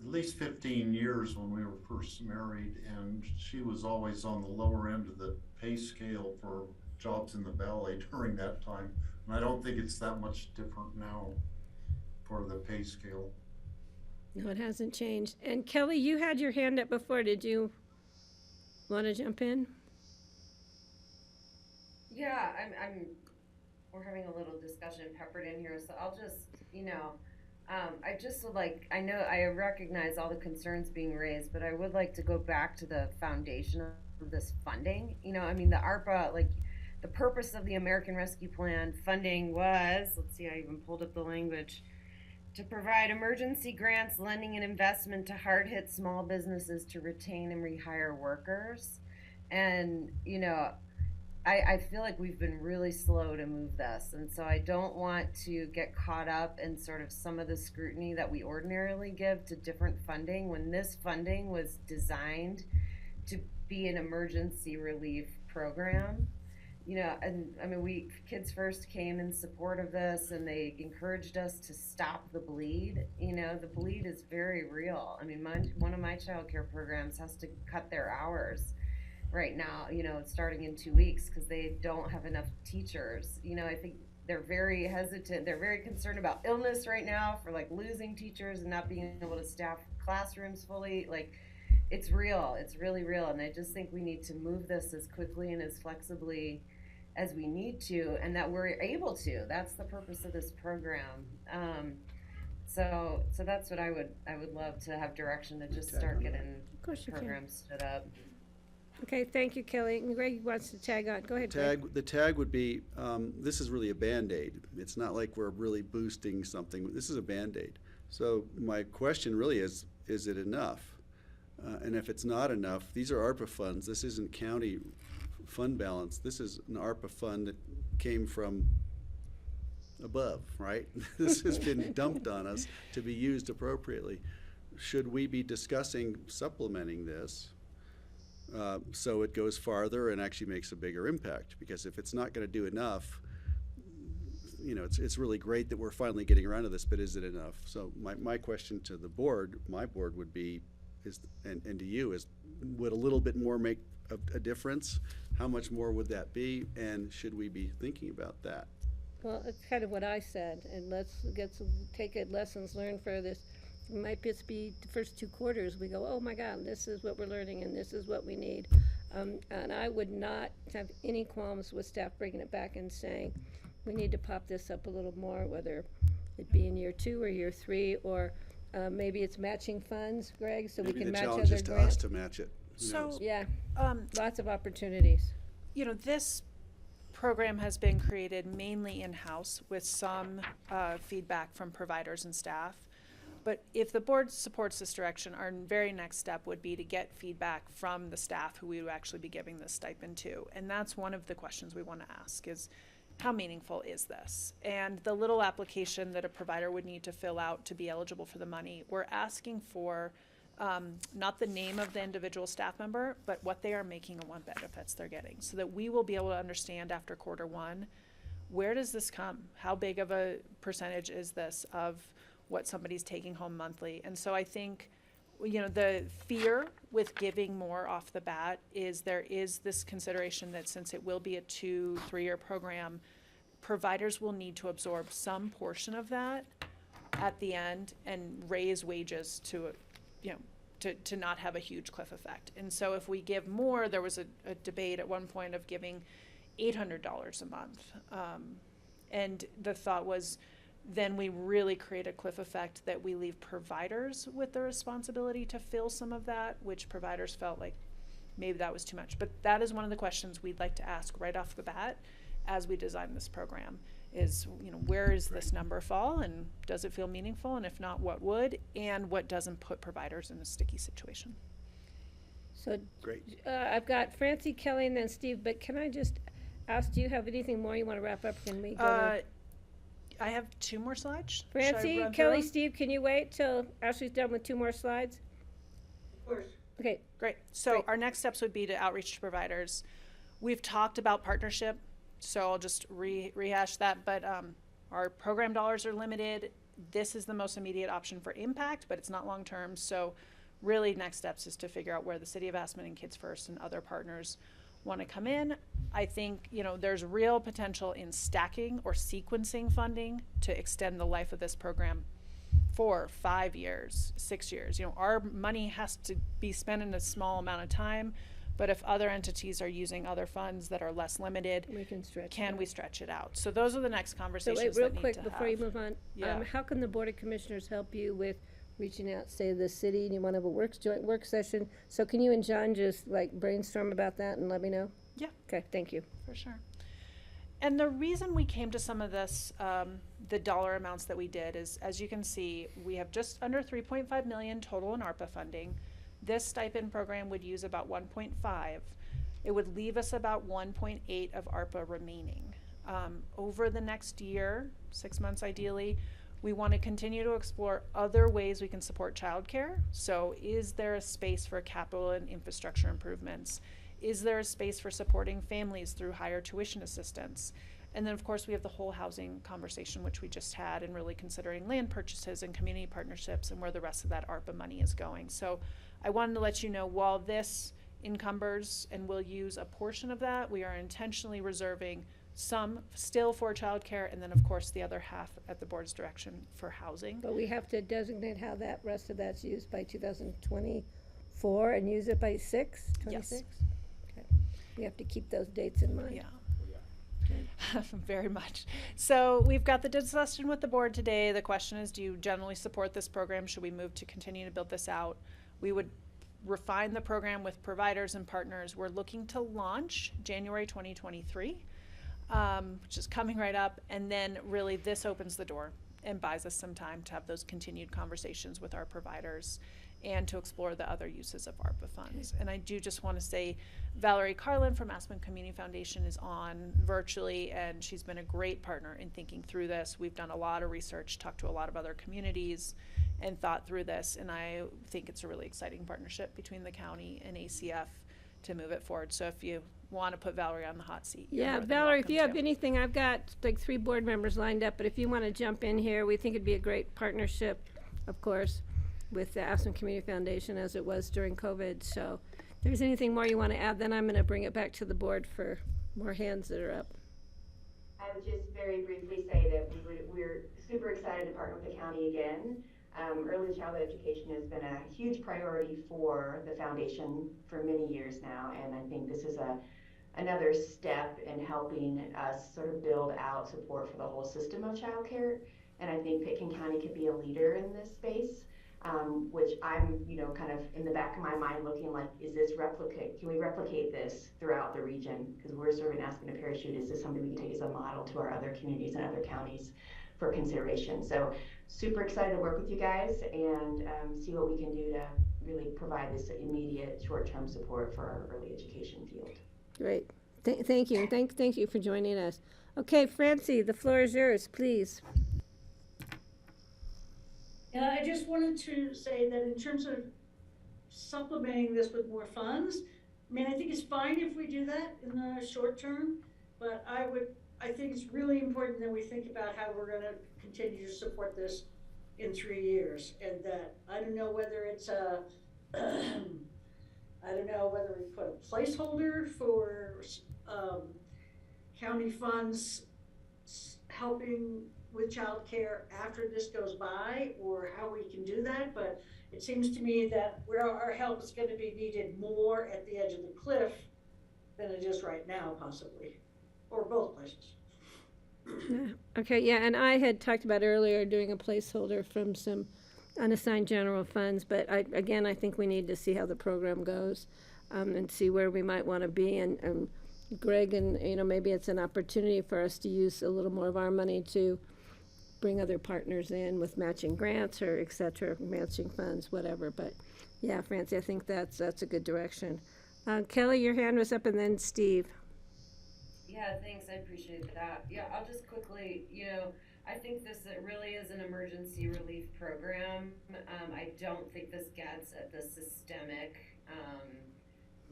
at least 15 years when we were first married, and she was always on the lower end of the pay scale for jobs in the valley during that time. And I don't think it's that much different now for the pay scale. No, it hasn't changed. And Kelly, you had your hand up before. Did you want to jump in? Yeah, we're having a little discussion peppered in here, so I'll just, I just would like, I know I recognize all the concerns being raised, but I would like to go back to the foundation of this funding. The ARPA, the purpose of the American Rescue Plan funding was, let's see, I even pulled up the language, to provide emergency grants, lending, and investment to hard-hit small businesses to retain and rehire workers. And, I feel like we've been really slow to move this. And so I don't want to get caught up in sort of some of the scrutiny that we ordinarily give to different funding when this funding was designed to be an emergency relief program. Kids First came in support of this, and they encouraged us to stop the bleed. The bleed is very real. One of my child care programs has to cut their hours right now, starting in 2 weeks because they don't have enough teachers. I think they're very hesitant. They're very concerned about illness right now for losing teachers and not being able to staff classrooms fully. It's real. It's really real. And I just think we need to move this as quickly and as flexibly as we need to, and that we're able to. That's the purpose of this program. So that's what I would love to have direction to just start getting programs stood up. Okay, thank you, Kelly. And Greg wants to tag on. Go ahead, Greg. The tag would be, this is really a Band-Aid. It's not like we're really boosting something. This is a Band-Aid. So my question really is it enough? And if it's not enough, these are ARPA funds. This isn't county fund balance. This is an ARPA fund that came from above, right? This has been dumped on us to be used appropriately. Should we be discussing supplementing this so it goes farther and actually makes a bigger impact? Because if it's not going to do enough, you know, it's really great that we're finally getting around to this, but is it enough? So my question to the board, my board would be, and to you is, would a little bit more make a difference? How much more would that be? And should we be thinking about that? Well, it's kind of what I said, and let's take it lessons learned for this. It might just be the first 2 quarters, we go, oh my God, this is what we're learning and this is what we need. And I would not have any qualms with staff bringing it back and saying, we need to pop this up a little more, whether it be in year 2 or year 3, or maybe it's matching funds, Greg, so we can match other grants. Maybe the challenge is to us to match it. Who knows? Yeah, lots of opportunities. You know, this program has been created mainly in-house with some feedback from providers and staff. But if the board supports this direction, our very next step would be to get feedback from the staff who we would actually be giving this stipend to. And that's one of the questions we want to ask is, how meaningful is this? And the little application that a provider would need to fill out to be eligible for the money, we're asking for not the name of the individual staff member, but what they are making and what benefits they're getting, so that we will be able to understand after Q1, where does this come? How big of a percentage is this of what somebody's taking home monthly? And so I think, you know, the fear with giving more off the bat is there is this consideration that since it will be a 2-3 year program, providers will need to absorb some portion of that at the end and raise wages to, you know, to not have a huge cliff effect. And so if we give more, there was a debate at one point of giving $800 a month. And the thought was, then we really create a cliff effect that we leave providers with the responsibility to fill some of that, which providers felt like maybe that was too much. But that is one of the questions we'd like to ask right off the bat as we design this program is, you know, where does this number fall and does it feel meaningful? And if not, what would, and what doesn't put providers in a sticky situation? So great. I've got Francie, Kelly, and then Steve, but can I just ask, do you have anything more you want to wrap up? Can we go to I have 2 more slides. Francie, Kelly, Steve, can you wait till Ashley's done with 2 more slides? Of course. Okay. Great. So our next steps would be to outreach to providers. We've talked about partnership, so I'll just rehash that, but our program dollars are limited. This is the most immediate option for impact, but it's not long-term. So really next steps is to figure out where the City of Aspen and Kids First and other partners want to come in. I think, you know, there's real potential in stacking or sequencing funding to extend the life of this program 4, 5 years, 6 years. You know, our money has to be spent in a small amount of time, but if other entities are using other funds that are less limited, we can stretch we stretch it out? So those are the next conversations so wait, real that quick need to before have. you move on, Yeah. how can the Board of Commissioners help you with reaching out, say the city, and you want to have a joint work session? So can you and John just like brainstorm about that and let me know? Yeah. Okay, thank you. For sure. And the reason we came to some of this, the dollar amounts that we did is, as you can see, we have just under 3.5 million total in ARPA funding. This stipend program would use about 1.5. It would leave us about 1.8 of ARPA remaining. Over the next year, 6 months ideally, we want to continue to explore other ways we can support childcare. So is there a space for capital and infrastructure improvements? Is there a space for supporting families through higher tuition assistance? And then of course we have the whole housing conversation, which we just had, and really considering land purchases and community partnerships and where the rest of that ARPA money is going. So I wanted to let you know, while this encumbers and will use a portion of that, we are intentionally reserving some still for childcare, and then of course the other half at the board's direction for housing. But we have to designate how that rest of that's used by 2024 and use it by 26? Yes. Okay. We have to keep those dates in mind. Yeah. Very much. So we've got the discussion with the board today. The question is, do you generally support this program? Should we move to continue to build this out? We would refine the program with providers and partners. We're looking to launch January 2023, which is coming right up. And then really this opens the door and buys us some time to have those continued conversations with our providers and to explore the other uses of ARPA funds. And I do just want to say Valerie Carlin from Aspen Community Foundation is on virtually, and she's been a great partner in thinking through this. We've done a lot of research, talked to a lot of other communities, and thought through this, and I think it's a really exciting partnership between the county and ACF to move it forward. So if you want to put Valerie on the hot seat, you're Yeah, more than Valerie, if welcome you have to. anything, I've got like 3 board members lined up, but if you want to jump in here, we think it'd be a great partnership, of course, with the Aspen Community Foundation as it was during COVID. So if there's anything more you want to add, then I'm going to bring it back to the board for more hands that are up. I would just very briefly say that we're super excited to partner with the county again. Early childhood education has been a huge priority for the foundation for many years now, and I think this is another step in helping us sort of build out support for the whole system of childcare. And I think Pitkin County could be a leader in this space, which I'm, kind of in the back of my mind looking like, can we replicate this throughout the region? Because we're serving Aspen and Parachute. Is this something we can take as a model to our other communities and other counties for consideration? So super excited to work with you guys and see what we can do to really provide this immediate short-term support for our early education field. Great. Thank you. Thank you for joining us. Okay, Francie, the floor is yours, please. And I just wanted to say that in terms of supplementing this with more funds, I mean, I think it's fine if we do that in the short term, but I think it's really important that we think about how we're gonna continue to support this in 3 years. And that, I don't know whether it's I don't know whether we put a placeholder for county funds helping with childcare after this goes by, or how we can do that, but it seems to me that where our help is going to be needed more at the edge of the cliff than it is right now, possibly, or both places. Okay, yeah, and I had talked about earlier doing a placeholder from some unassigned general funds, but I think we need to see how the program goes, and see where we might want to be, and Greg, and maybe it's an opportunity for us to use a little more of our money to bring other partners in with matching grants or et cetera, matching funds, whatever. But yeah, Francie, I think that's a good direction. Kelly, your hand was up, and then Steve. Yeah, thanks. I appreciate that. Yeah, I'll just quickly, I think this really is an emergency relief program. I don't think this gets at the systemic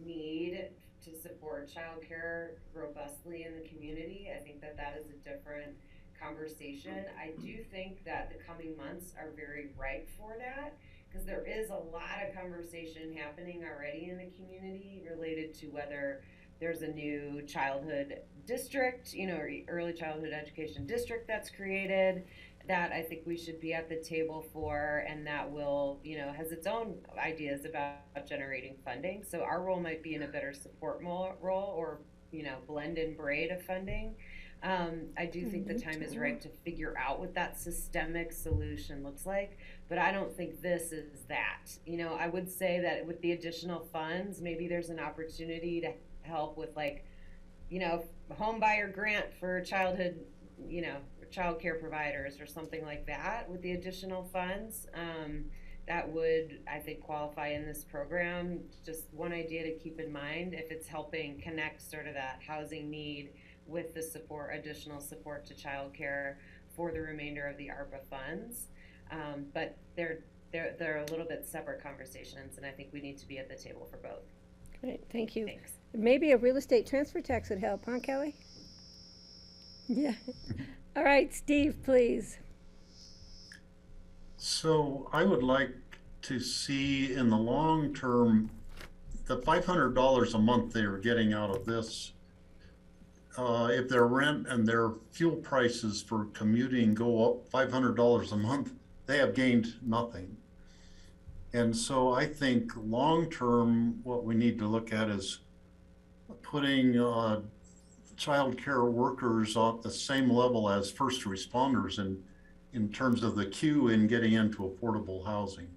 need to support childcare robustly in the community. I think that is a different conversation. I do think that the coming months are very ripe for that, because there is a lot of conversation happening already in the community related to whether there's a new childhood district, or early childhood education district that's created, that I think we should be at the table for, and that will, has its own ideas about generating funding. So our role might be in a better support role, or, blend and braid of funding. I do think the time is right to figure out what that systemic solution looks like, but I don't think this is that. I would say that with the additional funds, maybe there's an opportunity to help with home buyer grant for childhood, child care providers or something like that with the additional funds. That would, I think, qualify in this program. Just one idea to keep in mind, if it's helping connect sort of that housing need with the additional support to childcare for the remainder of the ARPA funds. But they're a little bit separate conversations, and I think we need to be at the table for both. Great, thank you. Thanks. Maybe a real estate transfer tax would help, huh, Kelly? Yeah. All right, Steve, please. So I would like to see in the long term, the $500 a month they are getting out of this, if their rent and their fuel prices for commuting go up $500 a month, they have gained nothing. And so I think long term, what we need to look at is putting child care workers at the same level as first responders in terms of the queue in getting into affordable housing.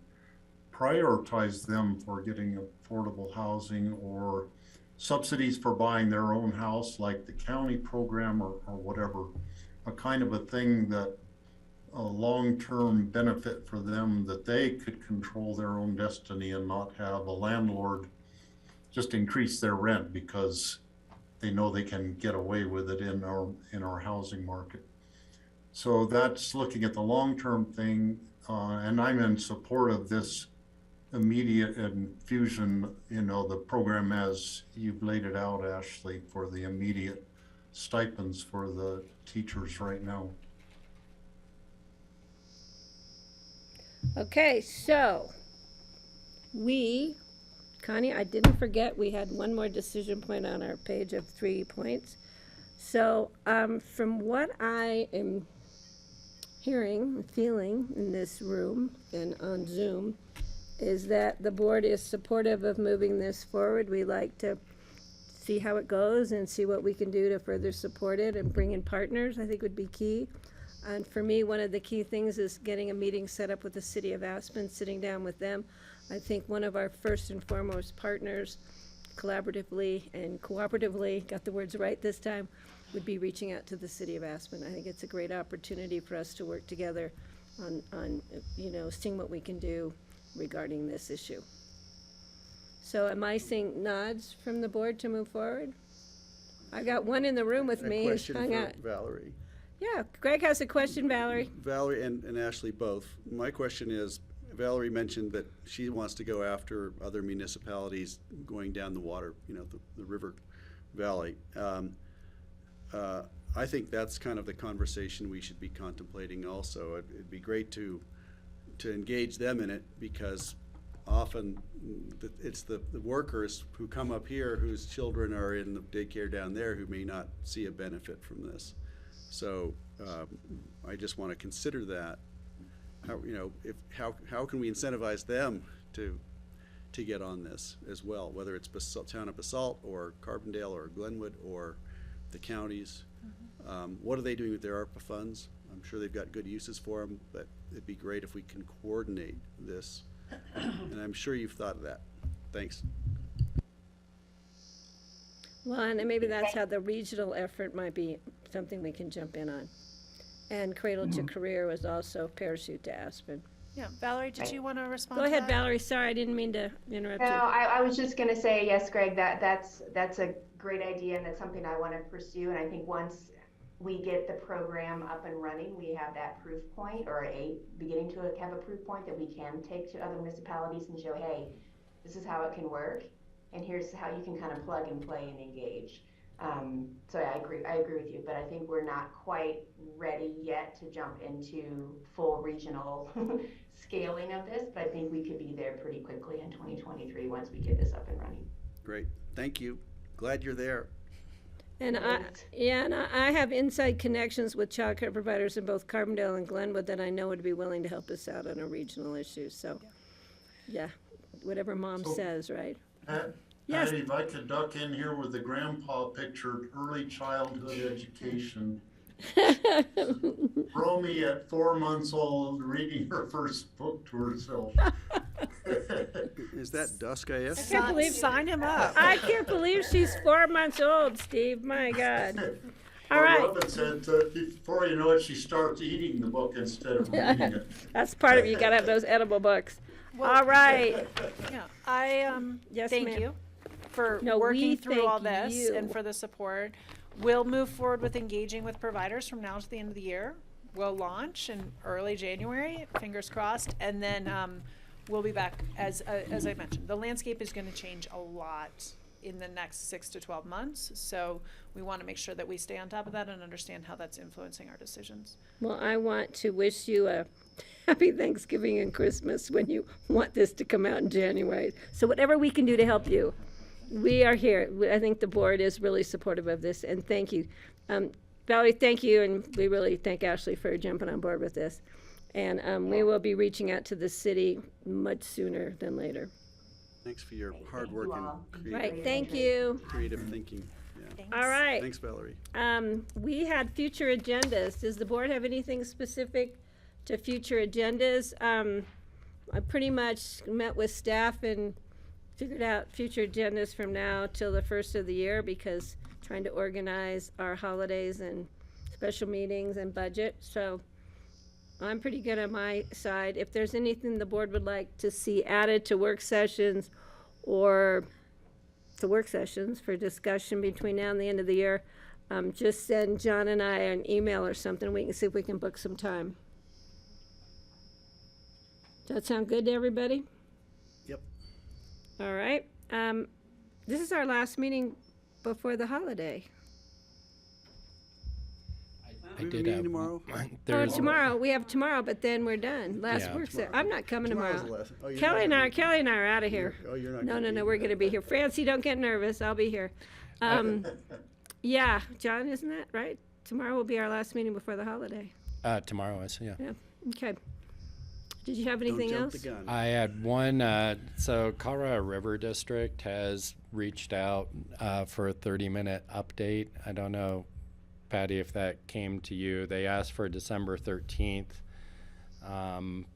Prioritize them for getting affordable housing, or subsidies for buying their own house, like the county program or whatever, a kind of a thing that a long-term benefit for them that they could control their own destiny and not have a landlord just increase their rent because they know they can get away with it in our housing market. So that's looking at the long-term thing, and I'm in support of this immediate infusion, the program as you've laid it out, Ashley, for the immediate stipends for the teachers right now. Okay, so Connie, I didn't forget, we had one more decision point on our page of 3 points. So from what I am hearing, feeling in this room and on Zoom, is that the board is supportive of moving this forward. We like to see how it goes and see what we can do to further support it, and bring in partners, I think would be key. And for me, one of the key things is getting a meeting set up with the city of Aspen, sitting down with them. I think one of our first and foremost partners, collaboratively and cooperatively, got the words right this time, would be reaching out to the city of Aspen. I think it's a great opportunity for us to work together on seeing what we can do regarding this issue. So am I seeing nods from the board to move forward? I got one in the room with me. A question hung for out. Valerie. Yeah, Greg has a question, Valerie. Valerie and Ashley both. My question is, Valerie mentioned that she wants to go after other municipalities going down the water, the river valley. I think that's kind of the conversation we should be contemplating also. It'd be great to engage them in it, because often it's the workers who come up here whose children are in the daycare down there who may not see a benefit from this. So I just want to consider that. How can we incentivize them to get on this as well, whether it's town of Basalt or Carbondale or Glenwood or the counties. What are they doing with their ARPA funds? I'm sure they've got good uses for them, but it'd be great if we can coordinate this. And I'm sure you've thought of that. Thanks. Well, and maybe that's how the regional effort might be something we can jump in on. And Cradle to Career was also Parachute to Aspen. Yeah, Valerie, did you want to respond Go to ahead, that? Valerie. Sorry, I didn't mean to interrupt No, you. I was just going to say, yes, Greg, that's a great idea, and that's something I want to pursue. And I think once we get the program up and running, we have that proof point, or beginning to have a proof point that we can take to other municipalities and show, hey, this is how it can work, and here's how you can kind of plug and play and engage. So I agree with you, but I think we're not quite ready yet to jump into full regional scaling of this, but I think we could be there pretty quickly in 2023 once we get this up and running. Great. Thank you. Glad you're there. And I have inside connections with child care providers in both Carbondale and Glenwood that I know would be willing to help us out on a regional issue. So, yeah, whatever mom says, right? Yes. Patty, if I could duck in here with the grandpa picture, early childhood education. Romy at 4 months old reading her first book to herself. Is that Dostoevsky? I can't believe sign him up. I can't believe she's 4 months old, Steve. My God. All right. Robin said before you know it, she starts eating the book instead of reading it. That's part of it. You got to have those edible books. Well, all right. Yeah, I Yes, thank ma'am. you for No, we working through all thank this you. and for the support. We'll move forward with engaging with providers from now to the end of the year. We'll launch in early January, fingers crossed, and then we'll be back. As I mentioned, the landscape is going to change a lot in the next 6 to 12 months, so we want to make sure that we stay on top of that and understand how that's influencing our decisions. Well, I want to wish you a happy Thanksgiving and Christmas when you want this to come out in January. So whatever we can do to help you, we are here. I think the board is really supportive of this, and thank you. Valerie, thank you, and we really thank Ashley for jumping on board with this. And we will be reaching out to the city much sooner than later. Thanks for your hard work and Right, thank you. creative thinking. Yeah. All right. Thanks, Valerie. We had future agendas. Does the board have anything specific to future agendas? I pretty much met with staff and figured out future agendas from now till the first of the year, because trying to organize our holidays and special meetings and budget. So I'm pretty good on my side. If there's anything the board would like to see added to work sessions or to work sessions for discussion between now and the end of the year, just send John and I an email or something. We can see if we can book some time. Does that sound good to everybody? Yep. All right. This is our last meeting before the holiday. I Do we did meet have tomorrow? Tomorrow. We have tomorrow, but then we're done. Last Yeah. work session. I'm not coming Tomorrow's tomorrow. the last. Oh, you're Kelly not and gonna I are out of here. You're not No, gonna no, be no, we're gonna be here. Francie, don't get nervous. I'll be here. Yeah, John, isn't that right? Tomorrow will be our last meeting before the holiday. Tomorrow is, yeah. Yeah. Okay. Did you have Don't anything jump else? the gun. I had one, so Colorado River District has reached out for a 30-minute update. I don't know, Patty, if that came to you. They asked for December 13th,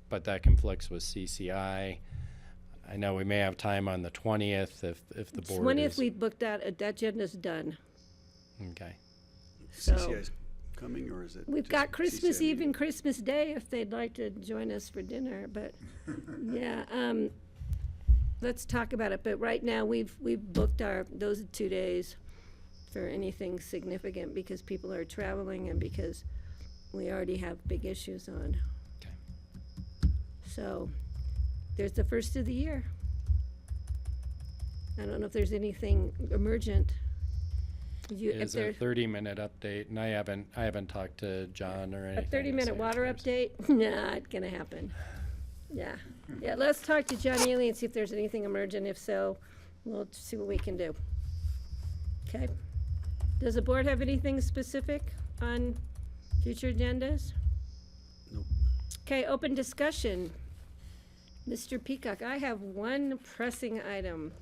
but that conflicts with CCI. I know we may have time on the 20th if the board 20th, is. we booked that agenda's done. Okay. So- CCI's coming, or is it? We've just got Christmas CCI Eve meeting? and Christmas Day if they'd like to join us for dinner, but, yeah, let's talk about it. But right now, we've booked those 2 days for anything significant because people are traveling and because we already have big issues on. Okay. So, there's the first of the year. I don't know if there's anything emergent. Is a 30-minute update, and I haven't talked to John or A anything. 30-minute water update? Not gonna happen. Yeah. Yeah, let's talk to John Ely and see if there's anything emergent. If so, we'll see what we can do. Okay? Does the board have anything specific on future agendas? Nope. Okay, open discussion. Mr. Peacock, I have one pressing item.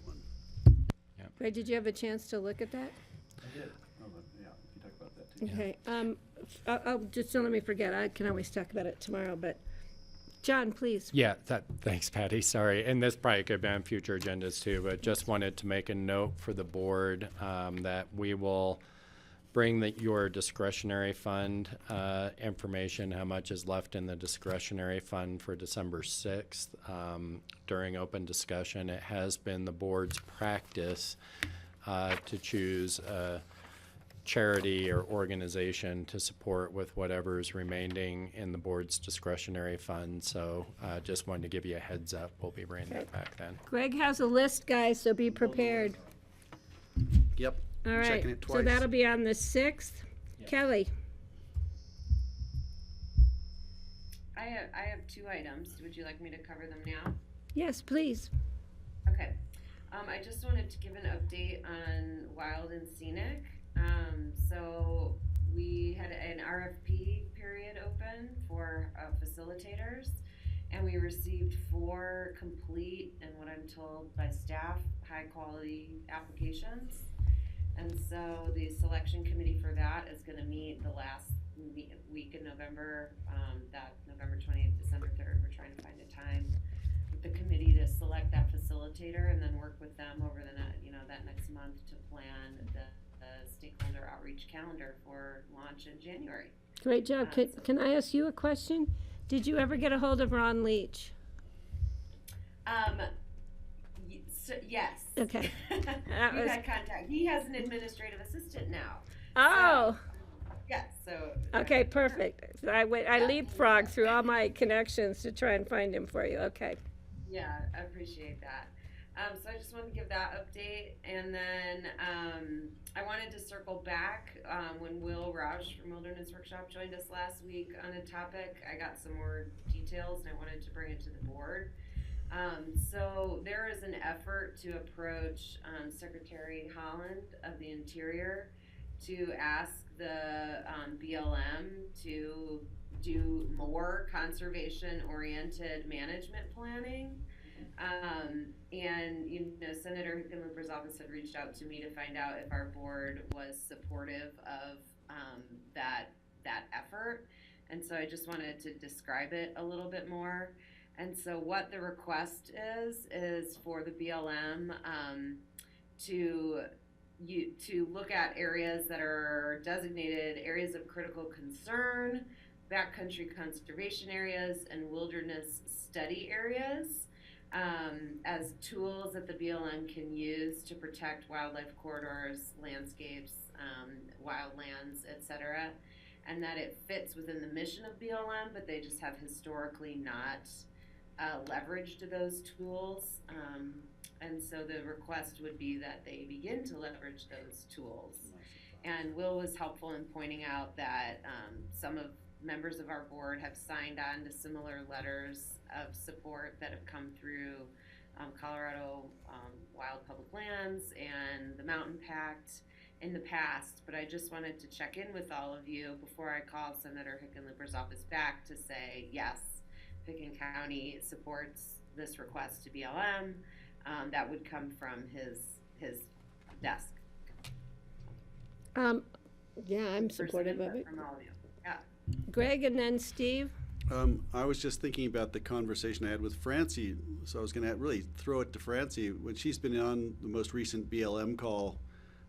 Yep. Greg, did you have a chance to look at that? I did. Oh, but, yeah, we can talk about that too. Okay, I'll just don't let me forget. I can always talk about it tomorrow, but John, please. Yeah, thanks, Patty. Sorry. And this probably could be on future agendas too, but just wanted to make a note for the board that we will bring your discretionary fund information, how much is left in the discretionary fund for December 6th during open discussion. It has been the board's practice to choose a charity or organization to support with whatever's remaining in the board's discretionary fund. So just wanted to give you a heads up. We'll be bringing that back then. Greg has a list, guys, so be prepared. Yep. All right, Checking it so twice. that'll be on the 6th. Kelly? I have 2 items. Would you like me to cover them now? Yes, please. Okay. I just wanted to give an update on Wild and Scenic. So we had an RFP period open for facilitators, and we received 4 complete and what I'm told by staff, high quality applications. And so the selection committee for that is going to meet the last week in November, that November 20th, December 3rd. We're trying to find a time with the committee to select that facilitator and then work with them over that next month to plan the stakeholder outreach calendar for launch in January. Great job. Can I ask you a question? Did you ever get a hold of Ron Leach? Yes. Okay. We've had contact. He has an administrative assistant now. Oh. Yes. So. Okay, perfect. I leapfrogged through all my connections to try and find him for you. Okay. Yeah, I appreciate that. So I just wanted to give that update, and then I wanted to circle back when Will Rausch from Wilderness Workshop joined us last week on a topic. I got some more details, and I wanted to bring it to the board. So there is an effort to approach Secretary Holland of the Interior to ask the BLM to do more conservation-oriented management planning. And Senator Hickenlooper's office had reached out to me to find out if our board was supportive of that effort. And so I just wanted to describe it a little bit more. And so what the request is for the BLM to look at areas that are designated areas of critical concern backcountry conservation areas and wilderness study areas as tools that the BLM can use to protect wildlife corridors, landscapes, wildlands, etc. And that it fits within the mission of BLM, but they just have historically not leveraged those tools. And so the request would be that they begin to leverage those tools. And Will was helpful in pointing out that some of members of our board have signed on to similar letters of support that have come through Colorado Wild Public Lands and the Mountain Pact in the past. But I just wanted to check in with all of you before I call Senator Hickenlooper's office back to say, yes, Picken County supports this request to BLM. That would come from his desk. Yeah, I'm supportive of it. From all of you. Yeah. Greg and then Steve. I was just thinking about the conversation I had with Francie, so I was going to really throw it to Francie. When she's been on the most recent BLM call,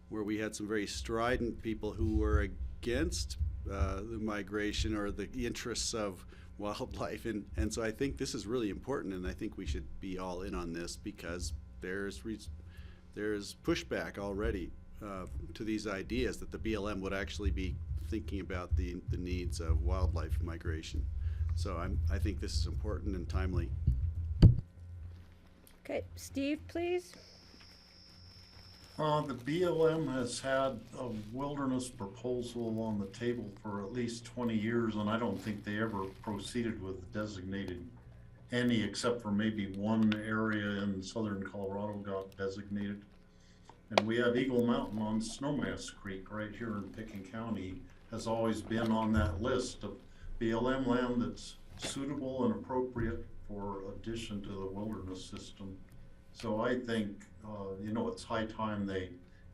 where we had some very strident people who were against the migration or the interests of wildlife, and so I think this is really important, and I think we should be all in on this because there's pushback already to these ideas that the BLM would actually be thinking about the needs of wildlife migration. So I think this is important and timely. Okay, Steve, please. The BLM has had a wilderness proposal on the table for at least 20 years, and I don't think they ever proceeded with designated any, except for maybe one area in southern Colorado got designated. And we have Eagle Mountain on Snowmass Creek right here in Picken County has always been on that list of BLM land that's suitable and appropriate for addition to the wilderness system. So I think, it's high time they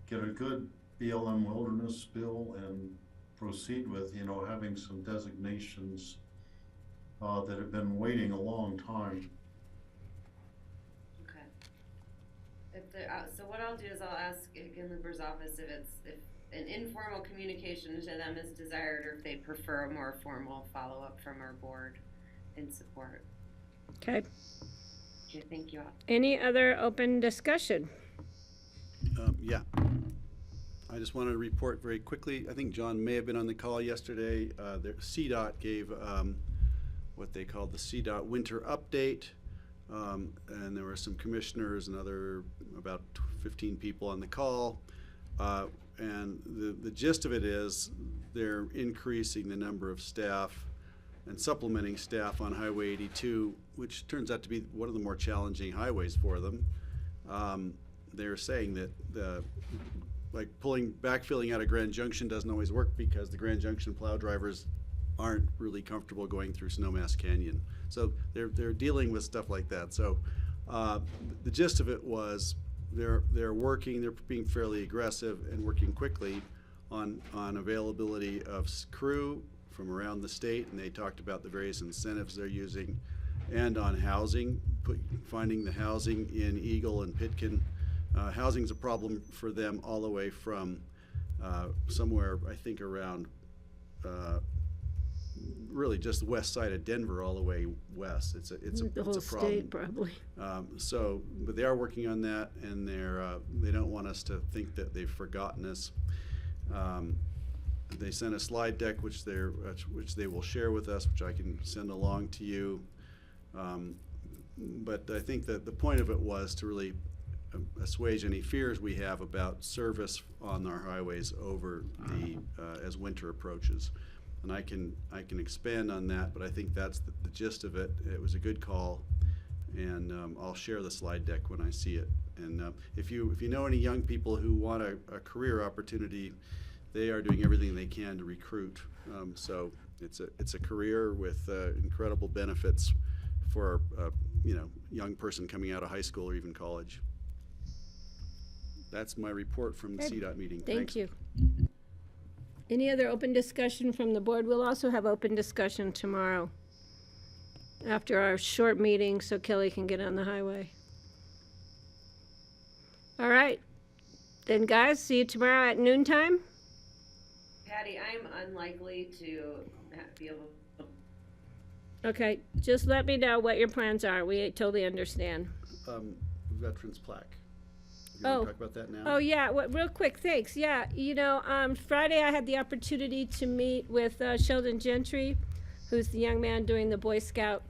get a good BLM wilderness bill and proceed with, having some designations that have been waiting a long time. Okay. So what I'll do is I'll ask Hickenlooper's office if an informal communication to them is desired, or if they prefer a more formal follow-up from our board in support. Okay. Okay, thank you all. Any other open discussion? Yeah. I just wanted to report very quickly. I think John may have been on the call yesterday. CDOT gave what they called the CDOT winter update. And there were some commissioners and about 15 people on the call. And the gist of it is they're increasing the number of staff and supplementing staff on Highway 82, which turns out to be one of the more challenging highways for them. They're saying that backfilling out of Grand Junction doesn't always work because the Grand Junction plow drivers aren't really comfortable going through Snowmass Canyon. So they're dealing with stuff like that. So the gist of it was they're being fairly aggressive and working quickly on availability of crew from around the state, and they talked about the various incentives they're using, and on housing, finding the housing in Eagle and Pitkin. Housing's a problem for them all the way from somewhere, I think, around really just the west side of Denver all the way west. It's a the whole it's a problem. state probably. But they are working on that, and they don't want us to think that they've forgotten us. They sent a slide deck which they will share with us, which I can send along to you. But I think that the point of it was to really assuage any fears we have about service on our highways over as winter approaches. And I can expand on that, but I think that's the gist of it. It was a good call, and I'll share the slide deck when I see it. And if you know any young people who want a career opportunity, they are doing everything they can to recruit. So it's a career with incredible benefits for a young person coming out of high school or even college. That's my report from the CDOT meeting. Thank you. Any other open discussion from the board? We'll also have open discussion tomorrow after our short meeting so Kelly can get on the highway. All right. Then guys, see you tomorrow at noontime. Patty, I'm unlikely to be able Okay, just let me know what your plans are. We totally understand. Veterans plaque. You want to talk about that now? Oh, yeah, real quick, thanks. Yeah, Friday I had the opportunity to meet with Sheldon Gentry, who's the young man doing the Boy Scout,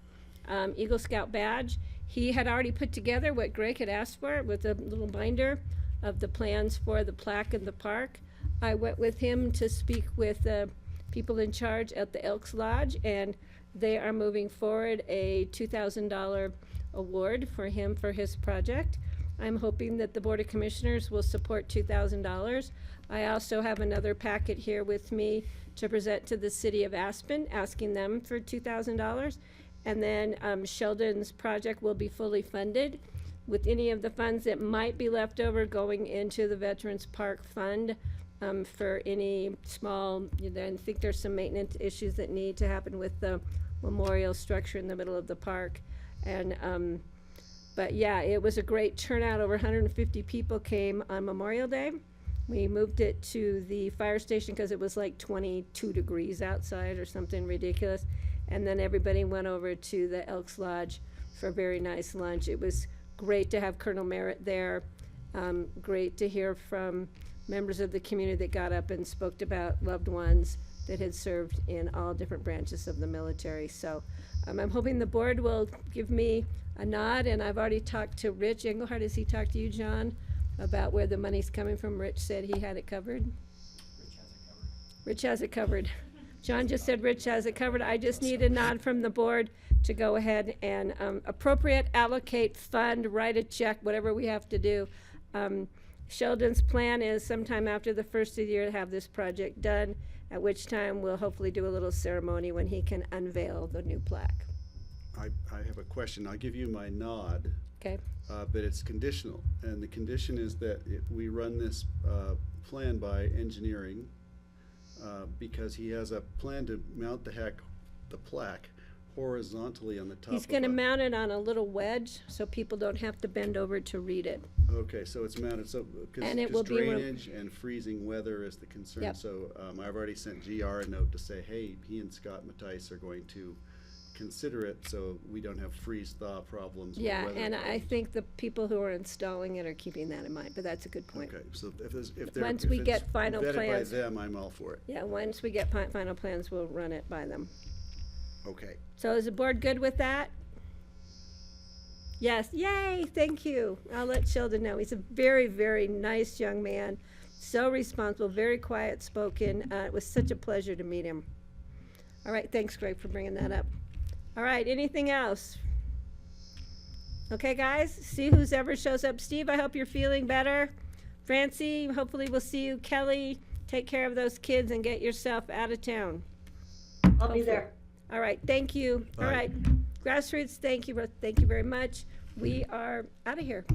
Eagle Scout badge. He had already put together what Greg had asked for with a little binder of the plans for the plaque in the park. I went with him to speak with the people in charge at the Elks Lodge, and they are moving forward a $2,000 award for him for his project. I'm hoping that the Board of Commissioners will support $2,000. I also have another packet here with me to present to the City of Aspen, asking them for $2,000. And then Sheldon's project will be fully funded, with any of the funds that might be left over going into the Veterans Park Fund for any small, I think there's some maintenance issues that need to happen with the memorial structure in the middle of the park. And but yeah, it was a great turnout. Over 150 people came on Memorial Day. We moved it to the fire station because it was like 22 degrees outside or something ridiculous. And then everybody went over to the Elks Lodge for a very nice lunch. It was great to have Colonel Merritt there. Great to hear from members of the community that got up and spoke about loved ones that had served in all different branches of the military. So I'm hoping the board will give me a nod, and I've already talked to Rich Engelhardt. Has he talked to you, John, about where the money's coming from? Rich said he had it covered. Rich has it covered. John just said Rich has it covered. I just need a nod from the board to go ahead and appropriate, allocate, fund, write a check, whatever we have to do. Sheldon's plan is sometime after the first of the year to have this project done, at which time we'll hopefully do a little ceremony when he can unveil the new plaque. I have a question. I'll give you my nod. Okay. But it's conditional. And the condition is that we run this plan by engineering because he has a plan to mount the plaque horizontally on the top. He's going to mount it on a little wedge so people don't have to bend over to read it. Okay, so it's mounted, so And it because will be drainage and freezing weather is the concern. Yep. So I've already sent GR a note to say, hey, he and Scott Mattice are going to consider it so we don't have freeze-thaw problems. Or Yeah, weather and I problems. think the people who are installing it are keeping that in mind, but that's a good point. Okay, so if Once if we it's get final vetted plans. by them, I'm all for it. Yeah, once we get final plans, we'll run it by them. Okay. So is the board good with that? Yes, yay, thank you. I'll let Sheldon know. He's a very, very nice young man, so responsible, very quiet spoken. It was such a pleasure to meet him. All right, thanks, Greg, for bringing that up. All right, anything else? Okay, guys, see who's ever shows up. Steve, I hope you're feeling better. Francie, hopefully we'll see you. Kelly, take care of those kids and get yourself out of town. I'll be there. All right, thank you. All Bye. right, Grassroots, thank you very much. We are out of here.